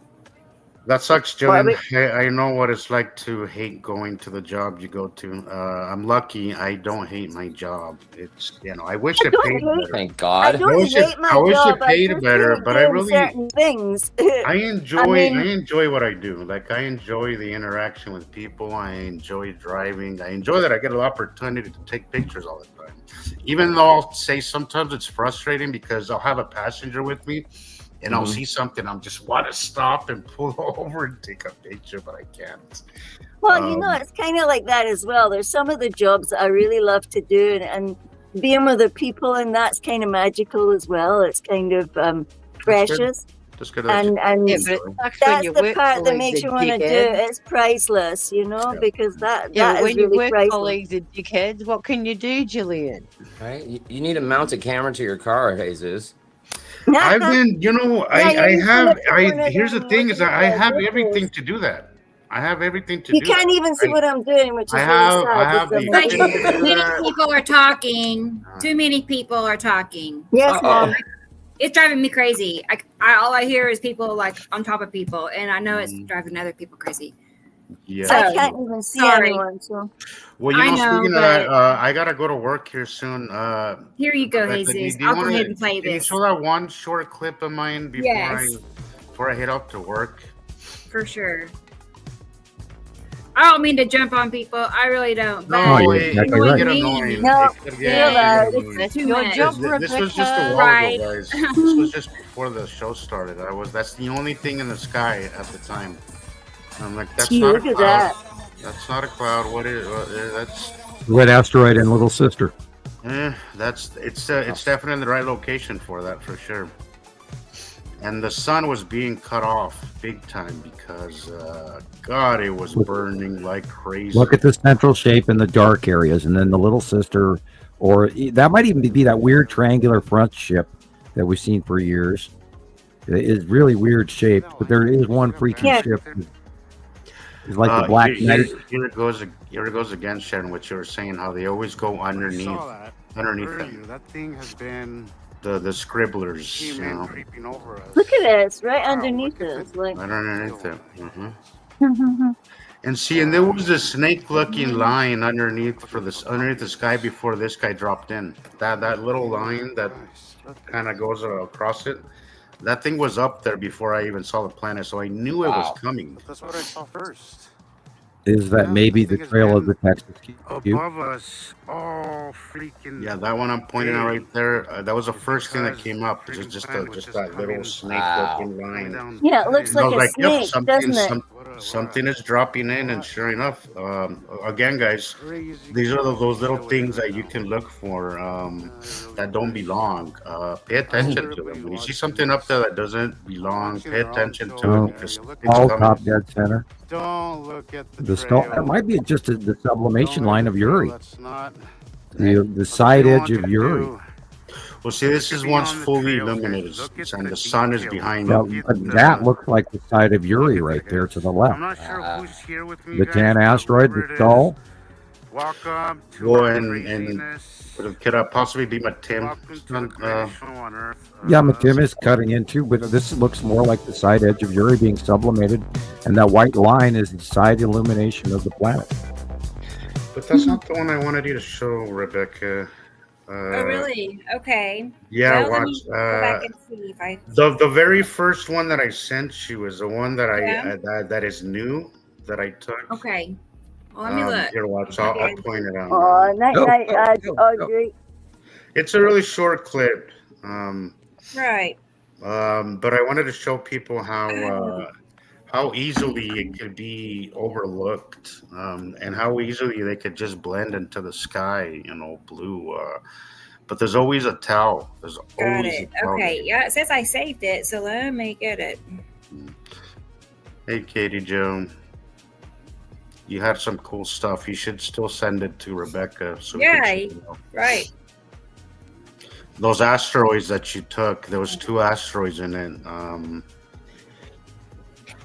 That sucks, Why Jillian. I know what it's like to hate going to the job you go to. I'm lucky I don't hate my job. It's I wish it don't paid hate- better. Thank I God. don't wish it- hate my I wish it job. paid I just better, hate but I doing really- certain things. I enjoy mean- I enjoy what I do. Like I enjoy the interaction with people. I enjoy driving. I enjoy that I get an opportunity to take pictures all the time. Even though I'll say sometimes it's frustrating because I'll have a passenger with me and I'll see something, I'll just want to stop and pull over and take a picture, but I can't. Well, it's kind of like that as well. There's some of the jobs that I really love to do, and being with the people, and that's kind of magical as well. It's kind of precious, Just good. and Yeah, but it sucks when that's your the work part that colleagues makes are you want to do dickheads. it. It's priceless, Yeah. because that Yeah, is but when your really work priceless. colleagues are dickheads, what can you do, Gillian? Right? You need to mount a camera to your car, Jesus. I've been, Yeah, I you have, look at one of here's the them, thing look is at that I the have pictures. everything to do that. I have everything to You do can't that. even see what I'm doing, which is I really have- sad. I have because the I'm Like, looking- ability to do many that. people are talking. Too many people are talking. Yes, Uh-oh. ma'am. It's driving me crazy. All I hear is people like on top of people, and I know it's driving other people crazy. Yeah. So, I can't even see anyone. So. Well, you I know, know, speaking but of, I gotta go to work here soon. here you go, Rebecca, Jesus. do you I'll go want ahead to? and play Can you this. show that one short clip of mine before Yes, I head out to work? for sure. I don't mean to jump on people. I really don't. But No, you're it exactly could right. get annoying. No, It could feel get that. annoying. It's too your much. job, This was just a Rebecca. while Right. ago, guys. This was just before the show started. That's the only thing in the sky at the time. I'm like, that's not a Look at cloud. that. That's not a cloud. What is? That's Red asteroid and little sister. it's definitely in the right location for that for sure. And the sun was being cut off big time because, God, it was burning like crazy. Look at the central shape in the dark areas, and then the little sister, or that might even be that weird triangular front ship that we've seen for years. It is really weird shaped, but there is one freaky ship. It's like the Black Knight. Here it goes again, Sharon. What you were saying, how they always go underneath them. That thing has been The scribblers, you know, creeping over us. Look at it. It's right underneath us. Like. right underneath it. And see, and there was a snake-looking line underneath the sky before this guy dropped in. That little line that kind of goes across it. That thing was up there before I even saw the planet, so I knew it was coming. That's what I saw first. Is that maybe the trail of the Texas Cube? Above us, all freaking. Yeah, that one I'm pointing out right there. That was the first thing that came up. Just that little snake-looking line. Yeah, it looks And I like was a snake, doesn't it? Something is dropping in, and sure enough, again, guys, these are those little things that you can look for that don't belong. Pay attention to them. When you see something up there that doesn't belong, pay attention to it because it's All coming. top dead center. Don't look at The skull. That might be just the sublimation line of Uri. That's not. The side edge of Uri. Well, see, this is once fully illuminated, and the sun is behind Now, it. but that looks like the side of Uri right there to the I'm left. not sure who's here with me. The guys, tan but asteroid, whoever the it skull. is, welcome to Well, our and craziness. could I possibly be my Tim? Welcome to the greatest show on earth. Yeah, Matim is cutting into, but this looks more like the side edge of Uri being sublimated, and that white line is the side illumination of the planet. But that's not the one I wanted you to show, Rebecca. Oh, really? Okay. Yeah, Well, let watch. me go back and see if I. The very first one that I sent you was the one that Yeah. that is new that I took. Okay. Well, let me look. Here, watch. I'll point it out. Oh, night, Go. Audrey. It's a really short clip. Right. But I wanted to show people how easily it could be overlooked, and how easily they could just blend into the sky, blue. But there's always a towel. There's Got always it. a towel. Okay. Yeah, it says I saved it, so let me get it. Hey, Katie Jo. You had some cool stuff. You should still send it to Rebecca. So we can Yeah, check it out. right. Those asteroids that you took, there was 2 asteroids in it.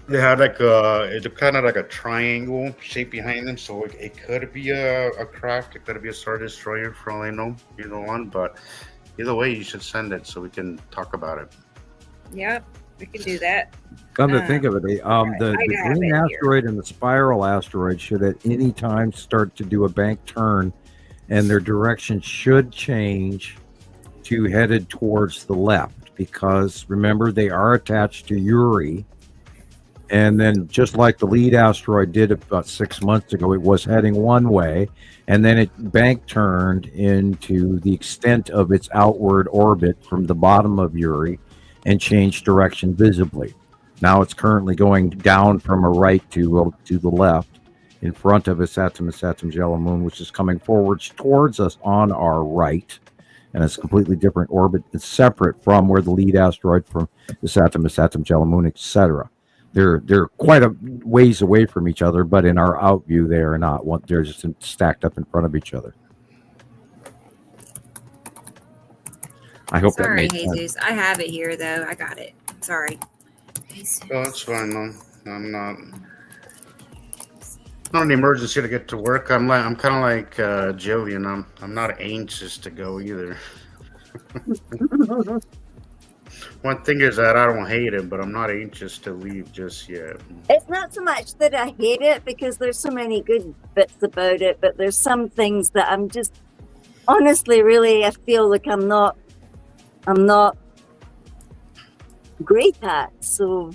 They had it's kind of like a triangle shape behind them, so it could be a craft, it could be a Star Destroyer for all I know, either one. But either way, you should send it so we can talk about it. Yep, we can do that. Come to think of it, the green asteroid and the spiral asteroid should at any time start to do a bank turn, and their direction should change to headed towards the left, because remember, they are attached to Uri. And then just like the lead asteroid did about 6 months ago, it was heading one way, and then it bank turned into the extent of its outward orbit from the bottom of Uri and changed direction visibly. Now it's currently going down from a right to the left in front of a Saturn yellow moon, which is coming forwards towards us on our right. And it's a completely different orbit. It's separate from where the lead asteroid from the Saturn yellow moon, etc. They're quite a ways away from each other, but in our out view, they are not. They're just stacked up in front of each other. I hope that makes sense. Jesus. I have it here, though. I got it. Sorry. Oh, that's fine. No, I'm not an emergency to get to work. I'm kind of like Gillian. I'm not anxious to go either. One thing is that I don't hate it, but I'm not anxious to leave just yet. It's not so much that I hate it because there's so many good bits about it, but there's some things that I'm just honestly, really, I feel like I'm not great at. So,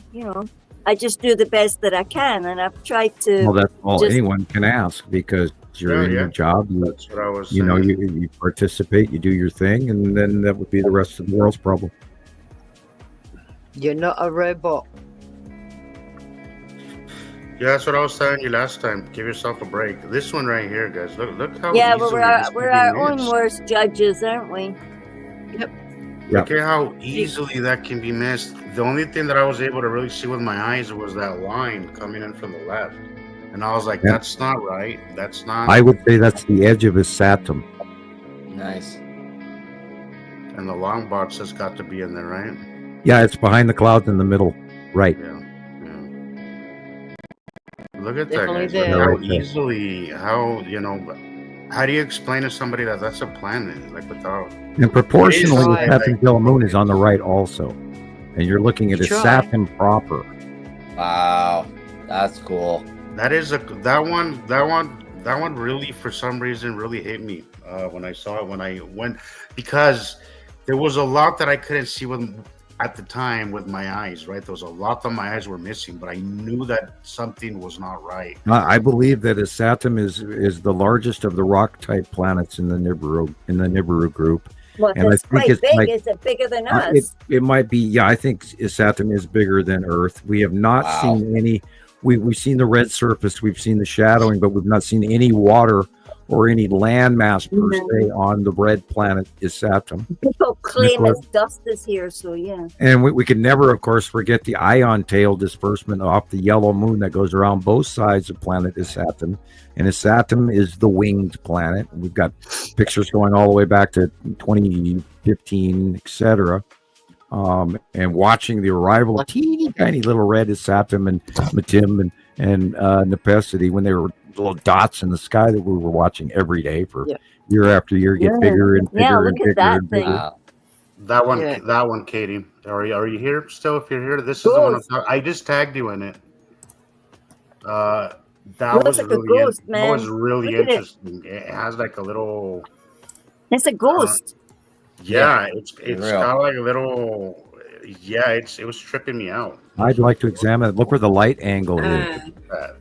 I just do the best that I can, and I've tried to. Well, that's all anyone can ask because you're in your job. That's what I was saying. You participate, you do your thing, and then that would be the rest of the world's problem. You're not a robot. Yeah, that's what I was telling you last time. Give yourself a break. This one right here, guys. Look how Yeah, easily but we're our own missed. worst judges, aren't we? Yep. Look at how easily that can be missed. The only thing that I was able to really see with my eyes was that line coming in from the left. And I was like, that's not right. That's not. I would say that's the edge of his satum. Nice. And the long box has got to be in there, right? Yeah, it's behind the clouds in the middle. Right. Yeah. Look at Definitely that, guys. there. Look how easily, how do you explain to somebody that that's a planet? Like without. And proportionally, Right. the Saturn Yellow Moon is on the right also. And you're looking at a Saturn proper. Wow. That's cool. That is that one really, for some reason, really hit me when I saw it, because there was a lot that I couldn't see at the time with my eyes, right? There was a lot that my eyes were missing, but I knew that something was not right. I believe that a Saturn is the largest of the rock type planets in the Nibiru group. Well, And it's I think quite it's big. like- Is it bigger than us? It might be, yeah. I think Saturn is bigger than Earth. We have not seen any. We've seen the red surface, we've seen the shadowing, but we've not seen any water or any land mass per se on the red planet is Saturn. People claim it's dust is here, so yeah. And we can never, of course, forget the ion tail disbursement off the yellow moon that goes around both sides of planet is Saturn. And Saturn is the winged planet. We've got pictures going all the way back to 2015, etc. And watching the arrival of teeny tiny little red is Saturn and Matim and Nepesity when they were little dots in the sky that we were watching every day for year after year get bigger and bigger and bigger and bigger. Wow. That one, Katie. Are you here still? If you're here, this is the one I just tagged you in it. That was like a really ghost, man. That was really Look at it. interesting. It has like a little. It's a ghost. Yeah, it's real. got like a little. Yeah, it was tripping me out. I'd like to examine it. Look where the light angle is.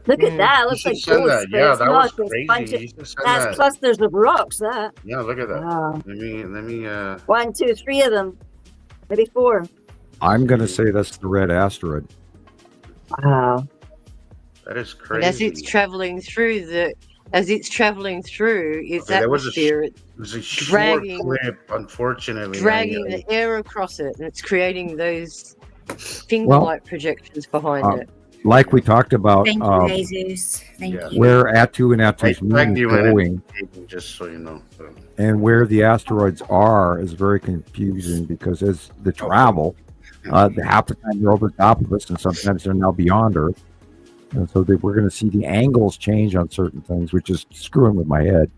Look at that. It looks You like should send ghosts. that. but Yeah, it's that not. was There's crazy. bunch of- You should send That's that. clusters of rocks. That. Yeah, look at that. Wow. Let me. 1, 2, 3 of them. Maybe 4. I'm going to say that's the red asteroid. Wow. That is And crazy. as it's traveling through its Okay, there was a atmosphere, It was a short dragging- clip, unfortunately. dragging the air across it, and it's creating those finger-like projections behind it. Like we talked about, Thank you, Jesus. Thank you. where Atu and I Atu's moon tagged is you in going it, just so you know. So. and where the asteroids are is very confusing because as the travel, half the time they're over the top of us and sometimes they're now beyond Earth. And so we're going to see the angles change on certain things, which is screwing with my head.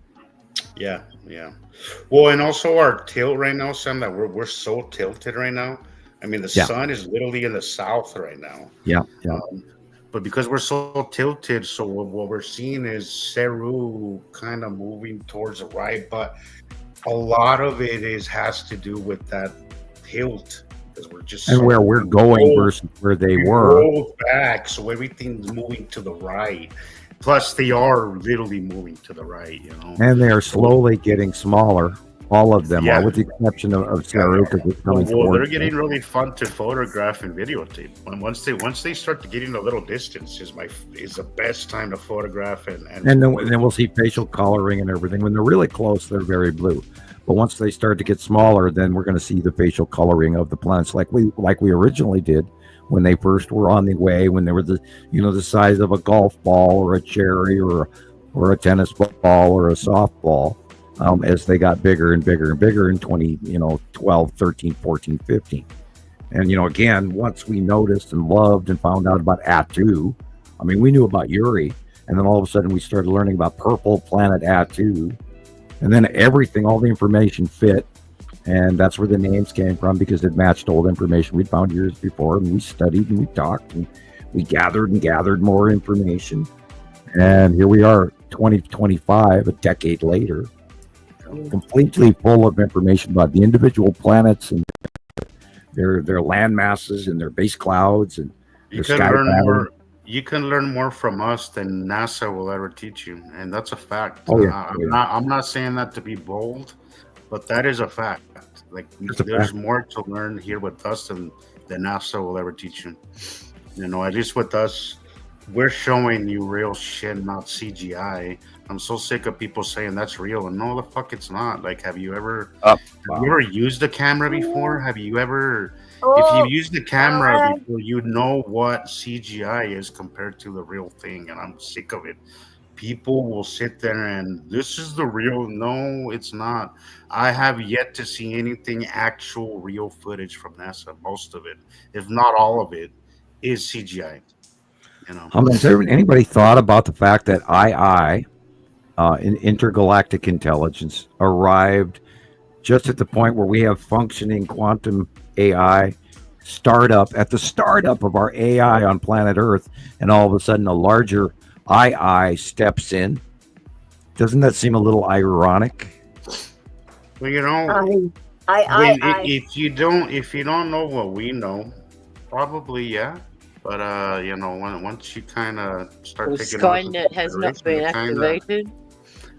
Yeah. Well, and also our tilt right now, Sam, that we're so tilted right now. I mean, the sun is literally in the south right now. Yeah. But because we're so tilted, so what we're seeing is Ceru kind of moving towards the right, but a lot of it has to do with that tilt because we're just And where we're going versus where they were. rolled back, so everything's moving to the right. Plus, they are literally moving to the right, And they are slowly getting smaller. All of them, with the exception of Saru, because it's coming Well, they're forward. getting really fun to photograph and videotape. And once they start to getting a little distance, is the best time to photograph and then we'll see facial coloring and everything. When they're really close, they're very blue. But once they start to get smaller, then we're going to see the facial coloring of the planets, like we originally did when they first were on the way, when they were the size of a golf ball or a cherry or a tennis ball or a softball. As they got bigger and bigger and bigger in 12, 13, 14, 15. And, again, once we noticed and loved and found out about Atu, I mean, we knew about Uri, and then all of a sudden we started learning about purple planet Atu, and then everything, all the information fit, And that's where the names came from, because it matched old information we'd found years before. And we studied and we talked and we gathered more information. And here we are, 2025, a decade later, completely full of information about the individual planets and their land masses and their base clouds and You their can sky learn pattern. more. You can learn more from us than NASA will ever teach you, and that's a fact. Oh, yeah. I'm not saying that to be bold, but that is a fact. Like It's a there's fact. more to learn here with us than NASA will ever teach you. You know, at least with us, we're showing you real shit, not CGI. I'm so sick of people saying that's real, and no, the fuck, it's not. Like, have you ever used a camera before? Have you ever? If you use the camera before, you know what CGI is compared to the real thing, and I'm sick of it. People will sit there and this is the real. No, it's not. I have yet to see anything actual real footage from NASA. Most of it, if not all of it, is CGI. You know. Has anybody thought about the fact that in intergalactic intelligence, arrived just at the point where we have functioning quantum AI at the startup of our AI on planet Earth, and all of a sudden a larger II steps in? Doesn't that seem a little ironic? Well, you know, if you don't know what we know, probably yeah. But you know, once you kind of start taking Skynet has not been activated.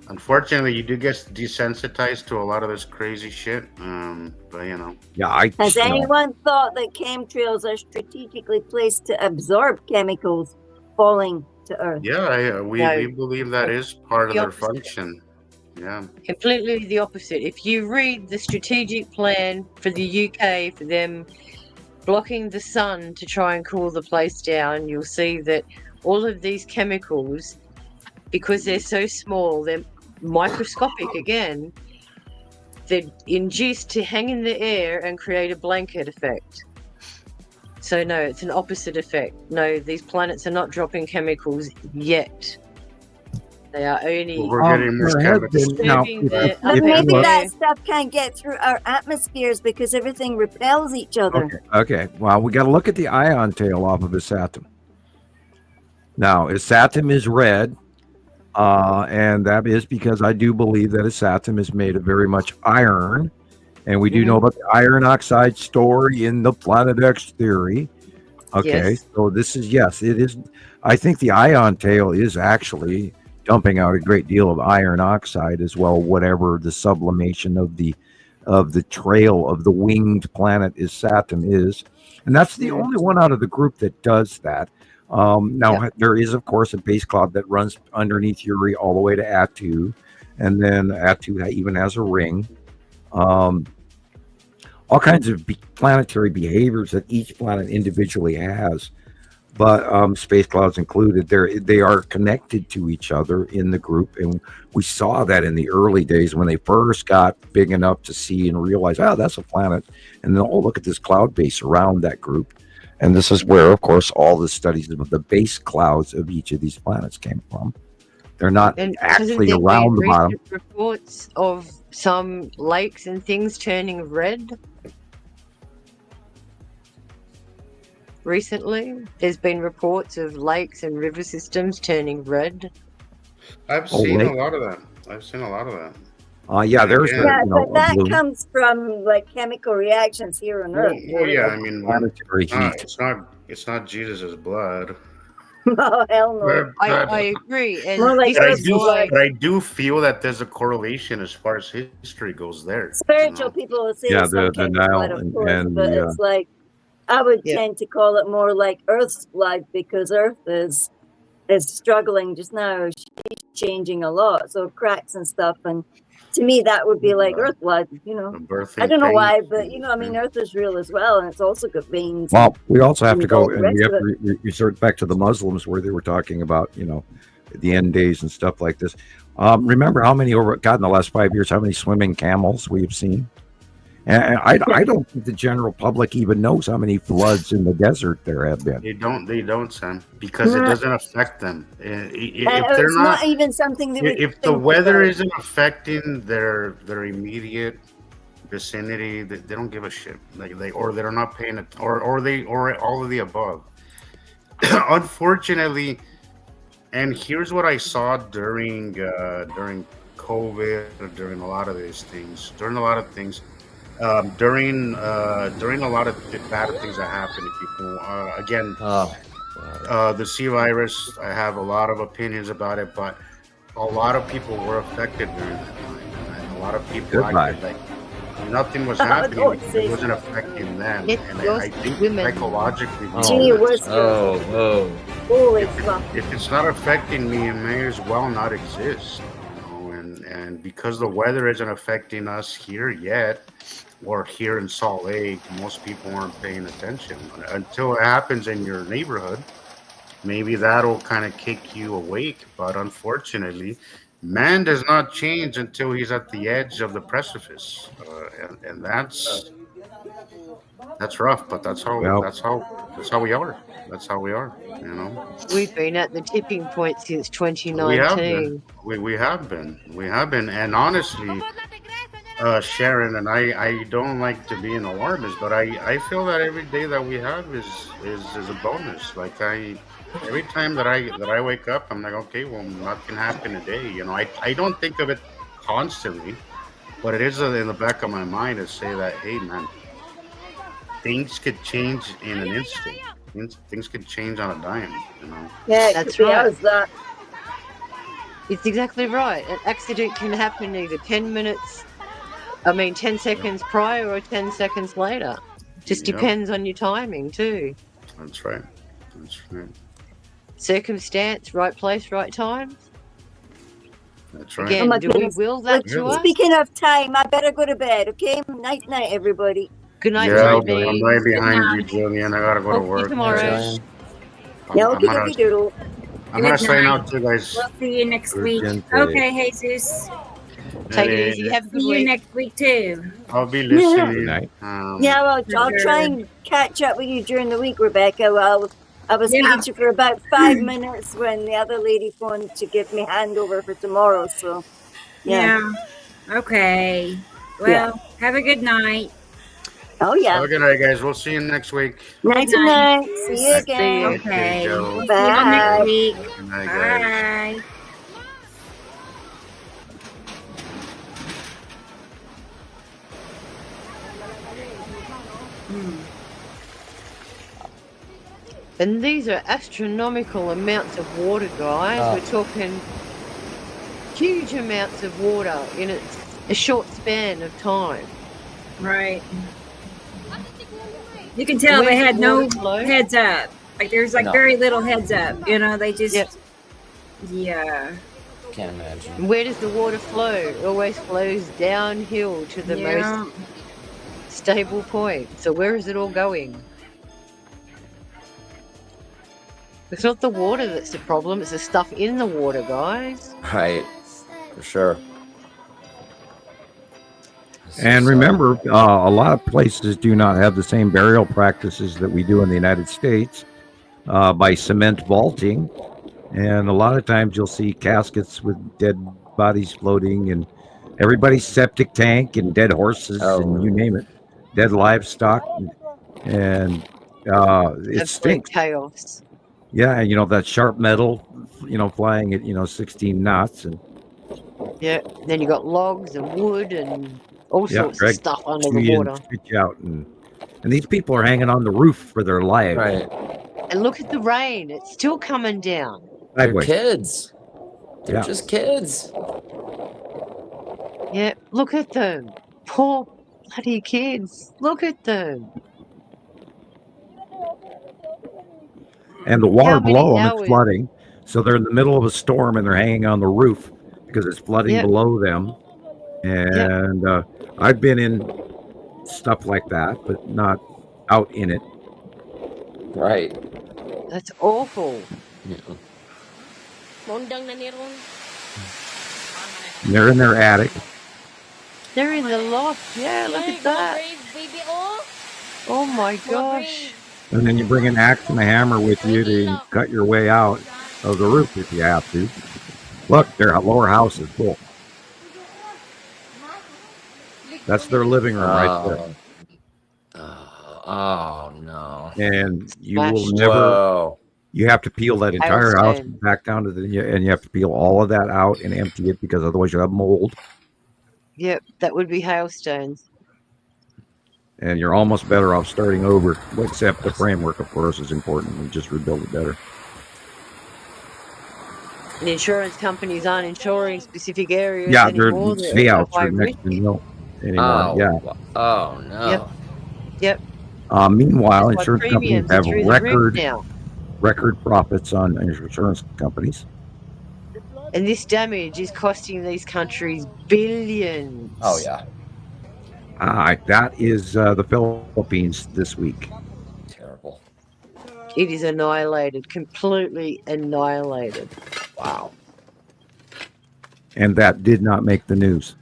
Unfortunately, you do get desensitized to a lot of this crazy shit. But you know, yeah. Has anyone thought that chemtrails are strategically placed to absorb chemicals falling to Earth? Yeah, we believe that is part of their function. Yeah, completely the opposite. If you read the strategic plan for the UK for them blocking the sun to try and cool the place down, you'll see that all of these chemicals, because they're so small, they're microscopic again, they're induced to hang in the air and create a blanket effect. So no, it's an opposite effect. No, these planets are not dropping chemicals yet. They are only getting more chemicals. But maybe that stuff can't get through our atmospheres because everything repels each other. Okay. Well, we got to look at the ion tail off of a Saturn. Now, a Saturn is red, and that is because I do believe that a Saturn is made of very much iron, and we do know about the iron oxide story in the Planet X theory. Okay, yes. So this is, yes, it is. I think the ion tail is actually dumping out a great deal of iron oxide as well, whatever the sublimation of the trail of the winged planet is Saturn is. And that's the only one out of the group that does that. There is, of course, a base cloud that runs underneath Uri all the way to Atu, and then Atu even has a ring. All kinds of planetary behaviors that each planet individually has, but space clouds included. They are connected to each other in the group, and we saw that in the early days when they first got big enough to see and realize, that's a planet, and then look at this cloud base around that group. And this is where, of course, all the studies of the base clouds of each of these planets came from. They're not actually around the bottom. Reports of some lakes and things turning red. Recently, there's been reports of lakes and river systems turning red. I've seen a lot of that. There's but that comes from like chemical reactions here on Earth. Well, yeah, I mean, planetary heat. It's not Jesus's blood. Oh hell no! I agree. And but I do feel that there's a correlation as far as history goes there. Spiritual people will say the Nile but it's like I would tend to call it more like Earth's blood, because Earth is struggling just now. She's changing a lot, so cracks and stuff. And to me, that would be like Earth blood. You know, I don't know why, but Earth is real as well, and it's also got veins. Well, we also have to go, and we have to resort back to the Muslims, where they were talking about the end days and stuff like this. Remember how many in the last 5 years, how many swimming camels we've seen? And I don't think the general public even knows how many floods in the desert there have been. They don't, Sam, because it doesn't affect them. It's not even something that if the weather isn't affecting their immediate vicinity, they don't give a shit. Or they're not paying it, or all of the above. Unfortunately, and here's what I saw during COVID, or during a lot of these things, during a lot of things, during a lot of bad things that happen to people. Again, the C virus, I have a lot of opinions about it, but a lot of people were affected during that time, and a lot of people acted like nothing was happening because it wasn't affecting them. And I think psychologically, if it's not affecting me, it may as well not exist. And because the weather isn't affecting us here yet, or here in Salt Lake, most people aren't paying attention until it happens in your neighborhood. Maybe that'll kind of kick you awake. But unfortunately, man does not change until he's at the edge of the precipice, and that's rough. But that's how we are. That's how we are. You know, we've been at the tipping point since 2019. We have been, and honestly, Sharon, and I don't like to be an alarmist, but I feel that every day that we have is a bonus. Like every time that I wake up, I'm like, okay, well, nothing happened today. You know, I don't think of it constantly, but it is in the back of my mind to say that, hey, man, things could change in an instant. Things could change on a dime. You know. Yeah, that's right. That. It's exactly right. An accident can happen either 10 seconds prior or 10 seconds later. Just depends on your timing too. That's right. Circumstance, right place, right time. That's right. Again, do we will that to us? Speaking of time, I better go to bed, okay? Night, everybody. Good night, I'm right behind you, Gillian. I gotta go to work. Tomorrow. Doodle. I'm gonna sign out too, guys. We'll see you next week. Okay, Jesus. Take it easy. Have a good See week. you next week too. I'll be listening. I'll try and catch up with you during the week, Rebecca. Well, I was speaking to you for about 5 minutes when the other lady phoned to give me handover for tomorrow. So, Okay. Well, have a good night. Oh, yeah. Have a good night, guys. We'll see you next week. Night. See you again. Okay. We'll see you next week. Good night, guys. Bye. And these are astronomical amounts of water, guys. We're talking huge amounts of water in a short span of time. Right. You can tell they had no heads up. Like there's very little heads up. You know, they just Can't imagine. Where does the water flow? It always flows downhill to the most stable point. So where is it all going? It's not the water that's the problem, it's the stuff in the water, guys. Right, for sure. And remember, a lot of places do not have the same burial practices that we do in the United States by cement vaulting. And a lot of times you'll see caskets with dead bodies floating and everybody's septic tank and dead horses and you name it, dead livestock. And it stinks. Chaos. Yeah, and that sharp metal, flying at 16 knots, and then you got logs and wood and all sorts of stuff under the water. Spit you out, and these people are hanging on the roof for their lives. Right. And look at the rain; it's still coming down. They're kids. They're just kids. Yeah, look at them, poor bloody kids. Look at them. And the water below them is flooding. So they're in the middle of a storm and they're hanging on the roof because it's flooding below them. And I've been in stuff like that, but not out in it. Right. That's awful. And they're in their attic. They're in the loft. Yeah, look at that. Oh my gosh. And then you bring an axe and a hammer with you to cut your way out of the roof if you have to. Look, their lower house is full. That's their living room right there. Oh no! And you will Smashed. never. Whoa! You have to peel that entire house Hailstone. back down to and you have to peel all of that out and empty it because otherwise you have mold. Yep, that would be hailstones. And you're almost better off starting over, except the framework, of course, is important. You just rebuild it better. And insurance companies aren't insuring specific areas Yeah, anymore. their They're payouts high are risk. next to nil anymore. Yeah. Oh no! Yep. Meanwhile, That's why insurance companies premiums are have through the roof record profits on insurance companies. And this damage is costing these countries billions. Oh yeah. That is the Philippines this week. Terrible. It is annihilated, completely annihilated. Wow. And that did not make the news.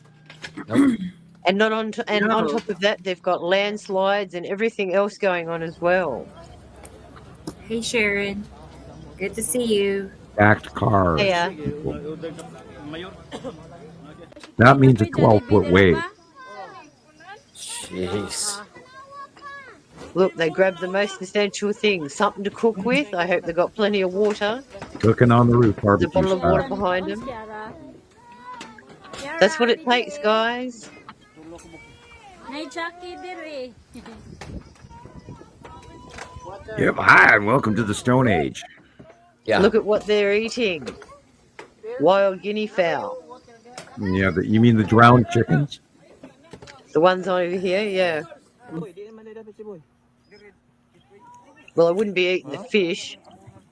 Nope. And not on on top of that, they've got landslides and everything else going on as well. Hey, Sharon. Good to see you. Stacked cars. Yeah. That means a 12-foot wave. Jeez. Look, they grabbed the most essential things. Something to cook with. I hope they got plenty of water. Cooking on the roof, There's a barbecue bottle of water style. behind them. That's what it takes, guys. Yep. Hi, and welcome to the Stone Age. Yeah. Look at what they're eating. Wild guinea fowl. Yeah, you mean the drowned chickens? The ones over here, yeah. Well, I wouldn't be eating the fish.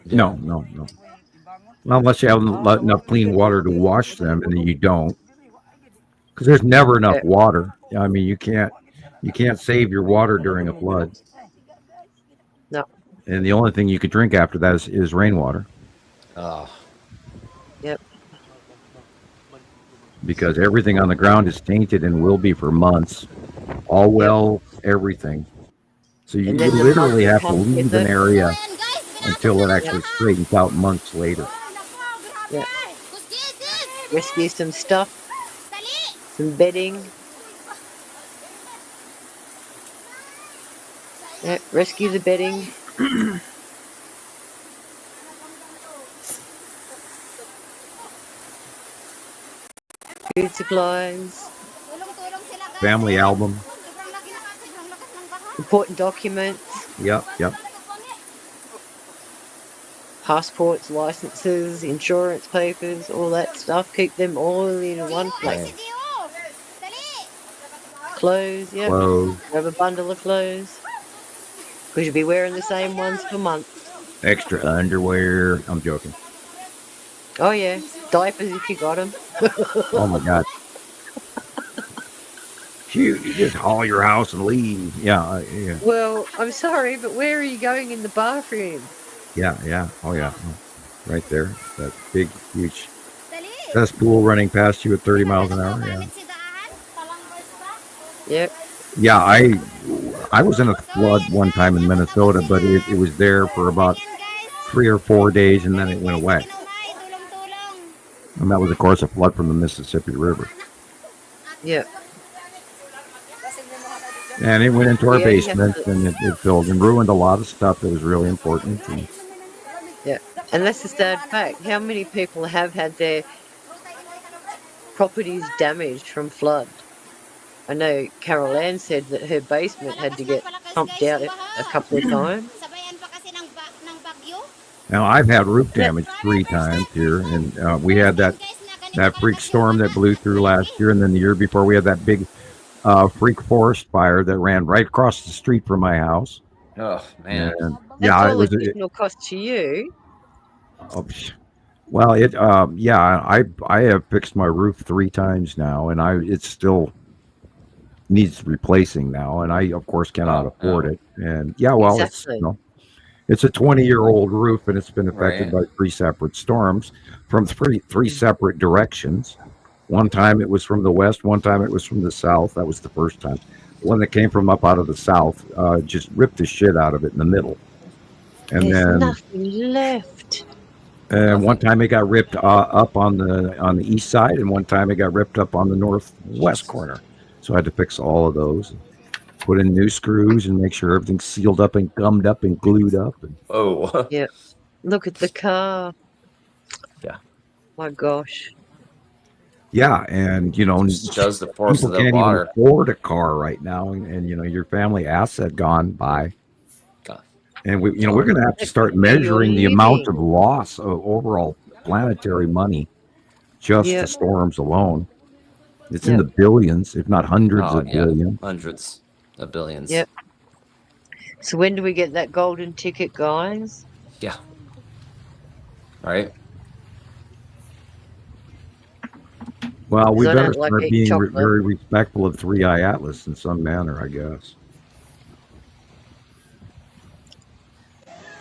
No. Well, unless you have enough clean water to wash them, and then you don't, because there's never enough water. I mean, you can't save your water during a flood. No. And the only thing you could drink after that is rainwater. Oh. Yep. Because everything on the ground is tainted and will be for months. All well, everything. So you literally have to leave an area until it actually straightens out months later. Yeah. Rescue some stuff, some bedding. Yeah, rescue the bedding. Food supplies. Family album. Important documents. Yep. Passports, licenses, insurance papers, all that stuff. Keep them all in one place. Clothes, yeah. Have a bundle of clothes. Because you'll be wearing the same ones for months. Extra underwear. I'm joking. Oh, yeah. Diapers if you got them. Oh, my God. Shoot, you just haul your house and leave. Yeah. Well, I'm sorry, but where are you going in the bathroom? Yeah. Oh, yeah. Right there. That big, huge cesspool running past you at 30 miles an hour. Yeah. Yep. Yeah, I was in a flood one time in Minnesota, but it was there for about 3 or 4 days, and then it went away. And that was, of course, a flood from the Mississippi River. Yep. And it went into our basement, and it filled and ruined a lot of stuff that was really important. Yeah, and that's the sad fact. How many people have had their properties damaged from flood? I know Carol Ann said that her basement had to get pumped out a couple of times. Now, I've had roof damage 3 times here, and we had that freak storm that blew through last year, and then the year before we had that big freak forest fire that ran right across the street from my house. Oh, man. And, that's all additional cost to you. Well, I have fixed my roof 3 times now, and it still needs replacing now, and I, of course, cannot afford it. And Exactly. it's a 20-year-old roof, and it's been affected by 3 separate storms from three separate directions. One time it was from the west, one time it was from the south. That was the first time. The one that came from up out of the south just ripped the shit out of it in the middle. And There's then nothing left. And one time it got ripped up on the east side, and one time it got ripped up on the northwest corner. So So I had to fix all of those, put in new screws, and make sure everything's sealed up and gummed up and glued up. Oh, yeah. Look at the car. Yeah. My gosh. Yeah, and Just shows the force people of the can't water. even afford a car right now, and your family asset gone by. God. And we're going to have to start measuring the amount of loss of overall planetary money just the storms alone. It's in the billions, if not hundreds of billions. Hundreds of billions. Yep. So when do we get that golden ticket, guys? Yeah. All right. Well, we I better don't like start eating being chocolate. very respectful of Three Eye Atlas in some manner, I guess.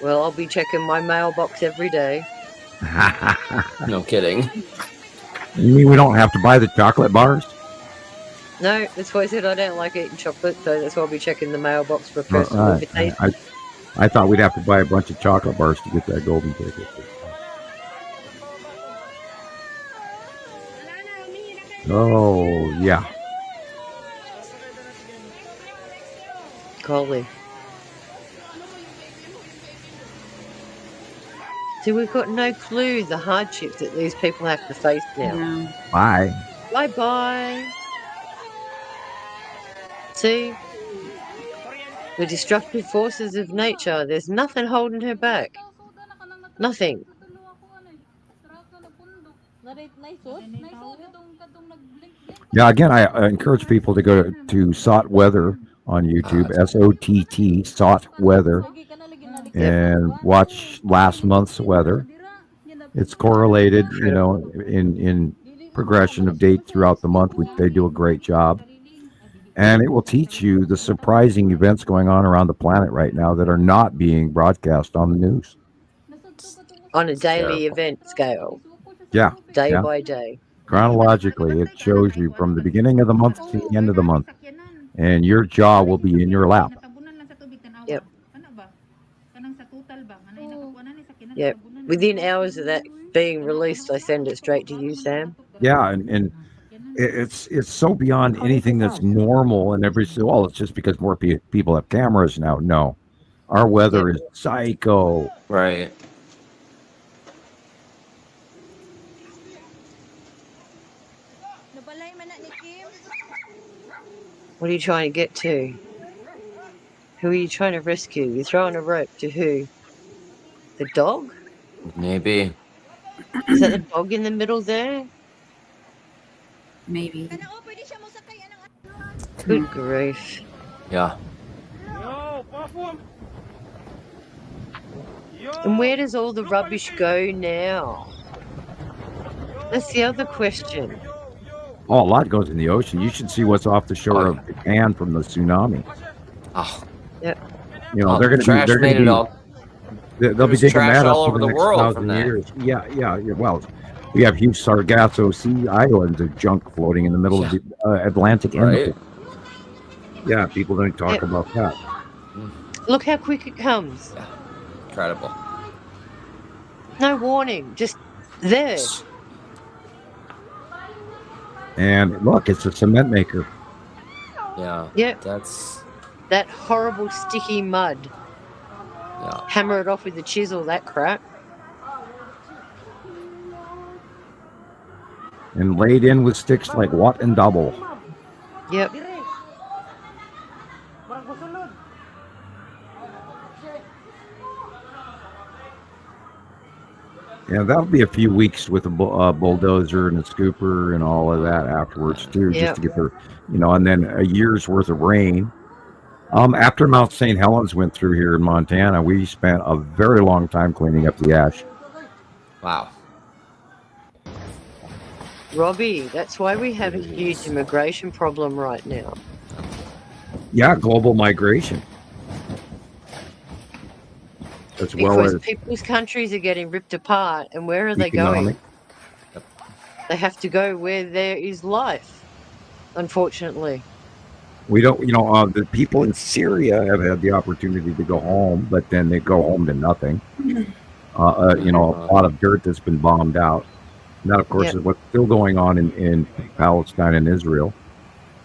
Well, I'll be checking my mailbox every day. No kidding. You mean we don't have to buy the chocolate bars? No, that's why I said I don't like eating chocolate, so that's why I'll be checking the mailbox for personal invitation. I thought we'd have to buy a bunch of chocolate bars to get that golden ticket. Oh, yeah. Golly. See, we've got no clue the hardships that these people have to face now. Bye. Bye-bye. See? The destructive forces of nature, there's nothing holding her back. Nothing. Yeah, again, I encourage people to go to SOT Weather on YouTube, SOTT, SOT Weather, and watch last month's weather. It's correlated, in progression of date throughout the month. They do a great job. And it will teach you the surprising events going on around the planet right now that are not being broadcast on the news. On a daily event scale. Yeah. Day by day. Chronologically, it shows you from the beginning of the month to the end of the month. And your jaw will be in your lap. Yep. Yep. Within hours of that being released, I send it straight to you, Sam. Yeah, and it's so beyond anything that's normal, and it's just because more people have cameras now. No, our weather is psycho. Right. What are you trying to get to? Who are you trying to rescue? You're throwing a rope to who? The dog? Maybe. Is that the dog in the middle there? Maybe. Good grief. Yeah. And where does all the rubbish go now? That's the other question. Oh, a lot goes in the ocean. You should see what's off the shore of Japan from the tsunami. Oh. Yep. They're going to be. They'll be digging that up all for over the the next world 1,000 from that. years. Yeah. Well, we have huge Sargasso Sea islands of junk floating in the middle of the Atlantic. Right. Yeah, people don't talk about that. Look how quick it comes. Yeah. Incredible. No warning, just there. And look, it's a cement maker. Yeah. Yep. That's that horrible sticky mud. Yeah. Hammer it off with a chisel, that crap. And laid in with sticks like what and double. Yep. Yeah, that'll be a few weeks with a bulldozer and a scooper and all of that afterwards too, just to get the, and then a year's worth of rain. After Mount St. Helens went through here in Montana, we spent a very long time cleaning up the ash. Wow. Robbie, that's why we have a huge immigration problem right now. Yeah, global migration. As well as people's countries are getting ripped apart, and where are they economic. going? They have to go where there is life, unfortunately. We don't, the people in Syria have had the opportunity to go home, but then they go home to nothing. A lot of dirt that's been bombed out. And that, of course, is what's still going on in Palestine and Israel.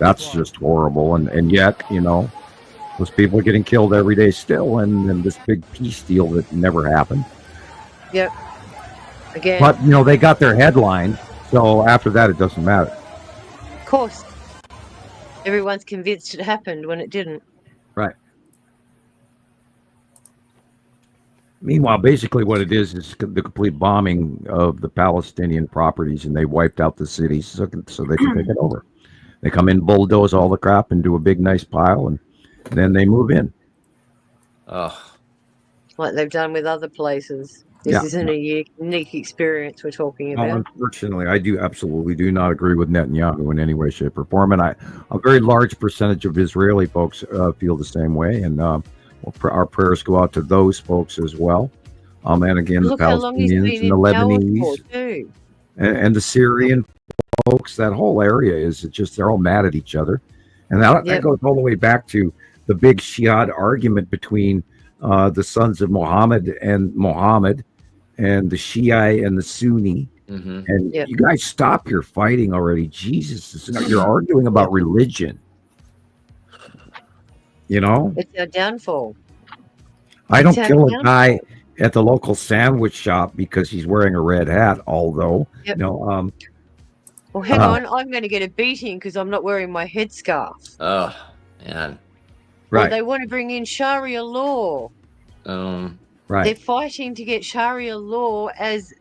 That's just horrible. And yet, those people are getting killed every day still, and this big peace deal that never happened. Yep. Again. But, they got their headline, so after that, it doesn't matter. Of course. Everyone's convinced it happened when it didn't. Right. Meanwhile, basically what it is the complete bombing of the Palestinian properties, and they wiped out the cities so they can take it over. They come in, bulldoze all the crap, and do a big, nice pile, and then they move in. Like they've done with other places. This isn't a unique experience we're talking about. Unfortunately, I absolutely do not agree with Netanyahu in any way, shape, or form. And a very large percentage of Israeli folks feel the same way. And our prayers go out to those folks as well. And again, the Palestinians and the Lebanese and the Syrian folks. That whole area is just, they're all mad at each other. And that goes all the way back to the big Shiite argument between the sons of Muhammad and the Shiite and the Sunni. Mm-hmm. And you guys stop your fighting already. Jesus, you're arguing about religion. It's our downfall. I don't kill a guy at the local sandwich shop because he's wearing a red hat, although, well, hang on, I'm going to get a beating because I'm not wearing my headscarf. Oh, man. Right. Well, they want to bring in Sharia law. Right. They're fighting to get Sharia law as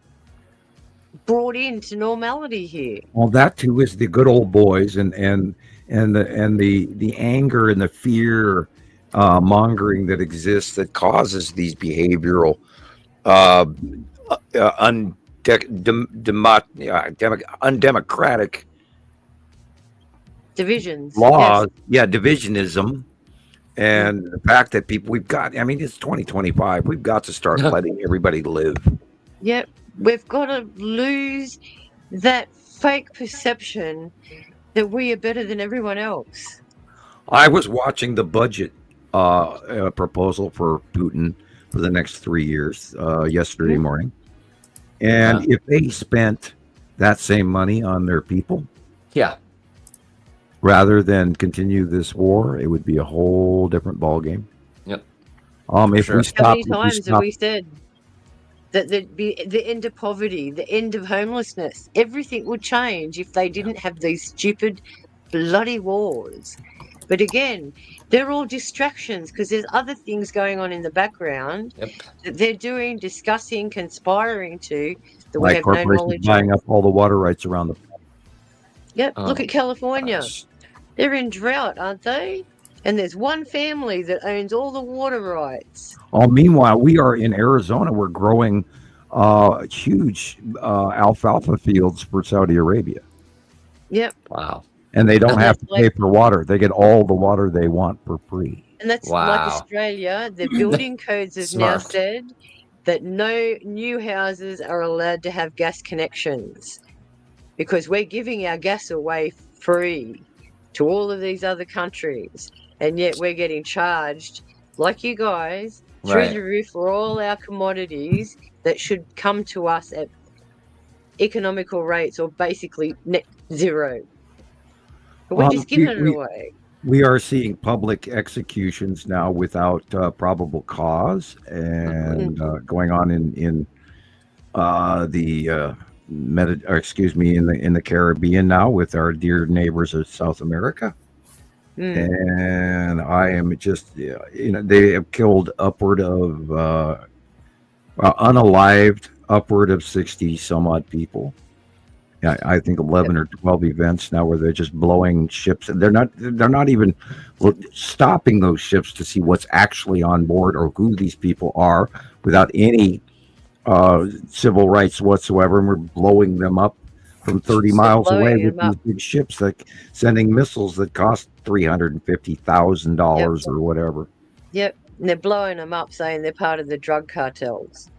brought into normality here. Well, that too is the good old boys and the anger and the fear mongering that exists that causes these behavioral undemocratic divisions, laws. Divisionism. And the fact that it's 2025. We've got to start letting everybody live. Yep. We've got to lose that fake perception that we are better than everyone else. I was watching the budget proposal for Putin for the next 3 years yesterday morning. And if they spent that same money on their people. Yeah. Rather than continue this war, it would be a whole different ballgame. Yep. If we stop, how many times have we said that there'd be the end of poverty, the end of homelessness? Everything would change if they didn't have these stupid, bloody wars. But again, they're all distractions because there's other things going on in the background that they're doing, discussing, conspiring to that we have no knowledge buying of. up all the water rights around the. Yep. Look at California. Gosh. They're in drought, aren't they? And there's one family that owns all the water rights. Meanwhile, we are in Arizona. We're growing huge alfalfa fields for Saudi Arabia. Yep. Wow. And they don't have to pay for water. They get all the water they want for free. And that's like Australia. The building codes have now said that no new houses are allowed to have gas connections because we're giving our gas away free to all of these other countries, and yet we're getting charged, like you guys, through the roof for all our commodities that should come to us at economical rates or basically net zero. But we're just giving it away. We are seeing public executions now without probable cause, and going on in the Caribbean now with our dear neighbors of South America. And I am just, they have killed upward of unalived upward of 60 some odd people. Yeah, I think 11 or 12 events now where they're just blowing ships, and they're not even stopping those ships to see what's actually on board or who these people are without any civil rights whatsoever, and we're blowing them up from 30 miles away with these big ships, like sending missiles that cost $350,000 or whatever. Yep, and they're blowing them up, saying they're part of the drug cartels.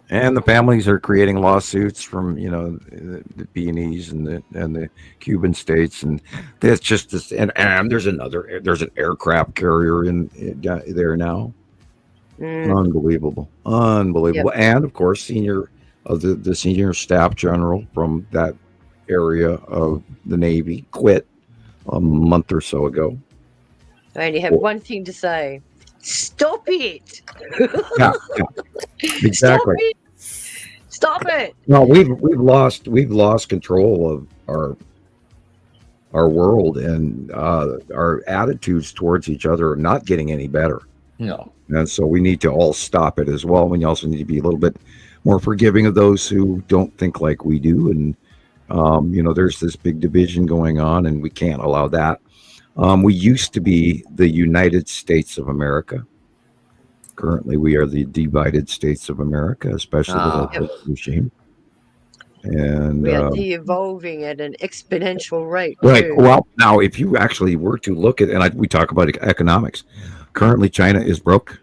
And the families are creating lawsuits from the Beanies and the Cuban states, and that's just this. And there's an aircraft carrier in there now. Unbelievable. Yep. And of course, the senior staff general from that area of the Navy quit a month or so ago. I only have one thing to say. Stop it! Yeah, exactly. Stop it! No, we've lost control of our world, and our attitudes towards each other are not getting any better. No. And so we need to all stop it as well. We also need to be a little bit more forgiving of those who don't think like we do. And, there's this big division going on, and we can't allow that. We used to be the United States of America. Currently, we are the divided states of America, especially with our regime. And we are de-evolving at an exponential rate. Right. Too. Well, now, if you actually were to look at, and we talk about economics, currently China is broke.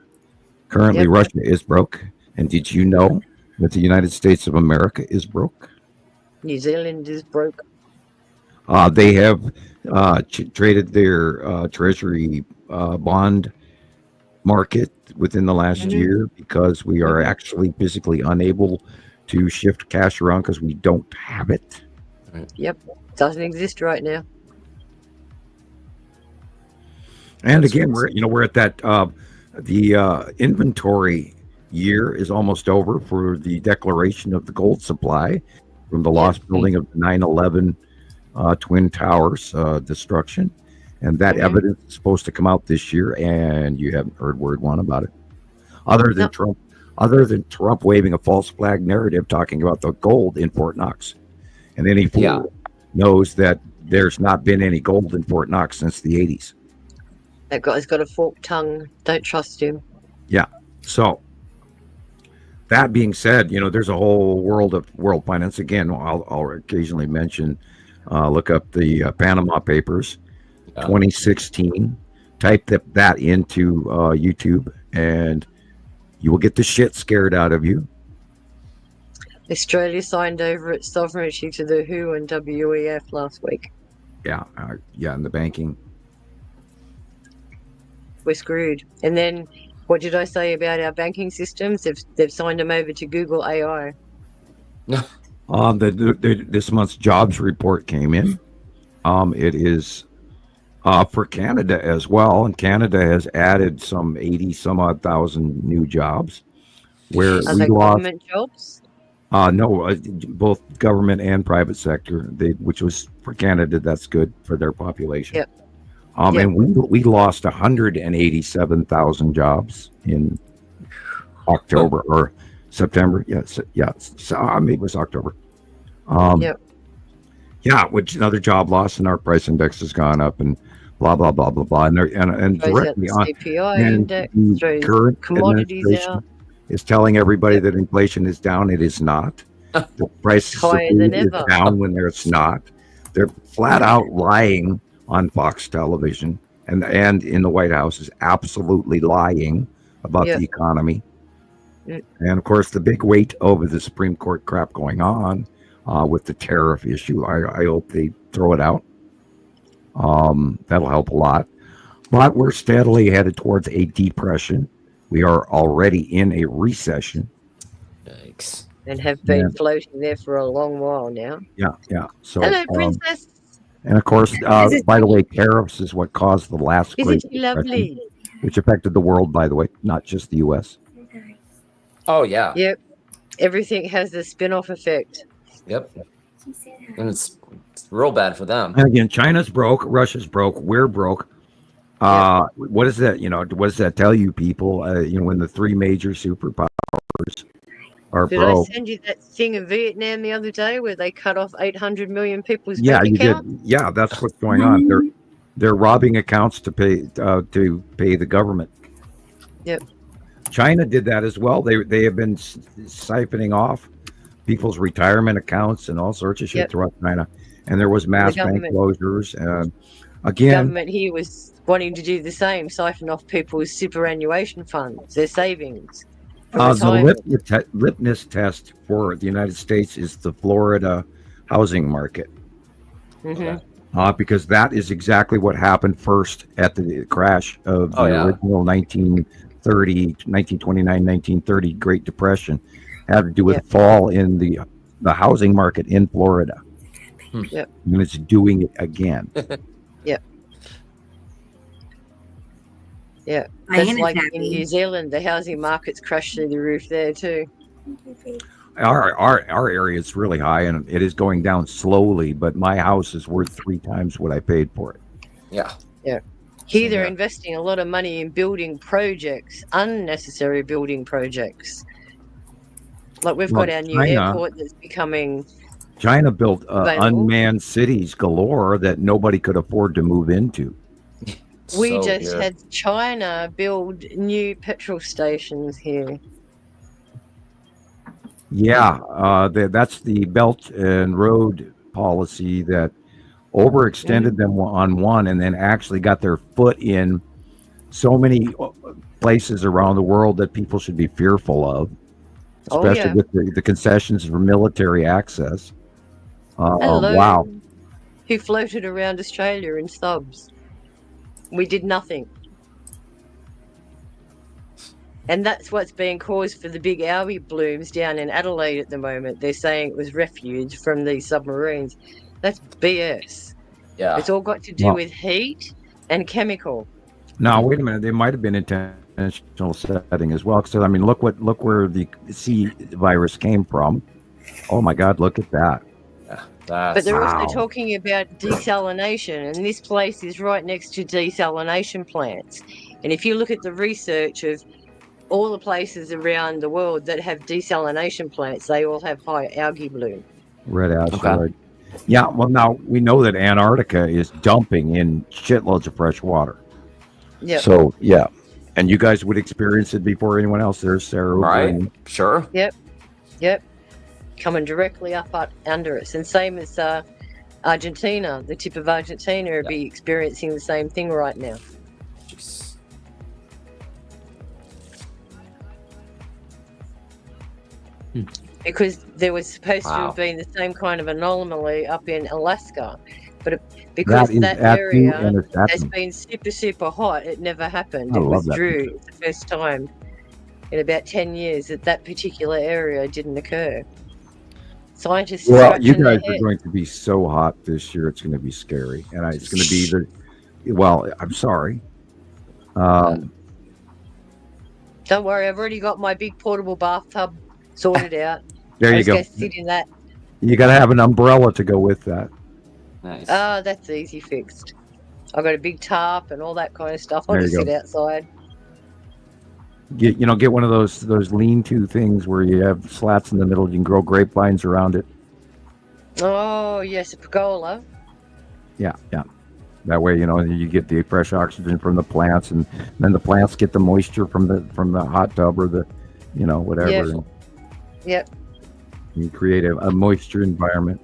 Currently, Russia is broke. And did you know that the United States of America is broke? New Zealand is broke. They have traded their treasury bond market within the last year because we are actually physically unable to shift cash around because we don't have it. Yep, doesn't exist right now. And again, we're at that the inventory year is almost over for the declaration of the gold supply from the lost building of the 9/11 Twin Towers destruction, and that evidence is supposed to come out this year, and you haven't heard word one about it, other than Trump waving a false flag narrative talking about the gold in Fort Knox, and any fool knows that there's not been any gold in Fort Knox since the 80s. That guy's got a forked tongue. Don't trust him. Yeah. So that being said, there's a whole world of world finance. Again, I'll occasionally mention, look up the Panama Papers, 2016. Type that into YouTube, and you will get the shit scared out of you. Australia signed over its sovereignty to the WHO and WEF last week. Yeah, in the banking. We're screwed. And then, what did I say about our banking systems? They've signed them over to Google AI. This month's jobs report came in. It is for Canada as well, and Canada has added some 80 some odd thousand new jobs. Where Are they government jobs? No, both government and private sector. Which was for Canada, that's good for their population. Yep. And we lost 187,000 jobs in October or September. Yes, so maybe it was October. Yeah, which another job loss, and our price index has gone up, and blah blah blah blah blah, and directly on CPI and index, the current commodities administration out. is telling everybody that inflation is down. It is not. The price of Higher food than is ever. down when it's not. They're flat out lying on Fox television, and in the White House is absolutely lying about the economy. And of course, the big weight over the Supreme Court crap going on with the tariff issue. I hope they throw it out. That'll help a lot. But we're steadily headed towards a depression. We are already in a recession. Yikes. And have been floating there for a long while now. Yeah. So, hello, princess. And of course, by the way, tariffs is what caused the last Great Isn't she lovely? which affected the world, by the way, not just the U.S. Oh, yeah. Yep. Everything has a spin-off effect. Yep. And it's real bad for them. And again, China's broke, Russia's broke, we're broke. What is that? What does that tell you, people? When the three major superpowers are Did broke. I send you that thing in Vietnam the other day where they cut off 800 million people's Yeah, bank you account? did. Yeah, that's what's going on. They're robbing accounts to pay the government. Yep. China did that as well. They have been siphoning off people's retirement accounts and all sorts of shit throughout China. And there was mass bank closures. And The again, government here was wanting to do the same, siphon off people's superannuation funds, their savings. the litmus test for the United States is the Florida housing market. Because that is exactly what happened first at the crash of the original 1929, 1930 Great Depression. Had to do with fall in the housing market in Florida. And it's doing it again. Yeah, that's like in New Zealand, the housing market's crashed through the roof there too. Our area is really high, and it is going down slowly. But my house is worth 3 times what I paid for it. Yeah. Here they're investing a lot of money in building projects, unnecessary building projects. Like we've got our new airport that's becoming. China built unmanned cities galore that nobody could afford to move into. We just had China build new petrol stations here. Yeah, that's the Belt and Road policy that overextended them on one and then actually got their foot in so many places around the world that people should be fearful of, especially with the concessions for military access. Wow. Who floated around Australia in subs. We did nothing. And that's what's being caused for the big algae blooms down in Adelaide at the moment. They're saying it was refuge from these submarines. That's BS. Yeah. It's all got to do with heat and chemical. Now, wait a minute. They might have been intentional setting as well. So, I mean, look where the C virus came from. Oh, my God, look at that. But they're also talking about desalination, and this place is right next to desalination plants. And if you look at the research of all the places around the world that have desalination plants, they all have high algae bloom. Red asteroid. Okay. Yeah, well, now we know that Antarctica is dumping in shitloads of fresh water. Yeah. So, yeah. And you guys would experience it before anyone else. There's Sarah. Right. Sure. Yep. Coming directly up under us. And same as Argentina. The tip of Argentina will be experiencing the same thing right now. Jeez. Because there was supposed to have been the same kind of anomaly up in Alaska. But because that area has been super, super hot, it never happened. It withdrew the first time in about 10 years that particular area didn't occur. Scientists you guys are going to be so hot this year, it's going to be scary. And it's going to be I'm sorry. Don't worry, I've already got my big portable bathtub sorted out. There you go. Sit in that. You got to have an umbrella to go with that. Nice. Oh, that's easy fixed. I've got a big tarp and all that kind of stuff. I'll just sit outside. Get one of those lean-to things where you have slats in the middle. You can grow grapevines around it. Oh yes, a pergola. Yeah. That way, you get the fresh oxygen from the plants, and then the plants get the moisture from the hot tub or the, whatever. Yep. You create a moisture environment.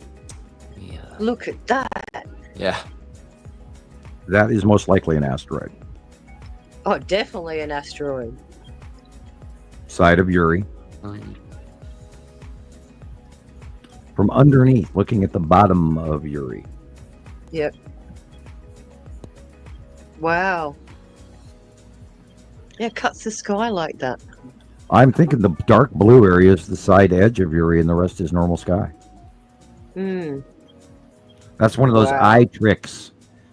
Yeah. Look at that. Yeah. That is most likely an asteroid. Oh, definitely an asteroid. Side of Uri. From underneath, looking at the bottom of Uri. Yep. Wow. Yeah, it cuts the sky like that. I'm thinking the dark blue area is the side edge of Uri and the rest is normal sky. That's one of those eye tricks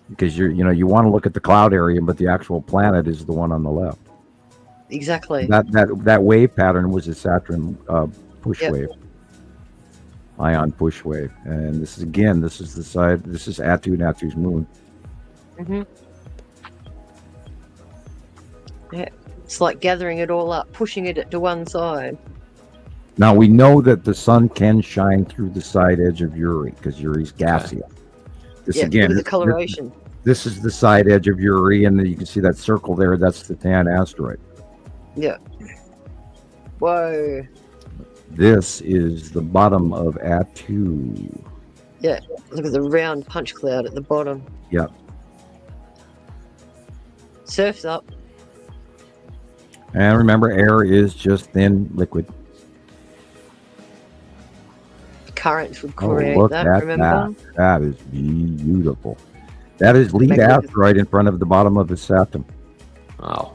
because you want to look at the cloud area, but the actual planet is the one on the left. Exactly. That wave pattern was a Saturn push wave. Ion push wave. And this is the side, this is Atu's moon. Yeah. It's like gathering it all up, pushing it to one side. Now we know that the sun can shine through the side edge of Uri because Uri's gaseous. This again, the coloration. This is the side edge of Uri, and then you can see that circle there. That's the tan asteroid. Yeah. Whoa. This is the bottom of Atu. Yeah. Look at the round punch cloud at the bottom. Yep. Surf's up. And remember, air is just thin liquid. Currents would create look that, at remember? That is beautiful. That is lead asteroid in front of the bottom of the Saturn. Oh.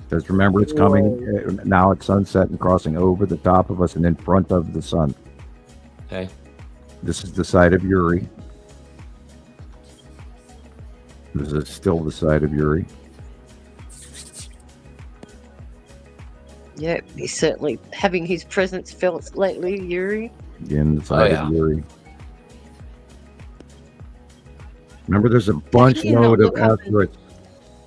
Because remember, it's coming now at sunset and crossing over the top of us and in front of the sun. Okay. This is the side of Uri. This is still the side of Uri. Yeah, he's certainly having his presence felt lately, Yuri. Again, the side of Uri. Remember, there's a bunch load of asteroids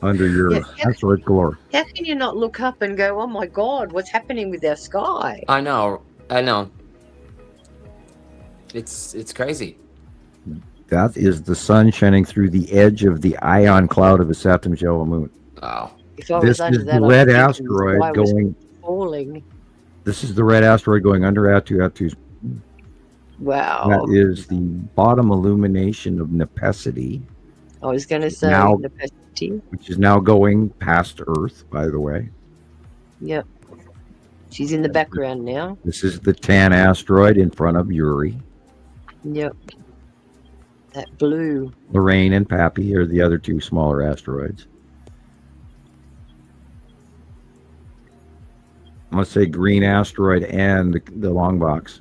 under your asteroid galore. How can you not look up and go, oh my God, what's happening with our sky? I know. It's crazy. That is the sun shining through the edge of the ion cloud of the Saturn's yellow moon. Wow. This is the red asteroid going. Falling. This is the red asteroid going under Atu's. Wow. That is the bottom illumination of Nepacity. I was going to say Nepacity. Which is now going past Earth, by the way. Yep. She's in the background now. This is the tan asteroid in front of Uri. Yep. That blue. Lorraine and Pappy are the other two smaller asteroids. I'm going to say green asteroid and the long box.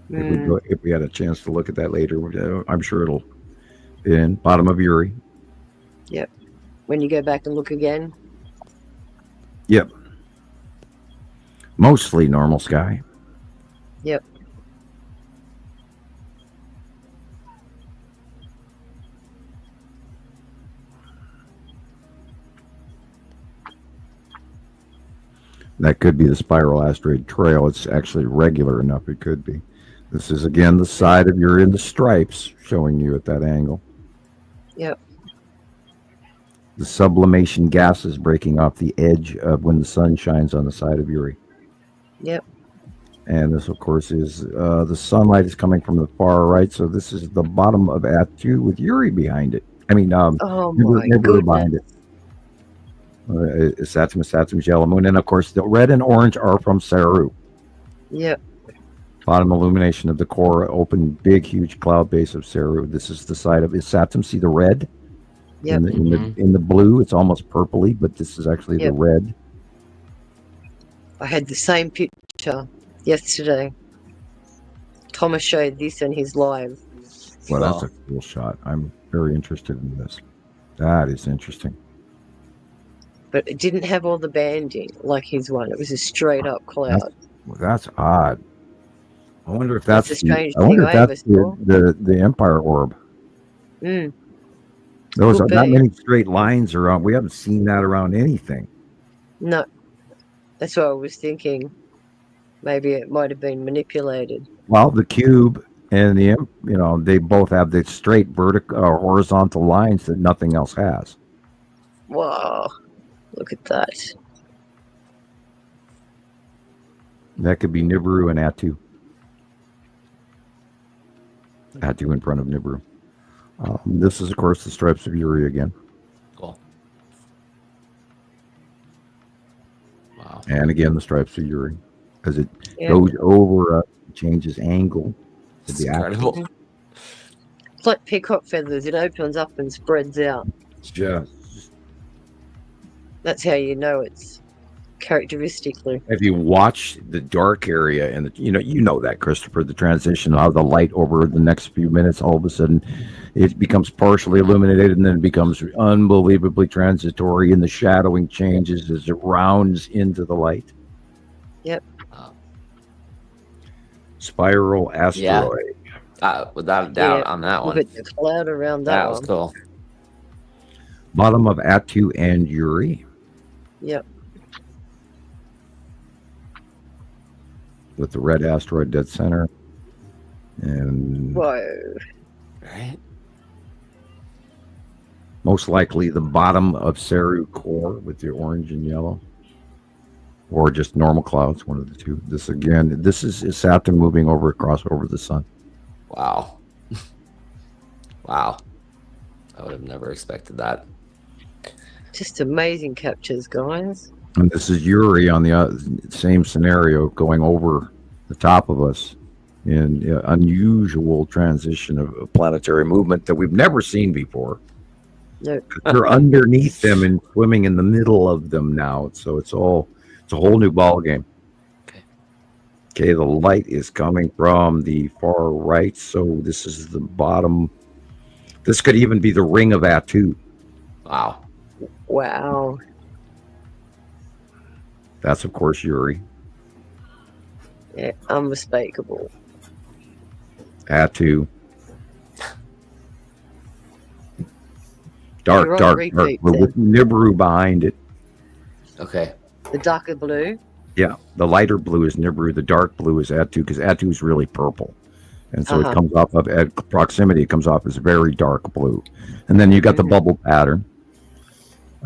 If we had a chance to look at that later, I'm sure it'll be in bottom of Uri. Yep. When you go back and look again. Yep. Mostly normal sky. Yep. That could be the spiral asteroid trail. It's actually regular enough. It could be. This is, again, the side of Uri in the stripes showing you at that angle. Yep. The sublimation gas is breaking off the edge of when the sun shines on the side of Uri. Yep. And this, of course, is the sunlight is coming from the far right. So this is the bottom of Atu with Uri behind it. I mean, Nibiru behind it. Saturn's yellow moon, and of course the red and orange are from Saru. Yep. Bottom illumination of the core, open, big, huge cloud base of Saru. This is the side of Saturn. See the red? Yep. In the blue, it's almost purpley, but this is actually the red. I had the same picture yesterday. Thomas showed this in his live. Well, that's a cool shot. I'm very interested in this. That is interesting. But it didn't have all the banding like his one. It was a straight up cloud. That's odd. I wonder if that's the the Empire orb. Mm. Those are not many straight lines around. We haven't seen that around anything. No, that's what I was thinking. Maybe it might have been manipulated. Well, the cube and they both have the straight vertical or horizontal lines that nothing else has. Wow. Look at that. That could be Nibiru and Atu. Atu in front of Nibiru. This is, of course, the stripes of Uri again. Cool. Wow. And again, the stripes of Uri. As it goes over, changes angle. It's incredible. It's like peacock feathers. It opens up and spreads out. Yeah. That's how you know it's characteristically. If you watch the dark area and you know that, Christopher, the transition, how the light over the next few minutes, all of a sudden it becomes partially illuminated and then it becomes unbelievably transitory, and the shadowing changes as it rounds into the light. Yep. Spiral asteroid. Yeah. Without a doubt on that one. Look at the cloud around that was cool. Bottom of Atu and Uri. Yep. With the red asteroid dead center. And whoa. Right. Most likely the bottom of Saru core with the orange and yellow. Or just normal clouds, one of the two. This is Saturn moving across over the sun. Wow. Wow. I would have never expected that. Just amazing captures, guys. And this is Uri on the same scenario going over the top of us in unusual transition of planetary movement that we've never seen before. No. We're underneath them and swimming in the middle of them now. So it's a whole new ball game. Okay, the light is coming from the far right. So this is the bottom. This could even be the ring of Atu. Wow. Wow. That's, of course, Yuri. Yeah, unmistakable. Atu. Dark blue with Nibiru behind it. Okay. The darker blue? Yeah, the lighter blue is Nibiru. The dark blue is Atu, because Atu is really purple. And so it comes off of, at proximity, it comes off as very dark blue. And then you got the bubble pattern.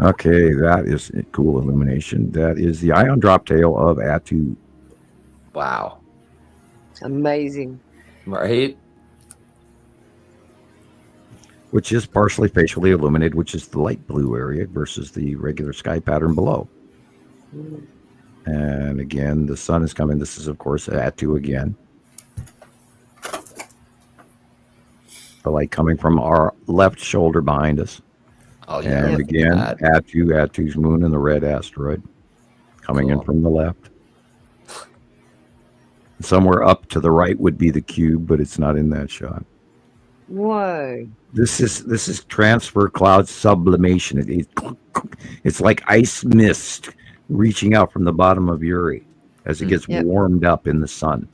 Okay, that is a cool illumination. That is the ion drop tail of Atu. Wow. Amazing. Right? Which is partially facially illuminated, which is the light blue area versus the regular sky pattern below. And again, the sun is coming. This is, of course, Atu again. The light coming from our left shoulder behind us. Oh, yeah. And again, Atu's moon and the red asteroid coming in from the left. Somewhere up to the right would be the cube, but it's not in that shot. Whoa. This is transfer cloud sublimation. It's like ice mist reaching out from the bottom of Uri as it gets warmed up in the sun.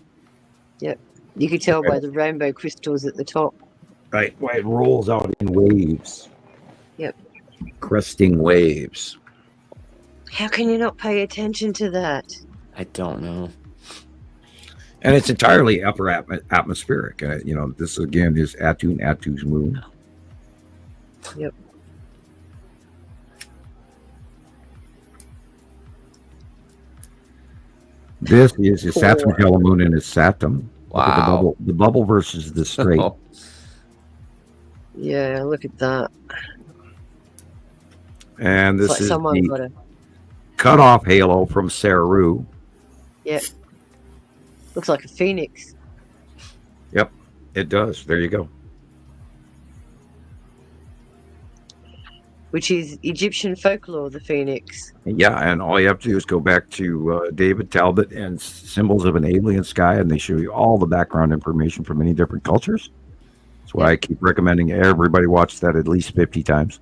Yep. You could tell by the rainbow crystals at the top. Right. Why it rolls out in waves. Yep. Cresting waves. How can you not pay attention to that? I don't know. And it's entirely upper atmospheric. This again is Atu and Atu's moon. Yep. This is his Saturn hell moon and his Saturn. Wow. The bubble versus the straight. Yeah, look at that. And this like is the cutoff halo from Saru. Yep. Looks like a phoenix. Yep, it does. There you go. Which is Egyptian folklore, the phoenix. Yeah, and all you have to do is go back to David Talbot and Symbols of an Alien Sky, and they show you all the background information from many different cultures. That's why I keep recommending everybody watch that at least 50 times.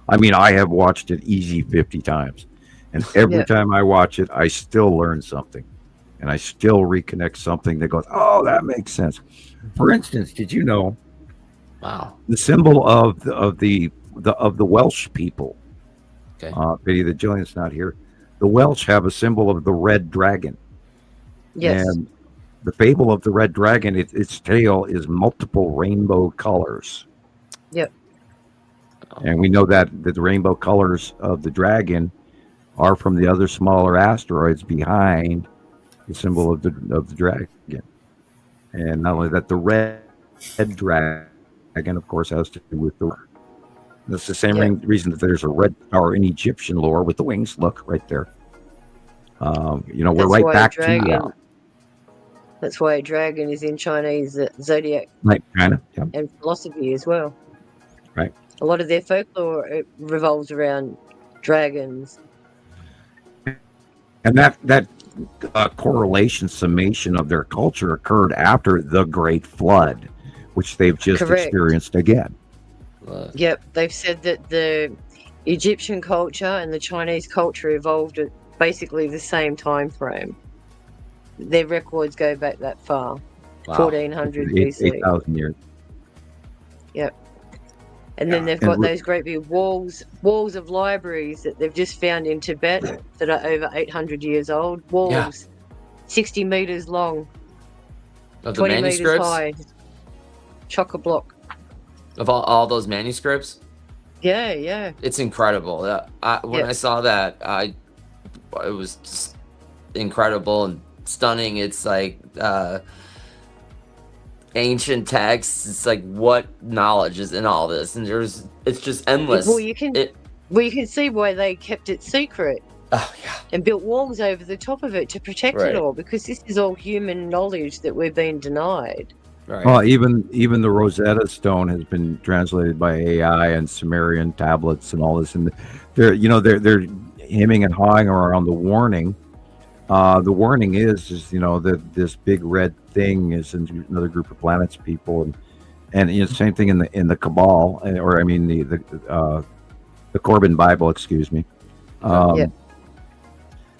I mean, I have watched it easy 50 times. And every time I watch it, I still learn something. And I still reconnect something that goes, oh, that makes sense. For instance, did you know the symbol of the Welsh people? Okay. Pity that Gillian's not here. The Welsh have a symbol of the red dragon. Yes. And the fable of the red dragon, its tail is multiple rainbow colors. Yep. And we know that the rainbow colors of the dragon are from the other smaller asteroids behind the symbol of the dragon. And not only that, the red dragon, of course, has to do with the. That's the same reason that there's a red star in Egyptian lore with the wings. Look right there. We're right back to that. That's why a dragon is in Chinese zodiac. Right, kind of. Yeah. And philosophy as well. Right. A lot of their folklore revolves around dragons. And that correlation summation of their culture occurred after the Great Flood, which they've just experienced again. Yep, they've said that the Egyptian culture and the Chinese culture evolved at basically the same time frame. Their records go back that far, 1400 BC. 8,000 years. Yep. And then they've got those great big walls of libraries that they've just found in Tibet that are over 800 years old. Walls, 60 meters long, of the 20 meters manuscripts? high, chock-a-block. Of all those manuscripts? Yeah. It's incredible. When I saw that, it was just incredible and stunning. It's like ancient texts. It's like what knowledge is in all this, and it's just endless. Well, you can see why they kept it secret. Oh yeah. And built walls over the top of it to protect it all, because this is all human knowledge that we've been denied. Right. Well, even the Rosetta Stone has been translated by AI and Sumerian tablets and all this, and they're hemming and hawing around the warning. The warning is that this big red thing is another group of planets, people, and same thing in the Cabal, or I mean the the Corbin Bible, excuse me.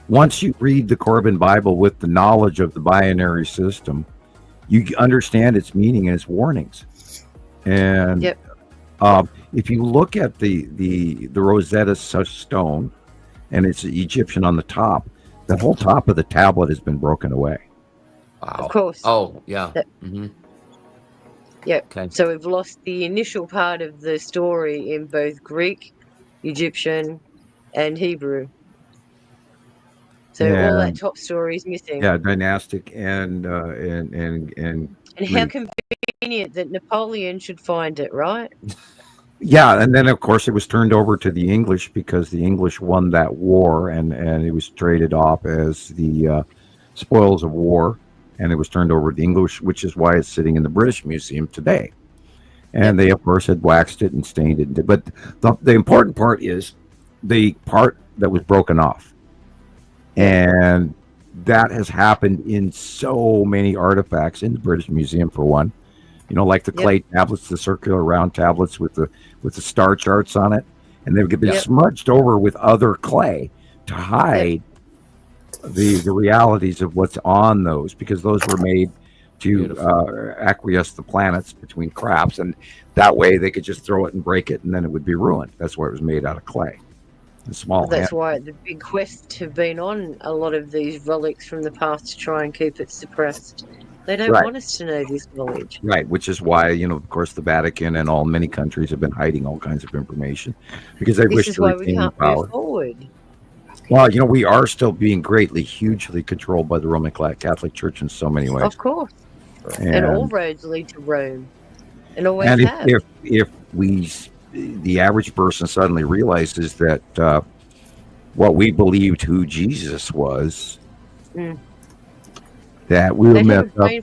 Once you read the Corbin Bible with the knowledge of the binary system, you understand its meaning and its warnings. And if you look at the Rosetta Stone, and it's Egyptian on the top, the whole top of the tablet has been broken away. Wow. Of course. Oh, yeah. Yep. Okay. So we've lost the initial part of the story in both Greek, Egyptian, and Hebrew. So all that top story is missing. Yeah, dynastic and And how convenient that Napoleon should find it, right? yeah, and then of course it was turned over to the English because the English won that war, and it was traded off as the spoils of war, and it was turned over to the English, which is why it's sitting in the British Museum today. And they of course had waxed it and stained it, but the important part is the part that was broken off. And that has happened in so many artifacts in the British Museum, for one. You know, like the clay tablets, the circular round tablets with the star charts on it, and they've been smudged over with other clay to hide the realities of what's on those, because those were made to acquiesce the planets between crafts, and that way they could just throw it and break it, and then it would be ruined. That's why it was made out of clay. That's why the big quests have been on a lot of these relics from the past to try and keep it suppressed. They don't want us to know this knowledge. Right, which is why, you know, of course, the Vatican and many countries have been hiding all kinds of information because they wish to retain the power. Move forward. Well, you know, we are still being hugely controlled by the Roman Catholic Church in so many ways. Of course. And all roads lead to Rome. And always have. If the average person suddenly realizes that what we believed who Jesus was, that we'll mess up. You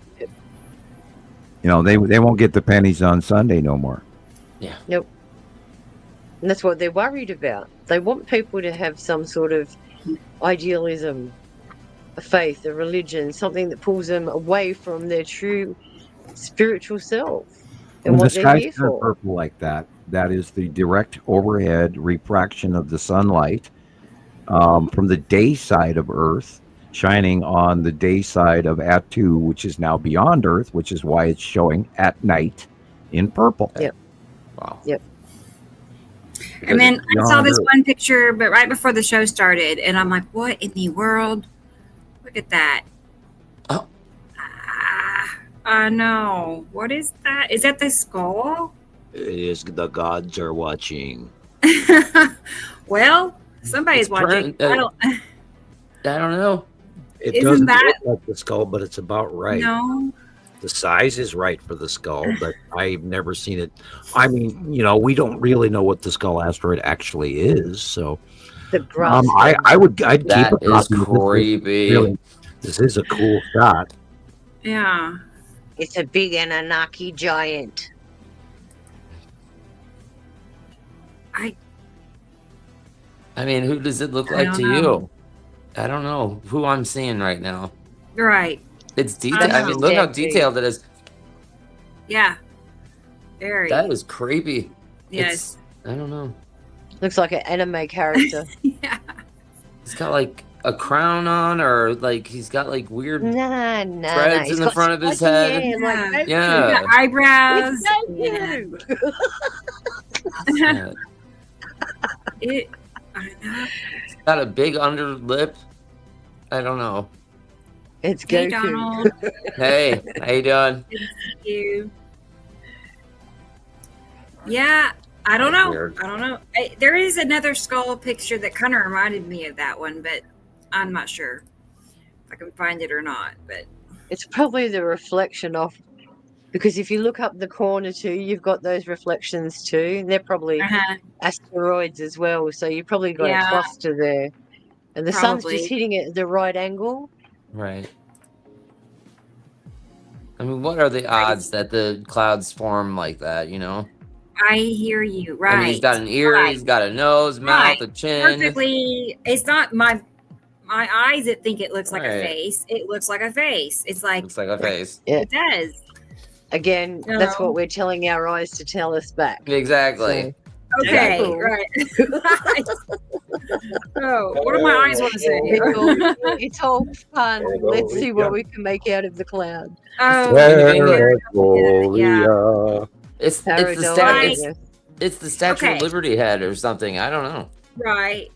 know, they won't get the pennies on Sunday no more. Yeah. Nope. And that's what they're worried about. They want people to have some sort of idealism, a faith, a religion, something that pulls them away from their true spiritual self and what they're here for. Purple like that. That is the direct overhead refraction of the sunlight from the day side of Earth, shining on the day side of Atu, which is now beyond Earth, which is why it's showing at night in purple. Yep. Wow. Yep. And then I saw this one picture, but right before the show started, and I'm like, what in the world? Look at that. Oh. No. What is that? Is that the skull? It is the gods are watching. Well, somebody's watching. I don't know. It doesn't look like the skull, but it's about right. No. The size is right for the skull, but I've never seen it. I mean, you know, we don't really know what the skull asteroid actually is, so I'd keep that it. Is creepy. Really, this is a cool shot. Yeah. It's a big Anunnaki giant. I mean, who does it look like to you? I don't know who I'm seeing right now. Right. It's detailed. I mean, look how detailed it is. Yeah. Very. That is creepy. Yes. I don't know. Looks like an anime character. Yeah. He's got like a crown on, or like he's got like weird threads in the front of his head. Yeah. Eyebrows. I don't know. It's got a big under lip. I don't know. It's Hey, Goku. Donald. Hey, how you doing? Thank you. Yeah, I don't know. Weird. I don't know. There is another skull picture that kind of reminded me of that one, but I'm not sure if I can find it or not. But It's probably the reflection of, because if you look up the corner too, you've got those reflections too. And they're probably asteroids as well. So you probably got a cluster there. And the sun's just hitting it at the right angle. Right. I mean, what are the odds that the clouds form like that, you know? I hear you. Right. I mean, he's got an ear, he's got a nose, mouth, a chin. Perfectly. It's not my eyes that think it looks like a face. It looks like a face. It's like. Looks like a face. Yeah. It does. Again, that's what we're telling our eyes to tell us back. Exactly. Okay, Cool. right. Oh, what do my eyes want to say? It's all fun. Let's see what we can make out of the cloud. Oh, Gloria. It's the Paradise. it's the Statue of Liberty head or something. I don't know. right.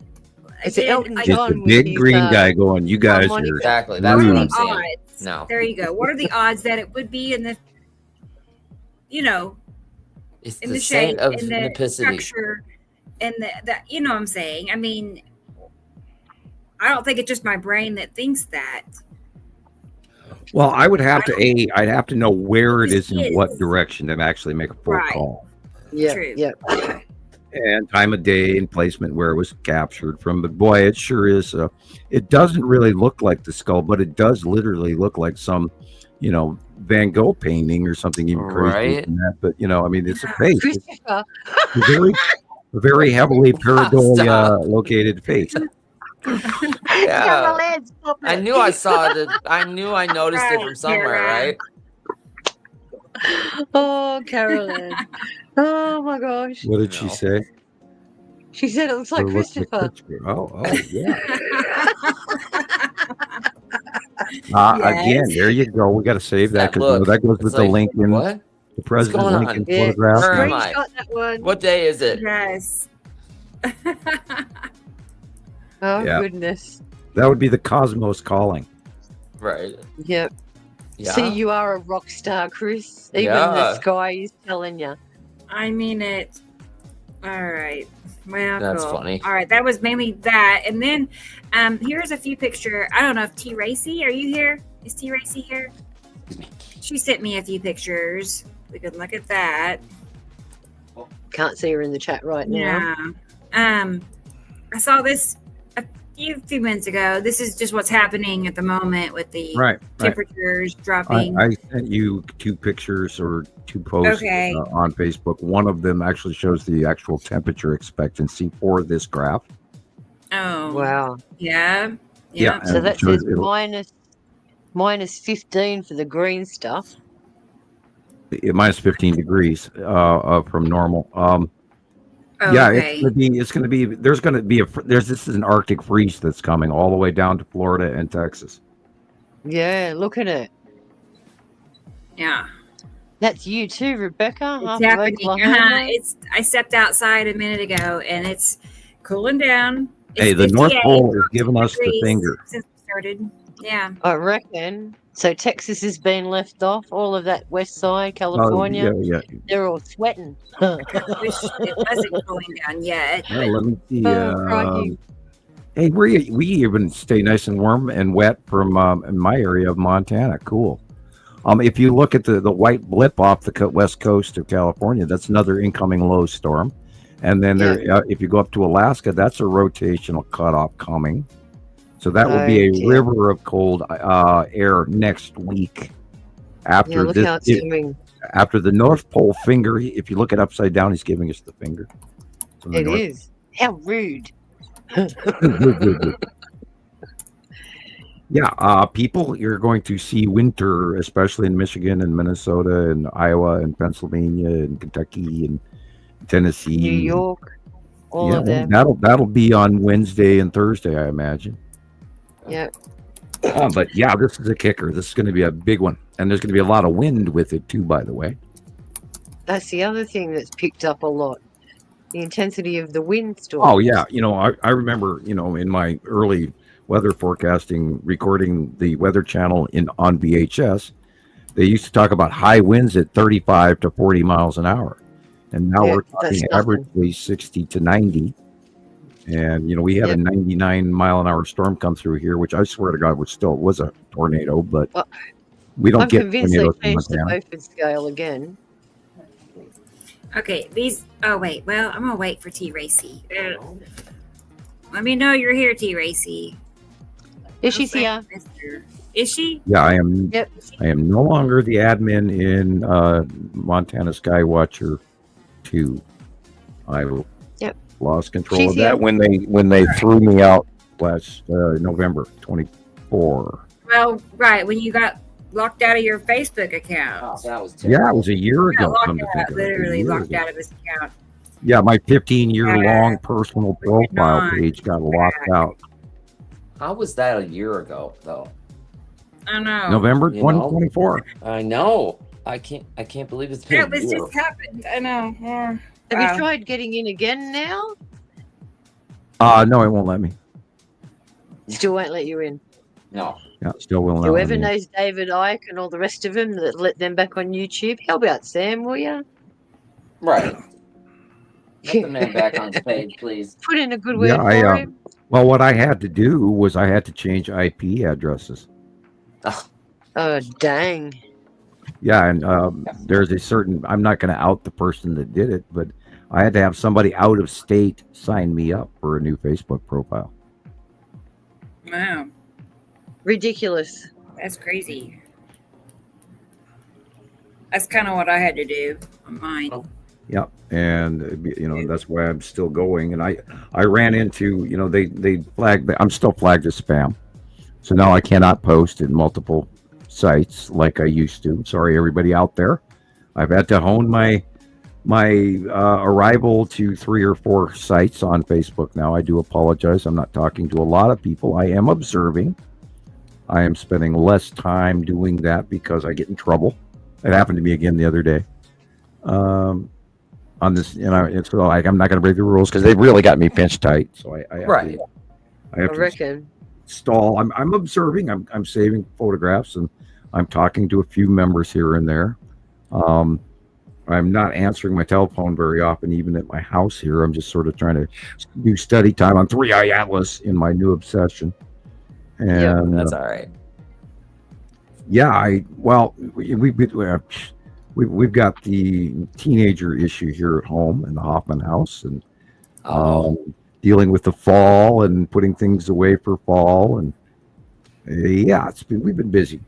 It's Elton It's John the with big his, green guy going, you guys are Exactly. What That's are what the I'm saying. odds? No. There you go. What are the odds that it would be in the, It's in the the saint shape, of in the Nepicity. structure, and the you know what I'm saying? I mean, I don't think it's just my brain that thinks that. Well, I would have to I'd have to know where it is It in what is. direction to actually make a full Right. call. Yeah, True. yeah. And time of day and placement where it was captured from. But boy, it sure is. It doesn't really look like the skull, but it does literally look like some, Van Gogh painting or something even crazy Right. than that. But I mean, it's a face. It's Christopher. a very heavily pareidolia located face. Yeah. Let's pop I it. knew I saw it. I knew I noticed it from somewhere, Karen. right? Oh, Carolyn. Oh my gosh. What did she say? She said it looks like Or looks like Christopher. Christopher. Oh, yeah. Yes. Again, there you go. We got to save that That because look. that goes It's with like, the Lincoln, what? the President going on? Lincoln Yeah. photograph. Where am I? Screenshot that one. What day is it? Yes. Oh, Yeah. goodness. That would be the Cosmos calling. Right. Yep. Yeah. See, you are a rock star, Chris. Even Yeah. the sky is telling you. I mean it. All right. Well, That's cool. funny. All right, that was mainly that, and then here's a few picture. I don't know if T Racy, are you here? Is T Racy here? She sent me a few pictures. We could look at that. Can't see her in the chat right now. Yeah. I saw this a few minutes ago. This is just what's happening at the moment with the Right. temperatures dropping. I sent you 2 pictures or 2 posts Okay. on Facebook. One of them actually shows the actual temperature expectancy for this graph. Oh. Wow. Yeah. Yeah. So and that it shows says minus 15 for the green stuff. minus 15 degrees from normal. Oh, Yeah, okay. it's going to be. There's going to be this is an Arctic freeze that's coming all the way down to Florida and Texas. Yeah, look at it. Yeah. That's you too, Rebecca. It's half of happening. Oklahoma. I stepped outside a minute ago and it's cooling down. It's Hey, the North 58 Pole is giving us the degrees finger. since we started. Yeah. I reckon. So Texas has been left off. All of that west side, California, Yeah. they're all sweating. Wish it wasn't cooling down yet. Well, let me see. crikey. Hey, we even stay nice and warm and wet from in my area of Montana. Cool. If you look at the white blip off the west coast of California, that's another incoming low storm. And then if you go up to Alaska, that's a rotational cutoff coming. So that will be a river of cold air next week. After look how it's coming. after the North Pole finger, if you look it upside down, he's giving us the finger. From the It north. is. How rude. Yeah, people, you're going to see winter, especially in Michigan and Minnesota and Iowa and Pennsylvania and Kentucky and Tennessee. New York, all Yeah, of them. that'll be on Wednesday and Thursday, I imagine. Yeah. But yeah, this is a kicker. This is going to be a big one, and there's going to be a lot of wind with it too. By the way, That's the other thing that's picked up a lot. The intensity of the windstorm. oh yeah, I remember in my early weather forecasting, recording the Weather Channel on VHS, they used to talk about high winds at 35 to 40 miles an hour, and now we're talking averagely 60 to 90. And we had a 99 mile an hour storm come through here, which I swear to God was a tornado, but we don't get convinced they tornadoes in changed the Montana. Beaufort scale again. Okay, oh wait, well, I'm gonna wait for T Racy. Let me know you're here, T Racy. Is she here? Is she? Yeah, I am. Yep. I am no longer the admin in Montana Skywatcher 2. I lost control She's of that here. when they threw me out last November 24. Well, right, when you got locked out of your Facebook account. Oh, that was Yeah, it was a year Yeah, ago. locked come to out, think of it, a literally year locked ago. out of his account. Yeah, my 15-year-long personal profile page got locked out. How was that a year ago, though? I know. November 2024. I know. I can't believe it's been Yeah, a this year. just happened. I know. Yeah. Have you tried getting in again now? No, it won't let me. Still won't let you in. No. Yeah, still will not. Whoever knows David Icke and all the rest of them that let them back on YouTube, help out Sam, will you? Right. Get the man back on stage, please. Put in a good word for him. Well, what I had to do was I had to change IP addresses. Oh, dang. Yeah, and there's a certain, I'm not going to out the person that did it, but I had to have somebody out of state sign me up for a new Facebook profile. Wow. Ridiculous. That's crazy. That's kind of what I had to do on mine. Yeah, and that's why I'm still going. And I ran into, they flagged, I'm still flagged as spam. So now I cannot post in multiple sites like I used to. Sorry, everybody out there. I've had to hone my arrival to 3 or 4 sites on Facebook now. I do apologize. I'm not talking to a lot of people. I am observing. I am spending less time doing that because I get in trouble. It happened to me again the other day. On this, it's like I'm not going to break the rules because they've really got me pinched tight. So I have to reckon. Stall. I'm observing. I'm saving photographs and I'm talking to a few members here and there. I'm not answering my telephone very often, even at my house here. I'm just sort of trying to do study time on 3i Atlas in my new obsession. And that's all right. Yeah, we've got the teenager issue here at home in the Hofman house, and dealing with the fall and putting things away for fall, and we've been busy.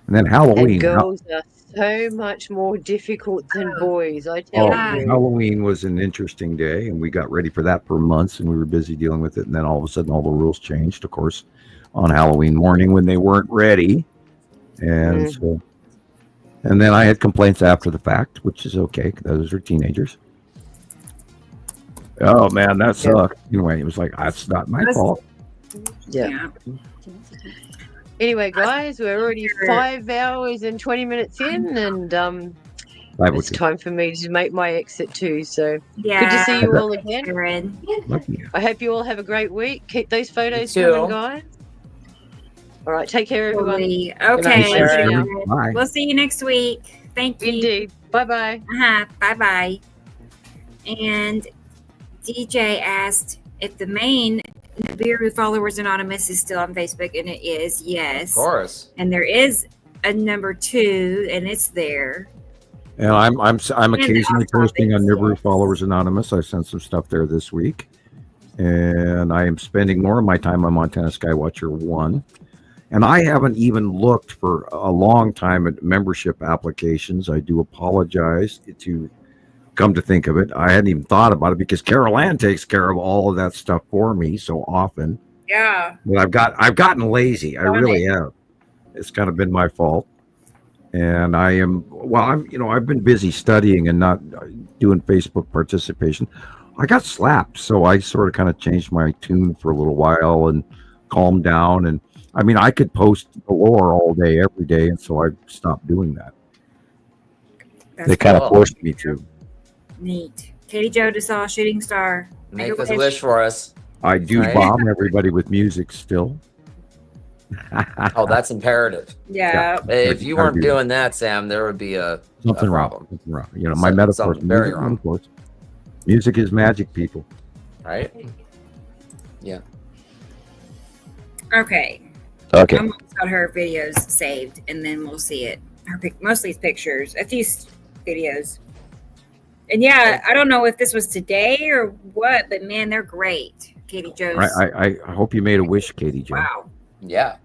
And then Halloween. And girls are so much more difficult than boys, I tell you. Halloween was an interesting day, and we got ready for that for months, and we were busy dealing with it. And then all of a sudden, all the rules changed, of course, on Halloween morning when they weren't ready. And so, and then I had complaints after the fact, which is okay. Those are teenagers. Oh man, that sucked. Anyway, it was like, that's not my fault. Yeah. Anyway, guys, we're already 5 hours and 20 minutes in, and it's time for me to make my exit too. So good to see you all again. I hope you all have a great week. Keep those photos coming, guys. All right, take care, everyone. Okay. Bye. We'll see you next week. Thank you. Indeed. Bye-bye. Bye-bye. And DJ asked if the main Nibiru Followers Anonymous is still on Facebook, and it is, yes. Of course. And there is a number 2, and it's there. And I'm occasionally posting on Nibiru Followers Anonymous. I sent some stuff there this week, and I am spending more of my time on Montana Skywatcher 1. And I haven't even looked for a long time at membership applications. I do apologize. To come to think of it, I hadn't even thought about it because Carol Ann takes care of all of that stuff for me so often. Yeah. But I've gotten lazy. I really have. It's kind of been my fault. And I've been busy studying and not doing Facebook participation. I got slapped, so I sort of kind of changed my tune for a little while and calmed down. And I mean, I could post galore all day, every day, and so I stopped doing that. They kind of forced me to. Neat. Katie Jo just saw a shooting star. Make a wish for us. I do bomb everybody with music still. Oh, that's imperative. Yeah. If you weren't doing that, Sam, there would be something problem. Wrong. My metaphor is very wrong. Music is magic, people. Right? Yeah. Okay. I'm almost got her videos saved, and then we'll see it. Mostly it's pictures, a few videos. And yeah, I don't know if this was today or what, but man, they're great. Katie Jo's. I hope you made a wish, Katie Jo. Wow. Yeah.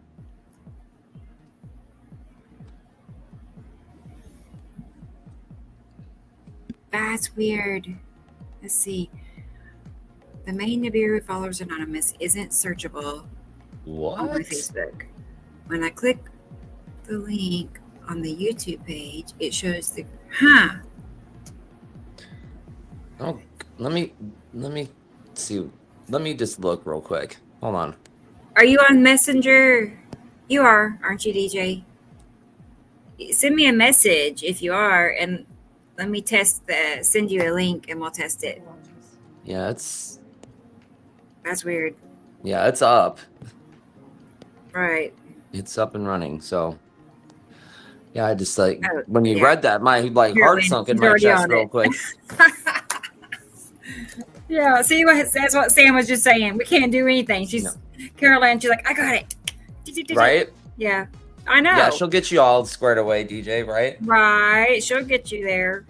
That's weird. Let's see. The main Nibiru Followers Anonymous isn't searchable on my Facebook. When I click the link on the YouTube page, it shows the Let me see. Let me just look real quick. Hold on. Are you on Messenger? You are, aren't you, DJ? Send me a message if you are, and let me send you a link and we'll test it. Yeah, that's weird. Yeah, it's up. Right. It's up and running. So yeah, I just when you read that, my heart sunk in my chest real quick. Yeah, see that's what Sam was just saying. We can't do anything. Caroline, she's like, I got it. Right? Yeah. I know. Yeah, she'll get you all squared away, DJ, right? Right. She'll get you there.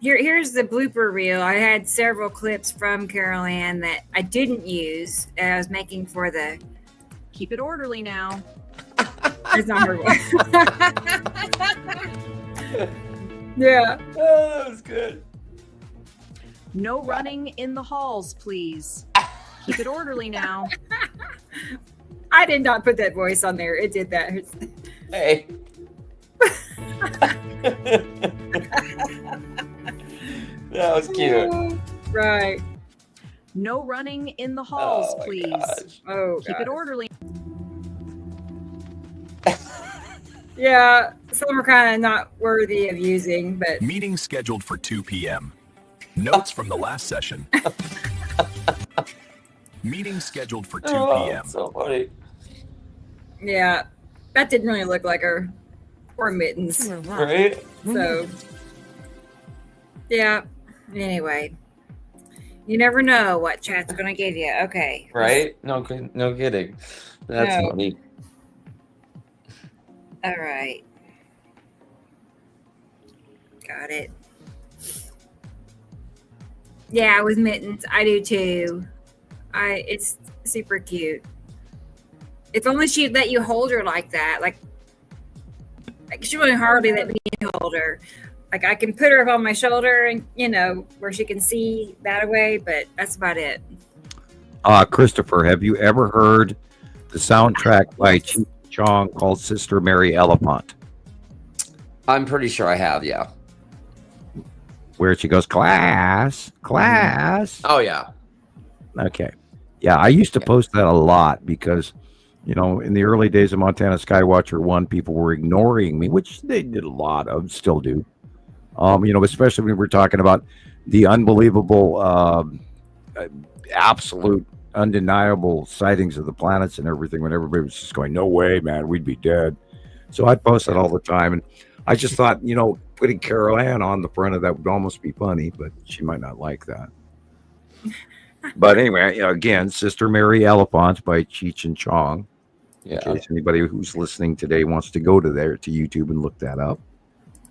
Here's the blooper reel. I had several clips from Carol Ann that I didn't use. I was making for the Keep It Orderly Now. That's not her voice. Yeah. Oh, that was good. No running in the halls, please. Keep it orderly now. I did not put that voice on there. It did that. Hey. That was cute. Right. No running in the halls, please. Gosh. Oh, Keep it orderly. Yeah, some are kind of not worthy of using, but meeting scheduled for 2 p.m. Notes from the last session. Meeting scheduled for 2 p.m. So funny. Yeah, that didn't really look like her or mittens, right? So, yeah. Anyway, you never know what chat's gonna give you. Okay. Right? No kidding. That's funny. All right. Got it. Yeah, with mittens, I do too. It's super cute. If only she'd let you hold her like that. Like she really hardly let me hold her. Like I can put her up on my shoulder and where she can see that away, but that's about it. Christopher, have you ever heard the soundtrack by Cheech Chong called Sister Mary Elephant? I'm pretty sure I have, yeah. Where she goes, class. Oh, yeah. Okay. Yeah, I used to post that a lot because, in the early days of Montana Skywatcher 1, people were ignoring me, which they did a lot of, still do. Especially when we're talking about the unbelievable, absolute, undeniable sightings of the planets and everything, when everybody was just going, no way, man, we'd be dead. So I'd post that all the time. And I just thought, putting Carol Ann on the front of that would almost be funny, but she might not like that. But anyway, again, Sister Mary Elephant by Cheech and Chong. Yeah. In case anybody who's listening today wants to go to YouTube and look that up.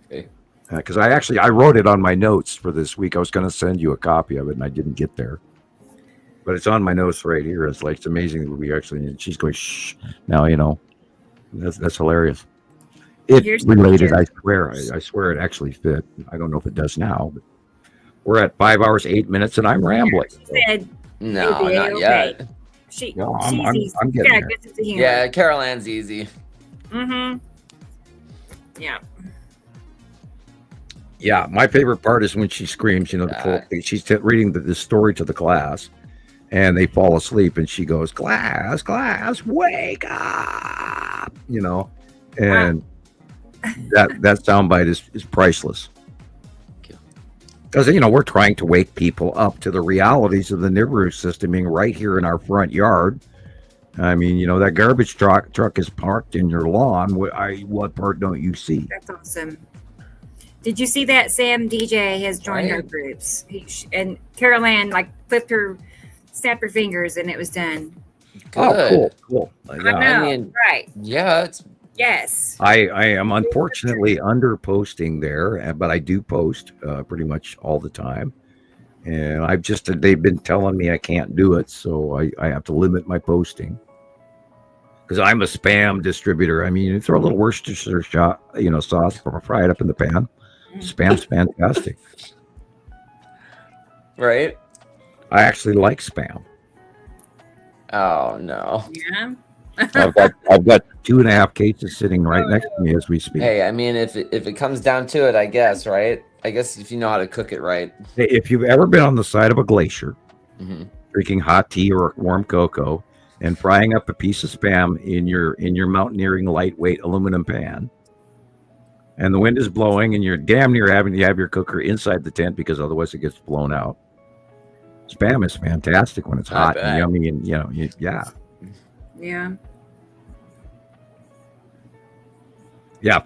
Okay. Because I wrote it on my notes for this week. I was going to send you a copy of it, and I didn't get there. But it's on my notes right here. It's amazing that we actually. And she's going, shh. Now that's hilarious. It related, I swear. I swear it actually fit. I don't know if it does now. But we're at 5 hours 8 minutes, and I'm rambling. She said, no, not yet. I'm getting there. Yeah, Carol Ann's easy. Mm-hmm. Yeah. Yeah, my favorite part is when she screams. She's reading the story to the class, and they fall asleep, and she goes, "Class, wake up!" And that soundbite is priceless. Because we're trying to wake people up to the realities of the Nibiru system being right here in our front yard. I mean, that garbage truck is parked in your lawn. What part don't you see? That's awesome. Did you see that Sam DJ has joined our groups? And Carol Ann snapped her fingers and it was done. Good. Oh, cool. Yeah. I know, right. Yeah, yes. I am unfortunately under posting there, but I do post pretty much all the time. And they've been telling me I can't do it, so I have to limit my posting. Because I'm a spam distributor. I mean, you throw a little Worcestershire sauce, fry it up in the pan. Spam's fantastic. Right? I actually like spam. Oh, no. Yeah. I've got 2.5 cases sitting right next to me as we speak. Hey, I mean, if it comes down to it, I guess, right? I guess if you know how to cook it right. If you've ever been on the side of a glacier, Mm-hmm. drinking hot tea or warm cocoa, and frying up a piece of Spam in your mountaineering lightweight aluminum pan, and the wind is blowing, and you're damn near having to have your cooker inside the tent because otherwise it gets blown out. Spam is fantastic when it's hot and yummy, and yeah.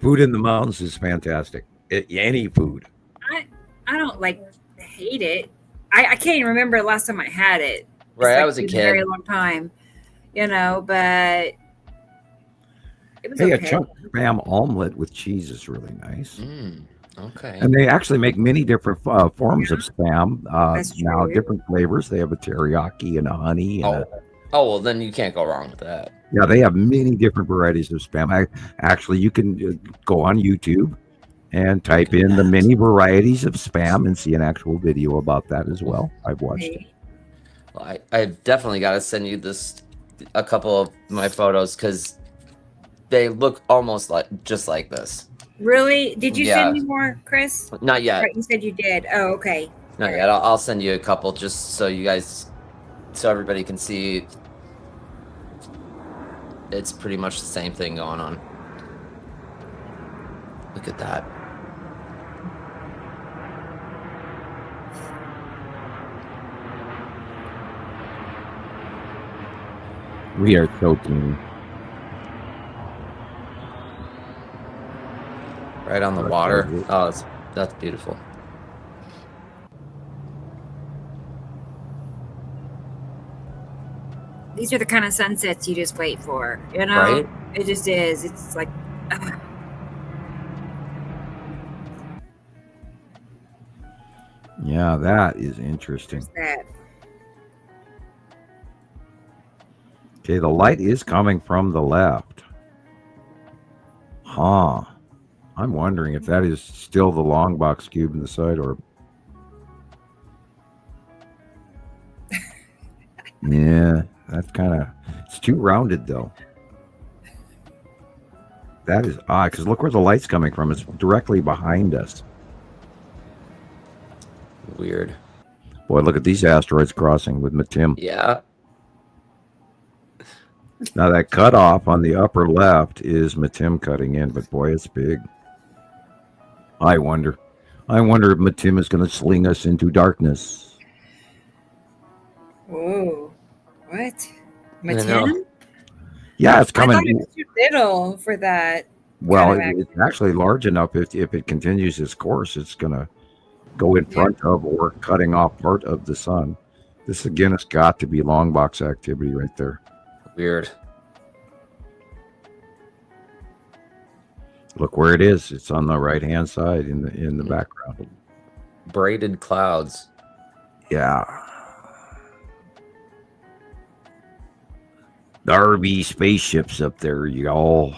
Food in the mountains is fantastic. Any food. I don't hate it. I can't even remember the last time I had it. Right, I was a It's kid. a very long time, but it was Hey, okay. a chunk of Spam omelet with cheese is really nice. Okay. And they actually make many different forms of Spam That's now, true. different flavors. They have a teriyaki and a honey. And well, then you can't go wrong with that. yeah, they have many different varieties of Spam. Actually, you can go on YouTube and type in the many varieties of Spam and see an actual video about that as well. I've watched it. Well, I've definitely got to send you a couple of my photos because they look almost just like this. Really? Did you Yeah. send me more, Chris? Not yet. Right, you said you did. Oh, okay. Not yet. I'll send you a couple just so everybody can see. It's pretty much the same thing going on. Look at that. We are soaking. Right on the water. Oh, that's beautiful. These are the kind of sunsets you just wait for, Right? It just is. It's like, Yeah, that is interesting. that. Okay, the light is coming from the left. Huh. I'm wondering if that is still the long box cube in the side orb. Yeah, that's it's too rounded though. That is odd because look where the light's coming from. It's directly behind us. Weird. Boy, look at these asteroids crossing with Matim. Yeah. Now that cutoff on the upper left is Matim cutting in, but boy, it's big. I wonder if Matim is going to sling us into darkness. Whoa. What? I know. Matin? Yeah, it's coming. I thought it was too little for that. Well, kind of it's actually large enough. If it continues its course, it's going to go in front of or cutting off part of the sun. This again has got to be long box activity right there. Weird. Look where it is. It's on the right hand side in the background. Braided clouds. Yeah. The RV spaceships up there, y'all.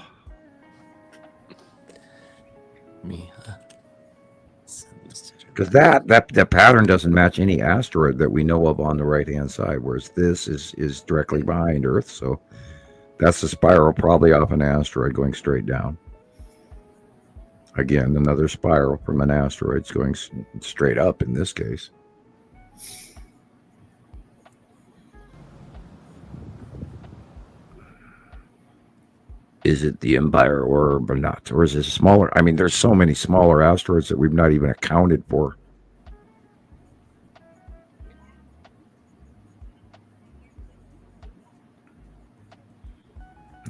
Because that pattern doesn't match any asteroid that we know of on the right hand side, whereas this is directly behind Earth. So that's a spiral probably off an asteroid going straight down. Again, another spiral from an asteroid going straight up in this case. Is it the Empire orb or not? Or is it smaller? I mean, there's so many smaller asteroids that we've not even accounted for.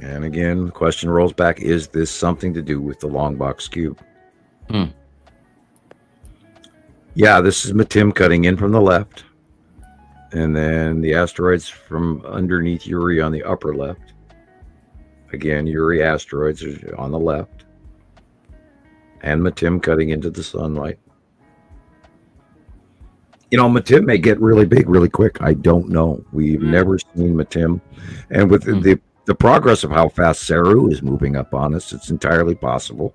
And again, the question rolls back, is this something to do with the long box cube? Yeah, this is Matim cutting in from the left. And then the asteroids from underneath Uri on the upper left. Again, Uri asteroids are on the left. And Matim cutting into the sunlight. Matim may get really big really quick. I don't know. We've never seen Matim. And with the progress of how fast Saru is moving up on us, it's entirely possible.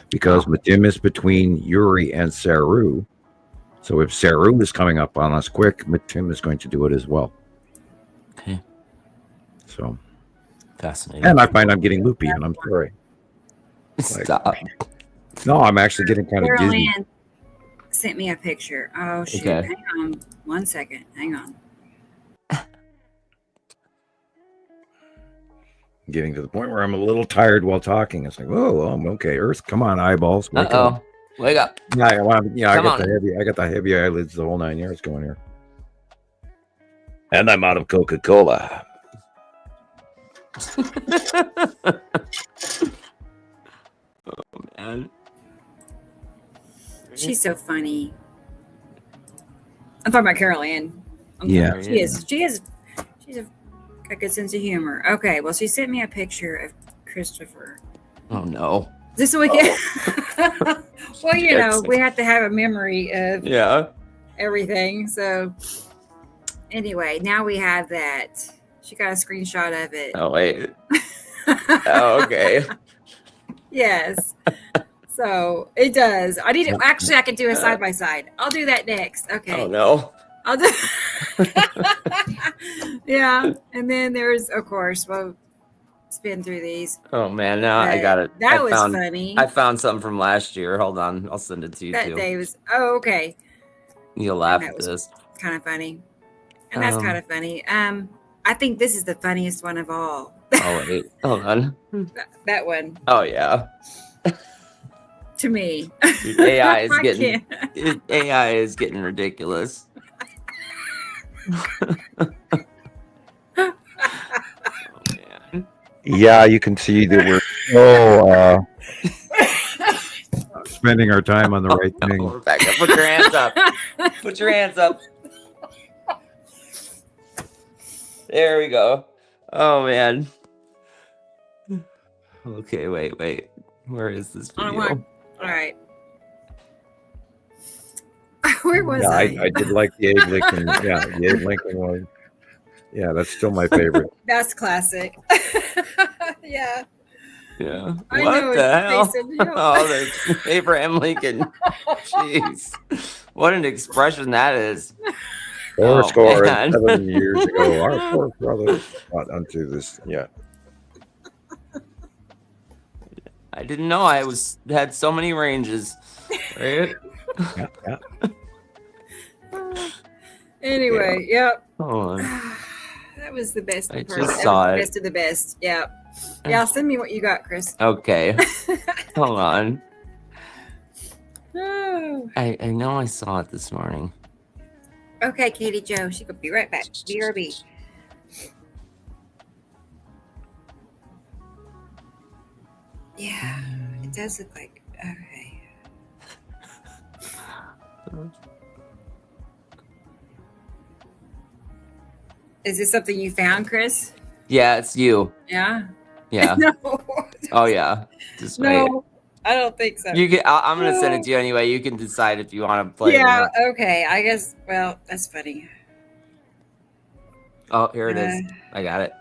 Because Matim is between Uri and Saru. So if Saru is coming up on us quick, Matim is going to do it as well. Okay. So... Fascinating. And I find I'm getting loopy, and I'm sorry. Stop. No, I'm actually getting kind of dizzy. Carol Ann sent me a picture. Oh, shoot. Okay. Hang on 1 second. Hang on. Getting to the point where I'm a little tired while talking. It's like, whoa, okay, Earth, come on, eyeballs, wake up. Wake up. Yeah, I got on. the heavy eyelids, the whole 9 yards going here. And I'm out of Coca-Cola. Oh man. She's so funny. I'm talking about Carol Ann. Yeah. She's a good sense of humor. Okay, well, she sent me a picture of Christopher. Oh no. Just so we can. Well, you know, we have to have a memory of everything. So, anyway, now we have that. She got a screenshot of it. Oh wait. Oh, okay. Yes. So it does. I need to actually. I can do a side by side. I'll do that next. Okay. Oh no. I'll do. Yeah, and then there's, of course, we'll spin through these. Oh man, now I got it. That was funny. I found something from last year. Hold on, I'll send it to you That too. day was okay. You'll laugh at this. Kind of funny, and that's kind of funny. I think this is the funniest one of all. Oh wait, hold on. That one. Oh yeah. To me, Dude, AI is getting ridiculous. Oh man. Yeah, you can see that we're spending our time on the right thing. Rebecca, put your hands up. Put your hands up. There we go. Oh man. Okay, wait. Where is this video? All right. Where was I? I did like the Abe Lincoln. Yeah, the Abe Lincoln one. Yeah, that's still my favorite. That's classic. Yeah. Yeah. I What know the hell? hell? Oh, there's Abraham Lincoln. Jeez. What an expression that is. Four score man. 7 years ago, our four brothers fought unto this. Yeah. I didn't know I had so many ranges. Right? Yeah. Anyway, yep. Hold on. That was the best. I part. just That saw was the it. best of the best. Yeah. Yeah. Send me what you got, Chris. Okay. Hold on. Oh. I know I saw it this morning. Okay, Katie Joe. She could be right back. BRB. Yeah, it does look like. Okay. Is this something you found, Chris? Yeah, it's you. Yeah. Yeah. No. Oh yeah. Just wait. No, I don't think so. You can. I'm gonna send it to you anyway. You can decide if you want to play. Yeah. It or not. Okay. I guess. Well, that's funny. Oh, here it is. I got it.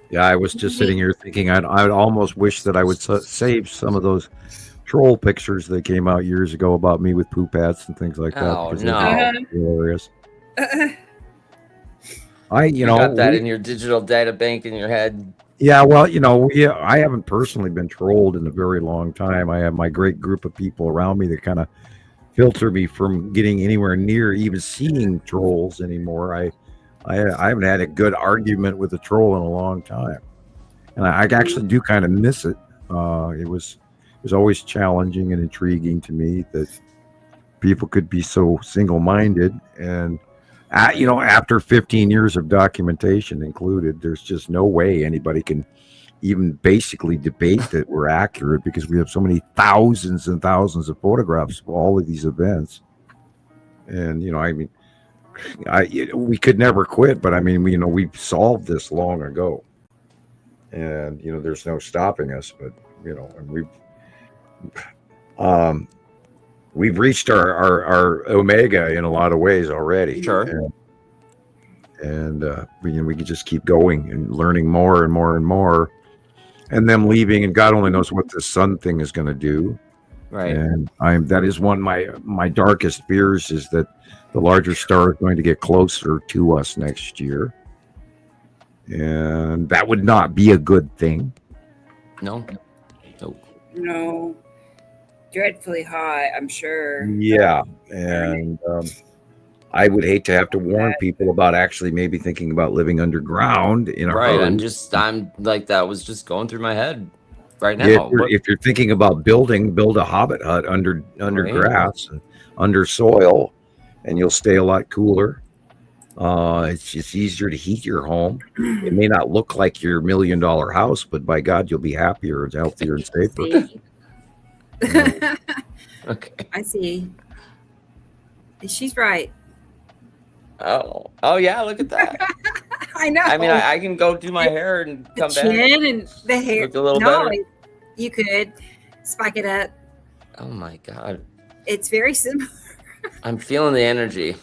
Yeah, I was just sitting here thinking I'd almost wish that I would save some of those troll pictures that came out years ago about me with poop hats and things like that. Oh because no! they're hilarious. You got that in your digital data bank in your head. Yeah, well, I haven't personally been trolled in a very long time. I have my great group of people around me that kind of filter me from getting anywhere near even seeing trolls anymore. I haven't had a good argument with a troll in a long time, and I actually do kind of miss it. It was always challenging and intriguing to me that people could be so single-minded, and after 15 years of documentation included, there's just no way anybody can even basically debate that we're accurate, because we have so many thousands and thousands of photographs of all of these events. And we could never quit, but we've solved this long ago, and there's no stopping us. But and we've reached our omega in a lot of ways already. Sure. And we can just keep going and learning more and more and more, and them leaving, and God only knows what the sun thing is going to do. Right. And that is one of my darkest fears, is that the larger star is going to get closer to us next year. And that would not be a good thing. No. No. Dreadfully hot, I'm sure. Yeah. And I would hate to have to warn people about actually maybe thinking about living underground in a hurry. I'm like, that was just going through my head right now. If you're thinking about build a hobbit hut under grass and under soil, and you'll stay a lot cooler. It's just easier to heat your home. It may not look like your $1 million house, but by God, you'll be happier and healthier and safer. Okay. I see. She's right. Oh yeah, look at that. I know. I mean, I can go do my hair and come back. The chin and the hair. Look a little better. You could spike it up. Oh my God. It's very similar. I'm feeling the energy.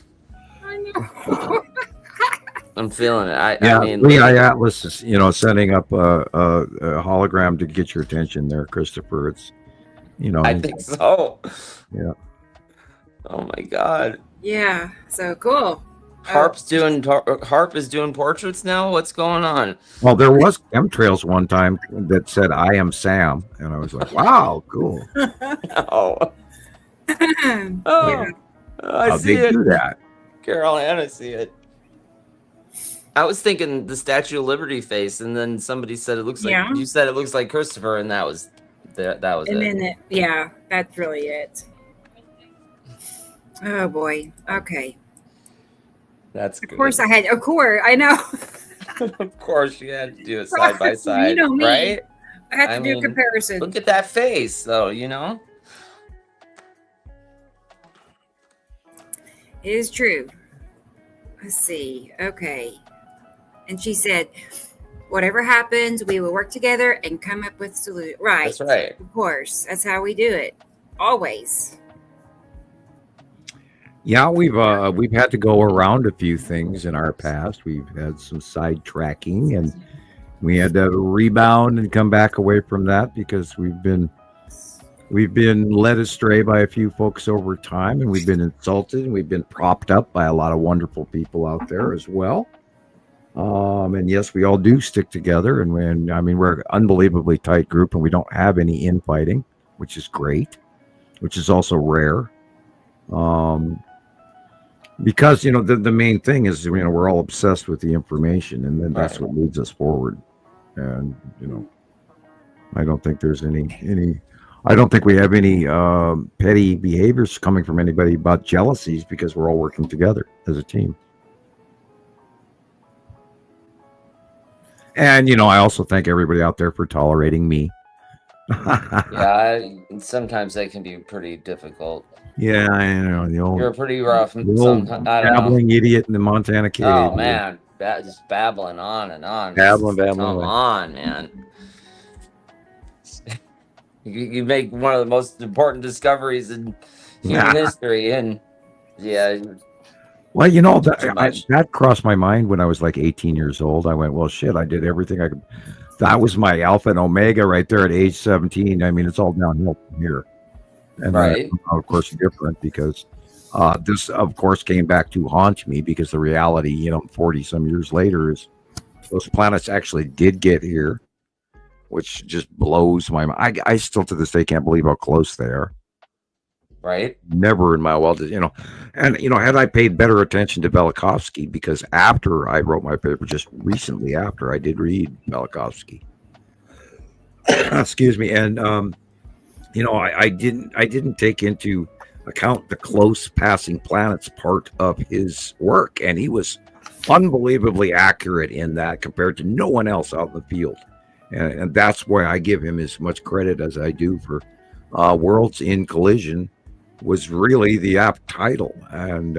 I know. I'm feeling it. I mean, Lehigh Atlas is, setting up a hologram to get your attention there, Christopher. It's, I think so. Yeah. Oh my God. Yeah. So cool. Harp is doing portraits now. What's going on? Well, there was chemtrails one time that said "I am Sam," and I was like, "Wow, cool." Oh. I see it. Do that, Carol Ann, I see it. I was thinking the Statue of Liberty face, and then somebody said it looks like you said it looks like Christopher, and that was it. And then that's really it. Oh boy. Okay. That's good. Of course, I know. Of course, you had to do it side by side, You know me. right? I have to do comparisons. Look at that face, though. It is true. Let's see. Okay. And she said, whatever happens, we will work together and come up with solutions. Right. That's right. Of course. That's how we do it. Always. Yeah, we've had to go around a few things in our past. We've had some sidetracking, and we had to rebound and come back away from that because we've been led astray by a few folks over time, and we've been insulted, and we've been propped up by a lot of wonderful people out there as well. And yes, we all do stick together, and we're an unbelievably tight group, and we don't have any infighting, which is great, which is also rare. Because the main thing is we're all obsessed with the information, and then that's what leads us forward. And I don't think there's any I don't think we have any petty behaviors coming from anybody about jealousies, because we're all working together as a team. And I also thank everybody out there for tolerating me. Sometimes they can be pretty difficult. Yeah, I know. You're pretty rough. Babbling idiot in the Montana cave. Oh man, just babbling on and on. Babbling. Come on, man. You make one of the most important discoveries in human history, and well, that crossed my mind when I was like 18 years old. I went, well, shit, I did everything I could. That was my alpha and omega right there at age 17. I mean, it's all downhill from here. And of course, different because this, of course, came back to haunt me, because the reality, 40 some years later, is those planets actually did get here, which just blows my mind. I still to this day can't believe how close they are. Right. Never in my wildest, and had I paid better attention to Velikovsky, because after I wrote my paper, just recently after I did read Velikovsky, excuse me, and I didn't take into account the close passing planets part of his work, and he was unbelievably accurate in that compared to no one else out in the field, and that's why I give him as much credit as I do for Worlds in Collision. Was really the apt title, and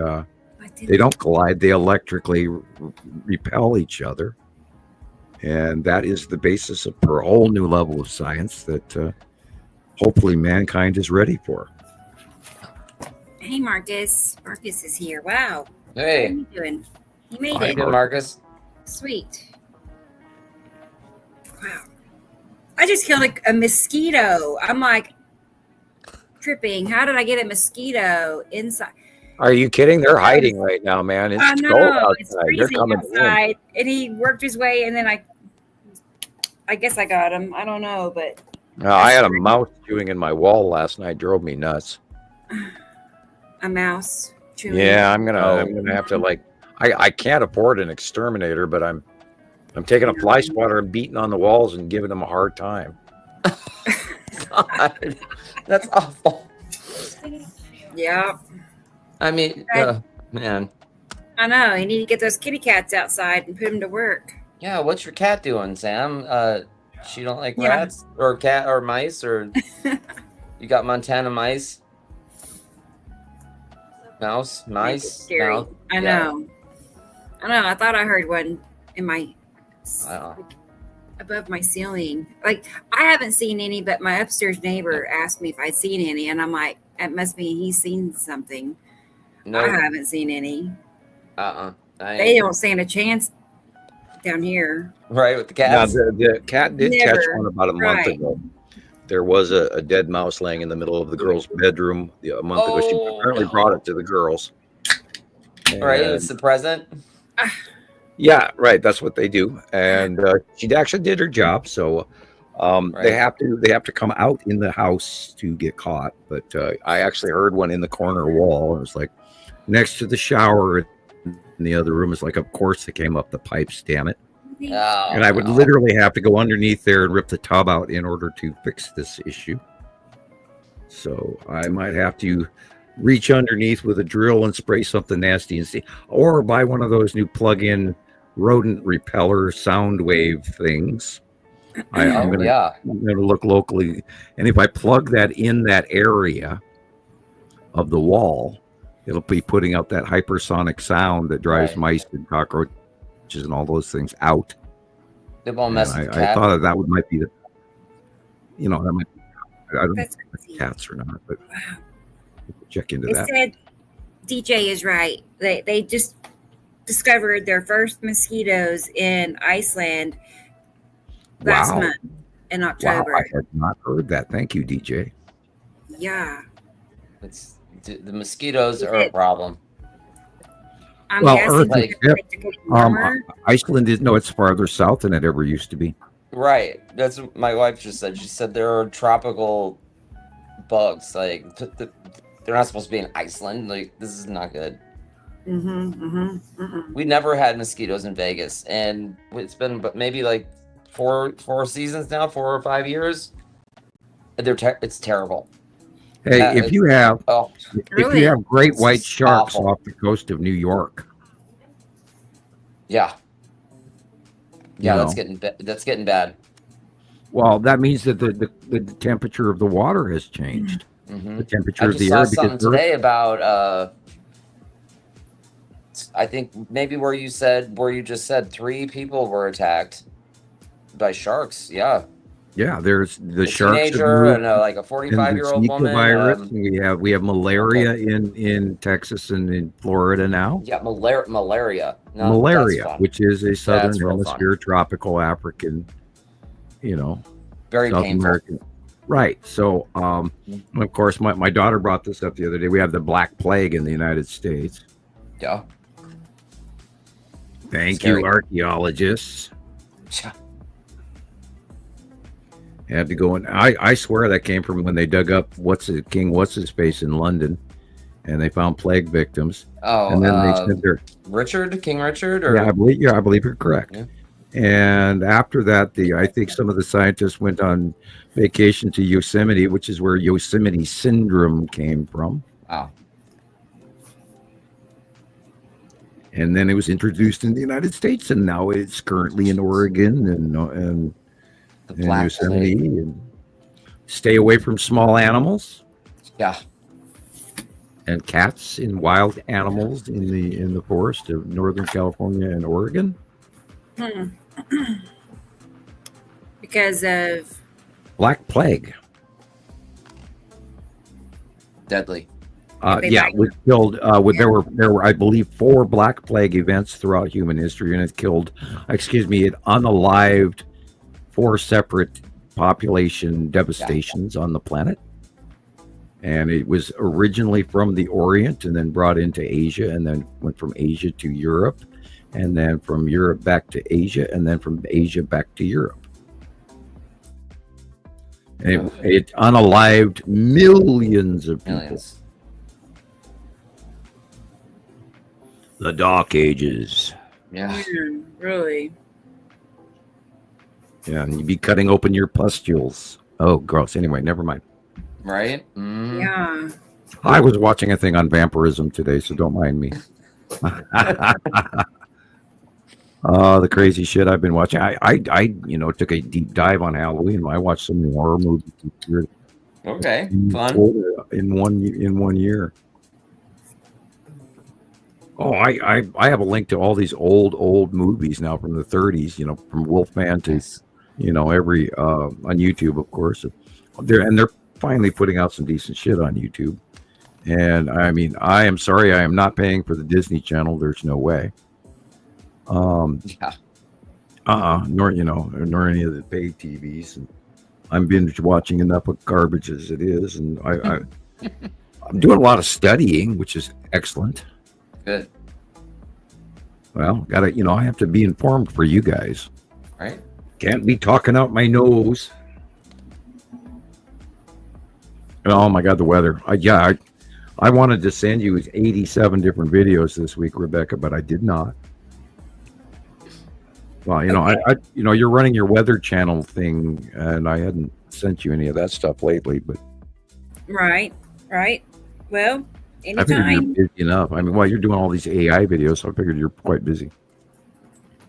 they don't collide, they electrically repel each other, and that is the basis for a whole new level of science that hopefully mankind is ready for. Hey, Marcus is here. Wow. Hey, what are you doing? You made it. Good, Marcus. Sweet. Wow. I just killed a mosquito. I'm like, tripping. How did I get a mosquito inside? Are you kidding? They're hiding right now, man. It's I cold know outside. it's They're freezing coming outside, and he worked his way, and then I guess I got him. I don't know, but in. I had a mouse chewing in my wall last night. Drove me nuts. a mouse chewing. Yeah, I'm gonna have to I can't afford an exterminator, but I'm taking a fly swatter and beating on the walls and giving them a hard time. God, that's awful. Yeah. I mean, man. I know. You need to get those kitty cats outside and put them to work. Yeah, what's your cat doing, Sam? She don't like rats or cat or mice, or you got Montana mice? Mice? Scary. Mouse? I know. I thought I heard one in my above my ceiling. Like, I haven't seen any, but my upstairs neighbor asked me if I'd seen any, and I'm like, it must be he's seen something. No, I haven't seen any. They don't stand a chance down here. Right, with the cats. Now, the cat did catch one about a month ago. There was a dead mouse laying in the middle of the girl's bedroom a month ago. She apparently brought it to the girls. Right, it's the present. Yeah, right. That's what they do, and she actually did her job. So they have to come out in the house to get caught. But I actually heard one in the corner wall. It was like next to the shower in the other room. It's like, of course, it came up the pipes. Damn it! And I would literally have to go underneath there and rip the tub out in order to fix this issue. So I might have to reach underneath with a drill and spray something nasty and see, or buy one of those new plug-in rodent repeller sound wave things. I'm gonna look locally, and if I plug that in that area of the wall, it'll be putting out that hypersonic sound that drives mice and cockroaches and all those things out. They won't mess with I thought that might be the, that might be, I don't know if it's cats or not, but check into that. Said DJ is right. They just discovered their first mosquitoes in Iceland last month in October. Wow, I had not heard that. Thank you, DJ. Yeah. The mosquitoes are a problem. Iceland is it's farther south than it ever used to be. Right. That's what my wife just said. She said there are tropical bugs. Like they're not supposed to be in Iceland. Like, this is not good. We never had mosquitoes in Vegas, and it's been maybe like four seasons now, 4 or 5 years. It's terrible. Hey, if you have great white sharks off the coast of New York, that's getting bad. Well, that means that the temperature of the water has changed. The temperature of the air. I saw something today about I think maybe where you just said 3 people were attacked by sharks. Yeah, there's the sharks. Teenager and like a 45-year-old woman. Virus. We have malaria in Texas and in Florida now. Yeah, malaria. No, malaria, which is a southern hemisphere tropical African, very South painful. American. Right. So, of course, my daughter brought this up the other day. We have the Black Plague in the United States. Yeah. Thank you, archaeologists. Had to go in. I swear that came from when they dug up King What's His Face in London, and they found plague victims. Oh, and then they said King Richard. Or? Yeah, I believe you're correct. Yeah. And after that, I think some of the scientists went on vacation to Yosemite, which is where Yosemite syndrome came from. Wow. And then it was introduced in the United States, and now it's currently in Oregon and Yosemite. And stay away from small animals. Yeah. And cats and wild animals in the forest of Northern California and Oregon. Because of Black Plague. Deadly. We killed. There were, I believe, 4 Black Plague events throughout human history, and it killed. It unalived 4 separate population devastations on the planet. and it was originally from the Orient and then brought into Asia, and then went from Asia to Europe, and then from Europe back to Asia, and then from Asia back to Europe. And it unalived millions of people. The Dark Ages. Yeah. Really? Yeah, and you'd be cutting open your pustules. Oh, gross. Anyway, never mind. Right? Yeah. I was watching a thing on vampirism today, so don't mind me. The crazy shit I've been watching. I took a deep dive on Halloween. I watched so many horror movies. Okay, fun. In one year. Oh, I have a link to all these old movies now from the 30s. From Wolfman to, every on YouTube, of course. They're finally putting out some decent shit on YouTube. And I mean, I am sorry, I am not paying for the Disney Channel. There's no way. Nor any of the paid TVs. And I'm binge watching enough of garbage as it is, and I'm doing a lot of studying, which is excellent. Good. Well, I have to be informed for you guys. Right. Can't be talking out my nose. Oh my God, the weather. I wanted to send you 87 different videos this week, Rebecca, but I did not. Well, you're running your Weather Channel thing, and I hadn't sent you any of that stuff lately. But Right. Well, I figured you're anytime. busy enough. I mean, you're doing all these AI videos, so I figured you're quite busy.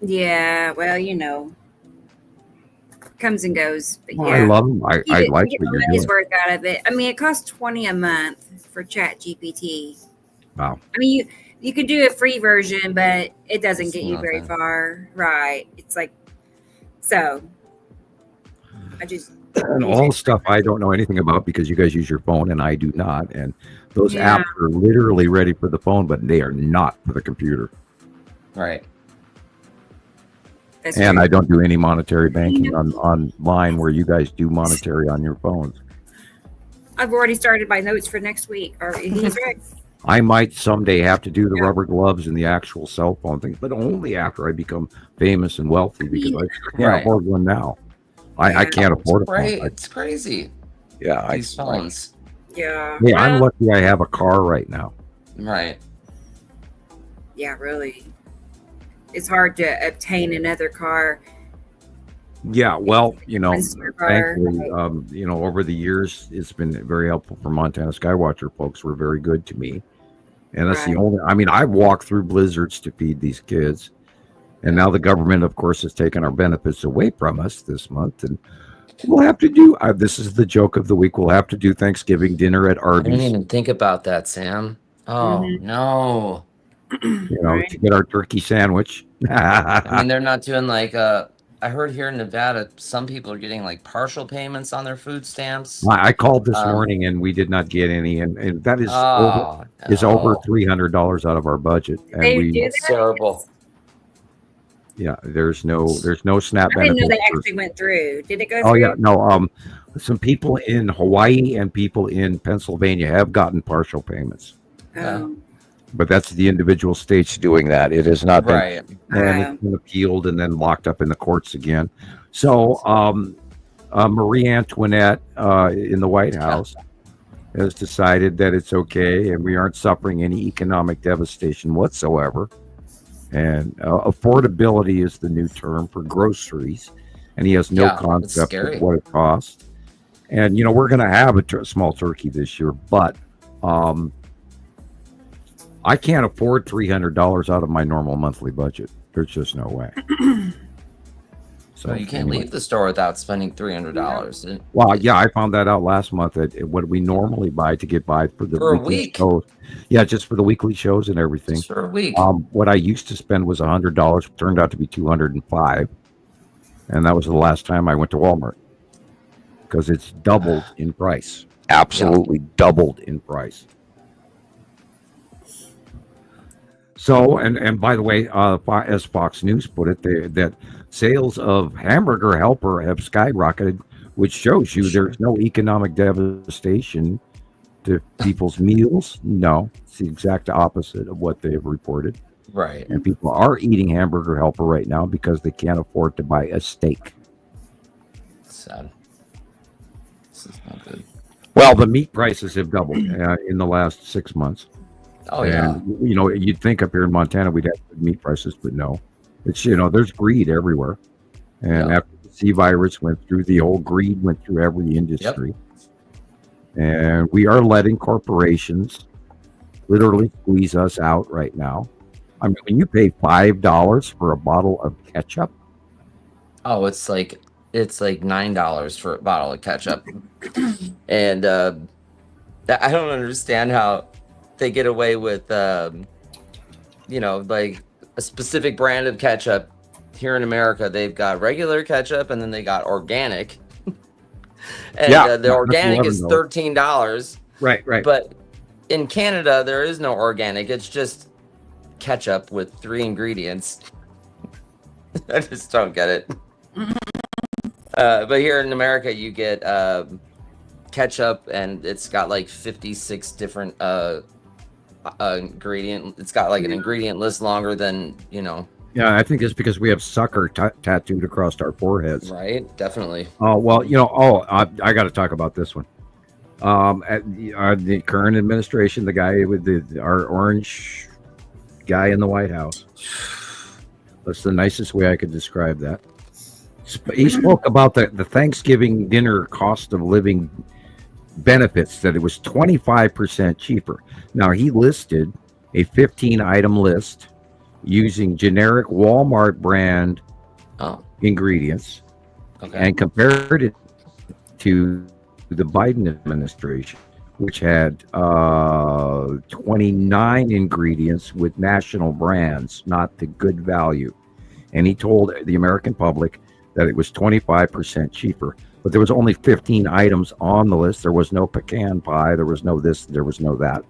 Yeah. Well, comes and goes. But Well, yeah. I love them. I like what You get you're money's doing. worth out of it. I mean, it costs $20 a month for Chat GPT. Wow. I mean, you could do a free version, but it doesn't get you very nothing. far. Right. It's like, so I just. And all stuff I don't know anything about because you guys use your phone and I do not. And those Yeah. apps are literally ready for the phone, but they are not for the computer. Right. That's And true. I don't do any monetary banking online where you guys do monetary on your phones. I've already started my notes for next week. Or he's right. I might someday have to do the rubber gloves and the actual cell phone thing, but only after I become famous and wealthy because I can't Right. afford one now. I can't afford a Right. phone. It's crazy. Yeah, These phones. Yeah. Hey, I'm lucky I have a car right now. Right. Yeah, really. It's hard to obtain another car. Yeah, well, Consumer car. thankfully, over the years, it's been very helpful for Montana Skywatcher folks. Were very good to me. And that's the only, I've walked through blizzards to feed these kids. And now the government, of course, has taken our benefits away from us this month. And we'll have to do, this is the joke of the week, we'll have to do Thanksgiving dinner at I Arby's. didn't even think about that, Sam. Oh, no. To get our turkey sandwich. I mean, they're not doing I heard here in Nevada, some people are getting partial payments on their food stamps. I called this morning and we did not get any, and that is over $300 out of our budget. And They do that? That's terrible. Yeah, there's no SNAP I didn't know benefit. they actually went through. Did it go Oh through? yeah, no. Some people in Hawaii and people in Pennsylvania have gotten partial payments, but that's the individual states doing that. It has not been, Right. and it's been appealed and then locked up in the courts again. So, Marie Antoinette in the White House has decided that it's okay, and we aren't suffering any economic devastation whatsoever. And affordability is the new term for groceries, and he has no concept of what it costs. And we're going to have a small turkey this year, but I can't afford $300 out of my normal monthly budget. There's just no way. So you can't leave the store without spending $300. Well, yeah, I found that out last month. That what we normally buy to get by for the For a weekly week? shows. Yeah, just for the weekly shows and everything. For a week. What I used to spend was $100. Turned out to be $205, and that was the last time I went to Walmart because it's doubled in price. Absolutely doubled in price. So, and by the way, as Fox News put it, that sales of Hamburger Helper have skyrocketed, which shows you there's no economic devastation to people's meals? No, it's the exact opposite of what they've reported. Right. And people are eating Hamburger Helper right now because they can't afford to buy a steak. Sad. This is not good. Well, the meat prices have doubled in the last 6 months. Oh, and, you'd think up here in Montana we'd have good meat prices, but no. It's, there's greed everywhere. And after the C virus went through, the whole greed went through every industry. And we are letting corporations literally squeeze us out right now. I mean, when you pay $5 for a bottle of ketchup. Oh, it's like $9 for a bottle of ketchup. And I don't understand how they get away with, like a specific brand of ketchup. Here in America, they've got regular ketchup and then they got organic. And the organic is $13. Right. But in Canada, there is no organic. It's just ketchup with 3 ingredients. I just don't get it. But here in America, you get ketchup, and it's got like 56 different ingredient. It's got like an ingredient list longer than Yeah, I think it's because we have sucker tattooed across our foreheads. Right, definitely. Oh well, I got to talk about this one. The current administration, the guy with our orange guy in the White House. That's the nicest way I could describe that. He spoke about the Thanksgiving dinner cost of living benefits, that it was 25% cheaper. Now, he listed a 15-item list using generic Walmart brand ingredients and compared it to the Biden administration, which had 29 ingredients with national brands, not the good value. And he told the American public that it was 25% cheaper. But there was only 15 items on the list. There was no pecan pie. There was no this. There was no that,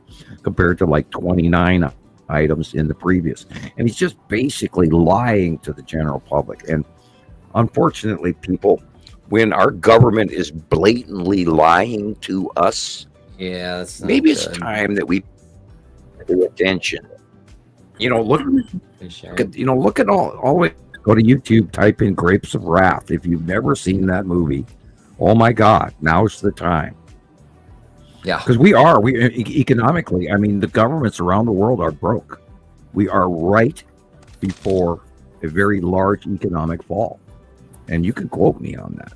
compared to like 29 items in the previous. And he's just basically lying to the general public. And unfortunately, people, when our government is blatantly lying to us, maybe it's time that we pay attention. Look at all the. Go to YouTube, type in Grapes of Wrath. If you've never seen that movie, oh my God, now's the time. Yeah. Because we economically, I mean, the governments around the world are broke. We are right before a very large economic fall. And you can quote me on that.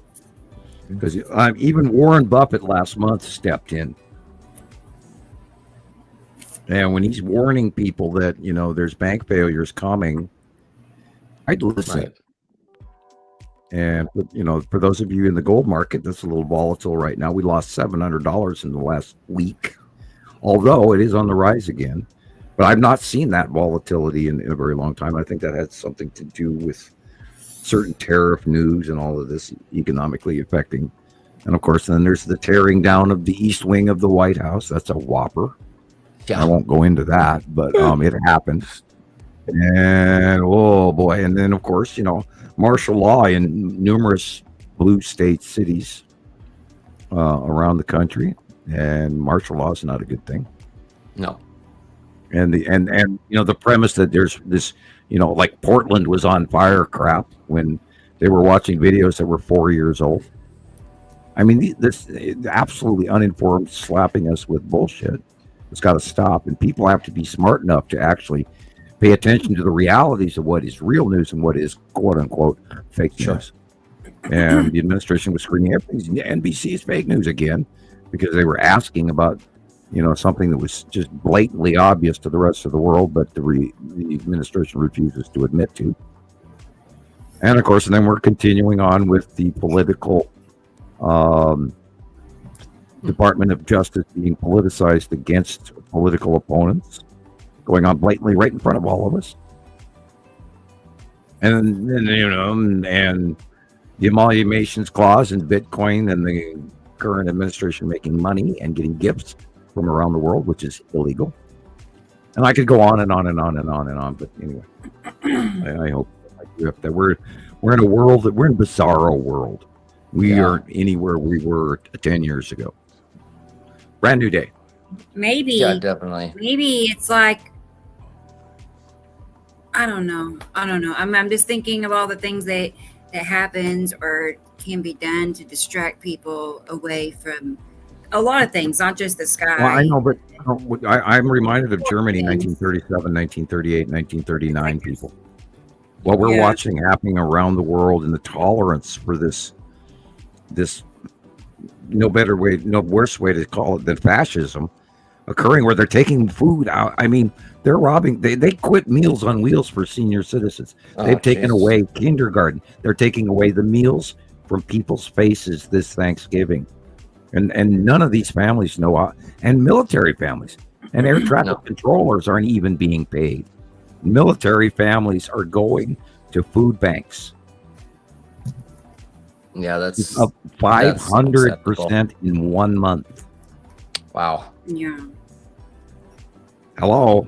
Because even Warren Buffett last month stepped in. And when he's warning people that, there's bank failures coming, I'd listen. Right. And, for those of you in the gold market, that's a little volatile right now. We lost $700 in the last week, although it is on the rise again. But I've not seen that volatility in a very long time. I think that has something to do with certain tariff news and all of this economically affecting. And, of course, then there's the tearing down of the east wing of the White House. That's a whopper. Yeah. I won't go into that, but it happened. And oh boy, and then of course, martial law in numerous blue state cities around the country, and martial law is not a good thing. No. And the premise that there's this, like Portland was on fire crap when they were watching videos that were 4 years old. I mean, this absolutely uninformed slapping us with bullshit. It's got to stop, and people have to be smart enough to actually pay attention to the realities of what is real news and what is quote unquote fake news. And the administration was screaming everything. NBC is fake news again, because they were asking about, something that was just blatantly obvious to the rest of the world, but the administration refuses to admit to. And of course, and then we're continuing on with the political Department of Justice being politicized against political opponents, going on blatantly right in front of all of us. And then, and the amalgamations clause in Bitcoin, and the current administration making money and getting gifts from around the world, which is illegal. And I could go on and on and on and on and on, but anyway, I hope that we're in a world that we're in a bizarro world. We aren't anywhere we were 10 years ago. Brand new day. maybe. Yeah, definitely. Maybe it's like, I don't know. I'm just thinking of all the things that happens or can be done to distract people away from a lot of things, not just the sky. Well, I know, but I'm reminded of Germany, 1937, 1938, 1939 people. What we're watching happening around the world and the tolerance for this no worse way to call it than fascism occurring, where they're taking food out. I mean, they're robbing. They quit Meals on Wheels for senior citizens. They've taken away kindergarten. They're taking away the meals from people's faces this Thanksgiving. And none of these families know, and military families and air traffic controllers aren't even being paid. Military families are going to food banks. Yeah, that's up 500% in 1 month. Wow. Yeah. Hello.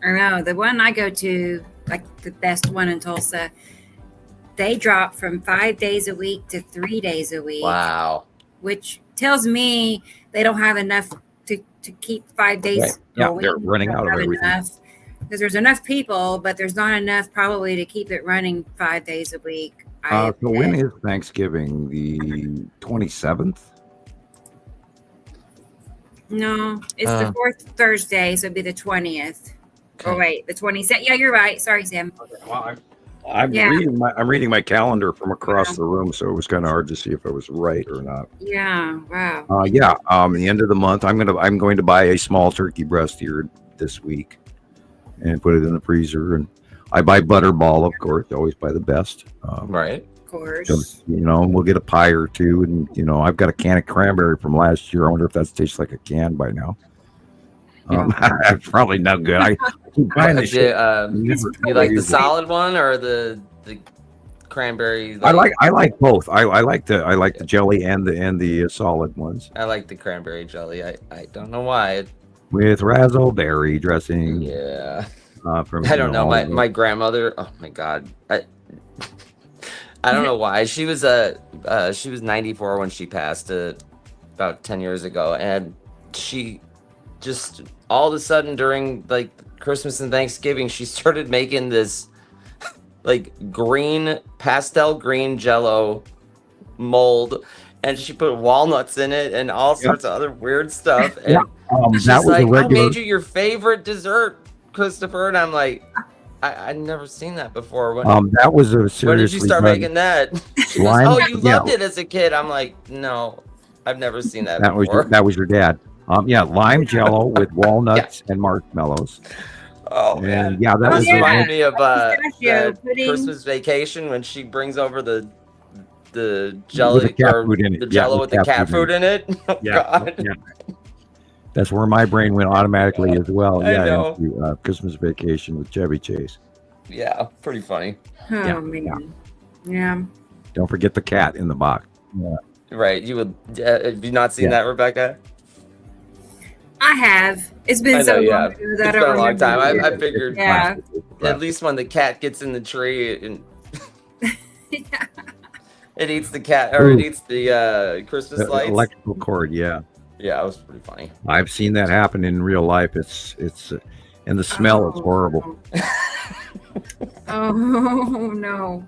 I know the one I go to, like the best one in Tulsa, they drop from 5 days a week to 3 days a week. Wow. Which tells me they don't have enough to keep 5 days going. They're running out of everything. Because there's enough people, but there's not enough probably to keep it running 5 days a week. So when is Thanksgiving? The 27th? No, it's the fourth Thursday, so it'd be the 20th. Okay. Oh wait, the 27th. Yeah, you're right. Sorry, Sam. Well, I'm reading my calendar from across the room, so it was kind of hard to see if I was right or not. Yeah. Wow. The end of the month, I'm going to buy a small turkey breast here this week, and put it in the freezer. And I buy Butterball, of course. Always buy the best. Right. Of course. So, we'll get a pie or two, and I've got a can of cranberry from last year. I wonder if that tastes like a can by now. Probably not good. I keep buying the shit. You like the solid one or the cranberry? I like both. I like the jelly and the solid ones. I like the cranberry jelly. I don't know why. With razzleberry dressing. Yeah. From I don't know. My grandmother. Oh my God. I don't know why. She was 94 when she passed about 10 years ago, and she just all of a sudden during like Christmas and Thanksgiving, she started making this like pastel green Jello mold, and she put walnuts in it and all sorts of other weird stuff. And she's that was like, I made you your favorite dessert, Christopher, and I'm like, I'd never seen that before. That was a seriously. When did you start making that? She goes, Lime, you loved it as a kid. I'm like, no, I've never seen that before. That was your dad. Lime Jello with walnuts and marshmallows. Oh man, that was reminded me of Christmas Vacation when she brings over the jelly or the Jello with the cat food in it. Oh, God. Yeah. That's where my brain went automatically as well. I know. Into, Christmas Vacation with Chevy Chase. Yeah, pretty funny. Oh man. Yeah. Don't forget the cat in the box. Yeah. Right. You would have you not seen that, Rebecca? I have. It's been so long ago that it's been a long time. I figured at least when the cat gets in the tree and it eats the cat or it eats the Christmas lights. Electrical cord, yeah. Yeah, it was pretty funny. I've seen that happen in real life. It's and the smell is horrible. Oh no.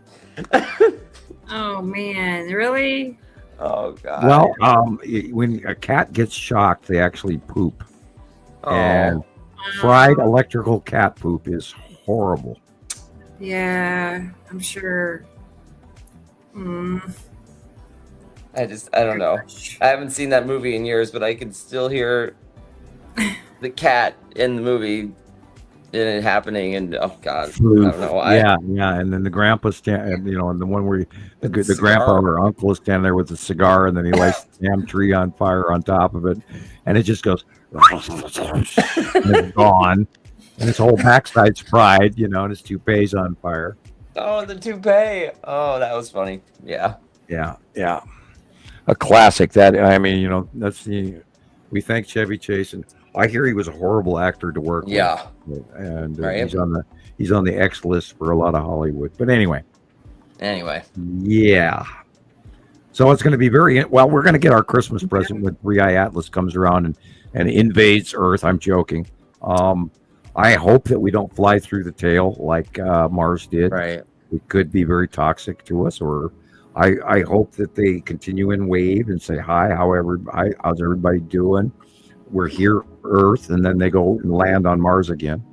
Oh man, really? Oh God. Well, when a cat gets shocked, they actually poop. And fried electrical cat poop is horrible. Yeah, I'm sure. I don't know. I haven't seen that movie in years, but I can still hear the cat in the movie and it happening. And oh God, I don't know why. Yeah. And then the grandpa and the one where the grandpa or uncle is standing there with the cigar, and then he lights the damn tree on fire on top of it, and it just goes, and it's gone, and his whole backside's fried, and his toupee's on fire. Oh, the toupee! Oh, that was funny. Yeah. A classic. That that's we thank Chevy Chase, and I hear he was a horrible actor to work with. Yeah, and he's on the X list for a lot of Hollywood. But anyway. Yeah. So it's going to be well. We're going to get our Christmas present when 3i Atlas comes around and invades Earth. I'm joking. I hope that we don't fly through the tail like Mars did. Right. It could be very toxic to us. Or I hope that they continue and wave and say hi. How's everybody doing? We're here, Earth, and then they go and land on Mars again,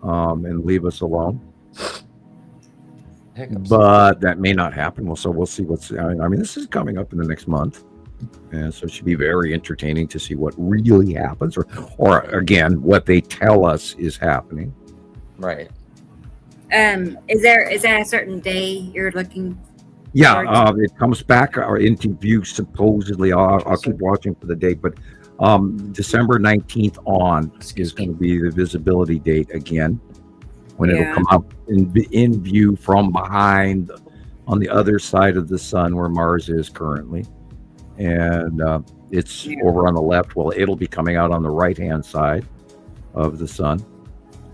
and leave us alone. Hiccups. But that may not happen. Well, so we'll see I mean, this is coming up in the next month. And so it should be very entertaining to see what really happens, or again, what they tell us is happening. Right. Is there a certain day you're looking? Yeah, it comes back into view supposedly. I'll keep watching for the date, but December 19th on is going to be the visibility date again, when it'll come up in view from behind on the other side of the sun where Mars is currently. And it's over on the left. Well, it'll be coming out on the right-hand side of the sun.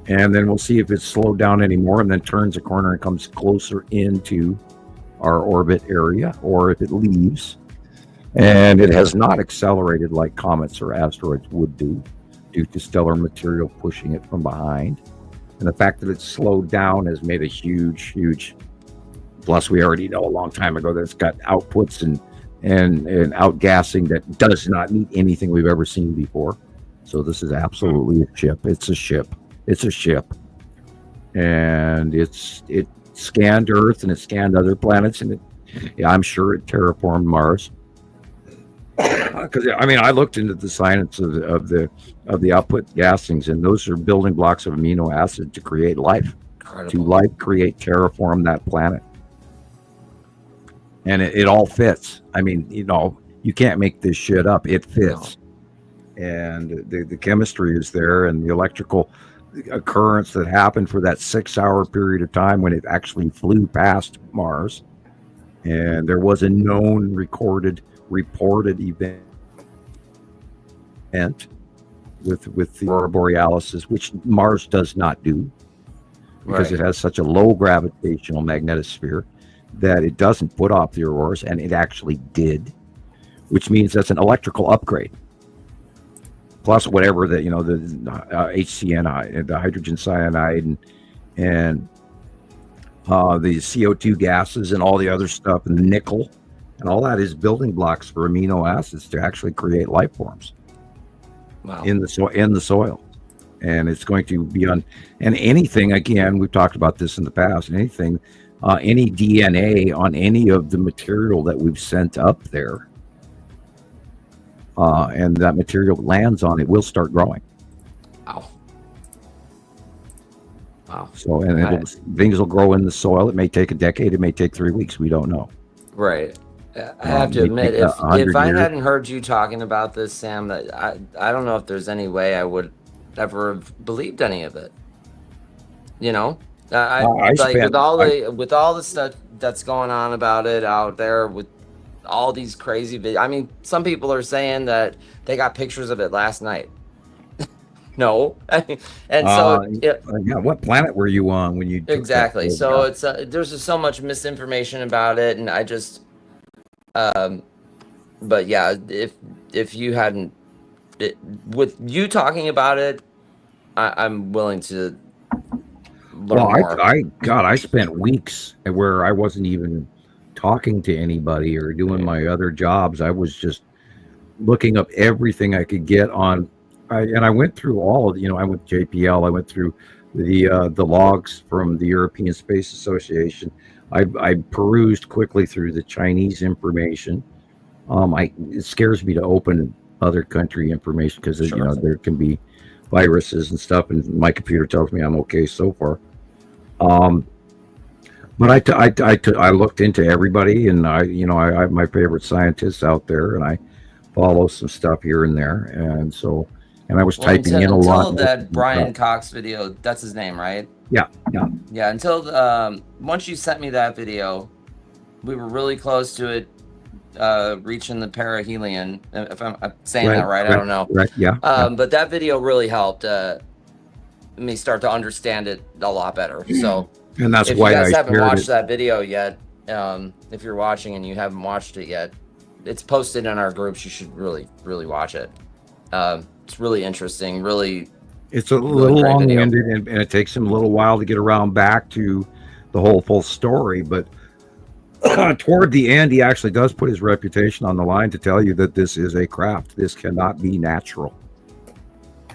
And then we'll see if it's slowed down anymore and then turns a corner and comes closer into our orbit area, or if it leaves. And it has not accelerated like comets or asteroids would do, due to stellar material pushing it from behind. And the fact that it's slowed down has made a huge, plus we already know a long time ago that it's got outputs and outgassing that does not meet anything we've ever seen before. So this is absolutely a ship. It's a ship. And it scanned Earth and it scanned other planets, and I'm sure it terraformed Mars. Because I mean, I looked into the science of the output gassings, and those are building blocks of amino acid to create life. Incredible. To create, terraform that planet. And it all fits. I mean, you can't make this shit up. It fits. No. And the chemistry is there, and the electrical occurrence that happened for that 6-hour period of time when it actually flew past Mars. And there was a known reported event with the aurora borealis, which Mars does not do, because it has such a low gravitational magnetosphere that it doesn't put off the auroras, and it actually did, which means that's an electrical upgrade. Plus whatever the HCN, the hydrogen cyanide, and the CO2 gases and all the other stuff, and the nickel, and all that is building blocks for amino acids to actually create life forms. Wow. In the soil. And it's going to be and anything, again, we've talked about this in the past, anything, any DNA on any of the material that we've sent up there, and that material lands on it, will start growing. Wow. So, things will grow in the soil. It may take a decade. It may take 3 weeks. We don't know. Right. I have to admit, if I hadn't heard you talking about this, Sam, that I don't know if there's any way I would ever have believed any of it. With all the stuff that's going on about it out there, with all these crazy videos. I mean, some people are saying that they got pictures of it last night. No, and so what planet were you on when you took exactly? So it's there's just so much misinformation about it, and I just. But yeah, if you hadn't, with you talking about it, I'm willing to learn more. I spent weeks where I wasn't even talking to anybody or doing my other jobs. I was just looking up everything I could get on, and I went through all of, I went to JPL, I went through the logs from the European Space Association. I perused quickly through the Chinese information. It scares me to open other country information because there can be viruses and stuff, and my computer tells me I'm okay so far. But I looked into everybody, and I have my favorite scientists out there, and I follow some stuff here and there, and I was typing in a lot. Until that Brian Cox video, that's his name, right? Yeah. Until once you sent me that video, we were really close to it reaching the perihelion. If I'm saying that right, I don't know. Right. Yeah. But that video really helped me start to understand it a lot better. So, and that's if why you guys I haven't watched that video yet, If you're watching and you haven't watched it yet, it's posted in our groups. You should really watch it. It's really interesting. It's a little long-winded, and it takes him a little while to get around back to the whole full story. But toward the end, he actually does put his reputation on the line to tell you that this is a craft. This cannot be natural.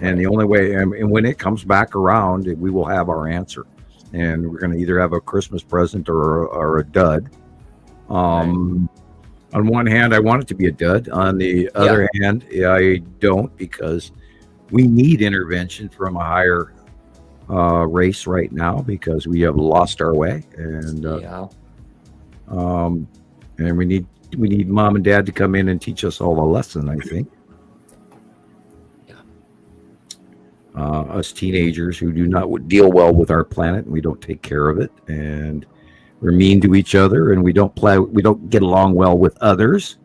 And the only way, and when it comes back around, we will have our answer. And we're going to either have a Christmas present or a dud. On one hand, I want it to be a dud. On the other hand, I don't, because we need intervention from a higher race right now, because we have lost our way. And and we need mom and dad to come in and teach us all a lesson, I think. Us teenagers who do not deal well with our planet, and we don't take care of it, and we're mean to each other, and we don't get along well with others.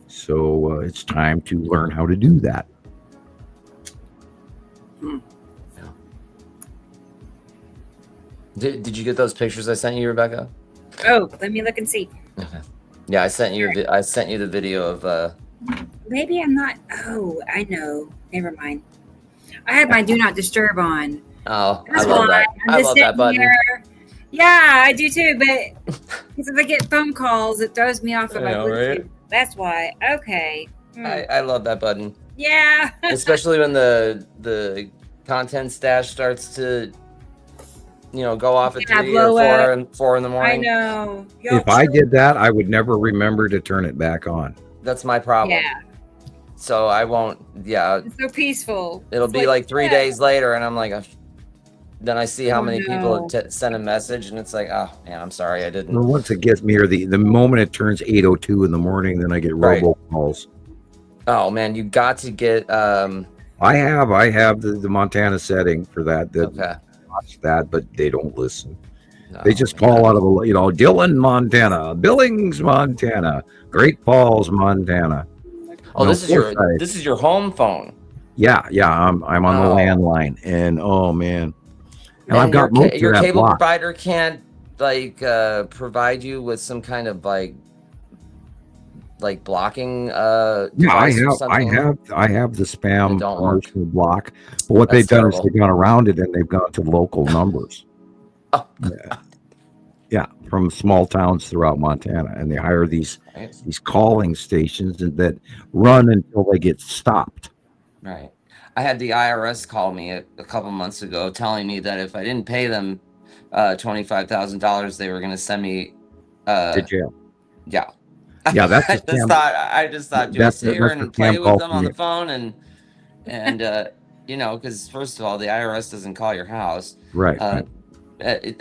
So it's time to learn how to do that. Did you get those pictures I sent you, Rebecca? Oh, let me look and see. Okay. Yeah, I sent you the video of. Maybe I'm not. Oh, I know. Never mind. I had my do not disturb on. Oh, That's I love why that. I love that button. Here. Yeah, I do too. But because if I get phone calls, it throws me off of my Bluetooth. Right? That's why. Okay. I love that button. Yeah. Especially when the content stash starts to, go off at 3 or 4 in the morning. I know. If I did that, I would never remember to turn it back on. That's my problem. Yeah. So I won't. Yeah. It's so peaceful. It'll be like 3 days later, and I'm like, then I see how many people send a message, and it's like, oh man, I'm sorry, I didn't. Well, once it gets me, or the moment it turns 8:02 in the morning, then I get robocalls. Oh man, you got to get. I have the Montana setting for that. Okay. Watch that, but they don't listen. No, they just call out of Dillon, Montana, Billings, Montana, Great Falls, Montana. Oh, this is your home phone. Yeah, I'm on the landline, and oh man, and I've got your cable provider can't provide you with some kind of like blocking. Yeah, I have the spam commercial block, but what they've done is they've gone around it and they've gone to local numbers. Oh. Yeah, from small towns throughout Montana, and they hire these calling stations that run until they get stopped. Right. I had the IRS call me a couple months ago, telling me that if I didn't pay them $25,000, they were going to send me to jail. Yeah. Yeah, that's I just thought just sit here and play with them on the phone and because first of all, the IRS doesn't call your house. Right.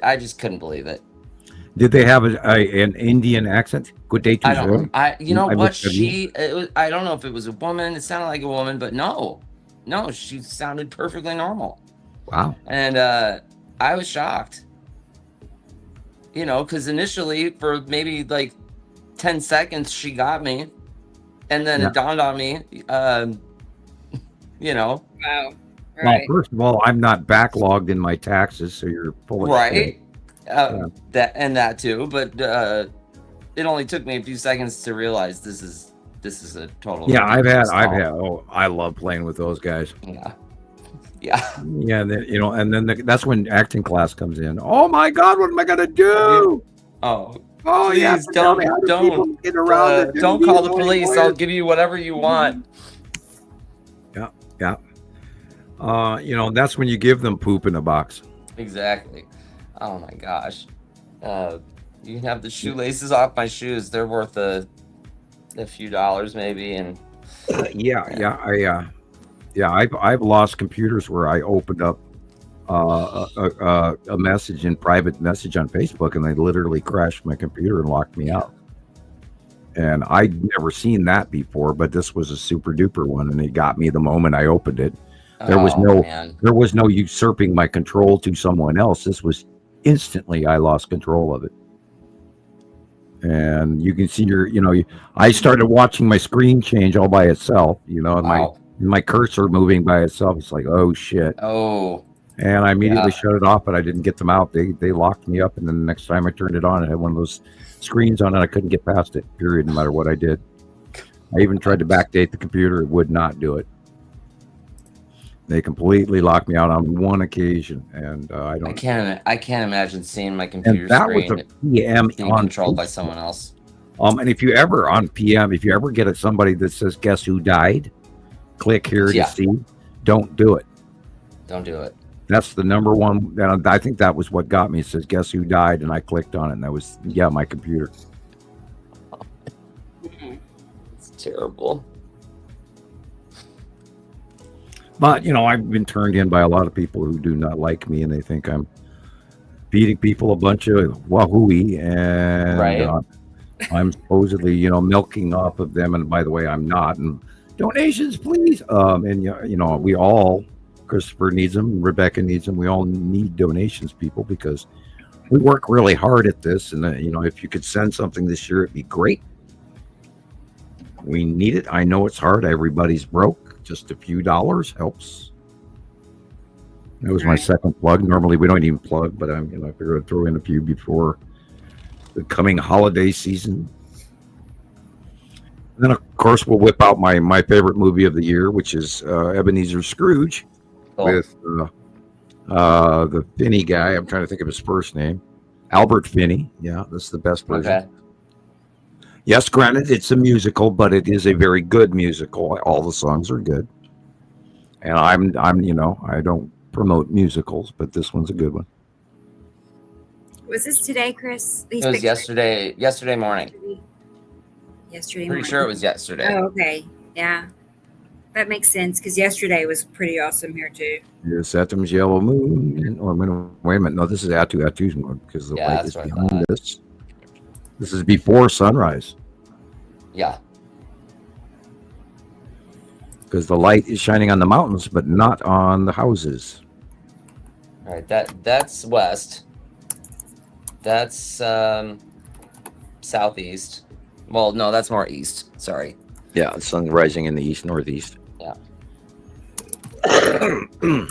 I just couldn't believe it. Did they have an Indian accent? Good day to you. I don't know if it was a woman. It sounded like a woman, but no, she sounded perfectly normal. Wow. And I was shocked. Because initially for maybe like 10 seconds she got me, and then it dawned on me. Wow. Right. Well, first of all, I'm not backlogged in my taxes, so you're full of right. That too, but it only took me a few seconds to realize this is a total. Yeah, I've had. Oh, I love playing with those guys. Yeah. And then that's when acting class comes in. Oh my God, what am I gonna do? Oh, please, yeah. Don't call the police. I'll give you whatever you want. Yeah. That's when you give them poop in a box. Exactly. Oh my gosh. You can have the shoelaces off my shoes. They're worth a few dollars maybe. And I've lost computers where I opened up a message in private message on Facebook, and they literally crashed my computer and locked me out. And I'd never seen that before, but this was a super duper one, and it got me the moment I opened it. There was no usurping my control to someone else. This was instantly I lost control of it. And you can see I started watching my screen change all by itself, and my cursor moving by itself. It's like, oh shit. Oh. And I immediately shut it off, but I didn't get them out. They locked me up, and then the next time I turned it on, it had one of those screens on it. I couldn't get past it, period, no matter what I did. I even tried to backdate the computer. It would not do it. They completely locked me out on one occasion, and I can't imagine seeing my computer that screen was a PM being controlled by someone else. And if you ever on PM, if you ever get somebody that says "Guess who died," click here to see. Don't do it. Don't do it. That's the number one. And I think that was what got me. It says "Guess who died," and I clicked on it, and that was my computer. It's terrible. But, I've been turned in by a lot of people who do not like me, and they think I'm feeding people a bunch of wahoo, and I'm supposedly, milking off of them. And by the way, I'm not. And donations, please. And, we all, Christopher needs them, Rebecca needs them. We all need donations, people, because we work really hard at this. And, if you could send something this year, it'd be great. We need it. I know it's hard. Everybody's broke. Just a few dollars helps. That was my second plug. Normally we don't even plug, but I figured I'd throw in a few before the coming holiday season. And then of course we'll whip out my favorite movie of the year, which is Ebenezer Scrooge with the Finney guy. I'm trying to think of his first name. Albert Finney. Yeah, that's the best version. Okay. Yes, granted, it's a musical, but it is a very good musical. All the songs are good. And I'm I don't promote musicals, but this one's a good one. Was this today, Chris? It was yesterday morning. Yesterday morning. Pretty sure it was yesterday. Oh, okay. Yeah. That makes sense, because yesterday was pretty awesome here, too. Yes, Atom's Yellow Moon. Wait a minute. No, this is Atu's moon, because the light is behind this. This is before sunrise. Yeah. Because the light is shining on the mountains, but not on the houses. All right, that's west. That's southeast. Well, no, that's more east. Sorry. Yeah, the sun's rising in the east northeast. Yeah. And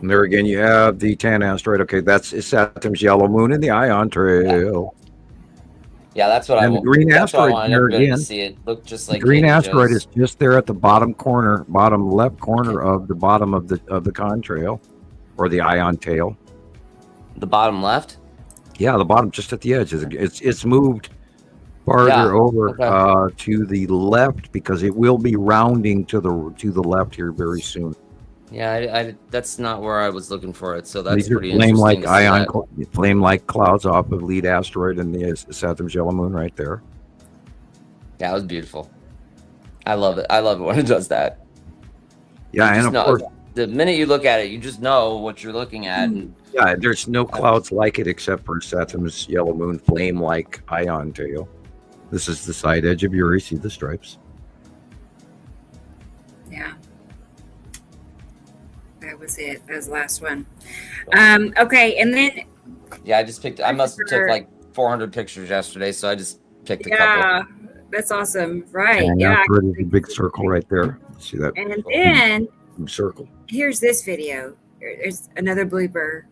there again, you have the tan asteroid. Okay, that's Saturn's yellow moon and the Ion Trail. Yeah, that's what and the green asteroid there again. To see it look just like the green asteroid Joe's. is just there at the bottom left corner of the bottom of the contrail, or the Ion tail. The bottom left. Yeah, the bottom, just at the edge. It's moved farther over to the left, because it will be rounding to the left here very soon. Yeah, that's not where I was looking for it. So that's These are pretty interesting. flame-like clouds off of lead asteroid and the Saturn's yellow moon right there. Yeah, it was beautiful. I love it. I love it when it does that. Yeah, and of course, the minute you look at it, you just know what you're looking at. And yeah, there's no clouds like it except for Saturn's yellow moon, flame-like Ion tail. This is the side edge of Uri. See the stripes? Yeah. That was it. That was the last one. Okay, and then I must have took like 400 pictures yesterday, so I just picked a couple. Yeah, that's awesome. Right. Yeah. There's a big circle right there. See that? And then circle. Here's this video. There's another blooper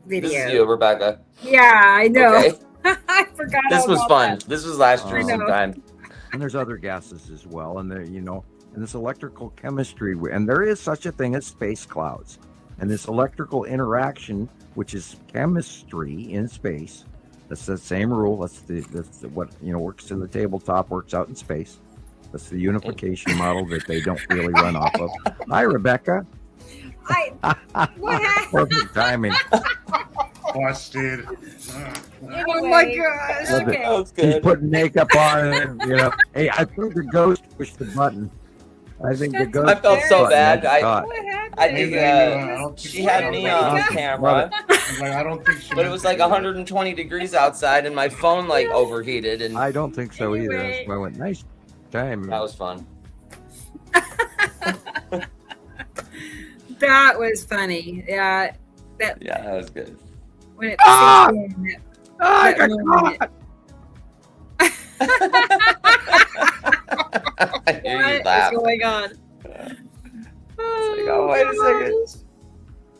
video. This is you, Rebecca. Yeah, I know. Okay. I forgot. This was fun. This was last year sometime. And there's other gases as well, and there, and this electrical chemistry, and there is such a thing as space clouds, and this electrical interaction, which is chemistry in space. That's the same rule. That's what works in the tabletop works out in space. That's the unification model that they don't really run off of. Hi, Rebecca. What happened? Perfect timing. Busted. Oh my gosh. Okay. That was good. He's putting makeup on, Hey, I think the ghost pushed the button. I think the ghost. I felt so bad. What happened? I think she had me on camera. I don't think she. But it was like 120 degrees outside, and my phone overheated. And I don't think so either. That's why I went, nice time. That was fun. That was funny. Yeah. That was good. When it I got moment. I hear you What laugh. is going on? Oh, wait a second.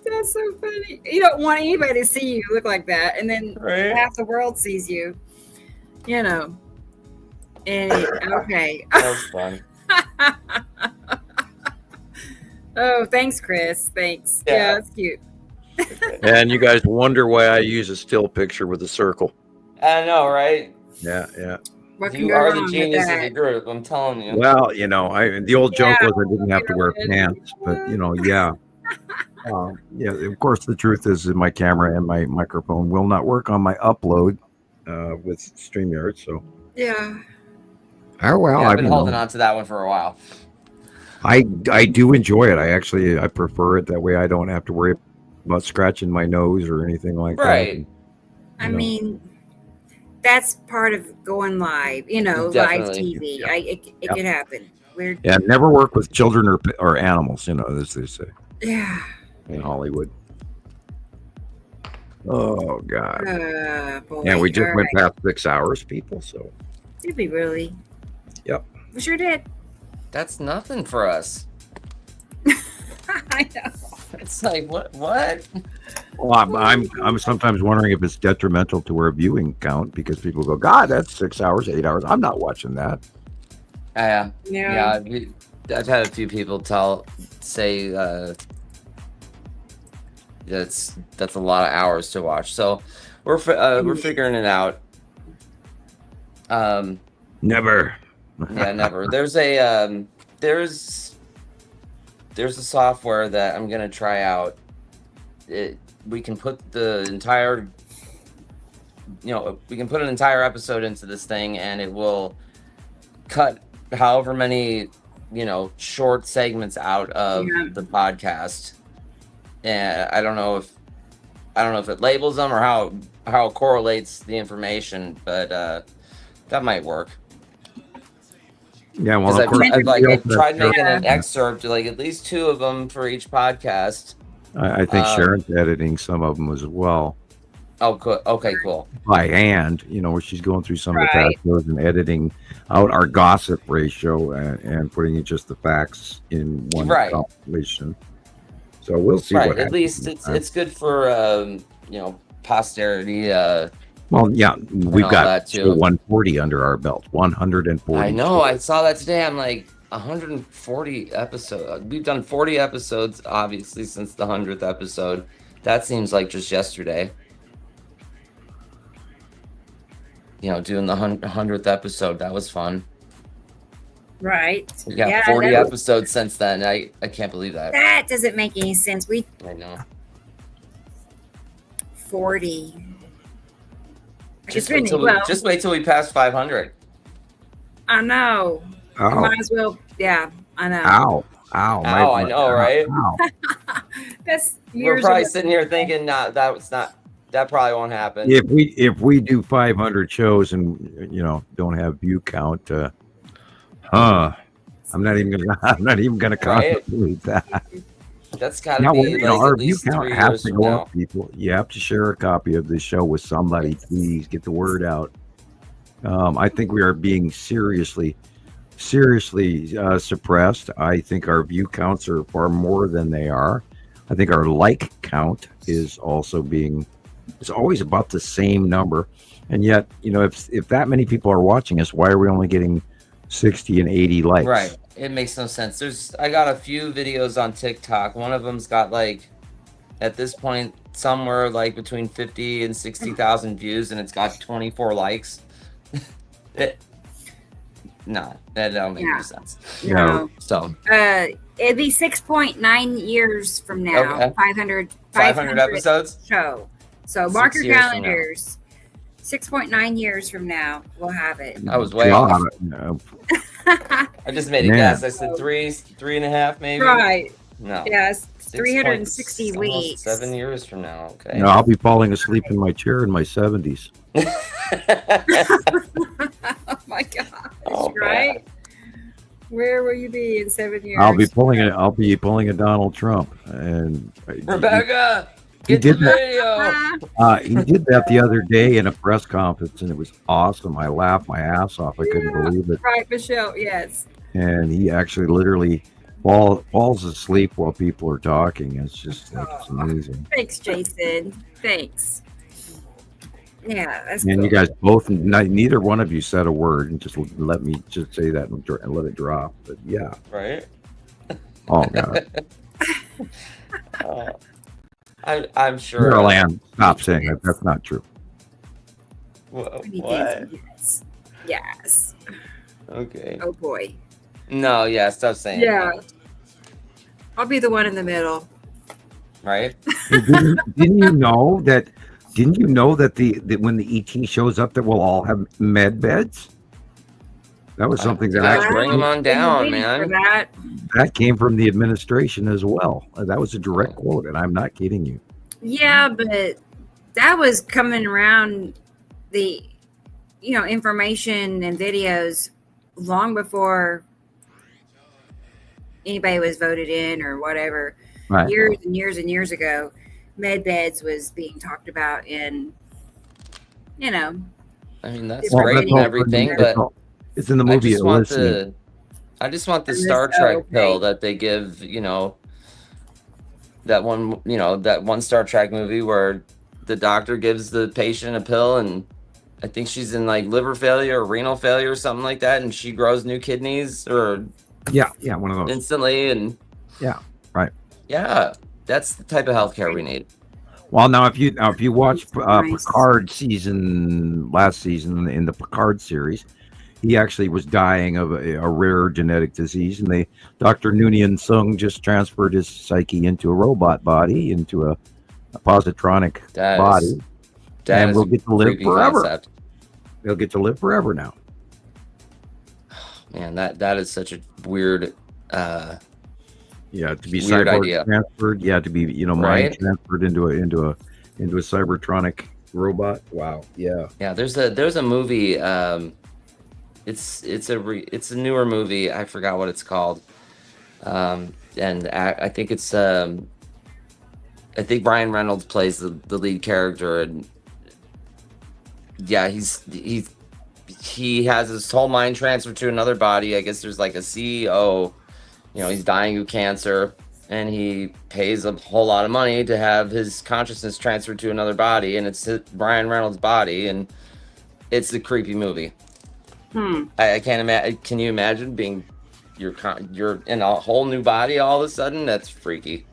That's so funny. You don't want anybody to see you look like that, and then Right. half the world sees you. you know. Okay. That was fun. Oh, thanks, Chris. Thanks. Yeah, that's cute. And you guys wonder why I use a still picture with a circle. I know, right? Yeah, yeah. You are the genius of the group. I'm telling you. Well, you know, the old joke was I didn't have to wear pants, but you know, yeah. Yeah, of course, the truth is that my camera and my microphone will not work on my upload with StreamYard. So yeah. Oh well, I've been holding on to that one for a while. I do enjoy it. I prefer it that way. I don't have to worry about scratching my nose or anything like that. Right. I mean, that's part of going live. You know, Definitely. live TV. It could happen. Weird. Yeah, never work with children or animals. You know, as they say. Yeah. In Hollywood. Oh God. Boy. Yeah, we just All went right. past 6 hours, people. So. Did we really? Yep. We sure did. That's nothing for us. I know. It's like what? Well, I'm sometimes wondering if it's detrimental to our viewing count because people go, God, that's 6 hours, 8 hours. I'm not watching that. Yeah. Yeah. I've had a few people say that's a lot of hours to watch. So we're figuring it out. Never. Yeah, never. There's a software that I'm gonna try out. We can put the entire, we can put an entire episode into this thing, and it will cut however many, short segments out of the podcast. And I don't know if it labels them or how it correlates the information, but that might work. Yeah, well, I've tried making an excerpt, like at least 2 of them for each podcast. I think Sharon's editing some of them as well. Oh, cool. Okay, cool. By hand, where she's going through some of the past shows and editing out our gossip ratio and putting in just the facts in one compilation. So we'll see what happens. At least it's good for posterity. Well, yeah, we've got 140 under our belt. 140. I know. I saw that today. I'm like 140 episodes. We've done 40 episodes, obviously, since the 100th episode. That seems like just yesterday. Doing the 100th episode. That was fun. Right. We got 40 episodes since then. I can't believe that. That doesn't make any sense. I know. 40. Just wait till we pass 500. I know. Oh. Might as well. Yeah, I know. Ow. I know, right? That's We're probably sitting here thinking, that probably won't happen. If we do 500 shows and don't have view count, I'm not even gonna contemplate that. That's gotta be our at view least count 3 has years to from go now. up, people. You have to share a copy of this show with somebody. Please get the word out. I think we are being seriously suppressed. I think our view counts are far more than they are. I think our like count is also it's always about the same number. And yet, if that many people are watching us, why are we only getting 60 and 80 likes? Right. It makes no sense. I got a few videos on TikTok. One of them's got at this point, somewhere between 50 and 60,000 views, and it's got 24 likes. No, that don't make any sense. No. So it'd be 6.9 years from now. Okay. 500 episodes? Show. So mark 6 your years from now. calendars. 6.9 years from now, we'll have it. I was way off. No. I just made a guess. I said 3.5 maybe. Right. No. Yes. 360 almost weeks. 7 years from now. Okay. No, I'll be falling asleep in my chair in my 70s. Oh my gosh! Right? Where will you be in 7 years? I'll be pulling a Donald Trump, and Rebecca, he get the did that. video. He did that the other day in a press conference, and it was awesome. I laughed my ass off. I couldn't believe it. Right, Michelle. Yes. And he actually literally falls asleep while people are talking. It's just it's amazing. Thanks, Jason. Thanks. Yeah, that's And cool. you guys both, neither one of you said a word, and just let me just say that and let it drop. But yeah. Right? Oh, God. I'm sure. Carol Ann, stop saying that. That's not true. What? Yes. Yes. Okay. Oh, boy. No, yeah, stop saying Yeah. that. I'll be the one in the middle. Right? Hey, didn't you know that? Didn't you know that that when the ET shows up, that we'll all have med beds? That was something that Guys, actually bring them on down, man. That came from the administration as well. That was a direct quote, and I'm not kidding you. Yeah, but that was coming around the, information and videos long before anybody was voted in or whatever. Right. Years and years and years ago, med beds was being talked about in, I mean, that's Well, great that's and all everything, it's but it's in the movie. I just want the Star Trek pill that they give, that one Star Trek movie where the doctor gives the patient a pill, and I think she's in like liver failure or renal failure or something like that, and she grows new kidneys or yeah, one of those instantly, and right. Yeah, that's the type of healthcare we need. Well, now if you watch Picard last season in the Picard series, he actually was dying of a rare genetic disease, and Dr. Noonien Sung just transferred his psyche into a robot body, into a positronic body, and we'll get to live forever. Concept. They'll get to live forever now. Man, that is such a weird. Yeah, to be weird cyborg idea. transferred. Yeah, to be mind Right? transferred into a cybertronic robot. Wow. Yeah. Yeah, there's a movie. It's a newer movie. I forgot what it's called. And I think it's I think Ryan Reynolds plays the lead character, and yeah, he has his whole mind transferred to another body. I guess there's like a CEO. He's dying of cancer, and he pays a whole lot of money to have his consciousness transferred to another body, and it's Ryan Reynolds' body, and it's a creepy movie. I can't imagine. Can you imagine being you're in a whole new body all of a sudden? That's freaky.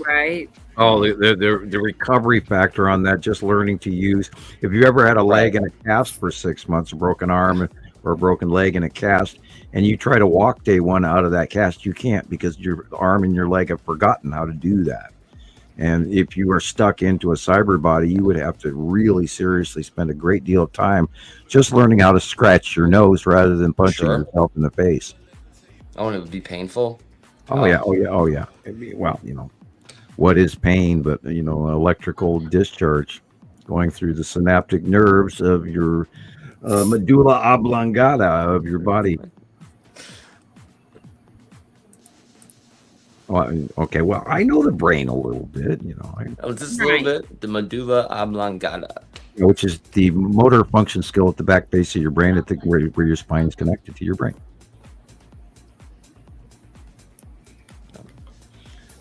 Right. Oh, the recovery factor on that, just learning to use. If you ever had a leg in a cast for 6 months, a broken arm or a broken leg in a cast, and you try to walk day one out of that cast, you can't, because your arm and your leg have forgotten how to do that. And if you are stuck into a cyber body, you would have to really seriously spend a great deal of time just learning how to scratch your nose rather than punching yourself in the face. Oh, and it would be painful. Oh yeah. Well, what is pain but electrical discharge going through the synaptic nerves of your medulla oblongata of your body. Okay, well, I know the brain a little bit, Just a little bit. The medulla oblongata, which is the motor function skill at the back base of your brain, where your spine is connected to your brain.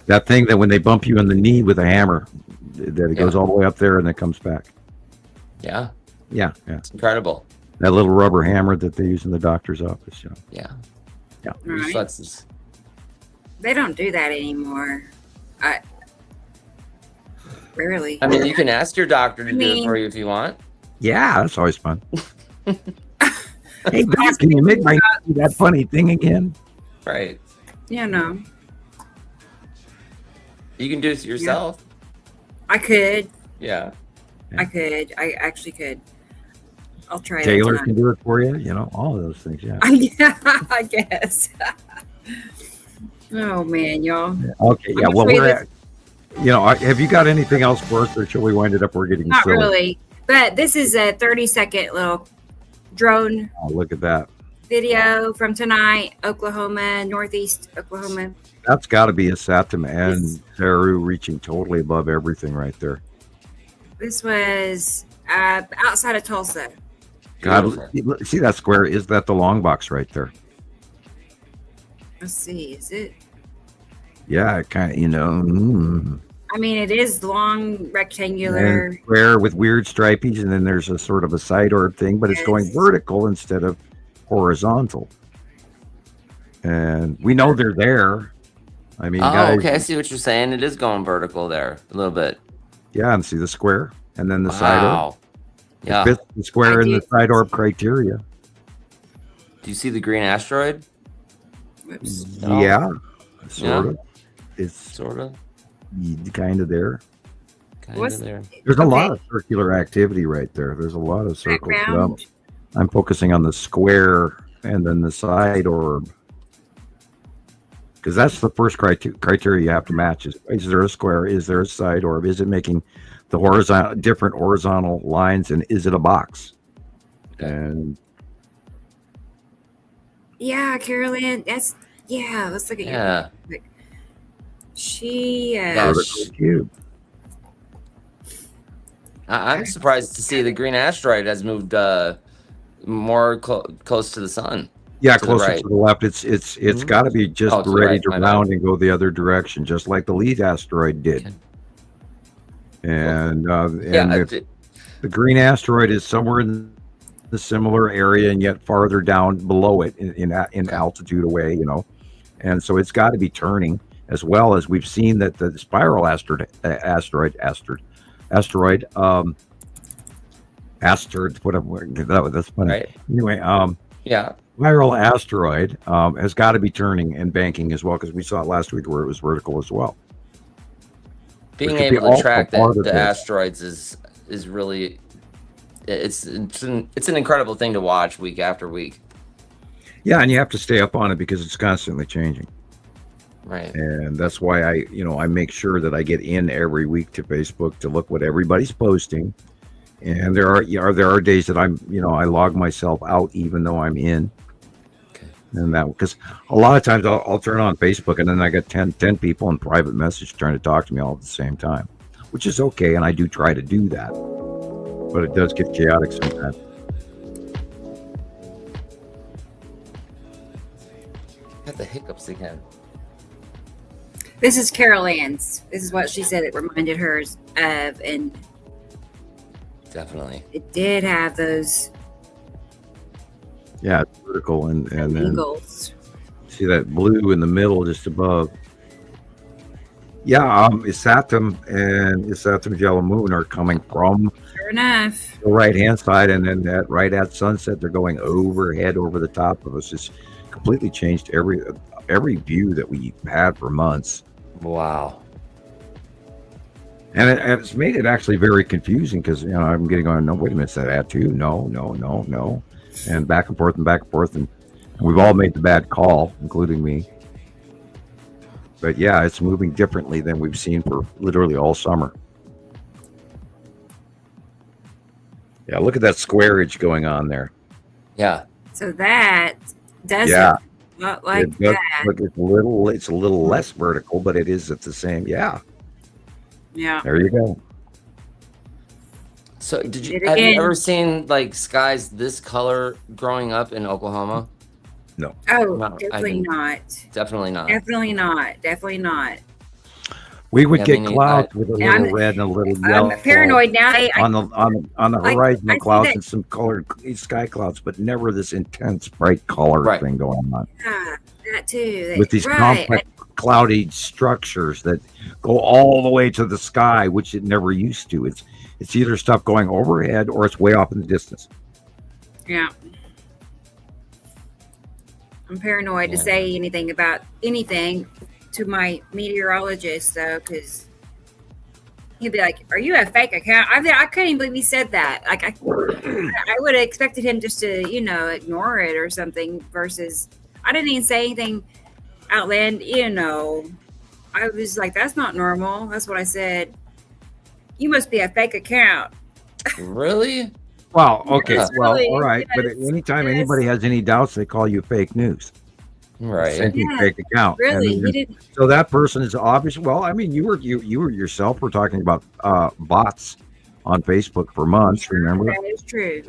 That thing that when they bump you in the knee with a hammer, that it goes all the way up there and then comes back. Yeah. It's incredible. That little rubber hammer that they use in the doctor's office. Yeah. Right. Reflexes. They don't do that anymore. Rarely. I mean, you can ask your doctor to do it for you if you want. Yeah, that's always fun. Hey, Doc, can you make my do that funny thing again? Right. No. You can do it yourself. I could. Yeah. I could. I actually could. I'll try Taylor that can do it for you. All of those things. Yeah. Yeah, I guess. Oh man, y'all. Okay. Yeah. Well, we're at, have you got anything else for us, or shall we wind it up? We're getting not silly. really. But this is a 30-second little drone Oh, look at that. video from tonight, Oklahoma, Northeast Oklahoma. That's got to be a Satum and Peru reaching totally above everything right there. This was outside of Tulsa. God, see that square? Is that the long box right there? Let's see. Is it? Yeah, it kind of, I mean, it is long, rectangular. And square with weird stripies, and then there's a sort of a side orb thing, but it's going vertical instead of horizontal. And we know they're there. I mean, guys, okay, I see what you're saying. It is going vertical there a little bit. Yeah, and see the square, and then the side orb. Yeah, it fits the square and the side orb criteria. Do you see the green asteroid? Yeah, sort of. It's sort of kind of there. There. There's a lot of circular activity right there. There's a lot of circles. I'm focusing on the square and then the side orb, because that's the first criteria you have to match. Is there a square? Is there a side orb? Is it making the different horizontal lines, and is it a box? And yeah, Carolyn, let's look at your she cute. I'm surprised to see the green asteroid has moved more close to the sun. Yeah, closer to the left. It's got to be just ready to round and go the other direction, just like the lead asteroid did. Okay. And the green asteroid is somewhere in the similar area and yet farther down below it in altitude away, and so it's got to be turning, as well as we've seen that the spiral asteroid, whatever, that's funny. Right. Anyway, spiral asteroid has got to be turning and banking as well, because we saw it last week where it was vertical as well. Being able to track the asteroids is really it's an incredible thing to watch week after week. Yeah, and you have to stay up on it because it's constantly changing. Right. And that's why I make sure that I get in every week to Facebook to look what everybody's posting. And there are days that I log myself out even though I'm in. Okay. And that, because a lot of times I'll turn on Facebook and then I got 10 people in private message trying to talk to me all at the same time, which is okay, and I do try to do that, but it does get chaotic sometimes. Got the hiccups again. This is Carol Ann's. This is what she said it reminded her of, and definitely it did have those. Yeah, it's vertical and then eagles. See that blue in the middle just above. Yeah, Isatum and Isatum's yellow moon are coming from Sure enough the right hand side, and then right at sunset they're going overhead over the top of us. It's completely changed every view that we've had for months. Wow. And it's made it actually very confusing, because I'm getting on, no, wait a minute, is that at two? No, and back and forth, and we've all made the bad call, including me. But yeah, it's moving differently than we've seen for literally all summer. Yeah, look at that squareage going on there. Yeah. So that does look like that. Look, it's a little less vertical, but it is at the same. Yeah. There you go. So have you ever seen like skies this color growing up in Oklahoma? No. Oh, definitely not. Definitely not. Definitely not. We would get clouds with a little red and a little yellow. I'm paranoid now. On the horizon, the clouds and some colored sky clouds, but never this intense bright color thing going on. Yeah, that too. With these complex cloudy structures that go all the way to the sky, which it never used to. It's either stuff going overhead or it's way off in the distance. Yeah. I'm paranoid to say anything about anything to my meteorologist, though, because he'd be like, "Are you a fake account?" I couldn't even believe he said that. Like, I would have expected him just to, ignore it or something. Versus, I didn't even say anything outlandish. I was like, "That's not normal." That's what I said. You must be a fake account. Really? Well, okay. Well, all right. But anytime anybody has any doubts, they call you fake news. Right. Fake account. Really? He didn't. So that person is obvious. Well, I mean, you were yourself were talking about bots on Facebook for months. Remember? That is true.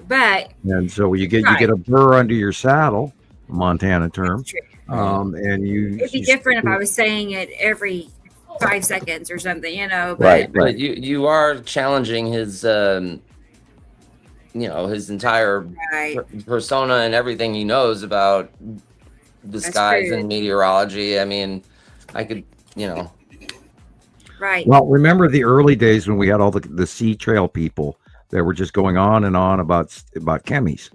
And so you get a burr under your saddle, Montana term. And you. It'd be different if I was saying it every 5 seconds or something, But, Right. But you are challenging his his entire persona and everything he knows about the skies and meteorology. I mean, I could, Right. Well, remember the early days when we had all the sea trail people that were just going on and on about chemis.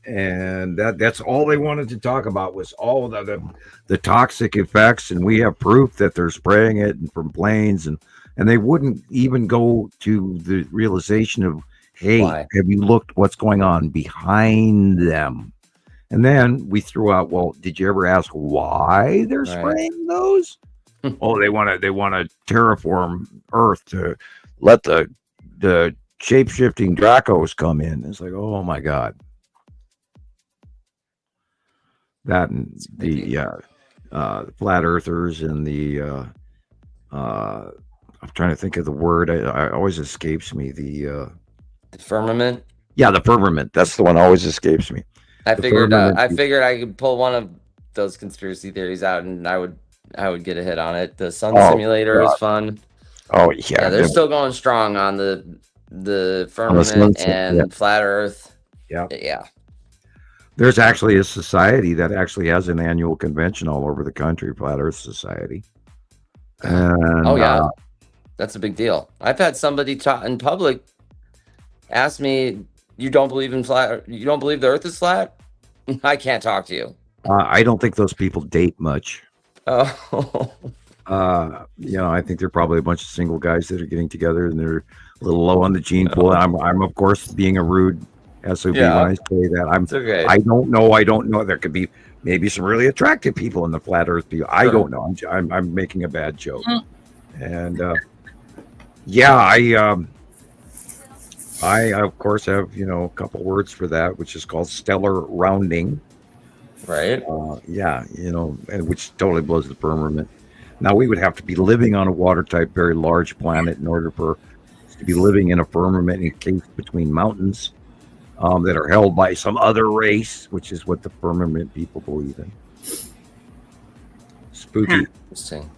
And that's all they wanted to talk about was all the toxic effects, and we have proof that they're spraying it from planes, and they wouldn't even go to the realization of, hey, have you looked what's going on behind them? And then we threw out, well, did you ever ask why they're spraying those? Oh, they want to terraform Earth to let the shape-shifting Dracos come in. It's like, oh my God. That and the flat earthers and the I'm trying to think of the word. I always escapes me. The firmament. Yeah, the firmament. That's the one always escapes me. I figured I could pull one of those conspiracy theories out, and I would get a hit on it. The sun simulator is fun. Oh yeah, they're still going strong on the firmament and flat Earth. Yeah. There's actually a society that actually has an annual convention all over the country, Flat Earth Society. And, that's a big deal. I've had somebody talk in public ask me, "You don't believe in flat? You don't believe the Earth is flat?" I can't talk to you. I don't think those people date much. Oh. I think they're probably a bunch of single guys that are getting together, and they're a little low on the gene pool. I'm of course being a rude SOB when I say that. I don't know. There could be maybe some really attractive people in the flat Earth people. I don't know. I'm making a bad joke. And I of course have a couple words for that, which is called stellar rounding. Right. And which totally blows the firmament. Now we would have to be living on a water type, very large planet in order for us to be living in a firmament encased between mountains that are held by some other race, which is what the firmament people believe in. Spooky. Interesting.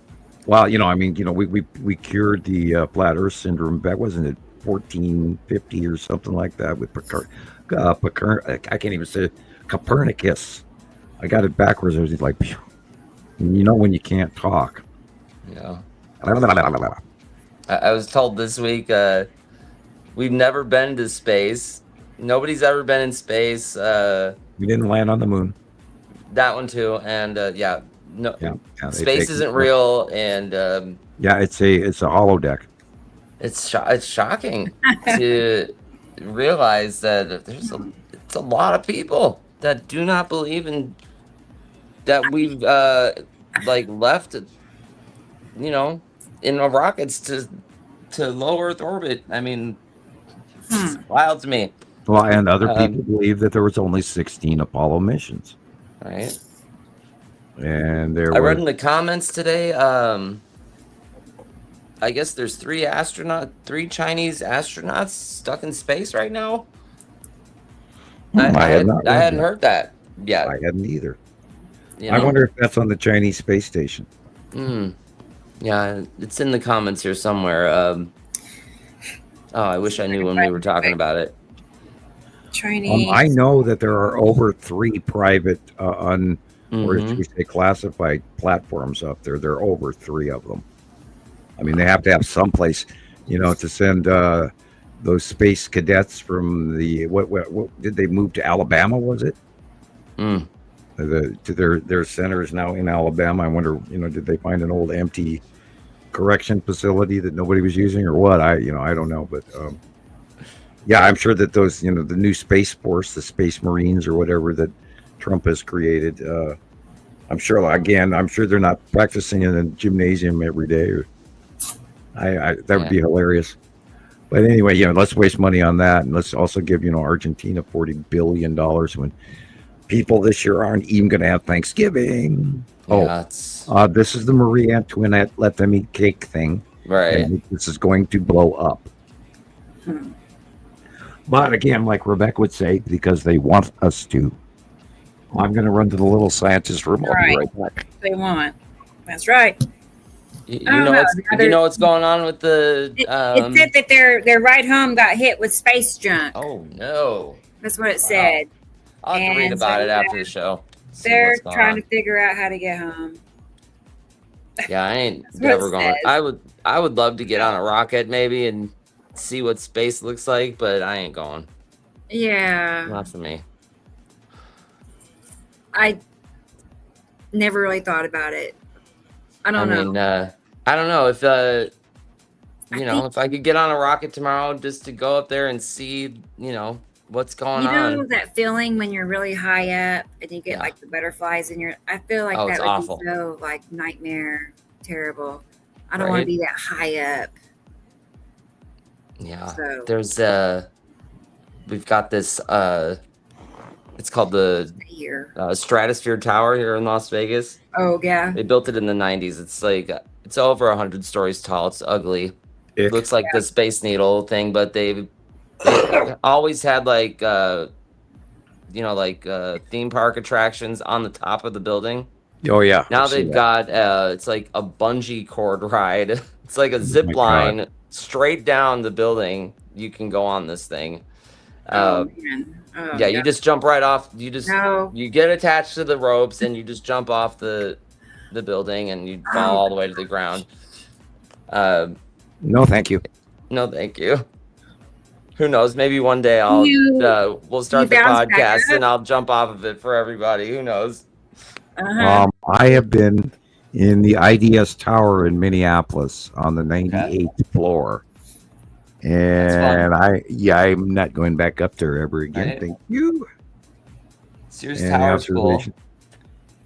Well, we cured the flat Earth syndrome back, wasn't it 1450 or something like that, with I can't even say Copernicus. I got it backwards. I was like, when you can't talk. Yeah. I was told this week we've never been to space. Nobody's ever been in space. We didn't land on the moon. That one too, and space isn't real, and it's a holodeck. It's shocking to realize that it's a lot of people that do not believe in that we've left in our rockets to low Earth orbit. I mean, it's wild to me. Well, and other people believe that there was only 16 Apollo missions. Right. And I read in the comments today, I guess there's 3 Chinese astronauts stuck in space right now. I hadn't heard that yet. I hadn't either. I wonder if that's on the Chinese space station. Yeah, it's in the comments here somewhere. I wish I knew when we were talking about it. Chinese. I know that there are over 3 private, or should we say classified platforms up there. There are over 3 of them. I mean, they have to have someplace, to send those space cadets from the what did they move to Alabama? Was it? To their center is now in Alabama. I wonder, did they find an old empty correction facility that nobody was using, or what? I don't know, but I'm sure that those, the new Space Force, the Space Marines, or whatever that Trump has created. I'm sure they're not practicing in a gymnasium every day. Or that would be hilarious. But anyway, let's waste money on that, and let's also give Argentina $40 billion when people this year aren't even going to have Thanksgiving. This is the Marie Antoinette let them eat cake thing. Right. And this is going to blow up. But again, like Rebecca would say, because they want us to. I'm going to run to the little scientist room. I'll be right back. They want. That's right. You know what's going on with the. It said that their ride home got hit with space junk. Oh no! That's what it said. I'll have to read about it after the show. They're trying to figure out how to get home. Yeah, I ain't never going. I would love to get on a rocket maybe and see what space looks like, but I ain't going. Yeah. Not for me. I never really thought about it. I don't know. I don't know if if I could get on a rocket tomorrow just to go up there and see, what's going on. You know that feeling when you're really high up and you get like the butterflies in your. I feel like that would awful. be so like nightmare, terrible. I don't want to be that high up. Yeah. So. There's we've got this. It's called the Stratosphere Tower here in Las Vegas. Oh yeah. They built it in the 90s. It's like it's over 100 stories tall. It's ugly. It looks like the Space Needle thing, but they always had like theme park attractions on the top of the building. Oh yeah. Now they've got it's like a bungee cord ride. It's like a zip line straight down the building. You can go on this thing. You just jump right off. You get attached to the ropes and you just jump off the building and you fall all the way to the ground. No, thank you. No, thank you. Who knows? Maybe one day we'll start the podcast and I'll jump off of it for everybody. Who knows? I have been in the IDS Tower in Minneapolis on the 98th floor. And I'm not going back up there ever again. Right. Thank you. Sears Tower's cool.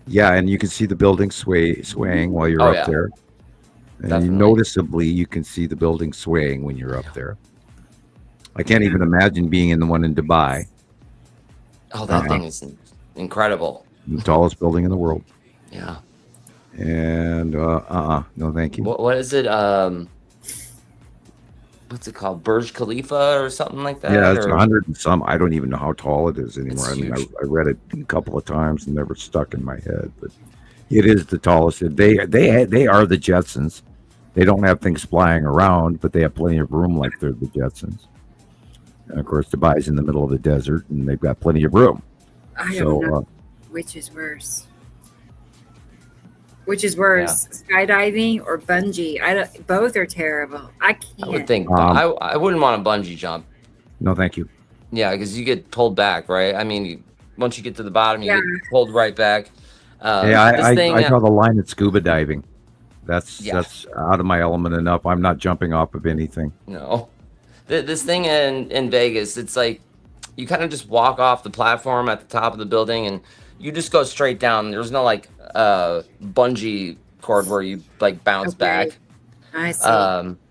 Yeah, and you can see the building swaying while you're up there. And noticeably, you can see the building swaying when you're up there. I can't even imagine being in the one in Dubai. Oh, that thing is incredible. The tallest building in the world. Yeah. And no, thank you. What is it? What's it called? Burj Khalifa or something like that? Yeah, it's 100 and some. I don't even know how tall it is anymore. It's huge. I read it a couple of times and never stuck in my head, but it is the tallest. They are the Jetsons. They don't have things flying around, but they have plenty of room like they're the Jetsons. And of course, Dubai's in the middle of the desert, and they've got plenty of room. I don't know which is worse. Which is worse, skydiving or bungee? Both are terrible. I can't. I would think I wouldn't want a bungee jump. No, thank you. Yeah, because you get pulled back, right? I mean, once you get to the bottom, you get pulled right back. I draw the line at scuba diving. That's out of my element enough. I'm not jumping off of anything. No, this thing in Vegas, it's like you kind of just walk off the platform at the top of the building and you just go straight down. There's no like bungee cord where you like bounce back. I see. I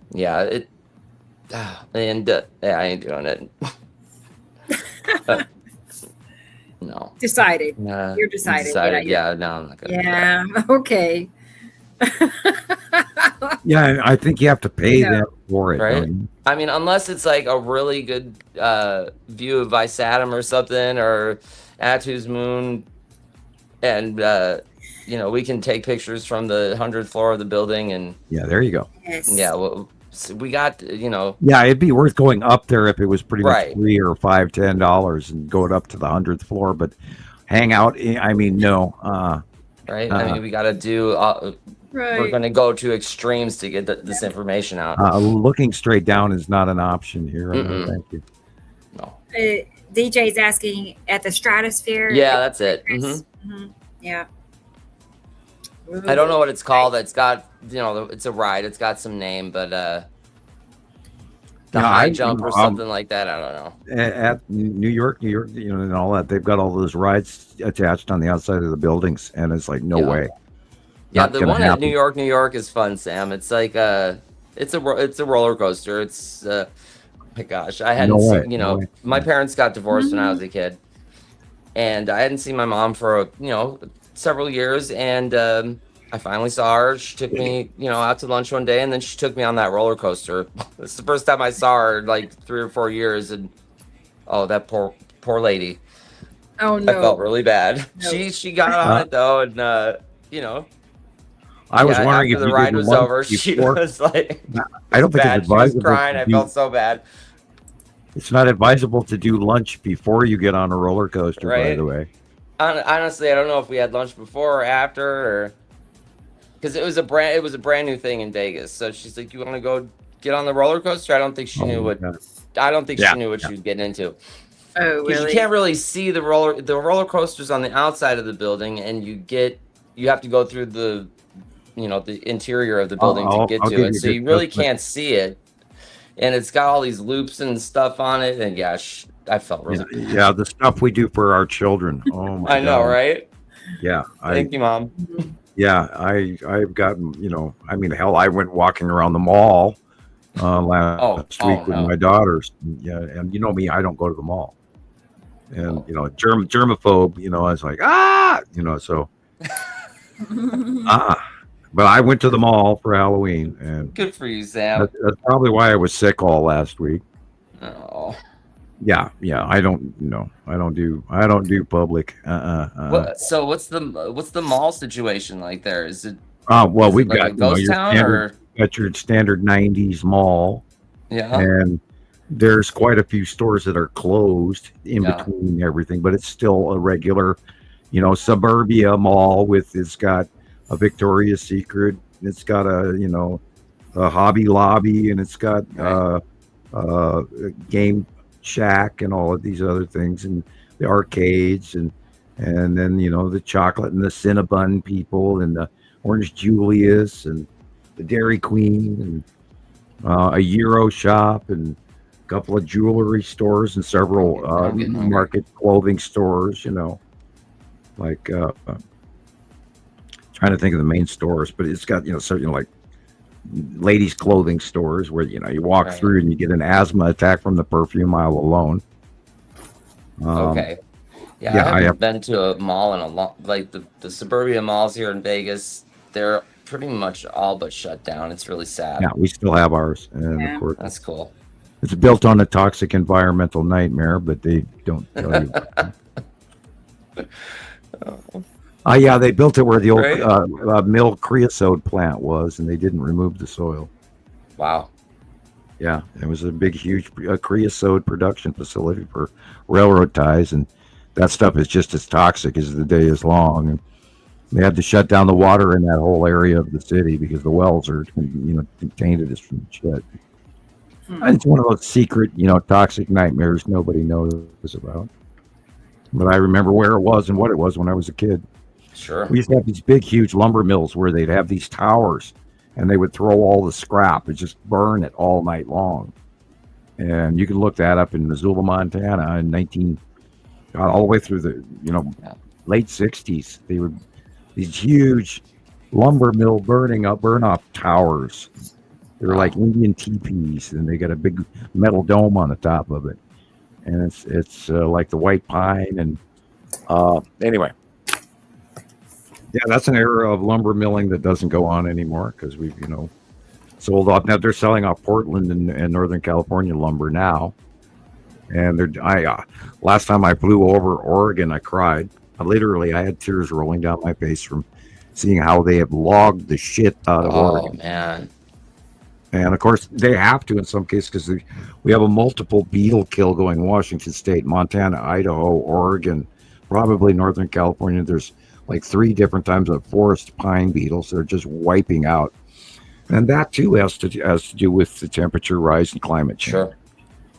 ain't doing it. No. Decided. You're decided. Yeah, no, I'm not gonna. Yeah. Okay. Yeah, I think you have to pay them for it, right? I mean, unless it's like a really good view of Visatim or something, or Atu's moon, and we can take pictures from the 100th floor of the building, and there you go. Yes. Yeah, well, so we got Yeah, it'd be worth going up there if it was pretty much $3 or $5, $10 and going up to the 100th floor, but hang out. I mean, no. Right. I mean, we got to do. We're going to go to extremes to get this information out. Looking straight down is not an option here. Thank you. No. DJ's asking at the Stratosphere. Yeah, that's it. Mm-hmm. Yeah. I don't know what it's called. It's got, it's a ride. It's got some name, but the high jump or something like that. I don't know. At New York, and all that, they've got all those rides attached on the outside of the buildings, and it's like, no way. Yeah, the one at New York is fun, Sam. It's like it's a roller coaster. It's my gosh, I hadn't my parents got divorced when I was a kid, and I hadn't seen my mom for several years, and I finally saw her. She took me out to lunch one day, and then she took me on that roller coaster. It's the first time I saw her in like 3 or 4 years, and that poor lady. Oh no, I felt really bad. No. She got on it though, and I was wondering if after the you ride did was lunch over, she before. was like, I don't think bad. it's She was advisable. crying. I felt so bad. It's not advisable to do lunch before you get on a roller coaster, by Right? the way. Honestly, I don't know if we had lunch before or after, or because it was a brand new thing in Vegas. So she's like, "You want to go get on the roller coaster?" I don't think she knew what. I don't think she knew what she was getting into. Oh, Because really? you can't really see the roller coasters on the outside of the building, and you have to go through the interior of the building to get to it. So you really can't see it, and it's got all these loops and stuff on it. And I felt really bad. Yeah, the stuff we do for our children. Oh my I know, God. right? Yeah. Thank you, Mom. Yeah, I've gotten, I mean, hell, I went walking around the mall last week with my daughters. Yeah, and you know me, I don't go to the mall. And germaphobe, I was like, so but I went to the mall for Halloween, and Good for you, Sam. that's probably why I was sick all last week. Oh. Yeah, I don't do public. So what's the mall situation like there? Is it? Well, we've like got a ghost your town, standard, got your standard '90s mall. Yeah. And there's quite a few stores that are closed in between everything, but it's still a regular, suburbia mall it's got a Victoria's Secret, it's got a Hobby Lobby, and it's got Game Shack and all of these other things, and the arcades, and then the chocolate and the Cinnabon people, and the Orange Julius, and the Dairy Queen, and a Euro shop, and a couple of jewelry stores, and several market clothing stores. Like trying to think of the main stores, but it's got like ladies' clothing stores where you walk through and you get an asthma attack from the perfume aisle alone. Okay. Yeah, I haven't been to a mall in a long, like the suburbia malls here in Vegas. They're pretty much all but shut down. It's really sad. Yeah, we still have ours, and of course, that's cool. It's built on a toxic environmental nightmare, but they don't tell you. Yeah, they built it where the old mill creosote plant was, and they didn't remove the soil. Wow. Yeah, it was a big, huge creosote production facility for railroad ties, and that stuff is just as toxic as the day is long. And they had to shut down the water in that whole area of the city because the wells are, tainted as from shit. It's one of those secret, toxic nightmares nobody knows about. But I remember where it was and what it was when I was a kid. Sure. We used to have these big, huge lumber mills where they'd have these towers, and they would throw all the scrap and just burn it all night long. And you can look that up in Missoula, Montana, in all the way through the late '60s. They would these huge lumber mill burn off towers. They were like Indian teepees, and they got a big metal dome on the top of it. And it's like the white pine, and anyway. Yeah, that's an era of lumber milling that doesn't go on anymore because we've, sold off. Now they're selling off Portland and Northern California lumber now. And last time I flew over Oregon, I cried. I had tears rolling down my face from seeing how they have logged the shit out of Oregon. Oh, man. And of course, they have to in some cases because we have a multiple beetle kill going Washington State, Montana, Idaho, Oregon, probably Northern California. There's like 3 different types of forest pine beetles that are just wiping out. And that too has to do with the temperature rise and climate change. Sure.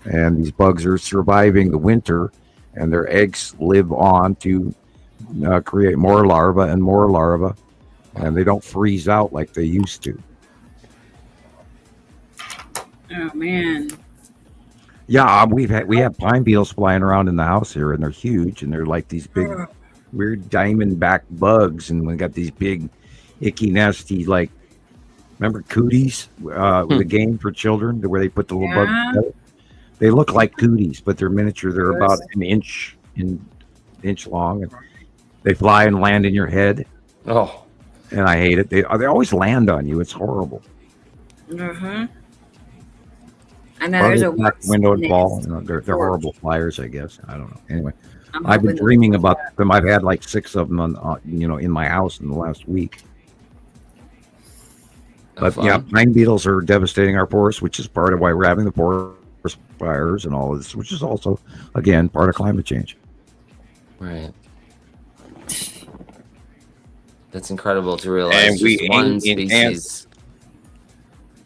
And these bugs are surviving the winter, and their eggs live on to create more larvae and more larvae, and they don't freeze out like they used to. Oh man. Yeah, we have pine beetles flying around in the house here, and they're huge, and they're like these big, weird diamondback bugs, and we got these big, icky, nasty, like, remember cooties, the game for children, where they put the little bugs together? They look like cooties, but they're miniature. They're about an inch long, and they fly and land in your head. Oh, and I hate it. They always land on you. It's horrible. Mm-hmm. I know there's a window and fall. They're horrible flyers, I guess. I don't know. Anyway, I've been dreaming about them. I've had like 6 of them on, in my house in the last week. But yeah, pine beetles are devastating our forests, which is part of why we're having the forest fires and all of this, which is also, again, part of climate change. Right. That's incredible to realize. And one species.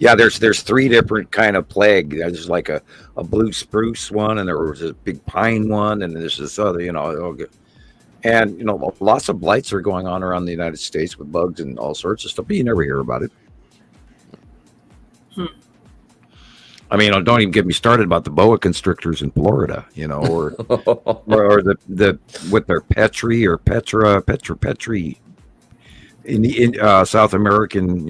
Yeah, there's 3 different kind of plague. There's like a blue spruce one, and there was a big pine one, and there's this other, and lots of blights are going on around the United States with bugs and all sorts of stuff, but you never hear about it. I mean, don't even get me started about the boa constrictors in Florida, or the with their petri in South American,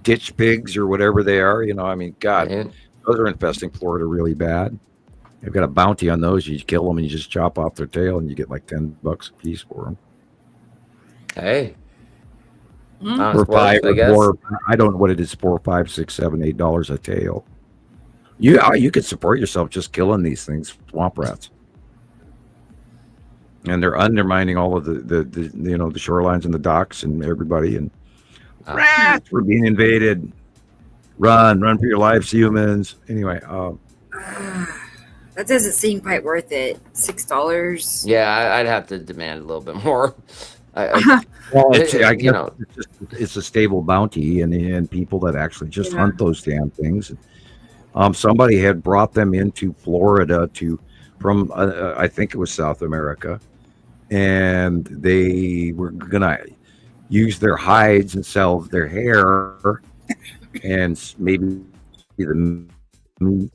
ditch pigs or whatever they are. I mean, God, those are infesting Florida really bad. They've got a bounty on those. You kill them and you just chop off their tail, and you get like $10 a piece for them. Hey. Or $5 I don't know what it is, $4, $5, $6, $7, $8 a tail. You could support yourself just killing these things, swamp rats, and they're undermining all of the shorelines and the docks and everybody. And rats, we're being invaded. Run for your lives, humans. Anyway, that doesn't seem quite worth it. $6. Yeah, I'd have to demand a little bit more. It's a stable bounty, and people that actually just hunt those damn things. Somebody had brought them into Florida from I think it was South America, and they were gonna use their hides and sell their hair, and maybe the meat,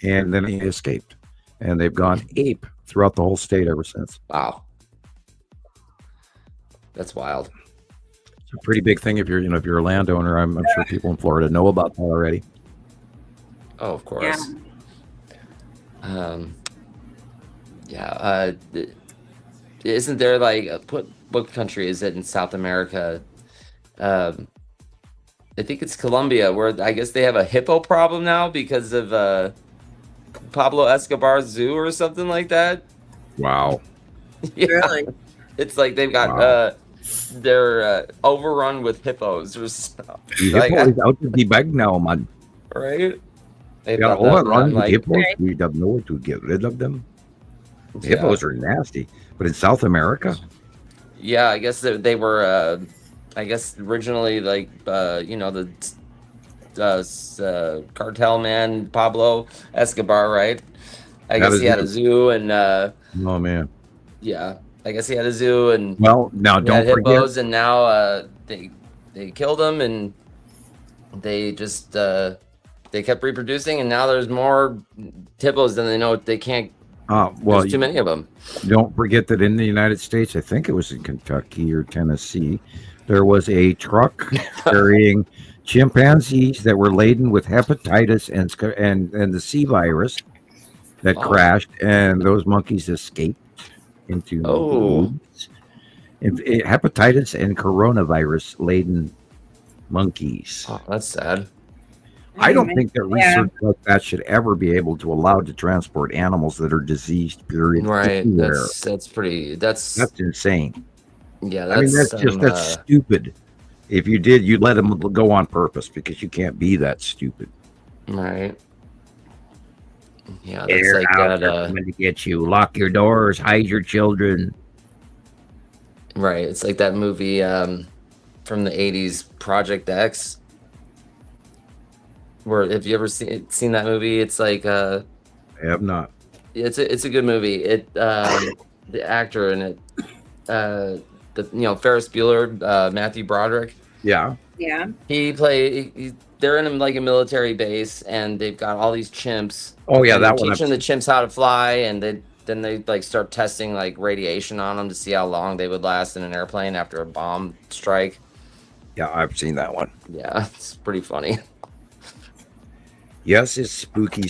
and then they escaped, and they've gone ape throughout the whole state ever since. Wow. That's wild. It's a pretty big thing if you're a landowner. I'm sure people in Florida know about that already. Oh, of course. Isn't there like what country is it in South America? I think it's Colombia, where I guess they have a hippo problem now because of Pablo Escobar's zoo or something like that. Wow. Yeah. Really? It's like they've got they're overrun with hippos or stuff. The hippo is out of the bag now, man. Right? They've got overrun with hippos. We don't know where to get rid of them. Hippos are nasty. But in South America? Yeah, I guess they were originally like the cartel man Pablo Escobar, right? I guess he had a zoo and oh man. Yeah. I guess he had a zoo and now don't forget hippos, and now they killed them, and they just they kept reproducing, and now there's more hippos than they know. They can't. There's too many of them. Don't forget that in the United States, I think it was in Kentucky or Tennessee, there was a truck carrying chimpanzees that were laden with hepatitis and the C virus that crashed, and those monkeys escaped into the woods. Hepatitis and coronavirus laden monkeys. Oh, that's sad. I don't think that research like that should ever be able to allow to transport animals that are diseased. Period. Right. Anywhere. That's insane. Yeah. That's stupid. If you did, you'd let them go on purpose, because you can't be that stupid. Right. Yeah, that's They're like out that. Coming to get you. Lock your doors. Hide your children. Right. It's like that movie from the 80s, Project X. Where, have you ever seen that movie? It's like I have not. It's a good movie. The actor in it, Ferris Bueller, Matthew Broderick. Yeah. Yeah. They're in like a military base, and they've got all these chimps. Oh yeah, that one. Teaching the chimps how to fly, and then they like start testing like radiation on them to see how long they would last in an airplane after a bomb strike. Yeah, I've seen that one. Yeah, it's pretty funny. Yes, it's spooky.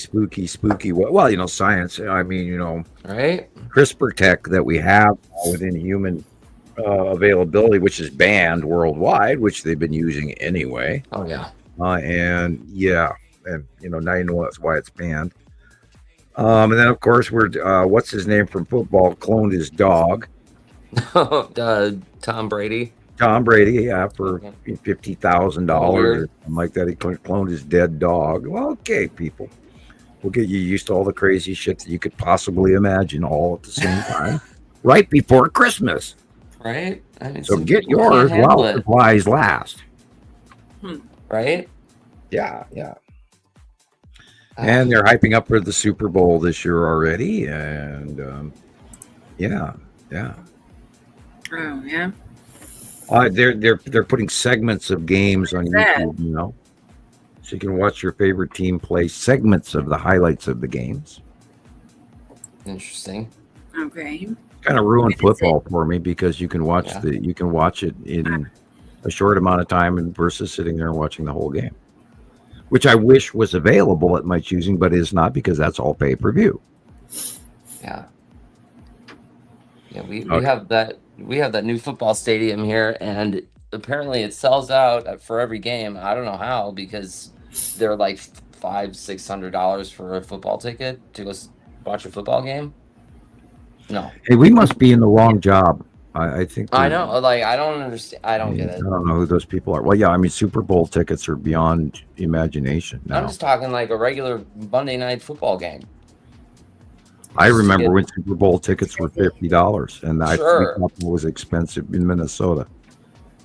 Well, science. I mean, right? CRISPR tech that we have within human availability, which is banned worldwide, which they've been using anyway. Oh yeah. Now you know why it's banned. And then of course what's his name from football cloned his dog. Tom Brady. Tom Brady, for $50,000 or something like that. He cloned his dead dog. Well, okay, people. We'll get you used to all the crazy shit that you could possibly imagine all at the same time, right before Christmas. Right? I mean, so get yours while supplies last. Right? Yeah. And they're hyping up for the Super Bowl this year already, and yeah. Oh yeah. They're putting segments of games on YouTube, so you can watch your favorite team play segments of the highlights of the games. Interesting. Okay. Kind of ruined football for me because you can watch it in a short amount of time and versus sitting there and watching the whole game, which I wish was available at my choosing, but is not because that's all pay-per-view. Yeah. Yeah, we have that new football stadium here, and apparently it sells out for every game. I don't know how, because they're like $500-$600 for a football ticket to go watch a football game. No. Hey, we must be in the wrong job. I think. I know. Like, I don't understand. I don't get it. I don't know who those people are. Well, yeah, I mean, Super Bowl tickets are beyond imagination now. I'm just talking like a regular Monday night football game. I remember when Super Bowl tickets were $50, and I thought it was expensive in Minnesota.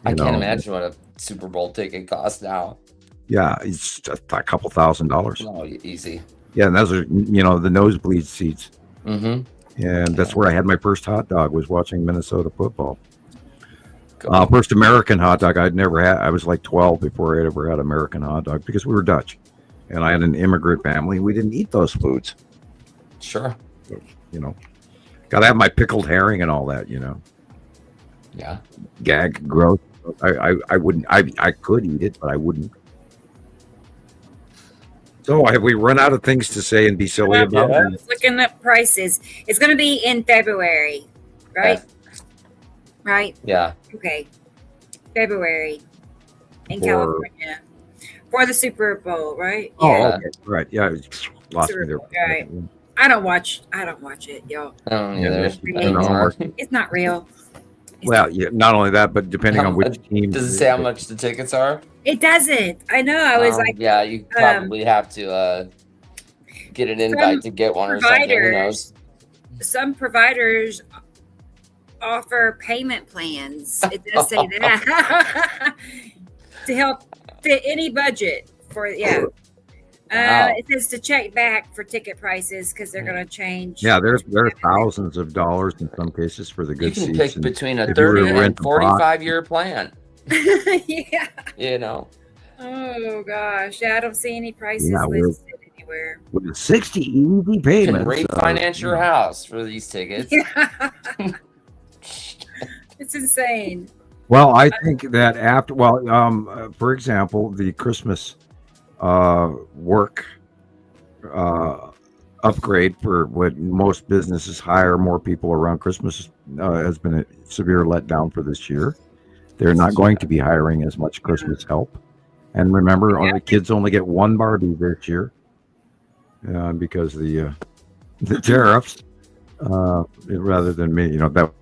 I can't imagine what a Super Bowl ticket costs now. Yeah, it's just a couple $1,000. No, easy. Yeah, and those are the nosebleed seats. Mm-hmm. And that's where I had my first hot dog, was watching Minnesota football. First American hot dog I'd never had. I was like 12 before I ever had American hot dog because we were Dutch, and I had an immigrant family. We didn't eat those foods. Sure. Got to have my pickled herring and all that. Yeah. Gag, gross. I wouldn't. I could eat it, but I wouldn't. So have we run out of things to say and be silly about? I was looking up prices. It's going to be in February, right? Right? Yeah. Okay. February in California for the Super Bowl, right? Oh, okay. Right. Yeah. Lost me there. Right. I don't watch it, y'all. It's not real. Well, yeah. Not only that, but depending on which team. Does it say how much the tickets are? It doesn't. I know. I was like, yeah, you probably have to get an invite to get one or something. Who knows? Some providers offer payment plans. It does say that to help fit any budget for it says to check back for ticket prices because they're going to change. Yeah, there's thousands of dollars in some cases for the good seats. You can pick between a 30 and 45-year plan. Yeah. Oh gosh, I don't see any prices listed anywhere. With a 60 easy payment, you can refinance your house for these tickets. Yeah. It's insane. Well, I think that after, for example, the Christmas work upgrade for what most businesses hire more people around Christmas has been a severe letdown for this year. They're not going to be hiring as much Christmas help. And remember, the kids only get one Barbie this year because the tariffs, rather than me. That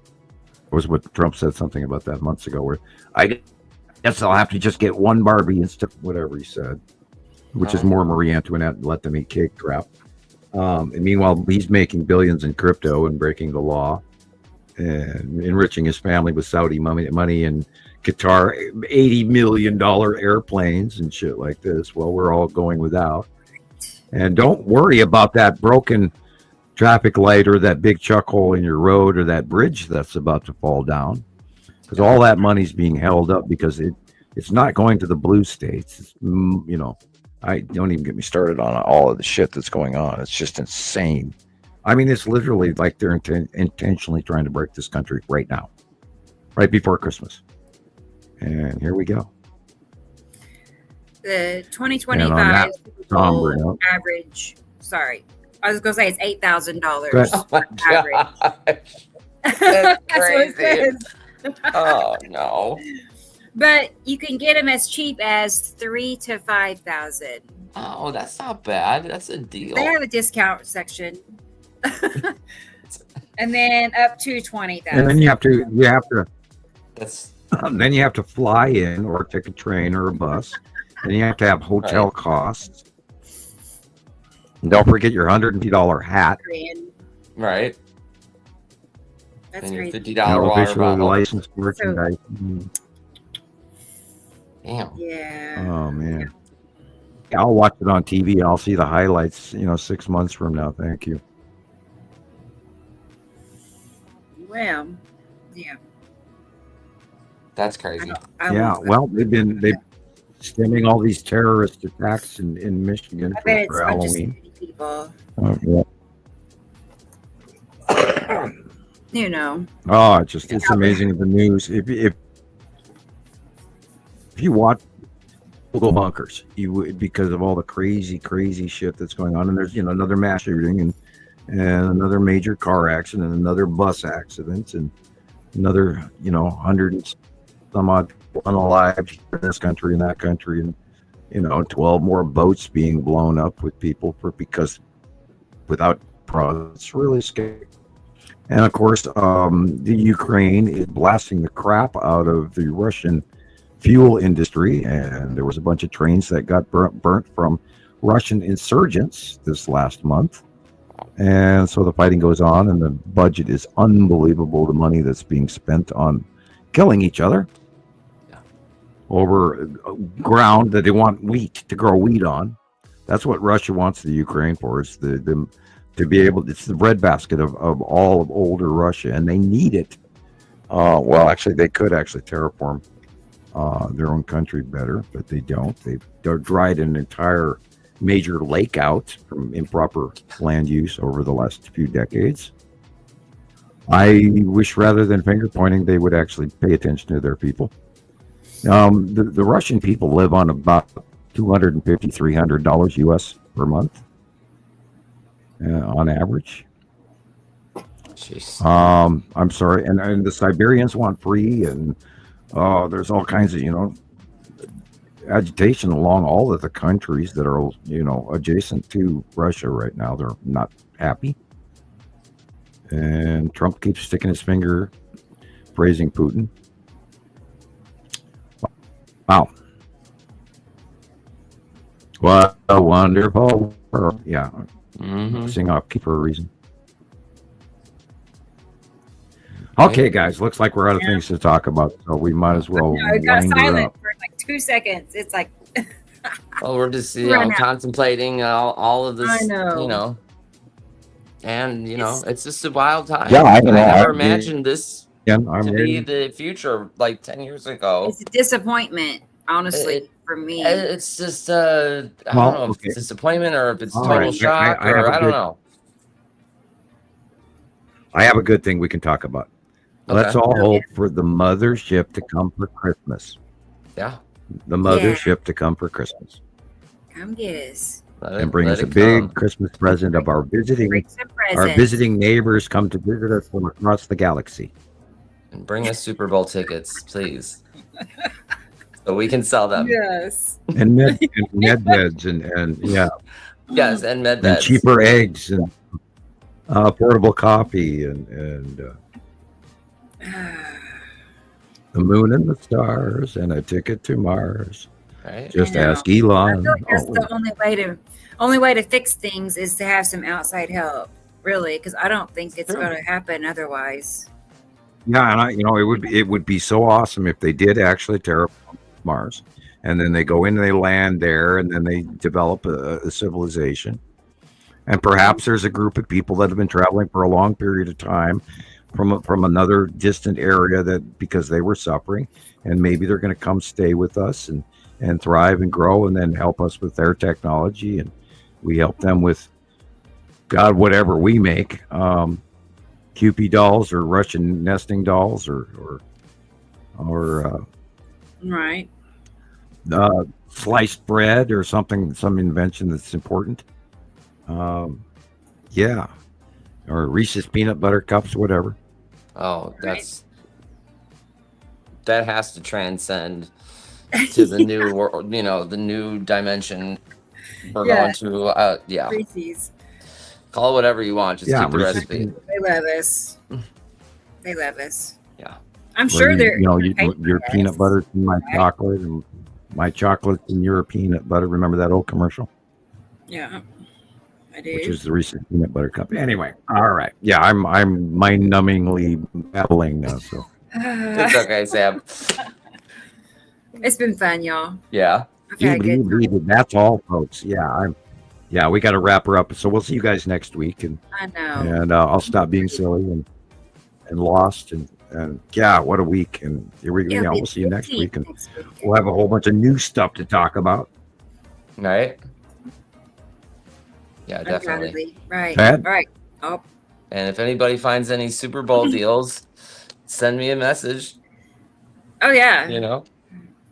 was what Trump said something about that months ago, where I guess I'll have to just get one Barbie instead of whatever he said, which is more Marie Antoinette and let them eat cake crap. And meanwhile, he's making billions in crypto and breaking the law and enriching his family with Saudi money and Qatar $80 million airplanes and shit like this. Well, we're all going without. And don't worry about that broken traffic light or that big chuck hole in your road or that bridge that's about to fall down, because all that money's being held up because it's not going to the blue states. It's, I don't even get me started on all of the shit that's going on. It's just insane. I mean, it's literally like they're intentionally trying to break this country right now, right before Christmas. And here we go. The 2025 average. Sorry, I was going to say it's $8,000. Oh my gosh. That's crazy. Oh no. But you can get them as cheap as $3,000 to $5,000. Oh, that's not bad. That's a deal. They have a discount section. And then up to $20,000. And then you have to. Then you have to fly in or take a train or a bus. Then you have to have hotel costs. And don't forget your $150 hat. Right. That's and your crazy. $50 water Officially bottle. licensed merchandise. Damn. Yeah. Oh man. Yeah, I'll watch it on TV. I'll see the highlights, 6 months from now. Thank you. Well, yeah. That's crazy. Yeah, well, they've stemming all these terrorist attacks in Michigan I bet it's for a bunch of Halloween. stupid people. Yeah. Oh, it's amazing the news. If you watch local bunkers, you would, because of all the crazy shit that's going on, and there's another mass shooting and another major car accident, another bus accident, and another hundred and some odd unalived in this country and that country, and 12 more boats being blown up with people because without products. It's really scary. And of course, the Ukraine is blasting the crap out of the Russian fuel industry, and there was a bunch of trains that got burnt from Russian insurgents this last month. And so the fighting goes on, and the budget is unbelievable, the money that's being spent on killing each other over ground that they want wheat to grow wheat on. That's what Russia wants the Ukraine for, is to be able, it's the breadbasket of all of older Russia, and they need it. Well, actually, they could actually terraform their own country better, but they don't. They've dried an entire major lake out from improper land use over the last few decades. I wish rather than finger pointing, they would actually pay attention to their people. The Russian people live on about $250, $300 US per month on average. Jeez. I'm sorry, and the Siberians want free, and there's all kinds of agitation along all of the countries that are adjacent to Russia right now. They're not happy, and Trump keeps sticking his finger, praising Putin. Wow, what a wonderful world. Yeah. Sing off key for a reason. Okay, guys, looks like we're out of things to talk about, so we might as well It got wind her silent up. for like 2 seconds. It's like Well, we're just Run out. contemplating all of this, I know. And it's just a wild time. Yeah, I never imagined this I'm to ready. be the future like 10 years ago. it's a disappointment, honestly, for me. It's just I don't know if it's disappointment or if it's All total right. shock I have or a I don't good- know. I have a good thing we can talk about. Let's Okay. all hope for the mothership to come for Christmas. Yeah. The mothership to come for Christmas Come get us. and bring us a big Christmas present of our Bring some presents. visiting neighbors come to visit us from across the galaxy. And bring us Super Bowl tickets, please. So we can sell them. Yes. And med beds and yeah, Yes, and med and beds. cheaper eggs and portable coffee and the moon and the stars and a ticket to Mars. Right. Just I know. ask Elon. I feel like that's Oh, the only way to fix things is to have some outside help, really, because I don't think it's True. going to happen otherwise. yeah, and it would be so awesome if they did actually terraform Mars, and then they go in and they land there, and then they develop a civilization, and perhaps there's a group of people that have been traveling for a long period of time from another distant area that because they were suffering, and maybe they're going to come stay with us and thrive and grow, and then help us with their technology, and we help them with God whatever we make. Kewpie dolls or Russian nesting dolls or Right. sliced bread or something, some invention that's important. Yeah, or Reese's peanut butter cups, whatever. Oh, that has to transcend to the new world, the new dimension we're going to. Yeah, Reese's. call it whatever you want. Just keep the Reese's recipe. peanut- They love us. They love us. Yeah. I'm sure they're. Your peanut butter and my chocolate, and my chocolate and your peanut butter. Remember that old commercial? Yeah, I do. Which is the Reese's peanut butter cup. Anyway, all right. Yeah, I'm mind-numbingly babbling now. So It's okay, Sam. It's been fun, y'all. Yeah. That's all, folks. Yeah, we got to wrap her up. So we'll see you guys next week, and I know. And I'll stop being silly and lost and yeah, what a week! And here we go. We'll see you next week, and we'll have a whole bunch of new stuff to talk about. Right. Yeah, definitely. Right. Pat? Right. Oh. And if anybody finds any Super Bowl deals, send me a message. Oh yeah.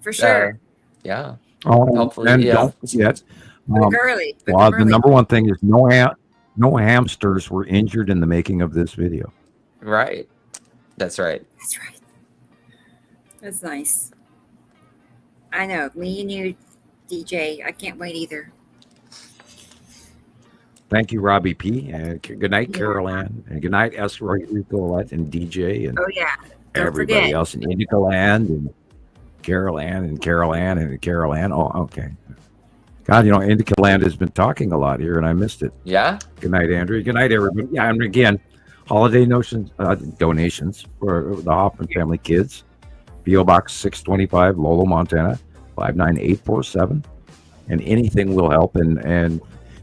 For sure. Yeah. Hopefully, and don't forget. Early. The number one thing is no hamsters were injured in the making of this video. Right. That's right. That's right. That's nice. I know. Me and you, DJ. I can't wait either. Thank you, Robbie P. And good night, Carol Ann. And good night, S. Ricolette and DJ. And everybody else in Indica Land and Carol Ann and Carol Ann and Carol Ann. Oh, okay. God, Indica Land has been talking a lot here, and I missed it. Yeah. Good night, Andrew. Good night, everybody. Yeah, and again, holiday donations for the Hofman family kids. P.O. Box 625, Lolo, Montana, 59847. And anything will help. And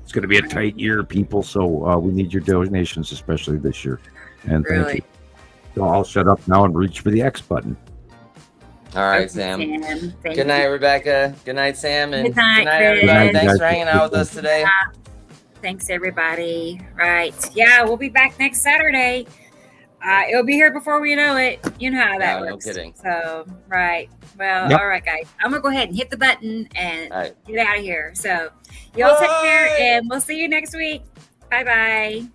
it's going to be a tight year, people. So we need your donations, especially this year. And thank you. So I'll shut up now and reach for the X button. All right, Sam. Good night, Rebecca. Good night, Sam. And good night, everybody. Thanks for hanging out with us today. Thanks, everybody. Right. Yeah, we'll be back next Saturday. It'll be here before we know it. You know how that works. No kidding. So, right. Well, all right, guys. I'm going to go ahead and hit the button and get out of here. So, y'all take care, and we'll see you next week. Bye-bye.